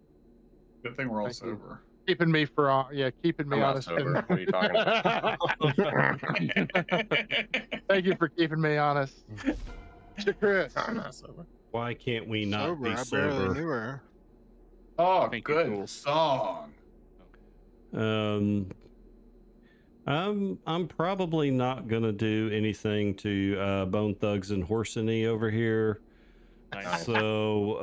Speaker 5: Good thing we're all
Speaker 1: Thank you.
Speaker 5: sober.
Speaker 1: Keeping me keeping me
Speaker 3: I'm not
Speaker 1: honest.
Speaker 3: sober. What are you talking about?
Speaker 1: Thank you for keeping me honest. Mr. Chris.
Speaker 6: I'm not sober.
Speaker 2: Why can't we not
Speaker 7: Sober,
Speaker 2: be
Speaker 7: I barely
Speaker 2: sober?
Speaker 7: knew her.
Speaker 5: Oh,
Speaker 4: Thank you,
Speaker 5: good
Speaker 4: Cool.
Speaker 5: song.
Speaker 2: I'm probably not gonna do anything to Bone Thugs and Horseny over here.
Speaker 4: Nice.
Speaker 2: So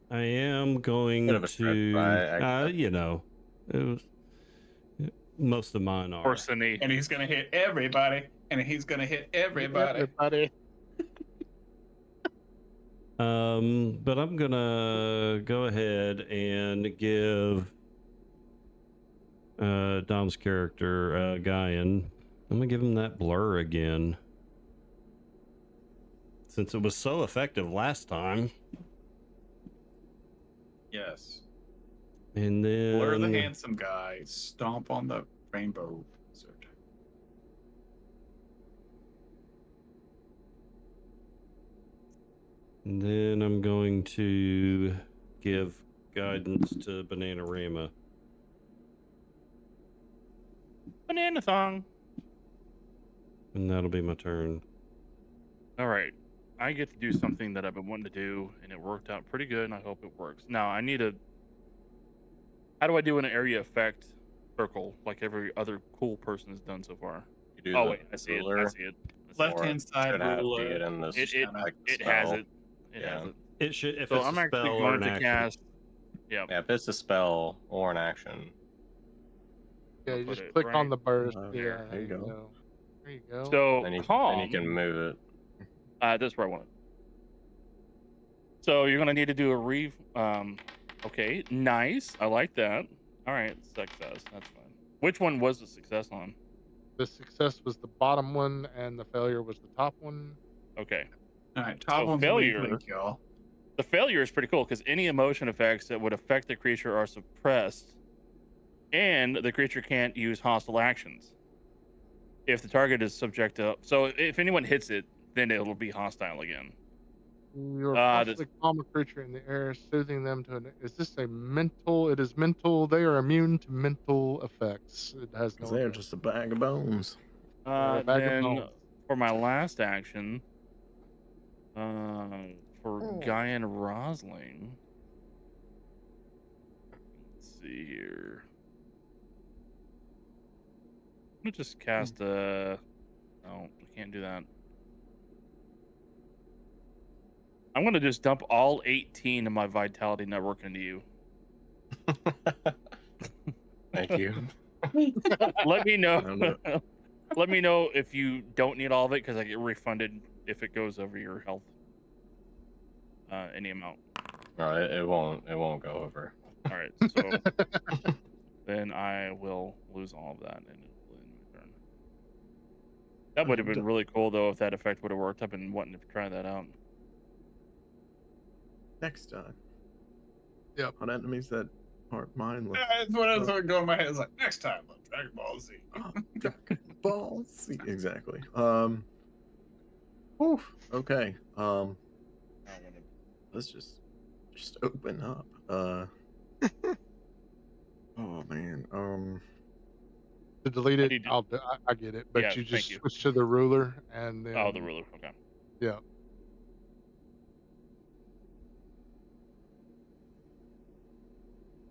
Speaker 2: I am going
Speaker 3: Bit of a stretch,
Speaker 2: to
Speaker 3: but I accept.
Speaker 2: it was, most of mine are.
Speaker 4: Orsini.
Speaker 5: And he's gonna hit everybody. And he's gonna hit everybody.
Speaker 2: But I'm gonna go ahead and give Dom's character, Guyan, I'm gonna give him that blur again. Since it was so effective last time.
Speaker 5: Yes.
Speaker 2: And then
Speaker 5: Blur the handsome guy. Stomp on the rainbow wizard.
Speaker 2: And then I'm going to give guidance to Bananarama.
Speaker 4: Banana thong.
Speaker 2: And that'll be my turn.
Speaker 4: All right. I get to do something that I've been wanting to do, and it worked out pretty good, and I hope it works. Now, I need a... How do I do an area effect circle like every other cool person has done so far?
Speaker 3: You do
Speaker 4: Oh,
Speaker 3: the
Speaker 4: wait. I see it. I
Speaker 3: ruler,
Speaker 4: see it.
Speaker 5: Left-hand side
Speaker 3: should have
Speaker 5: ruler.
Speaker 3: be it in this.
Speaker 4: It
Speaker 3: like,
Speaker 4: has
Speaker 3: spell.
Speaker 4: it. It
Speaker 3: Yeah.
Speaker 4: has it.
Speaker 2: It should, if
Speaker 4: So
Speaker 2: it's
Speaker 4: I'm
Speaker 2: a
Speaker 4: actually
Speaker 2: spell or
Speaker 4: going
Speaker 2: an
Speaker 4: to
Speaker 2: action.
Speaker 4: cast... Yeah.
Speaker 3: Yeah, if it's a spell or an action.
Speaker 1: Yeah,
Speaker 4: I'll
Speaker 1: you
Speaker 4: put
Speaker 1: just
Speaker 4: it
Speaker 1: click
Speaker 4: right
Speaker 1: on the burst.
Speaker 6: there.
Speaker 1: Yeah,
Speaker 6: There you go.
Speaker 1: There you go.
Speaker 4: So,
Speaker 3: Then you
Speaker 4: calm...
Speaker 3: can move it.
Speaker 4: That's where I want it. So you're gonna need to do a okay, nice. I like that. All right, success. That's fine. Which one was the success on?
Speaker 1: The success was the bottom one, and the failure was the top one.
Speaker 4: Okay.
Speaker 5: All right, top
Speaker 4: So
Speaker 5: one's
Speaker 4: failure.
Speaker 5: weak link, y'all.
Speaker 4: The failure is pretty cool because any emotion effects that would affect the creature are suppressed, and the creature can't use hostile actions. If the target is subject to, so if anyone hits it, then it'll be hostile again.
Speaker 1: You're possibly calm a creature in the air, soothing them to an. Is this a mental? It is mental. They are immune to mental effects. It has no.
Speaker 6: Because they're
Speaker 1: effect.
Speaker 6: just a bag of bones.
Speaker 1: They're a bag of
Speaker 4: Then
Speaker 1: bones.
Speaker 4: for my last action, for Guy and Rosling. Let's see here. I'm gonna just cast a. No, we can't do that. I'm gonna just dump all 18 of my vitality network into you.
Speaker 6: Thank you.
Speaker 4: Let me know.
Speaker 6: I don't know.
Speaker 4: Let me know if you don't need all of it because I get refunded if it goes over your health. Any amount.
Speaker 3: No, it won't. It won't go over.
Speaker 4: All right, so then I will lose all of that and it'll end my turn. That would have been really cool though if that effect would have worked. I've been wanting to try that out.
Speaker 6: Next time.
Speaker 1: Yep.
Speaker 6: On enemies that aren't mindless.
Speaker 5: That's what I was going in my head. It's like next time on Dragon Ball Z.
Speaker 6: Dragon Ball Z. Exactly. Oof. Okay. Let's just open up. Oh man.
Speaker 1: To delete it,
Speaker 4: need to-
Speaker 1: I'll do, I get it, but
Speaker 4: Yeah,
Speaker 1: you
Speaker 4: thank
Speaker 1: just
Speaker 4: you.
Speaker 1: switch to the ruler and then.
Speaker 4: Oh, the ruler. Okay.
Speaker 1: Yeah.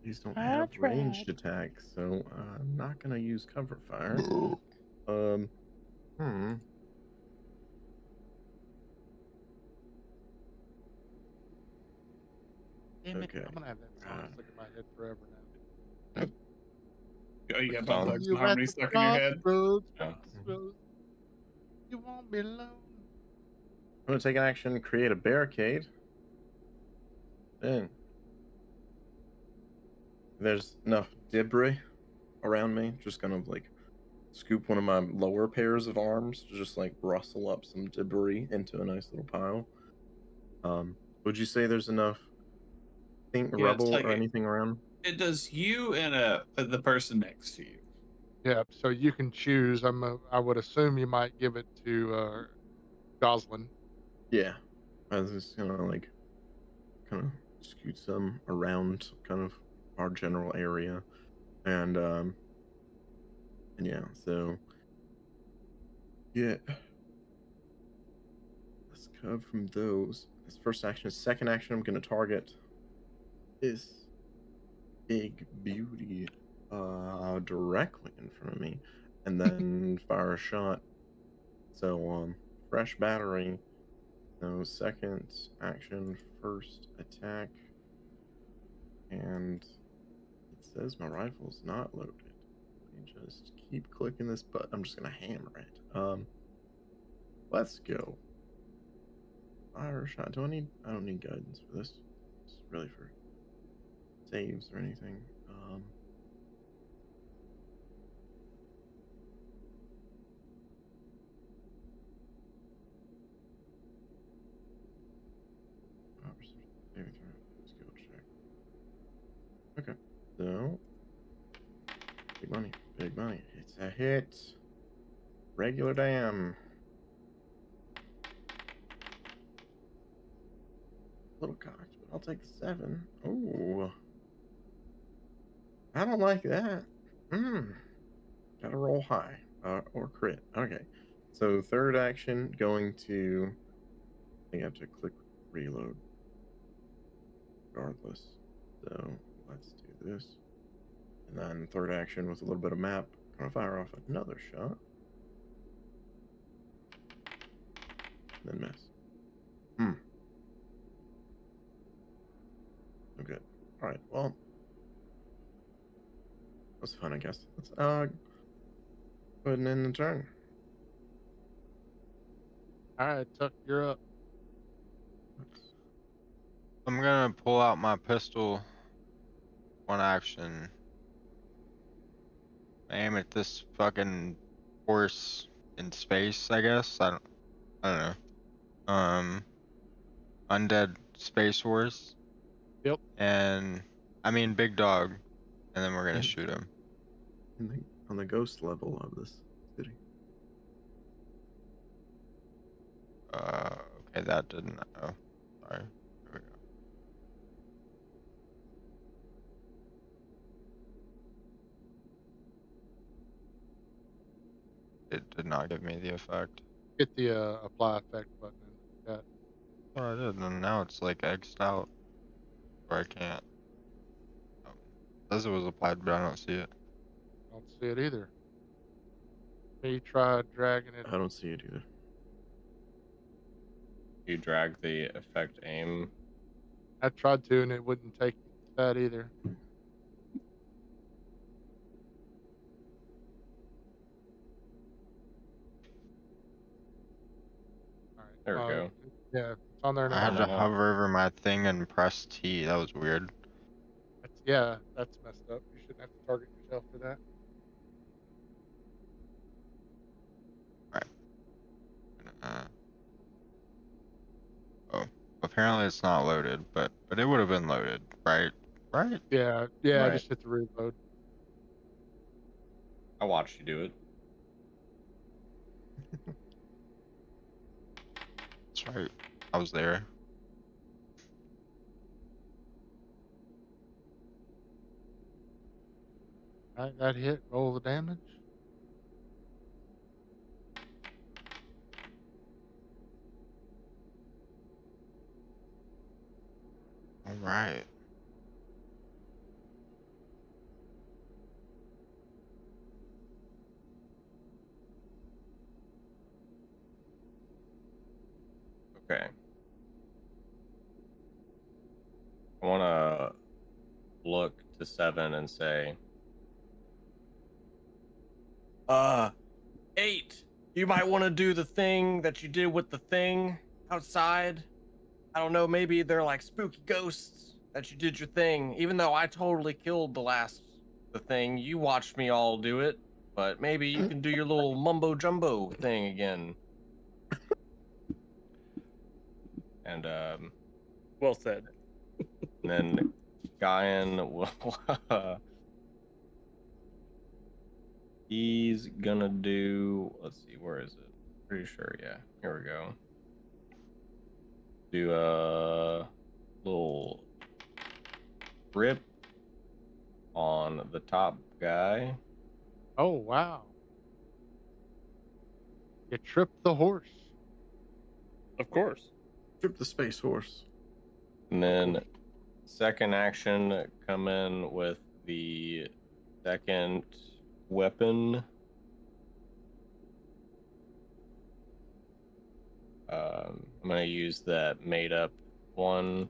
Speaker 6: These don't have ranged attacks, so I'm not gonna use cover fire.
Speaker 1: Damn it,
Speaker 6: Okay.
Speaker 1: I'm gonna have that song stuck in my head forever now.
Speaker 5: Oh, you got
Speaker 6: Which
Speaker 5: Bone
Speaker 6: song?
Speaker 5: Thugs and Harmony stuck in your head.
Speaker 1: Crossroads,
Speaker 3: Yeah.
Speaker 1: crossroads, you won't be alone.
Speaker 6: I'm gonna take an action, create a barricade. Then there's enough debris around me. Just gonna like scoop one of my lower pairs of arms to just like rustle up some debris into a nice little pile. Would you say there's enough rubble
Speaker 5: like
Speaker 6: or anything around?
Speaker 5: It does you and the person next to you.
Speaker 1: Yeah, so you can choose. I would assume you might give it to Goslin.
Speaker 6: Yeah. I was just gonna like kind of scoot some around kind of our general area. And yeah, so yeah. Let's cover from those. This first action. Second action, I'm gonna target this big beauty directly in front of me. And then fire a shot. So fresh battery. So second action, first attack. And it says my rifle's not loaded. Let me just keep clicking this button. I'm just gonna hammer it. Let's go. Fire shot. Do I need? I don't need guidance for this. It's really for saves or anything. Maybe through skill check. Okay, so big money, big money. It's a hit. Regular damn. Little cocked, but I'll take the 7. Oh, I don't like that. Gotta roll high or crit. Okay, so third action going to. I think I have to click reload. Regardless, so let's do this. And then third action with a little bit of map. Gonna fire off another shot. Then miss. Okay. Alright, well. That was fun, I guess. Let's go ahead and end the turn.
Speaker 1: All right, Tuck, you're up.
Speaker 7: I'm gonna pull out my pistol. One action. Aim at this fucking horse in space, I guess. I don't know. Undead space horse.
Speaker 1: Yep.
Speaker 7: And I mean big dog. And then we're gonna shoot him.
Speaker 6: On the ghost level of this city.
Speaker 7: Okay, that didn't. Oh, sorry. Here we go. It did not give me the effect.
Speaker 1: Hit the apply effect button in the chat.
Speaker 7: Oh, I did, and now it's like X'd out. Or I can't. Oh, it says it was applied, but I don't see it.
Speaker 1: Don't see it either. Me try dragging it.
Speaker 6: I don't see it either.
Speaker 3: You drag the effect aim.
Speaker 1: I tried to, and it wouldn't take that either. Yeah, it's on there
Speaker 7: I
Speaker 1: now.
Speaker 7: had to
Speaker 3: know.
Speaker 7: hover over my thing and press T. That was weird.
Speaker 1: That's messed up. You shouldn't have to target yourself for that.
Speaker 7: Uh, oh, apparently it's not loaded, but it would have been loaded, right? Right?
Speaker 1: Yeah,
Speaker 3: Right.
Speaker 1: just hit the reload.
Speaker 3: I watched you do it.
Speaker 7: That's right. I was there.
Speaker 1: Right, that hit. Roll the damage.
Speaker 7: All right.
Speaker 3: Okay. I want to look to 7 and say, 8, you might want to do the thing that you did with the thing outside. I don't know, maybe they're like spooky ghosts that you did your thing. Even though I totally killed the thing, you watched me all do it. But maybe you can do your little mumbo jumbo thing again. And
Speaker 4: Well said.
Speaker 3: then Guyan will he's gonna do, let's see, where is it? Pretty sure, yeah. Here we go. Do a little rip on the top guy.
Speaker 1: Oh wow! You tripped the horse.
Speaker 4: Of course.
Speaker 6: Trip the space horse.
Speaker 3: And then second action, come in with the second weapon. I'm gonna use that made up one.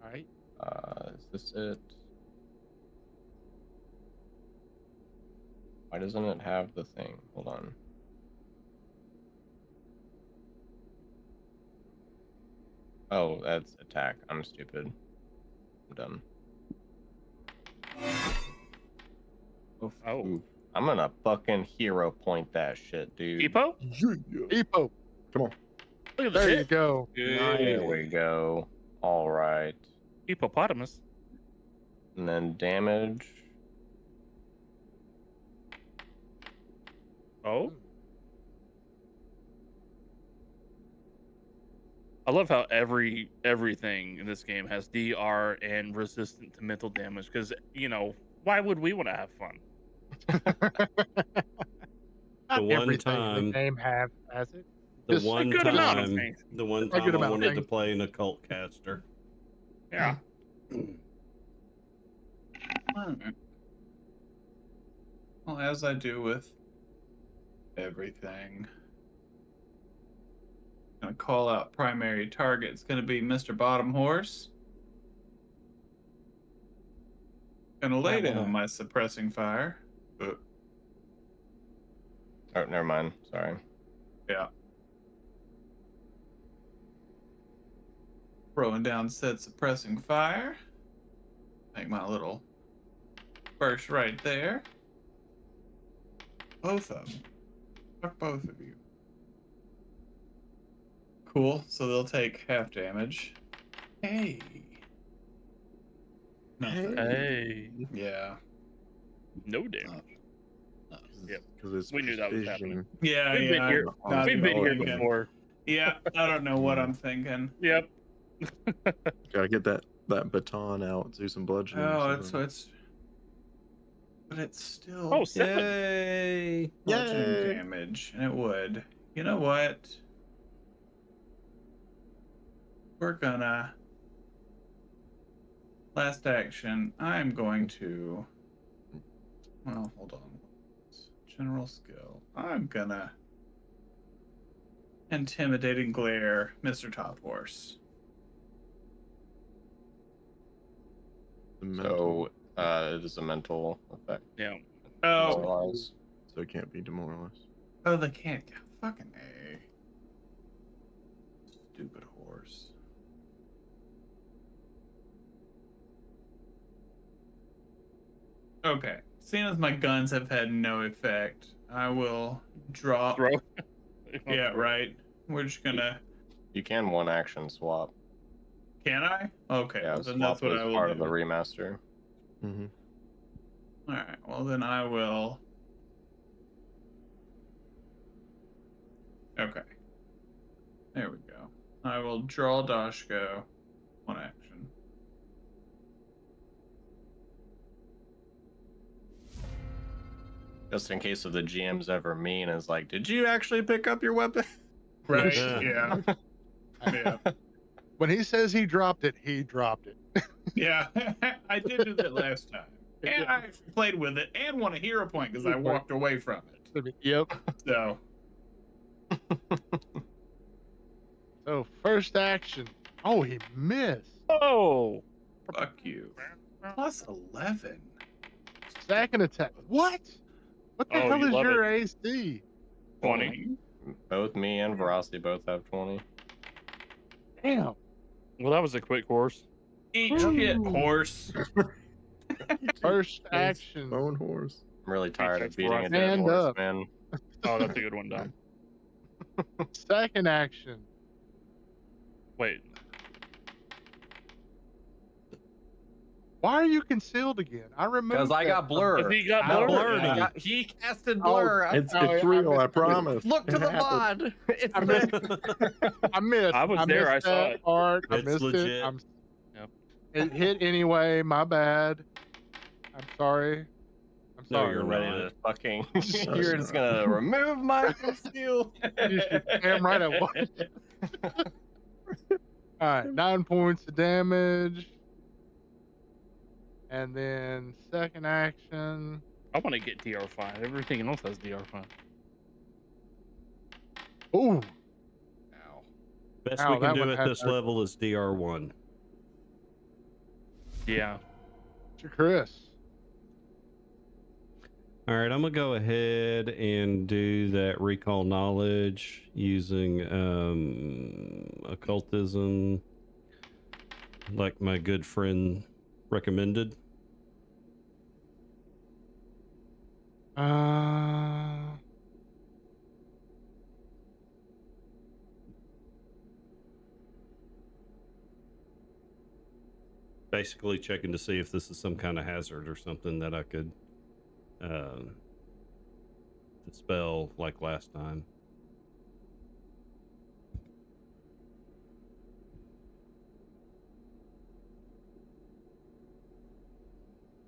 Speaker 1: All right.
Speaker 3: Is this it? Why doesn't it have the thing? Hold on. Oh, that's attack. I'm stupid. I'm dumb. Oof,
Speaker 4: Oh.
Speaker 3: oof. I'm gonna fucking hero point that shit, dude.
Speaker 4: Epo?
Speaker 1: Epo.
Speaker 6: Come on.
Speaker 4: Look at the
Speaker 1: There you
Speaker 4: shit.
Speaker 1: go.
Speaker 3: There we go. All right.
Speaker 4: Hippopotamus.
Speaker 3: And then damage.
Speaker 4: Oh. I love how everything in this game has DR and resistant to mental damage because why would we want to have fun?
Speaker 1: Not
Speaker 2: one
Speaker 1: everything in
Speaker 2: time-
Speaker 1: the game has it.
Speaker 2: The
Speaker 1: Just a
Speaker 2: one
Speaker 4: good amount of
Speaker 2: time,
Speaker 4: things.
Speaker 2: the one
Speaker 1: A
Speaker 2: time
Speaker 1: good
Speaker 2: I
Speaker 1: amount of
Speaker 2: wanted to
Speaker 1: things.
Speaker 2: play an occult caster.
Speaker 4: Yeah.
Speaker 5: Alright. Well, as I do with everything, I'm gonna call out primary target. It's gonna be Mr. Bottom Horse. Gonna lay down my suppressing fire.
Speaker 3: Oh, never mind. Sorry.
Speaker 5: Yeah. Throwing down said suppressing fire. Make my little burst right there. Both of them. Fuck both of you. Cool. So they'll take half damage. Hey. Nothing.
Speaker 4: Hey.
Speaker 5: Yeah.
Speaker 4: No damage. Yep.
Speaker 6: Because it's
Speaker 4: We knew that was
Speaker 6: precision.
Speaker 4: happening.
Speaker 5: Yeah,
Speaker 4: We've been here.
Speaker 5: Not
Speaker 4: We've been here
Speaker 5: thinking.
Speaker 4: before.
Speaker 5: Yeah, I don't know what I'm thinking.
Speaker 4: Yep.
Speaker 6: Gotta get that baton out, do some bludgeoning.
Speaker 5: Oh,
Speaker 6: so
Speaker 5: but it's still
Speaker 4: Oh, 7.
Speaker 2: Yay!
Speaker 5: bludgeoning
Speaker 6: Yay.
Speaker 5: damage, and it would. You know what? We're gonna last action. I'm going to. Well, hold on. General skill. I'm gonna intimidating glare, Mr. Top Horse.
Speaker 6: the mental,
Speaker 3: So, it is a mental effect.
Speaker 4: Yeah.
Speaker 5: Oh,
Speaker 3: Demoralize.
Speaker 6: so it can't be demoralized.
Speaker 5: oh, they can't. Fucking A. Okay. Seeing as my guns have had no effect, I will drop.
Speaker 4: Throw.
Speaker 5: Yeah, right. We're just gonna.
Speaker 3: You can one action swap.
Speaker 5: Can I? Okay.
Speaker 3: Yeah,
Speaker 5: Well, then
Speaker 3: swap
Speaker 5: that's what
Speaker 3: is
Speaker 5: I will
Speaker 3: part
Speaker 5: do.
Speaker 3: of the remaster.
Speaker 6: Mm-hmm.
Speaker 5: All right. Well, then I will. Okay. There we go. I will draw Dashko. One action.
Speaker 3: Just in case of the GM's ever mean, is like, did you actually pick up your weapon?
Speaker 5: Right.
Speaker 2: Yeah.
Speaker 5: Yeah. Yeah.
Speaker 1: When he says he dropped it, he dropped it.
Speaker 5: Yeah. I did do that last time. And I actually played with it and won a hero point because I walked away from it.
Speaker 1: Yep.
Speaker 5: So,
Speaker 1: So first action. Oh, he missed.
Speaker 4: Oh,
Speaker 5: fuck you. Plus 11.
Speaker 1: Second attack. What? What the
Speaker 4: Oh,
Speaker 1: hell
Speaker 4: you
Speaker 1: is
Speaker 4: love
Speaker 1: your AC?
Speaker 4: 20.
Speaker 3: Both me and Veracity both have 20.
Speaker 1: Damn.
Speaker 4: Well, that was a quick course.
Speaker 5: Eat shit, horse.
Speaker 1: First
Speaker 6: Nice.
Speaker 1: action.
Speaker 6: Bone horse.
Speaker 3: I'm really tired of
Speaker 4: Thanks,
Speaker 3: beating a
Speaker 4: Veracity.
Speaker 3: dead
Speaker 1: Stand
Speaker 3: horse,
Speaker 1: up.
Speaker 3: man.
Speaker 4: Oh, that's a good one, Dom.
Speaker 1: Second action.
Speaker 4: Wait,
Speaker 1: Why are you concealed again? I removed
Speaker 3: Because I
Speaker 1: that
Speaker 3: got
Speaker 1: from-
Speaker 3: blur.
Speaker 4: he got
Speaker 1: I
Speaker 4: blurred.
Speaker 2: blurred.
Speaker 3: He casted
Speaker 1: Oh,
Speaker 3: blur.
Speaker 6: It's
Speaker 1: Oh, yeah, I
Speaker 6: real, I
Speaker 1: missed it.
Speaker 6: promise.
Speaker 3: Look to
Speaker 6: It
Speaker 3: the
Speaker 6: happened.
Speaker 3: VOD. It's
Speaker 1: I
Speaker 3: there.
Speaker 1: I missed.
Speaker 4: I was there,
Speaker 1: missed
Speaker 4: I saw
Speaker 1: that
Speaker 4: it.
Speaker 1: part. I
Speaker 2: It's
Speaker 1: missed
Speaker 2: legit.
Speaker 1: it.
Speaker 4: Yep.
Speaker 1: It hit anyway. My bad. I'm sorry. I'm
Speaker 2: No,
Speaker 1: sorry.
Speaker 2: you're
Speaker 3: ready
Speaker 2: not.
Speaker 3: to fucking.
Speaker 6: No,
Speaker 3: You're
Speaker 6: you're
Speaker 3: just
Speaker 6: not.
Speaker 3: gonna remove my conceal.
Speaker 1: Damn right I was. All right, 9 points of damage. And then second action.
Speaker 4: I want to get DR5. Everything else has DR5.
Speaker 1: Ooh,
Speaker 2: Best
Speaker 1: Ow,
Speaker 2: we can
Speaker 1: that
Speaker 2: do
Speaker 1: one
Speaker 2: at
Speaker 1: had
Speaker 2: this
Speaker 1: no-
Speaker 2: level is DR1.
Speaker 4: Yeah.
Speaker 1: to Chris.
Speaker 2: All right, I'm gonna go ahead and do that recall knowledge using occultism, like my good friend recommended. Basically checking to see if this is some kind of hazard or something that I could dispel like last time.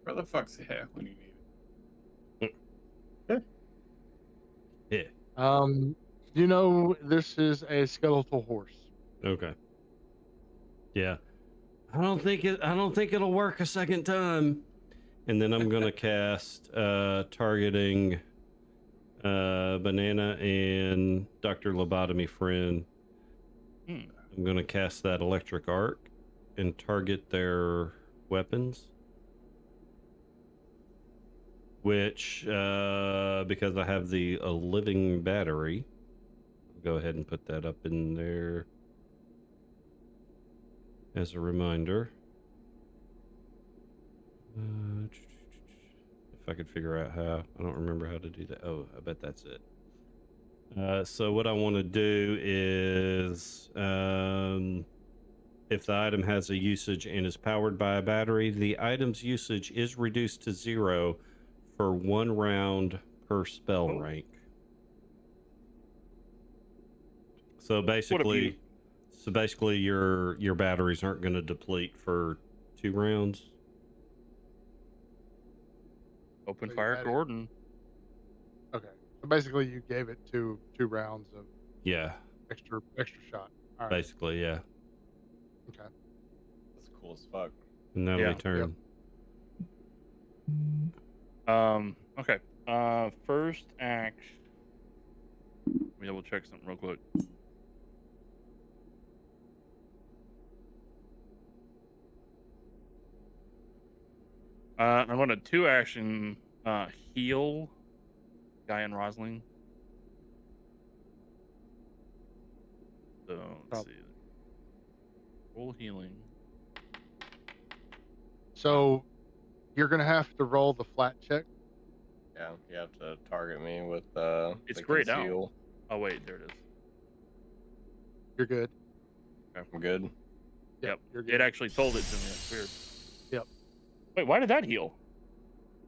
Speaker 5: Where the fuck's it when you need it?
Speaker 2: Yeah.
Speaker 1: You know this is a skeletal horse.
Speaker 2: Okay. Yeah. I don't think it'll work a second time. And then I'm gonna cast targeting Banana and Dr. Lobotomy Friend.
Speaker 4: Hmm.
Speaker 2: I'm gonna cast that electric arc and target their weapons. Which because I have the living battery, I'll go ahead and put that up in there as a reminder. If I could figure out how. I don't remember how to do that. Oh, I bet that's it. So what I want to do is if the item has a usage and is powered by a battery, the item's usage is reduced to 0 for 1 round per spell rank. So basically your batteries aren't going to deplete for 2 rounds.
Speaker 4: Open
Speaker 1: So you
Speaker 4: fire,
Speaker 1: had it.
Speaker 4: Gordon.
Speaker 1: Okay, so basically you gave it two rounds of
Speaker 2: Yeah,
Speaker 1: extra shot. All right.
Speaker 2: basically, yeah.
Speaker 1: Okay.
Speaker 3: That's cool as fuck.
Speaker 2: And that'll
Speaker 4: Yeah.
Speaker 2: be turn.
Speaker 4: Okay. First action. Let me double check something real quick. I'm going to 2 action heal Guy and Rosling. So let's see. Full healing.
Speaker 1: So You're gonna have to roll the flat check.
Speaker 3: Yeah, you have to target me with
Speaker 4: It's
Speaker 3: the
Speaker 4: grayed out.
Speaker 3: conceal.
Speaker 4: Oh wait, there it is.
Speaker 1: You're good.
Speaker 3: I'm good.
Speaker 4: Yep.
Speaker 1: You're good.
Speaker 4: It actually told it to me. That's weird.
Speaker 1: Yep.
Speaker 4: Wait, why did that heal?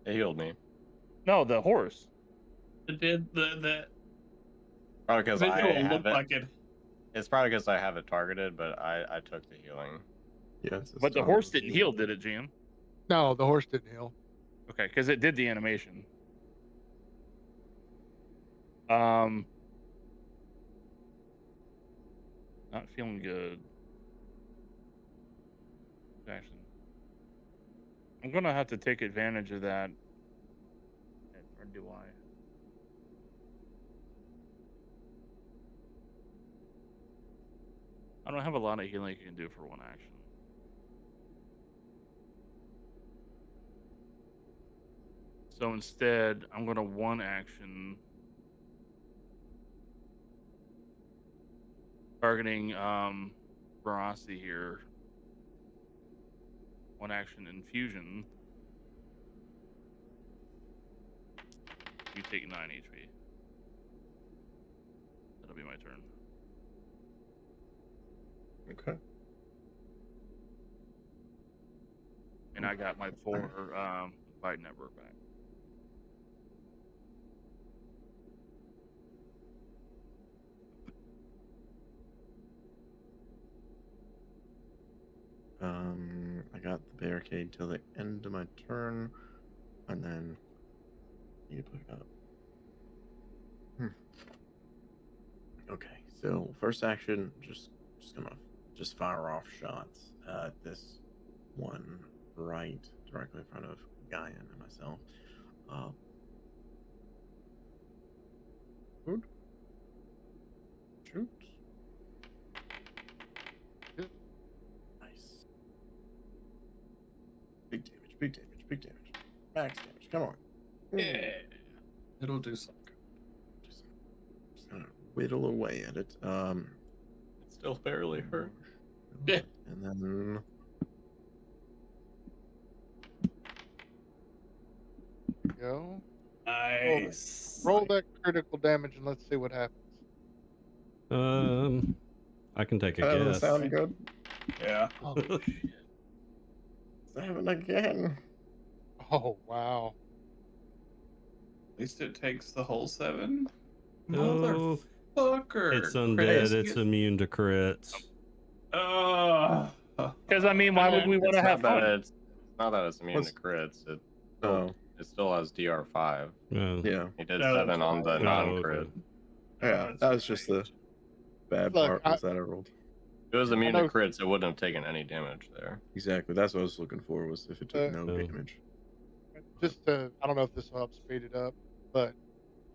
Speaker 3: It healed me.
Speaker 4: No, the horse.
Speaker 5: It did the
Speaker 3: Probably because I
Speaker 5: visual
Speaker 3: have
Speaker 5: looked
Speaker 3: it.
Speaker 5: like it.
Speaker 3: It's probably because I have it targeted, but I took the healing.
Speaker 6: Yeah, it's a
Speaker 4: But the
Speaker 6: stone
Speaker 4: horse didn't
Speaker 6: heal.
Speaker 4: heal, did it, GM?
Speaker 1: No, the horse didn't heal.
Speaker 4: Okay, because it did the animation. Not feeling good. Action. I'm gonna have to take advantage of that. Or do I? I don't have a lot of healing you can do for one action. So instead, I'm gonna one action targeting Veracity here. One action infusion. You take 9 HP. That'll be my turn.
Speaker 6: Okay.
Speaker 4: And I got my 4 fight network back.
Speaker 6: I got the barricade till the end of my turn, and then you put it up. Okay, so first action, just gonna fire off shots at this one right directly in front of Guyan and myself. Shoot. Shoot. Nice. Big damage, big damage, big damage. Max damage, come on.
Speaker 5: Yeah, it'll do something.
Speaker 6: Just gonna whittle away at it.
Speaker 3: It still barely hurt.
Speaker 5: Yeah.
Speaker 6: And then
Speaker 1: Go.
Speaker 5: Nice.
Speaker 1: Roll that critical damage and let's see what happens.
Speaker 2: I can take a
Speaker 6: that doesn't
Speaker 2: guess.
Speaker 6: sound good.
Speaker 5: Yeah.
Speaker 1: Oh, shit.
Speaker 6: 7 again.
Speaker 1: Oh, wow.
Speaker 5: At least it takes the whole 7.
Speaker 2: No,
Speaker 5: Motherfucker.
Speaker 2: it's undead.
Speaker 5: Crits
Speaker 2: It's
Speaker 5: get-
Speaker 2: immune to crits.
Speaker 4: Because I mean, why would we want to have fun?
Speaker 3: It's not that it's immune to crits. It
Speaker 6: Oh,
Speaker 3: it still has DR5.
Speaker 2: Yeah.
Speaker 6: yeah.
Speaker 3: He did
Speaker 5: No,
Speaker 3: 7 on the
Speaker 2: okay.
Speaker 3: non-crit.
Speaker 6: Yeah, that was just the bad
Speaker 1: Look,
Speaker 6: part was that I rolled.
Speaker 3: If it was immune to
Speaker 1: know-
Speaker 3: crits, it wouldn't have taken any damage there.
Speaker 6: Exactly. That's what I was looking for, was if it took no
Speaker 2: No.
Speaker 6: damage.
Speaker 1: Just to, I don't know if this will help speed it up, but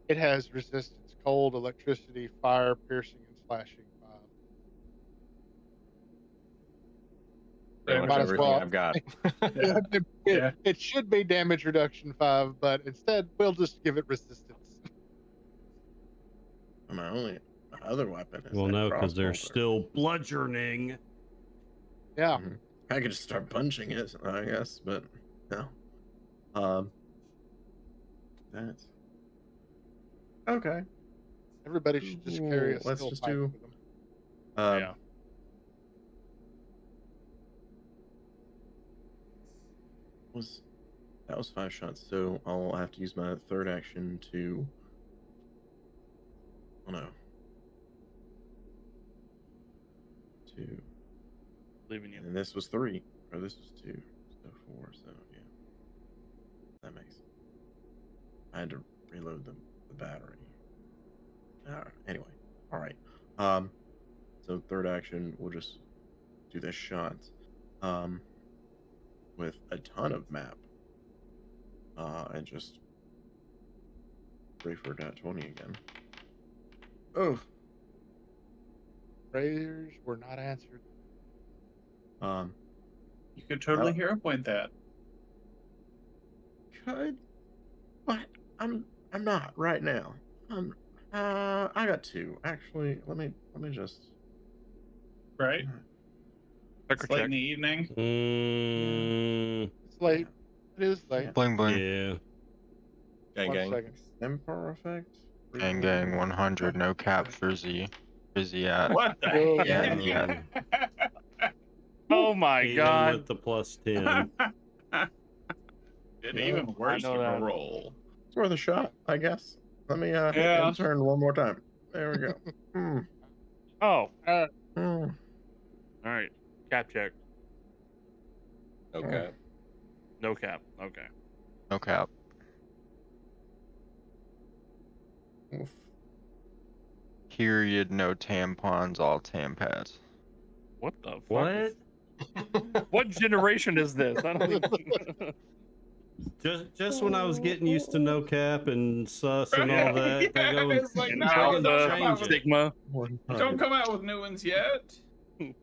Speaker 1: it has resistance, cold, electricity, fire, piercing, and slashing 5.
Speaker 3: Pretty
Speaker 1: Yeah,
Speaker 3: much
Speaker 1: might as
Speaker 3: everything
Speaker 1: well.
Speaker 3: I've got.
Speaker 5: Yeah. Yeah.
Speaker 1: It should be damage reduction 5, but instead we'll just give it resistance.
Speaker 6: And my other weapon is
Speaker 2: Well,
Speaker 6: that
Speaker 2: no, because they're
Speaker 6: crossbow.
Speaker 2: still bludgeoning.
Speaker 1: Yeah.
Speaker 6: Mhm. I could just start punching it, I guess, but no. That's okay.
Speaker 1: Everybody should just carry a
Speaker 6: Ooh, let's
Speaker 1: skill
Speaker 6: just
Speaker 1: pipe
Speaker 6: do-
Speaker 1: with them.
Speaker 4: Yeah.
Speaker 6: That was 5 shots, so I'll have to use my third action to. Oh no. Two.
Speaker 4: Leaving you.
Speaker 6: And this was 3. Or this was 2. So 4, so yeah. That makes. I had to reload the battery. Anyway. Alright. So third action, we'll just do this shot. With a ton of map. And just pray for that 20 again. Oh.
Speaker 1: Prayers were not answered.
Speaker 5: You could totally hero point that.
Speaker 6: Could, but I'm not right now. I got 2 actually. Let me just.
Speaker 5: Right?
Speaker 4: Check or
Speaker 5: It's late
Speaker 4: check.
Speaker 5: in the evening.
Speaker 2: Mm,
Speaker 1: It's late. It is late.
Speaker 6: Yeah.
Speaker 7: Bling bling.
Speaker 2: Yeah.
Speaker 3: Gang,
Speaker 1: One
Speaker 3: gang.
Speaker 1: second.
Speaker 6: Extempore effect.
Speaker 7: Gang gang 100. No cap. Frizzy. Frizzy at.
Speaker 5: What the
Speaker 1: Whoa.
Speaker 5: heck?
Speaker 4: Oh my
Speaker 2: Even
Speaker 4: god.
Speaker 2: with the plus 10.
Speaker 5: Did
Speaker 6: Yeah,
Speaker 5: even worse
Speaker 4: know
Speaker 5: of a
Speaker 4: that.
Speaker 5: roll.
Speaker 6: It's worth a shot, I guess. Let me hit
Speaker 5: Yeah.
Speaker 6: intern one more time. There we go.
Speaker 4: Oh,
Speaker 6: Hmm.
Speaker 4: all right. Cap check.
Speaker 3: Okay.
Speaker 4: No cap. Okay.
Speaker 7: No cap.
Speaker 6: Oof.
Speaker 7: Period. No tampons. All tampads.
Speaker 4: What the fuck?
Speaker 2: What?
Speaker 4: What generation is this? I don't even...
Speaker 2: Just when I was getting used to no cap and sus and all that, they go
Speaker 5: It's like,
Speaker 2: and
Speaker 5: no,
Speaker 2: friggin'
Speaker 5: don't come out
Speaker 2: change
Speaker 5: with
Speaker 2: it.
Speaker 4: Stigma.
Speaker 5: Don't come out with new ones yet.
Speaker 3: I'm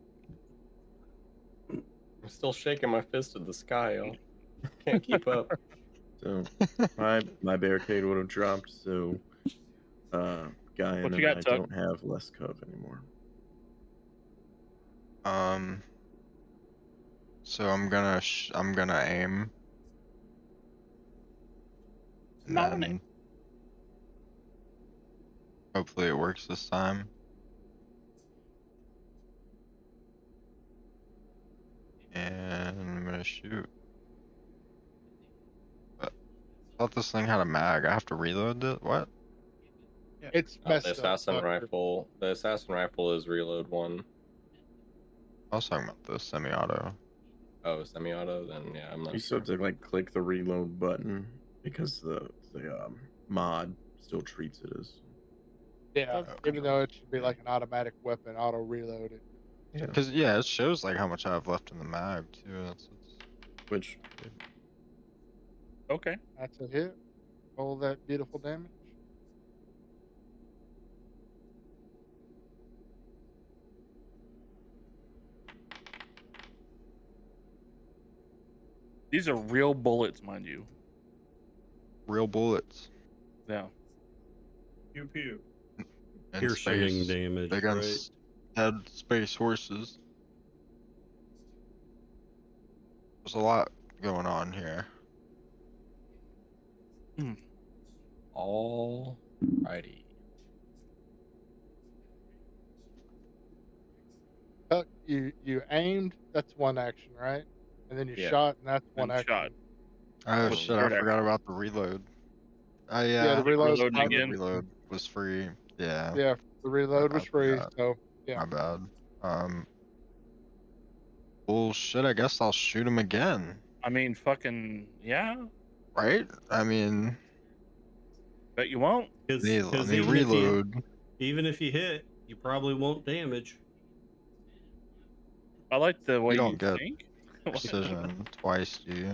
Speaker 3: still shaking my fist at the sky, y'all. Can't keep up.
Speaker 6: So my barricade would have dropped. So Guy
Speaker 4: What
Speaker 6: and
Speaker 4: you got,
Speaker 6: I
Speaker 4: Tuck?
Speaker 6: don't have less cov anymore.
Speaker 7: So I'm gonna aim. And then hopefully it works this time. And I'm gonna shoot. But I thought this thing had a mag. I have to reload it. What?
Speaker 1: It's
Speaker 3: The
Speaker 1: messed up.
Speaker 3: assassin
Speaker 1: Fucker.
Speaker 3: rifle. The assassin rifle is reload one.
Speaker 7: I was talking about the semi-auto.
Speaker 3: Oh, semi-auto. Then yeah, I'm not.
Speaker 6: You still have to like click the reload button because the mod still treats it as.
Speaker 1: Yeah,
Speaker 7: Oh,
Speaker 1: even though it should be like an automatic weapon, auto reload it.
Speaker 6: Yeah.
Speaker 7: Because yeah, it shows like how much I have left in the mag too. That's
Speaker 6: Which
Speaker 4: Okay.
Speaker 1: That's a hit. All that beautiful damage.
Speaker 4: These are real bullets, mind you.
Speaker 7: real bullets
Speaker 4: Yeah.
Speaker 5: Pew pew.
Speaker 7: in
Speaker 2: Piercing
Speaker 7: space
Speaker 2: damage, right?
Speaker 7: against dead space horses. There's a lot going on here.
Speaker 3: Alrighty.
Speaker 1: You aimed. That's one action, right? And then you
Speaker 3: Yeah.
Speaker 1: shot, and that's one
Speaker 4: And
Speaker 1: action.
Speaker 4: shot.
Speaker 7: Oh
Speaker 4: What's
Speaker 7: shit!
Speaker 4: the
Speaker 7: I
Speaker 4: third
Speaker 7: forgot
Speaker 4: action?
Speaker 7: about the reload. Oh
Speaker 1: Yeah,
Speaker 7: yeah,
Speaker 1: the reload's
Speaker 4: Reloading
Speaker 1: fine.
Speaker 7: the
Speaker 4: again?
Speaker 7: reload was free. Yeah,
Speaker 1: Yeah, the reload
Speaker 7: I
Speaker 1: was free.
Speaker 7: forgot.
Speaker 1: So yeah,
Speaker 7: My bad. Well, shit. I guess I'll shoot him again,
Speaker 4: I mean, fucking, yeah.
Speaker 7: right? I mean,
Speaker 4: Bet you won't.
Speaker 7: let
Speaker 2: Because
Speaker 7: me reload.
Speaker 2: even if you hit, you probably won't damage.
Speaker 4: I like the way
Speaker 7: You
Speaker 4: you
Speaker 7: don't get
Speaker 4: think.
Speaker 7: precision twice, do you?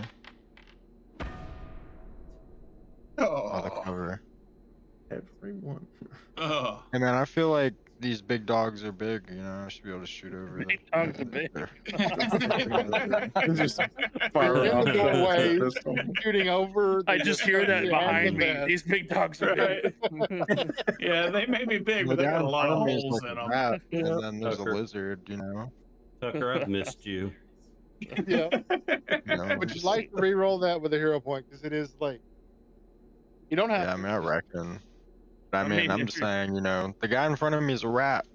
Speaker 7: Oh, the cover.
Speaker 6: everyone.
Speaker 5: Oh.
Speaker 7: Hey man, I feel like these big dogs are big. You know, I should be able to shoot over them.
Speaker 4: Big dogs are big.
Speaker 6: Just
Speaker 1: you're
Speaker 6: fire
Speaker 1: in
Speaker 6: off
Speaker 1: the
Speaker 6: the
Speaker 1: doorway,
Speaker 6: pistol.
Speaker 1: shooting over.
Speaker 4: I
Speaker 1: the
Speaker 4: just hear that
Speaker 1: disgusting
Speaker 4: behind
Speaker 1: and
Speaker 4: me.
Speaker 1: the
Speaker 4: These big dogs are big.
Speaker 5: Yeah, they may be big, but
Speaker 7: The
Speaker 5: they
Speaker 7: guy
Speaker 5: got a
Speaker 7: in
Speaker 5: lot
Speaker 7: front
Speaker 5: of
Speaker 7: of me is
Speaker 5: holes
Speaker 7: like
Speaker 5: in
Speaker 7: a
Speaker 5: them.
Speaker 7: rat,
Speaker 6: Yeah.
Speaker 7: and then there's a
Speaker 2: Tucker.
Speaker 7: lizard. You know.
Speaker 2: Tucker, I've missed you.
Speaker 1: Yeah.
Speaker 7: You know,
Speaker 1: Would you
Speaker 7: just-
Speaker 1: like to re-roll that with a hero point? Because it is late. You don't have
Speaker 7: Yeah, I
Speaker 1: to.
Speaker 7: mean, I reckon. But I
Speaker 4: I
Speaker 7: mean,
Speaker 4: mean,
Speaker 7: I'm
Speaker 4: if
Speaker 7: just
Speaker 4: you're-
Speaker 7: saying, you know, the guy in front of me is a rat,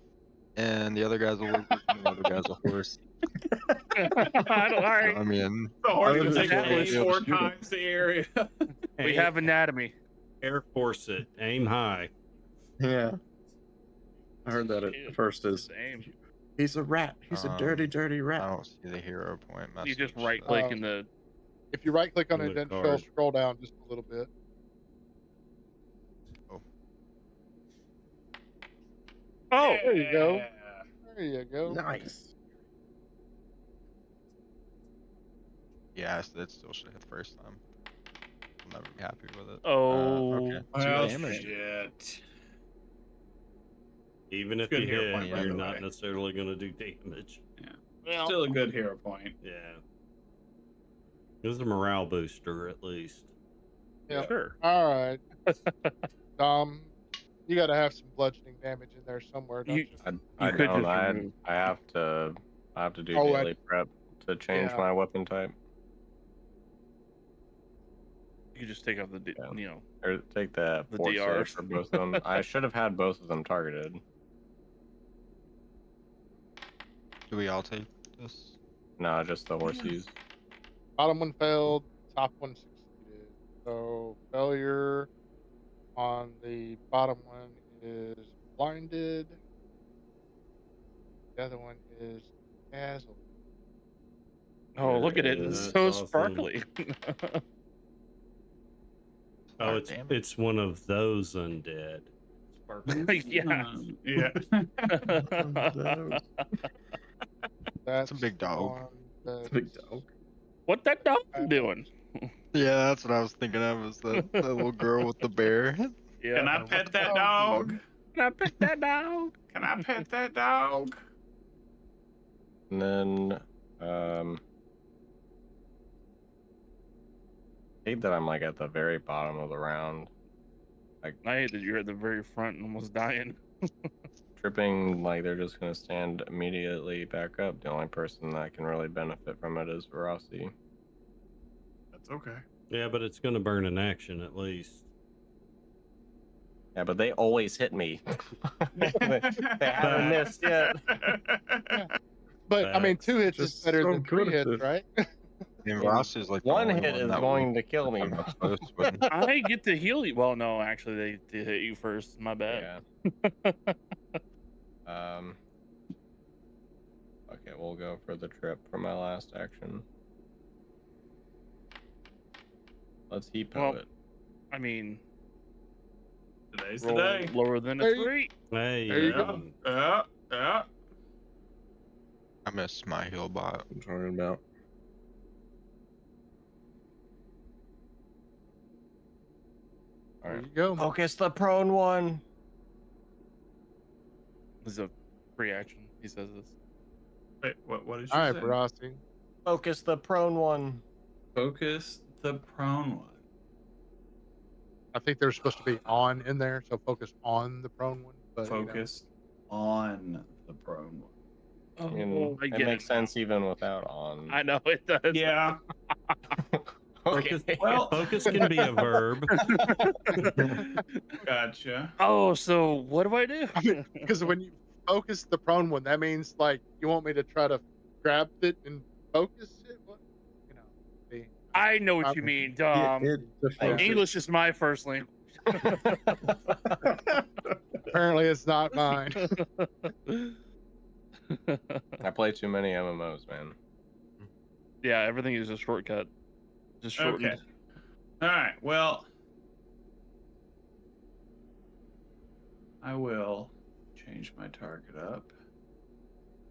Speaker 7: and the other guy's a lizard, and the other guy's a horse.
Speaker 4: I don't, all right.
Speaker 7: I mean,
Speaker 5: The horse
Speaker 6: I
Speaker 5: can
Speaker 6: was
Speaker 5: take
Speaker 6: just
Speaker 5: aim
Speaker 7: able to
Speaker 5: 4
Speaker 7: shoot 'em.
Speaker 5: times the area.
Speaker 4: We have anatomy.
Speaker 2: Air Force it. Aim high.
Speaker 6: Yeah. I heard that
Speaker 4: Shit.
Speaker 6: at first is
Speaker 4: Aim.
Speaker 6: he's a rat. He's a dirty, dirty
Speaker 7: I
Speaker 6: rat.
Speaker 7: don't see the hero point
Speaker 4: You just
Speaker 7: message,
Speaker 4: right
Speaker 7: so-
Speaker 4: click in the.
Speaker 1: If you right click on
Speaker 2: On
Speaker 1: it,
Speaker 2: the
Speaker 1: then
Speaker 2: card.
Speaker 1: scroll down just a little bit.
Speaker 4: Oh,
Speaker 1: There you go.
Speaker 5: Yeah.
Speaker 1: There you go.
Speaker 6: Nice.
Speaker 7: Yeah, it still should hit the first time. I'll never be happy with it.
Speaker 4: oh.
Speaker 7: Okay.
Speaker 5: Well,
Speaker 7: damage.
Speaker 5: shit.
Speaker 2: Even if
Speaker 5: Good
Speaker 2: you
Speaker 5: hero
Speaker 2: hit,
Speaker 5: point, by
Speaker 2: you're
Speaker 5: the
Speaker 2: not
Speaker 5: way.
Speaker 2: necessarily going to do damage.
Speaker 4: Well,
Speaker 5: Still a good hero point.
Speaker 2: Yeah. It was a morale booster, at least.
Speaker 1: Yeah.
Speaker 4: sure.
Speaker 1: All right. Dom, you got to have some bludgeoning damage in there somewhere, don't
Speaker 4: You-
Speaker 1: you?
Speaker 3: I
Speaker 4: could
Speaker 3: don't.
Speaker 4: just
Speaker 3: I
Speaker 4: remove-
Speaker 3: have to do
Speaker 1: Oh,
Speaker 3: daily prep to change
Speaker 1: yeah.
Speaker 3: my weapon type.
Speaker 4: You just take off the,
Speaker 3: Yeah.
Speaker 4: you know,
Speaker 3: Or take the
Speaker 4: The
Speaker 3: force there
Speaker 4: DRs.
Speaker 3: for both of them. I should have had both of them targeted.
Speaker 7: Do we all take this?
Speaker 3: No, just the horsies.
Speaker 1: Bottom one failed, top one succeeded. So failure on the bottom one is blinded. The other one is dazzled.
Speaker 4: oh, look at it.
Speaker 3: There
Speaker 4: It's
Speaker 3: is-
Speaker 2: That's
Speaker 4: so
Speaker 2: awesome.
Speaker 4: sparkly.
Speaker 2: Oh,
Speaker 7: Alright, damn it.
Speaker 2: it's one of those undead.
Speaker 4: Yeah.
Speaker 5: Yeah.
Speaker 1: That's
Speaker 7: a big
Speaker 1: the
Speaker 7: dog.
Speaker 1: one
Speaker 6: It's a big
Speaker 1: that's-
Speaker 6: dog.
Speaker 4: What that dog doing?
Speaker 7: Yeah, that's what I was thinking of. Was the little girl with the bear?
Speaker 4: Yeah.
Speaker 5: Can I pet that dog?
Speaker 4: Can I pet that dog?
Speaker 5: Can I pet that dog?
Speaker 3: And then, I hate that I'm like at the very bottom of the round.
Speaker 4: I hate that you're at the very front and almost dying.
Speaker 3: Tripping, like they're just gonna stand immediately back up. The only person that can really benefit from it is Verossi.
Speaker 5: That's okay.
Speaker 2: Yeah, but it's going to burn an action at least.
Speaker 3: Yeah, but they always hit me. they haven't missed yet.
Speaker 1: But I mean, 2 hits is
Speaker 6: Just
Speaker 1: better
Speaker 6: so
Speaker 1: than 3
Speaker 6: good at
Speaker 1: hits,
Speaker 6: this.
Speaker 1: right?
Speaker 7: And Ross is like the
Speaker 3: One
Speaker 7: only
Speaker 3: hit
Speaker 7: one
Speaker 3: is
Speaker 7: that
Speaker 3: going
Speaker 7: will
Speaker 3: to kill me.
Speaker 7: come up close with-
Speaker 4: I get to heal you. Well, no, actually, they hit you first. My bad.
Speaker 3: Yeah. Okay, we'll go for the trip for my last action. Let's heat
Speaker 4: Well,
Speaker 3: it.
Speaker 4: I mean,
Speaker 5: Today's
Speaker 4: roll
Speaker 5: the day.
Speaker 4: lower than a
Speaker 1: There you-
Speaker 4: 3.
Speaker 2: Hey,
Speaker 1: There you
Speaker 5: Yeah. Yeah. Yeah.
Speaker 7: I missed my heal bot.
Speaker 6: I'm talking about.
Speaker 1: There
Speaker 3: Alright.
Speaker 1: you go.
Speaker 3: Focus the prone one.
Speaker 4: This is a free action. He says this.
Speaker 5: Wait, what did you
Speaker 1: All right,
Speaker 5: say?
Speaker 1: Barassi.
Speaker 3: Focus the prone one.
Speaker 5: Focus the prone one.
Speaker 1: I think there's supposed to be on in there, so focus on the prone one. But you know.
Speaker 5: Focus on the prone one.
Speaker 3: I
Speaker 4: Oh,
Speaker 3: mean,
Speaker 4: I
Speaker 3: it
Speaker 4: get
Speaker 3: makes
Speaker 4: it.
Speaker 3: sense even without on.
Speaker 4: I know it does.
Speaker 5: Yeah.
Speaker 2: Focus,
Speaker 5: Well-
Speaker 2: focus can be a verb.
Speaker 5: Gotcha.
Speaker 4: Oh, so what do I do?
Speaker 1: I mean, because when you focus the prone one, that means like you want me to try to grab it and focus it. What, you know? The,
Speaker 4: I know what you mean, Dom. English is my first language.
Speaker 1: apparently, it's not mine.
Speaker 3: I play too many MMOs, man.
Speaker 4: Yeah, everything is a shortcut. Just shortened.
Speaker 5: Okay. All right. Well, I will change my target up.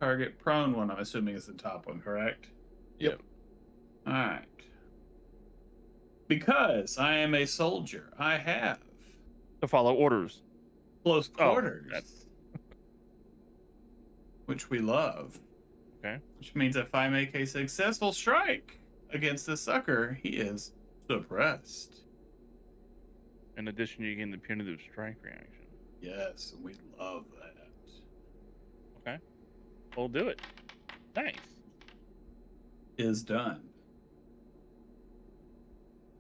Speaker 5: Target prone one, I'm assuming, is the top one, correct?
Speaker 1: Yep.
Speaker 5: All right. Because I am a soldier, I have
Speaker 4: To follow orders.
Speaker 5: close
Speaker 4: Oh,
Speaker 5: quarters,
Speaker 4: that's
Speaker 5: which we love.
Speaker 4: Okay.
Speaker 5: Which means if I make a successful strike against the sucker, he is suppressed.
Speaker 4: in addition. You gain the punitive strike reaction.
Speaker 5: Yes, we love that.
Speaker 4: We'll do it. Nice.
Speaker 5: Is done.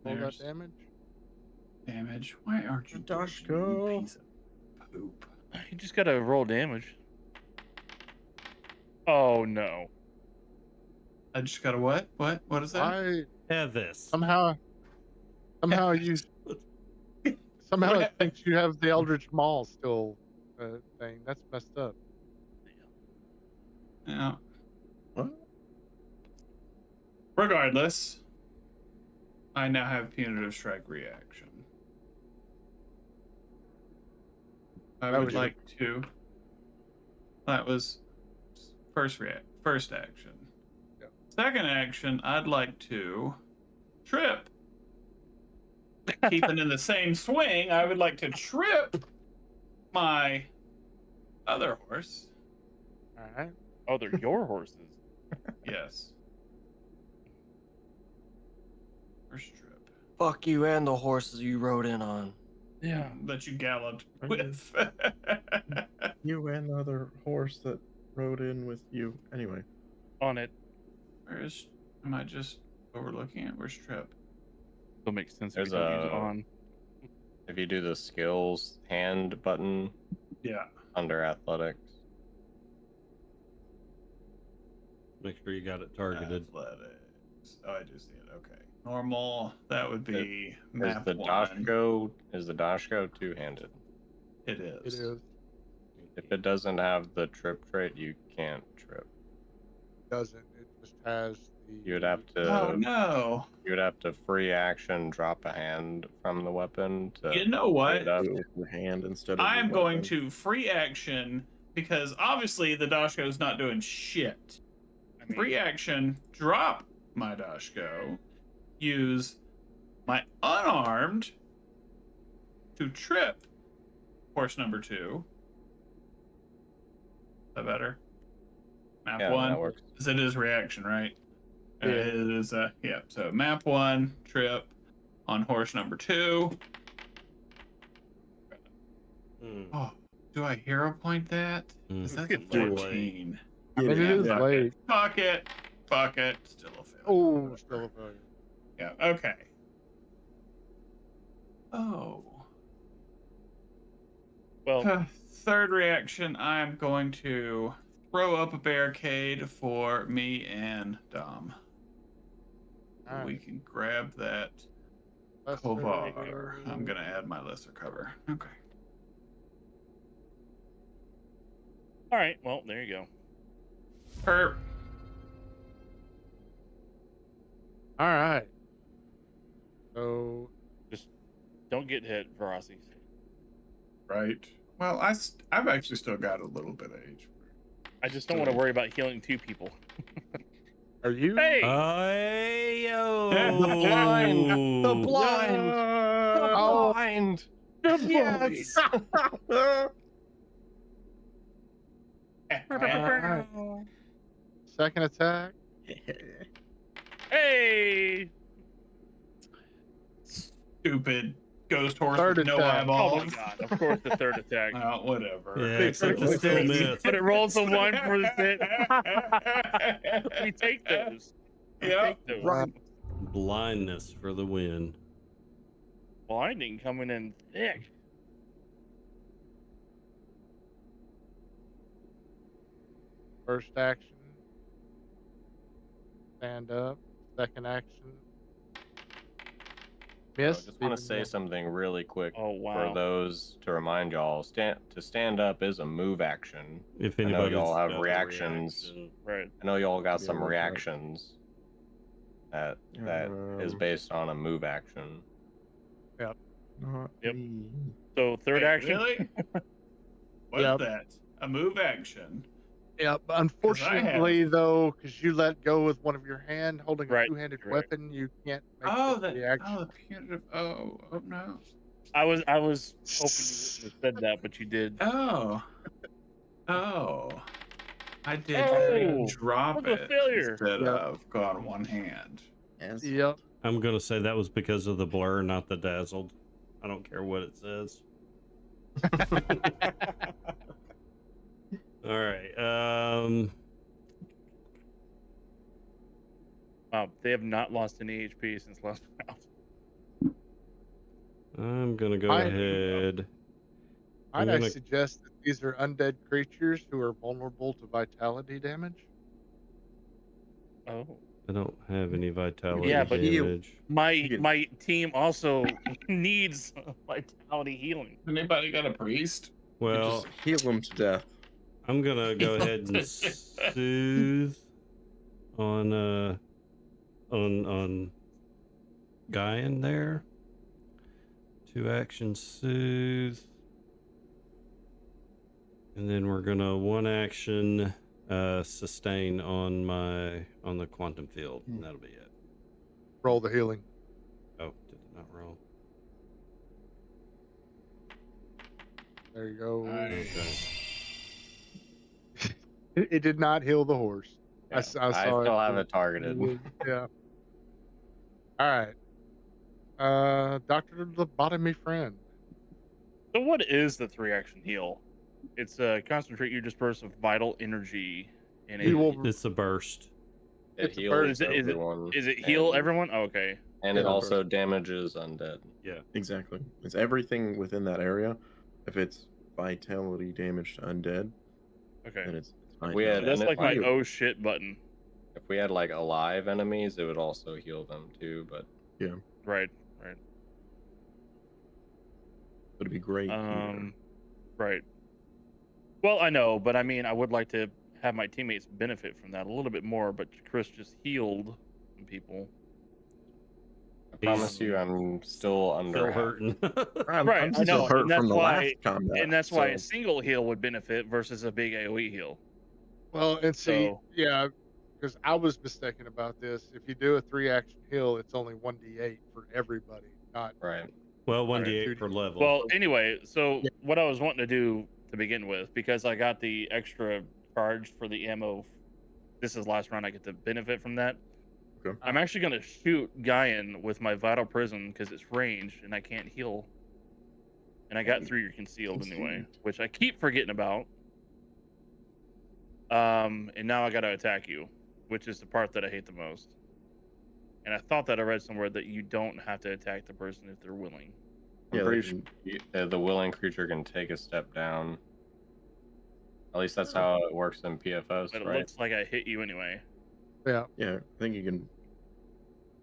Speaker 1: Roll that
Speaker 5: There's
Speaker 1: damage.
Speaker 5: damage. Why aren't you doing it, you
Speaker 6: Dashko.
Speaker 5: piece of poop?
Speaker 4: You just gotta roll damage. Oh no.
Speaker 5: I just got a what? What is that?
Speaker 1: I
Speaker 2: Have this.
Speaker 1: somehow you somehow it thinks you have the Eldritch Maul still thing. That's messed up.
Speaker 5: Yeah.
Speaker 6: What?
Speaker 5: Regardless, I now have punitive strike reaction. I
Speaker 1: That
Speaker 5: would
Speaker 1: was
Speaker 5: like to. That was first action.
Speaker 1: Yep.
Speaker 5: Second action, I'd like to trip. Keeping in the same swing, I would like to trip my other horse.
Speaker 1: All right.
Speaker 4: Oh, they're your horses.
Speaker 5: Yes. First trip.
Speaker 3: Fuck you and the horses you rode in on.
Speaker 4: Yeah.
Speaker 5: That you galloped
Speaker 6: Okay.
Speaker 5: with.
Speaker 6: You and the other horse that rode in with you. Anyway,
Speaker 4: On it.
Speaker 5: Am I just overlooking it? Where's Trip?
Speaker 4: So it makes sense if
Speaker 3: There's
Speaker 4: you don't use it
Speaker 3: a-
Speaker 4: on.
Speaker 3: If you do the skills hand button
Speaker 5: Yeah.
Speaker 3: under athletics,
Speaker 2: Make sure you got it targeted.
Speaker 5: Athletics. Oh, I just did. Okay. Normal. That would be
Speaker 3: is
Speaker 5: map
Speaker 3: the
Speaker 5: 1.
Speaker 3: Dashko two-handed?
Speaker 5: It
Speaker 1: It
Speaker 5: is.
Speaker 1: is.
Speaker 3: If it doesn't have the trip trait, you can't trip.
Speaker 1: Doesn't. It just has the.
Speaker 3: You would have
Speaker 5: Oh
Speaker 3: to.
Speaker 5: no.
Speaker 3: You would have to free action drop a hand from the weapon to.
Speaker 5: You know
Speaker 3: pick
Speaker 5: what?
Speaker 3: it up.
Speaker 6: Do it with your hand instead of.
Speaker 5: I'm
Speaker 6: your
Speaker 5: going
Speaker 6: weapon.
Speaker 5: to free action because obviously the Dashko's not doing shit.
Speaker 4: I mean,
Speaker 5: Free action, drop my Dashko, use my unarmed to trip horse number 2. Is that better? Map
Speaker 3: Yeah,
Speaker 5: 1.
Speaker 3: that works.
Speaker 5: Because it is reaction, right?
Speaker 1: Yeah.
Speaker 5: It is, yeah. So map 1, trip on horse number 2.
Speaker 2: Hmm.
Speaker 5: Oh, do I hero point that? Because that's a
Speaker 4: It's too late.
Speaker 5: 14.
Speaker 1: I mean, it
Speaker 6: Yeah,
Speaker 1: is
Speaker 5: fuck
Speaker 1: late.
Speaker 5: it. Fuck it. Fuck it. Still a failure.
Speaker 1: Oh,
Speaker 5: Whatever.
Speaker 1: still a failure.
Speaker 5: Yeah, okay. Oh.
Speaker 4: well,
Speaker 5: Third reaction, I'm going to throw up a barricade for me and Dom. So
Speaker 1: Alright.
Speaker 5: we can grab that
Speaker 1: Lesser
Speaker 5: Kovar. I'm going to add my lesser cover. Okay.
Speaker 4: all right. Well, there you go.
Speaker 5: Perp.
Speaker 1: All right. So
Speaker 4: Don't get hit, Verasi.
Speaker 5: Right. Well, I've actually still got a little bit of HP.
Speaker 4: I just don't want to worry about healing 2 people.
Speaker 1: are you?
Speaker 4: Hey!
Speaker 2: Hey yo!
Speaker 3: The blind! The blind! The
Speaker 1: Oh.
Speaker 3: blind!
Speaker 6: Yes!
Speaker 1: Alright. Second attack.
Speaker 4: Hey!
Speaker 5: Stupid ghost horse
Speaker 1: Third
Speaker 5: with no
Speaker 1: attack.
Speaker 4: Oh
Speaker 5: eyeballs.
Speaker 4: my god! Of course, the third attack.
Speaker 5: Whatever.
Speaker 2: Yeah, except
Speaker 1: Critical
Speaker 2: it still missed.
Speaker 4: But it rolls a 1 for the hit. We take those. We
Speaker 5: Yep.
Speaker 4: take those.
Speaker 6: Right.
Speaker 2: Blindness for the win.
Speaker 4: Blinding coming in thick.
Speaker 1: First action. Stand up. Second action.
Speaker 3: I
Speaker 1: Miss.
Speaker 3: just want to
Speaker 1: even
Speaker 3: say
Speaker 1: miss.
Speaker 3: something really quick
Speaker 4: Oh wow!
Speaker 3: for those to remind y'all. To stand up is a move action.
Speaker 2: If
Speaker 3: I know
Speaker 2: anybody
Speaker 3: y'all have reactions.
Speaker 4: Right.
Speaker 3: I know y'all got
Speaker 6: Yeah,
Speaker 3: some
Speaker 6: that's right.
Speaker 3: reactions that is based on a move action.
Speaker 6: Not
Speaker 4: Yep.
Speaker 6: me.
Speaker 4: So third
Speaker 5: Wait,
Speaker 4: action.
Speaker 5: Really? What's
Speaker 1: Yep.
Speaker 5: that? A move action.
Speaker 1: Yeah, but unfortunately, though, because you let go with one of your hand holding a
Speaker 4: Right,
Speaker 1: two-handed
Speaker 4: correct.
Speaker 1: weapon, you can't make
Speaker 5: Oh,
Speaker 1: the
Speaker 5: that.
Speaker 1: reaction.
Speaker 5: Oh, the punitive. Oh no.
Speaker 4: I was hoping you wouldn't have said that, but you did.
Speaker 5: Oh. Oh. I did
Speaker 4: Oh,
Speaker 5: drop
Speaker 4: what a
Speaker 5: it
Speaker 4: failure.
Speaker 5: instead
Speaker 1: Yep.
Speaker 5: of go on one hand.
Speaker 6: Yes.
Speaker 1: Yep.
Speaker 2: I'm gonna say that was because of the blur, not the dazzled. I don't care what it says. All right.
Speaker 4: Wow, they have not lost any HP since last round.
Speaker 2: I'm gonna go ahead.
Speaker 1: Might
Speaker 2: I'm
Speaker 1: I
Speaker 2: gonna-
Speaker 1: suggest that these are undead creatures who are vulnerable to vitality damage?
Speaker 4: Oh,
Speaker 2: I don't have any vitality
Speaker 4: Yeah, but
Speaker 6: you-
Speaker 2: damage.
Speaker 4: my team also needs vitality healing.
Speaker 5: Anybody got a priest?
Speaker 2: Well,
Speaker 6: Just heal them to death.
Speaker 2: I'm gonna go ahead and soothe on guy in there. 2 action soothe. And then we're gonna 1 action sustain on the quantum field. And that'll be it.
Speaker 1: Roll the healing.
Speaker 2: Oh, did it not roll?
Speaker 1: There you go.
Speaker 5: Nice.
Speaker 2: Okay.
Speaker 1: It did not heal the horse.
Speaker 3: Yeah,
Speaker 1: I saw
Speaker 3: I still
Speaker 1: it.
Speaker 3: have it targeted.
Speaker 1: Yeah. All right. Dr. Lobotomy Friend.
Speaker 4: So what is the 3-action heal? It's concentrate your disperse of vital energy in
Speaker 1: He
Speaker 4: a.
Speaker 1: will-
Speaker 2: It's a burst.
Speaker 3: It
Speaker 1: It's a
Speaker 3: heals
Speaker 1: burst.
Speaker 4: Is it
Speaker 3: everyone.
Speaker 4: Is it heal
Speaker 3: and
Speaker 4: everyone? Oh, okay.
Speaker 3: And
Speaker 1: Yeah.
Speaker 3: it also damages undead.
Speaker 2: Yeah.
Speaker 6: Exactly. It's everything within that area. If it's vitality damage to undead,
Speaker 4: Okay.
Speaker 6: then it's
Speaker 3: If we had
Speaker 4: So that's
Speaker 3: and
Speaker 4: like my
Speaker 6: like-
Speaker 4: oh shit button.
Speaker 3: if we had like alive enemies, it would also heal them too. But
Speaker 4: Right. Right.
Speaker 6: It'd be great here.
Speaker 4: Right. Well, I know, but I mean, I would like to have my teammates benefit from that a little bit more. But Chris just healed some people.
Speaker 3: I promise you, I'm still under
Speaker 2: Still
Speaker 3: half.
Speaker 2: hurting.
Speaker 4: Right,
Speaker 6: I'm
Speaker 4: I
Speaker 6: still
Speaker 4: know,
Speaker 6: hurt
Speaker 4: and that's
Speaker 6: from the
Speaker 4: why-
Speaker 6: last combat.
Speaker 4: And that's why
Speaker 6: so-
Speaker 4: a single heal would benefit versus a big AoE heal.
Speaker 1: Well, and see,
Speaker 4: So-
Speaker 1: yeah, because I was mistaken about this. If you do a 3-action heal, it's only 1d8 for everybody, not
Speaker 3: Right.
Speaker 2: Well,
Speaker 1: Alright,
Speaker 2: 1d8
Speaker 1: 2d8.
Speaker 2: per level.
Speaker 4: Well, anyway, so
Speaker 1: Yeah.
Speaker 4: what I was wanting to do to begin with, because I got the extra charge for the ammo, this is last round, I get to benefit from that.
Speaker 6: Okay.
Speaker 4: I'm actually going to shoot Guyan with my Vital Prism because it's ranged and I can't heal. And I got through your concealed anyway,
Speaker 6: Concealed.
Speaker 4: which I keep forgetting about. And now I got to attack you, which is the part that I hate the most. And I thought that I read somewhere that you don't have to attack the person if they're willing.
Speaker 3: I'm
Speaker 6: Yeah,
Speaker 3: pretty
Speaker 6: they
Speaker 3: sure the willing creature can take a step down. At least that's how it works in PFOs,
Speaker 4: But it
Speaker 3: right?
Speaker 4: looks like I hit you anyway.
Speaker 1: Yeah.
Speaker 6: Yeah, I think you can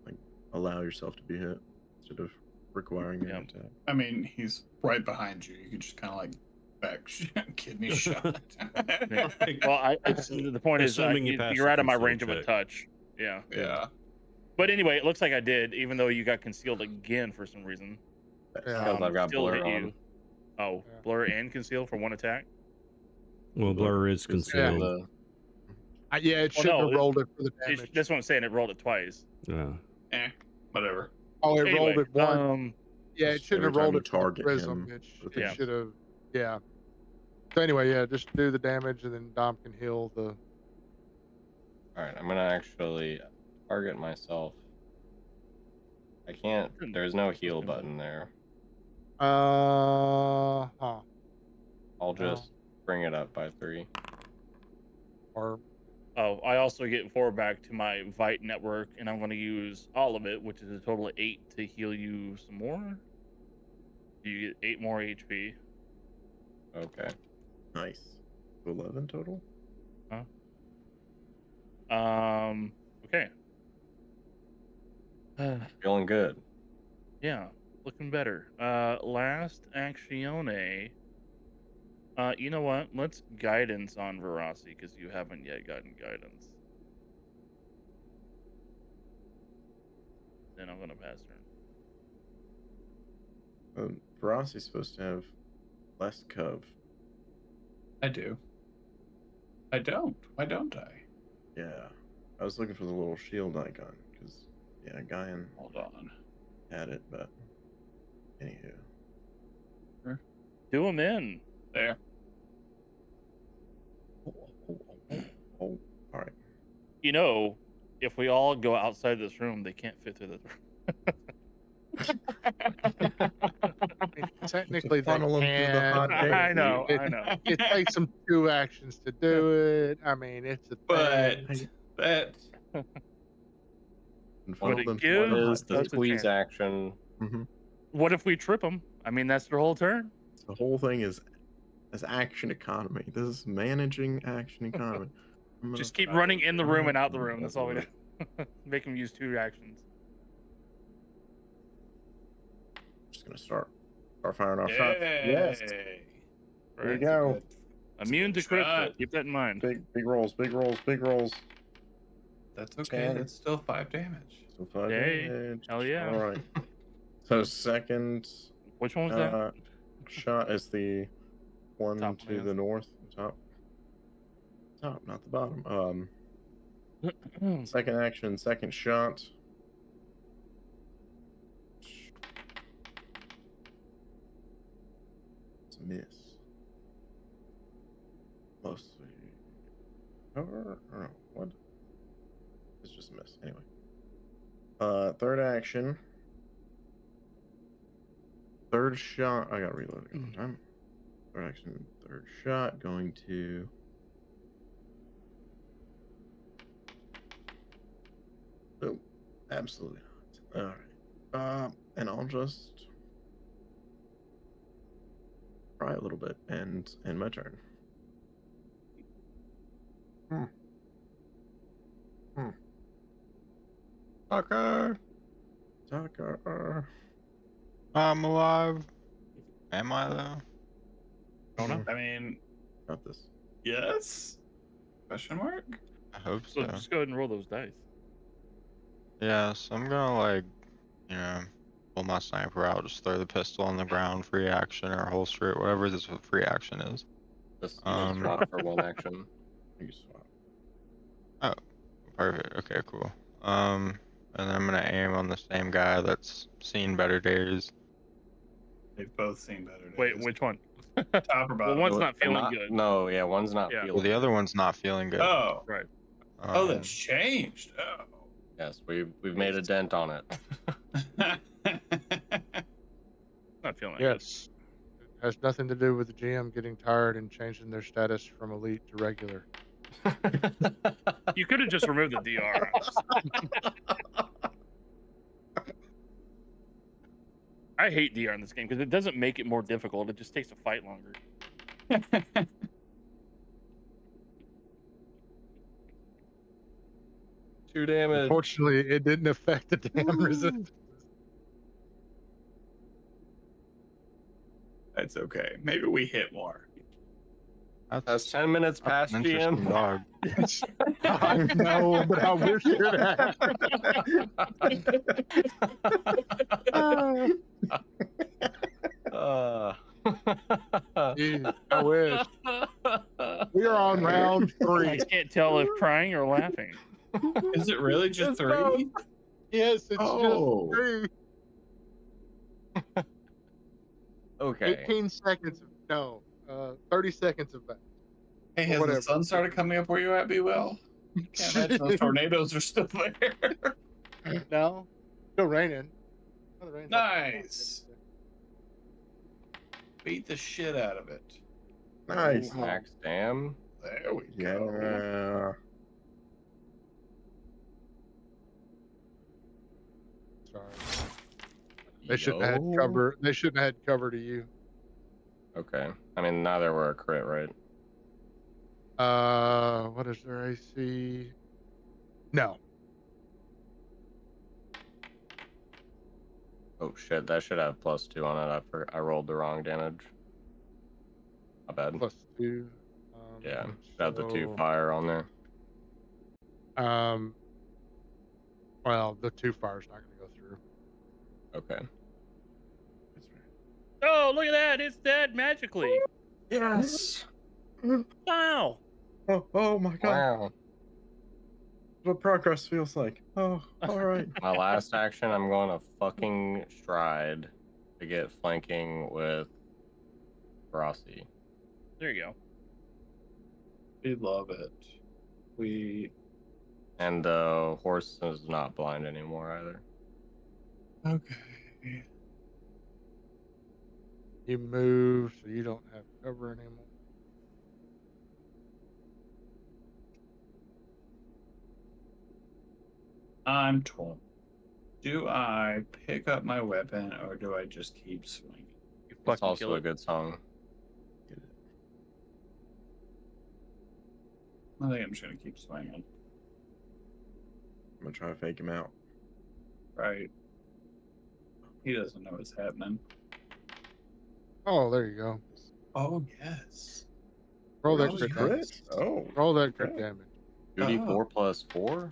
Speaker 6: like allow yourself to be hit instead of requiring an
Speaker 4: Yeah.
Speaker 6: attack.
Speaker 5: I mean, he's right behind you. You can just kind of like back kidney shot.
Speaker 4: Yeah. Well, it's the point is
Speaker 2: Assuming you pass
Speaker 4: you're
Speaker 2: the
Speaker 4: out of my
Speaker 2: concealed
Speaker 4: range of a
Speaker 2: check.
Speaker 4: touch. Yeah.
Speaker 5: Yeah.
Speaker 4: But anyway, it looks like I did, even though you got concealed again for some reason.
Speaker 1: Yeah.
Speaker 3: Because I've got
Speaker 4: still
Speaker 3: blur
Speaker 4: hit
Speaker 3: on.
Speaker 4: you. Oh,
Speaker 1: Yeah.
Speaker 4: blur and conceal for one attack.
Speaker 2: Well, blur is
Speaker 6: Yeah.
Speaker 2: concealed.
Speaker 3: The,
Speaker 1: Yeah, it
Speaker 4: Well,
Speaker 1: shouldn't
Speaker 4: no,
Speaker 1: have rolled it for the
Speaker 4: It's,
Speaker 1: damage.
Speaker 4: that's what I'm saying. It rolled it twice.
Speaker 2: Yeah.
Speaker 5: Whatever.
Speaker 1: Oh, it rolled
Speaker 4: Anyway,
Speaker 1: it once. Yeah, it
Speaker 6: Just
Speaker 1: shouldn't have
Speaker 6: every time
Speaker 1: rolled
Speaker 6: you
Speaker 1: it for the
Speaker 6: target
Speaker 1: prism.
Speaker 6: him
Speaker 1: It
Speaker 6: with
Speaker 4: Yeah.
Speaker 1: should have. Yeah. So anyway, yeah, just do the damage and then Dom can heal the.
Speaker 3: Alright, I'm gonna actually target myself. I can't. There's no heal button there.
Speaker 1: Huh.
Speaker 3: I'll just bring it up by 3.
Speaker 1: Or
Speaker 4: Oh, I also get 4 back to my Vite network, and I'm going to use all of it, which is a total of 8 to heal you some more. You get 8 more HP.
Speaker 3: Okay.
Speaker 6: Nice. 11 total?
Speaker 4: Okay.
Speaker 3: Feeling good.
Speaker 4: Yeah, looking better. Last actione. You know what? Let's guidance on Veracity because you haven't yet gotten guidance. Then I'm gonna pass turn.
Speaker 6: Veracity's supposed to have less cov.
Speaker 5: I do. I don't. Why don't I?
Speaker 6: Yeah. I was looking for the little shield icon because, yeah, Guyan
Speaker 5: Hold on.
Speaker 6: had it, but anywho.
Speaker 4: Do them in.
Speaker 5: There.
Speaker 6: Oh, all right.
Speaker 4: You know, if we all go outside this room, they can't fit through the.
Speaker 1: technically they
Speaker 6: Funnel 'em through the hot
Speaker 1: can.
Speaker 6: air.
Speaker 4: I know.
Speaker 1: It,
Speaker 4: I know.
Speaker 1: it takes them 2 actions to do it. I mean, it's a
Speaker 5: But
Speaker 1: thing.
Speaker 5: that
Speaker 6: Funnel
Speaker 4: it
Speaker 6: them
Speaker 4: give?
Speaker 6: through the
Speaker 3: Is
Speaker 6: hot
Speaker 3: the
Speaker 4: That's a
Speaker 3: squeeze
Speaker 4: chance.
Speaker 3: action?
Speaker 4: What if we trip them? I mean, that's their whole turn.
Speaker 6: The whole thing is action economy. This is managing action economy. I'm gonna-
Speaker 4: Just keep running in the room and out the room. That's all we do. Make them use 2 actions.
Speaker 6: Just gonna start firing off shots. Yes.
Speaker 5: Yay.
Speaker 6: There you
Speaker 4: Right.
Speaker 6: go.
Speaker 5: Good.
Speaker 4: Immune to
Speaker 5: Good
Speaker 4: critical.
Speaker 5: shot.
Speaker 4: Keep that in mind.
Speaker 6: Big rolls, big rolls, big rolls.
Speaker 5: That's okay.
Speaker 6: 10.
Speaker 5: That's still 5 damage.
Speaker 6: So 5
Speaker 4: Yay.
Speaker 6: damage.
Speaker 4: Hell yeah.
Speaker 6: All right. So second
Speaker 4: Which one was that?
Speaker 6: shot is the one
Speaker 4: Top
Speaker 6: to
Speaker 4: one,
Speaker 6: the north. Top, not the bottom. Second action, second shot. It's a miss. Mostly cover? Or no, what? It's just a miss. Anyway. Third action. Third shot. I got reloaded one time. Third action, third shot. Going to. Oh, absolutely not. All right. And I'll just try a little bit and end my turn.
Speaker 3: Fucker.
Speaker 6: Tucker.
Speaker 7: I'm alive. Am I though?
Speaker 4: Don't know.
Speaker 5: I mean,
Speaker 6: Got this.
Speaker 5: yes? Question mark?
Speaker 7: I hope
Speaker 4: So
Speaker 7: so.
Speaker 4: just go ahead and roll those dice.
Speaker 7: Yeah, so I'm gonna like, you know, pull my sniper out, just throw the pistol on the ground, free action, or holster it, whatever this free action is.
Speaker 3: Just
Speaker 7: Um,
Speaker 3: swap for one action.
Speaker 6: You swap.
Speaker 7: Oh, perfect. Okay, cool. And then I'm gonna aim on the same guy that's seen better days.
Speaker 5: They've both seen better days.
Speaker 4: Wait, which one?
Speaker 5: Top or bottom?
Speaker 4: One's not feeling good.
Speaker 3: No, yeah, one's not
Speaker 4: Yeah.
Speaker 3: feeling
Speaker 7: Well, the other
Speaker 3: good.
Speaker 7: one's not feeling good.
Speaker 5: Oh.
Speaker 4: Right.
Speaker 5: Oh,
Speaker 7: Um,
Speaker 5: that's changed. Oh.
Speaker 3: Yes, we've made a dent on it.
Speaker 4: Not feeling
Speaker 1: Yes. It has nothing to do with the GM getting tired and changing their status from elite to regular.
Speaker 4: good. You could have just removed the DR. I hate DR in this game because it doesn't make it more difficult. It just takes the fight longer.
Speaker 3: 2 damage.
Speaker 1: Unfortunately, it didn't affect the damn resistance.
Speaker 5: That's okay. Maybe we hit more.
Speaker 3: That's 10 minutes
Speaker 7: that's
Speaker 3: past
Speaker 7: an interesting
Speaker 3: GM.
Speaker 7: dog.
Speaker 1: I know, but I wish it had. Jeez, I wish. We are on round
Speaker 4: I
Speaker 1: 3.
Speaker 4: can't tell if crying or laughing.
Speaker 5: Is it really just 3?
Speaker 1: Yes, it's
Speaker 3: Oh.
Speaker 1: just 3.
Speaker 3: Okay.
Speaker 1: 18 seconds of, no, 30 seconds of that.
Speaker 5: Hey, has
Speaker 1: Whatever.
Speaker 5: the sun started coming up where you at, Be Well? Can't imagine those tornadoes are still there.
Speaker 1: No, still raining. Oh, the rain's not-
Speaker 5: Nice. Beat the shit out of it.
Speaker 6: Nice.
Speaker 3: Max dam.
Speaker 5: There we go.
Speaker 6: Yeah.
Speaker 1: Sorry. They shouldn't have had cover. They shouldn't have had cover to you.
Speaker 3: Okay. I mean, neither were a crit, right?
Speaker 1: What is their AC? No.
Speaker 3: Oh shit, that should have +2 on it. I rolled the wrong damage. My bad.
Speaker 1: +2.
Speaker 3: Yeah, should have the 2
Speaker 1: so,
Speaker 3: fire on there.
Speaker 1: Well, the 2 fire's not going to go through.
Speaker 3: Okay.
Speaker 4: Oh, look at that! It's dead magically.
Speaker 6: Yes.
Speaker 4: Wow.
Speaker 6: Oh my god.
Speaker 3: Wow.
Speaker 6: What progress feels like. Oh, all right.
Speaker 3: My last action, I'm going to fucking stride to get flanking with Rossi.
Speaker 4: There you go.
Speaker 5: We love it. We.
Speaker 3: And the horse is not blind anymore either.
Speaker 5: Okay.
Speaker 1: You move, so you don't have cover anymore.
Speaker 5: I'm torn. Do I pick up my weapon or do I just keep swinging?
Speaker 4: You
Speaker 3: It's
Speaker 4: fucking
Speaker 3: also
Speaker 4: kill
Speaker 3: a
Speaker 4: it.
Speaker 3: good song.
Speaker 5: I think I'm just gonna keep swinging.
Speaker 6: I'm gonna try to fake him out.
Speaker 5: Right. He doesn't know what's happening.
Speaker 1: Oh, there you go.
Speaker 5: Oh yes.
Speaker 1: Roll that
Speaker 5: Really
Speaker 1: crit
Speaker 5: crit?
Speaker 1: damage.
Speaker 6: Oh.
Speaker 1: Roll that crit
Speaker 6: Okay.
Speaker 1: damage.
Speaker 3: 2d4 plus 4?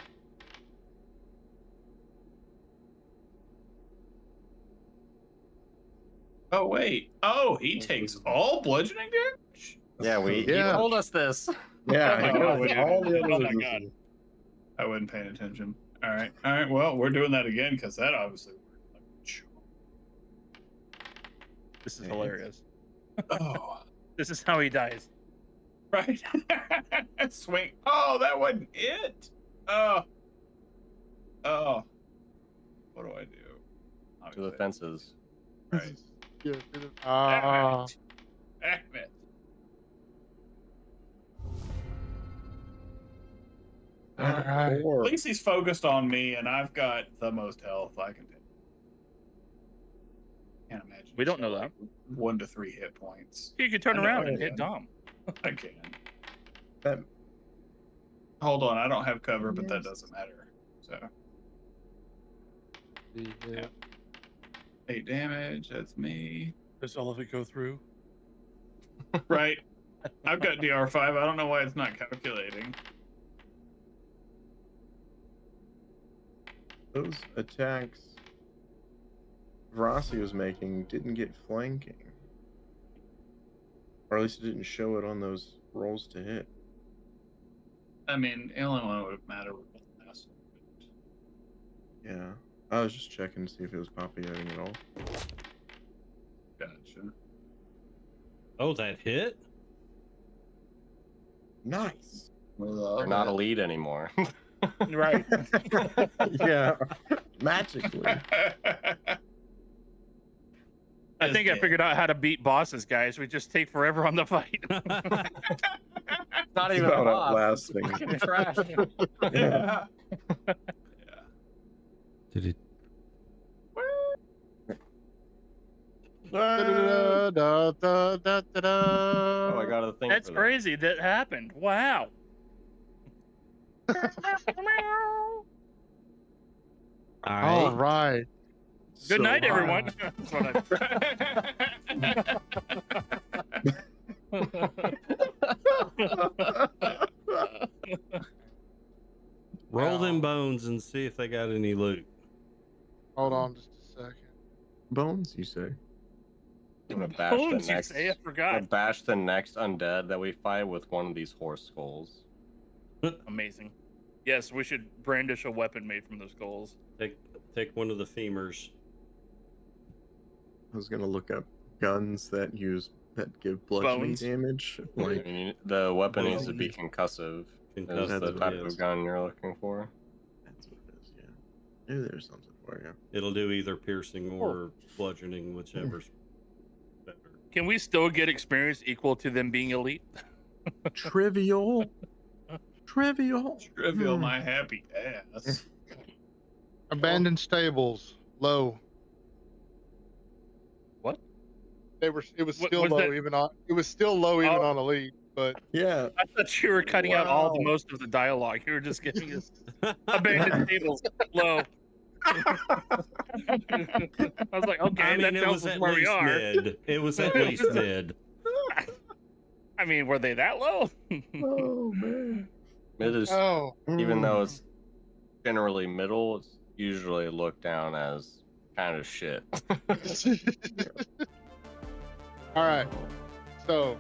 Speaker 5: Oh wait. Oh, he takes all bludgeoning damage?
Speaker 3: Yeah, he
Speaker 1: Yeah.
Speaker 3: told us this.
Speaker 6: Yeah,
Speaker 5: Oh,
Speaker 6: because
Speaker 5: wait.
Speaker 6: all the
Speaker 4: Oh
Speaker 6: others
Speaker 4: my
Speaker 6: are
Speaker 4: God.
Speaker 6: missing.
Speaker 5: I wasn't paying attention. All right. All right. Well, we're doing that again because that obviously worked. Like, choo.
Speaker 4: This is
Speaker 6: Yeah.
Speaker 4: hilarious.
Speaker 5: Oh,
Speaker 4: This is how he dies.
Speaker 5: right. Swing. Oh, that wasn't it. Oh. Oh. What do I do?
Speaker 3: To the fences.
Speaker 5: Right.
Speaker 1: Yeah.
Speaker 5: Damn it. Damn it.
Speaker 1: Alright.
Speaker 5: At least he's focused on me, and I've got the most health I can take.
Speaker 4: We don't know that.
Speaker 5: 1 to 3 hit points.
Speaker 4: You can turn
Speaker 5: I know
Speaker 4: around
Speaker 5: I
Speaker 4: and hit
Speaker 5: can.
Speaker 4: Dom.
Speaker 5: I can.
Speaker 6: That
Speaker 5: Hold on, I don't have cover, but that
Speaker 6: Yes.
Speaker 5: doesn't matter. So
Speaker 1: Yeah.
Speaker 5: Yeah. 8 damage. That's me.
Speaker 4: Does all of it go through?
Speaker 5: Right. I've got DR5. I don't know why it's not calculating.
Speaker 6: those attacks Rossi was making didn't get flanking. Or at least it didn't show it on those rolls to hit.
Speaker 5: I mean, the only one that would have mattered was the last one.
Speaker 6: Yeah. I was just checking to see if it was populating at all.
Speaker 5: Gotcha.
Speaker 2: Oh, that hit?
Speaker 6: Nice.
Speaker 3: They're not elite anymore.
Speaker 4: Right.
Speaker 6: Yeah. Magically.
Speaker 4: I think I figured out how to beat bosses, guys. We just take forever on the fight.
Speaker 3: Not even
Speaker 6: Not
Speaker 3: a boss.
Speaker 6: outlasting.
Speaker 3: Fucking trash.
Speaker 5: Yeah.
Speaker 2: Did it?
Speaker 3: Oh, I got a thing.
Speaker 4: That's
Speaker 3: for that.
Speaker 4: crazy. That happened. Wow.
Speaker 1: All right.
Speaker 4: Good
Speaker 6: So
Speaker 4: night,
Speaker 6: high.
Speaker 4: everyone. That's what
Speaker 2: Roll them
Speaker 1: Wow.
Speaker 2: bones and see if they got any loot.
Speaker 1: Hold on just a second.
Speaker 6: Bones, you say?
Speaker 3: I'm gonna
Speaker 4: Bones,
Speaker 3: bash the
Speaker 4: you
Speaker 3: next.
Speaker 4: say? I
Speaker 3: I'm
Speaker 4: forgot.
Speaker 3: gonna bash the next undead that we fight with one of these horse skulls.
Speaker 4: Amazing. Yes, we should brandish a weapon made from those skulls.
Speaker 2: Take one of the femurs.
Speaker 6: I was gonna look up guns that give bludgeoning
Speaker 4: Bones.
Speaker 6: damage. Like
Speaker 3: The weapon needs to
Speaker 2: Bones.
Speaker 3: be concussive. Is
Speaker 2: Concussive,
Speaker 3: the type
Speaker 2: yes.
Speaker 3: of gun you're looking for?
Speaker 6: that's what it is, yeah. Maybe there's something for you.
Speaker 2: It'll do either piercing or bludgeoning, whichever's better.
Speaker 4: Can we still get experience equal to them being elite?
Speaker 6: Trivial. Trivial.
Speaker 5: Trivial, my happy ass.
Speaker 1: Abandoned stables. Low.
Speaker 4: What?
Speaker 1: It was
Speaker 4: What
Speaker 1: still
Speaker 4: was
Speaker 1: low
Speaker 4: that?
Speaker 1: even on it was still low even
Speaker 4: Oh.
Speaker 1: on elite, but
Speaker 6: Yeah.
Speaker 4: I thought you were cutting out all the
Speaker 6: Wow.
Speaker 4: most of the dialogue. You were just giving us abandoned tables low. I was like, okay,
Speaker 2: I mean,
Speaker 4: that
Speaker 2: it
Speaker 4: tells
Speaker 2: was
Speaker 4: us
Speaker 2: at
Speaker 4: where we
Speaker 2: least
Speaker 4: are.
Speaker 2: mid. It was at least mid.
Speaker 4: I mean, were they that low?
Speaker 6: Oh man.
Speaker 3: It is,
Speaker 1: oh.
Speaker 3: even though it's generally middle, it's usually looked down as kind of shit.
Speaker 1: All right. So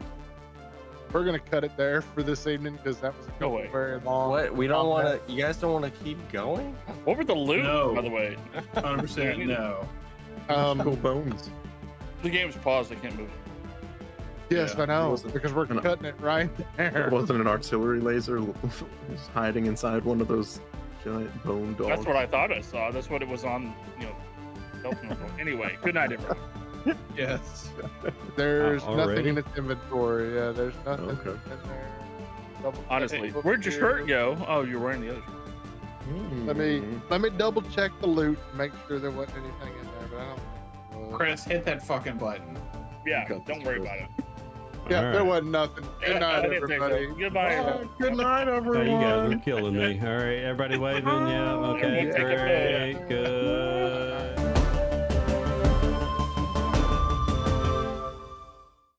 Speaker 1: we're gonna cut it there for this evening because that was a
Speaker 4: No
Speaker 1: couple
Speaker 4: way.
Speaker 1: very long.
Speaker 3: What? We don't
Speaker 1: combat.
Speaker 3: want to. You guys don't want to keep going?
Speaker 4: What were the loot,
Speaker 5: No.
Speaker 4: by the way?
Speaker 5: 100% no.
Speaker 6: Cool bones.
Speaker 4: The game's paused. I can't move.
Speaker 1: Yes,
Speaker 5: Yeah.
Speaker 1: I know
Speaker 6: Wasn't-
Speaker 1: because we're
Speaker 6: no.
Speaker 1: cutting it right
Speaker 6: There
Speaker 1: there.
Speaker 6: wasn't an artillery laser just hiding inside one of those giant bone dogs.
Speaker 4: That's what I thought I saw. That's what it was on, Anyway, good night, everyone.
Speaker 5: Yes.
Speaker 1: There's nothing
Speaker 2: Already?
Speaker 1: in its inventory. Yeah, there's nothing
Speaker 6: Okay.
Speaker 1: in there. Double
Speaker 4: Honestly,
Speaker 1: check.
Speaker 4: where'd your shirt go? Oh, you're wearing the other shirt.
Speaker 1: Let me double check the loot and make sure there wasn't anything in there, but I don't think there was.
Speaker 5: Chris, hit that fucking button.
Speaker 4: Yeah,
Speaker 6: got
Speaker 4: don't
Speaker 6: this,
Speaker 4: worry
Speaker 6: Chris.
Speaker 4: about it.
Speaker 1: Yeah,
Speaker 2: All
Speaker 1: there
Speaker 2: right.
Speaker 1: wasn't nothing. Good night,
Speaker 4: I didn't think so.
Speaker 1: everybody.
Speaker 4: Goodbye.
Speaker 6: Oh, good night,
Speaker 2: Oh,
Speaker 6: everyone.
Speaker 2: you guys are killing me. All right, everybody waving. Yeah, okay,
Speaker 4: Everyone take a
Speaker 2: great, good.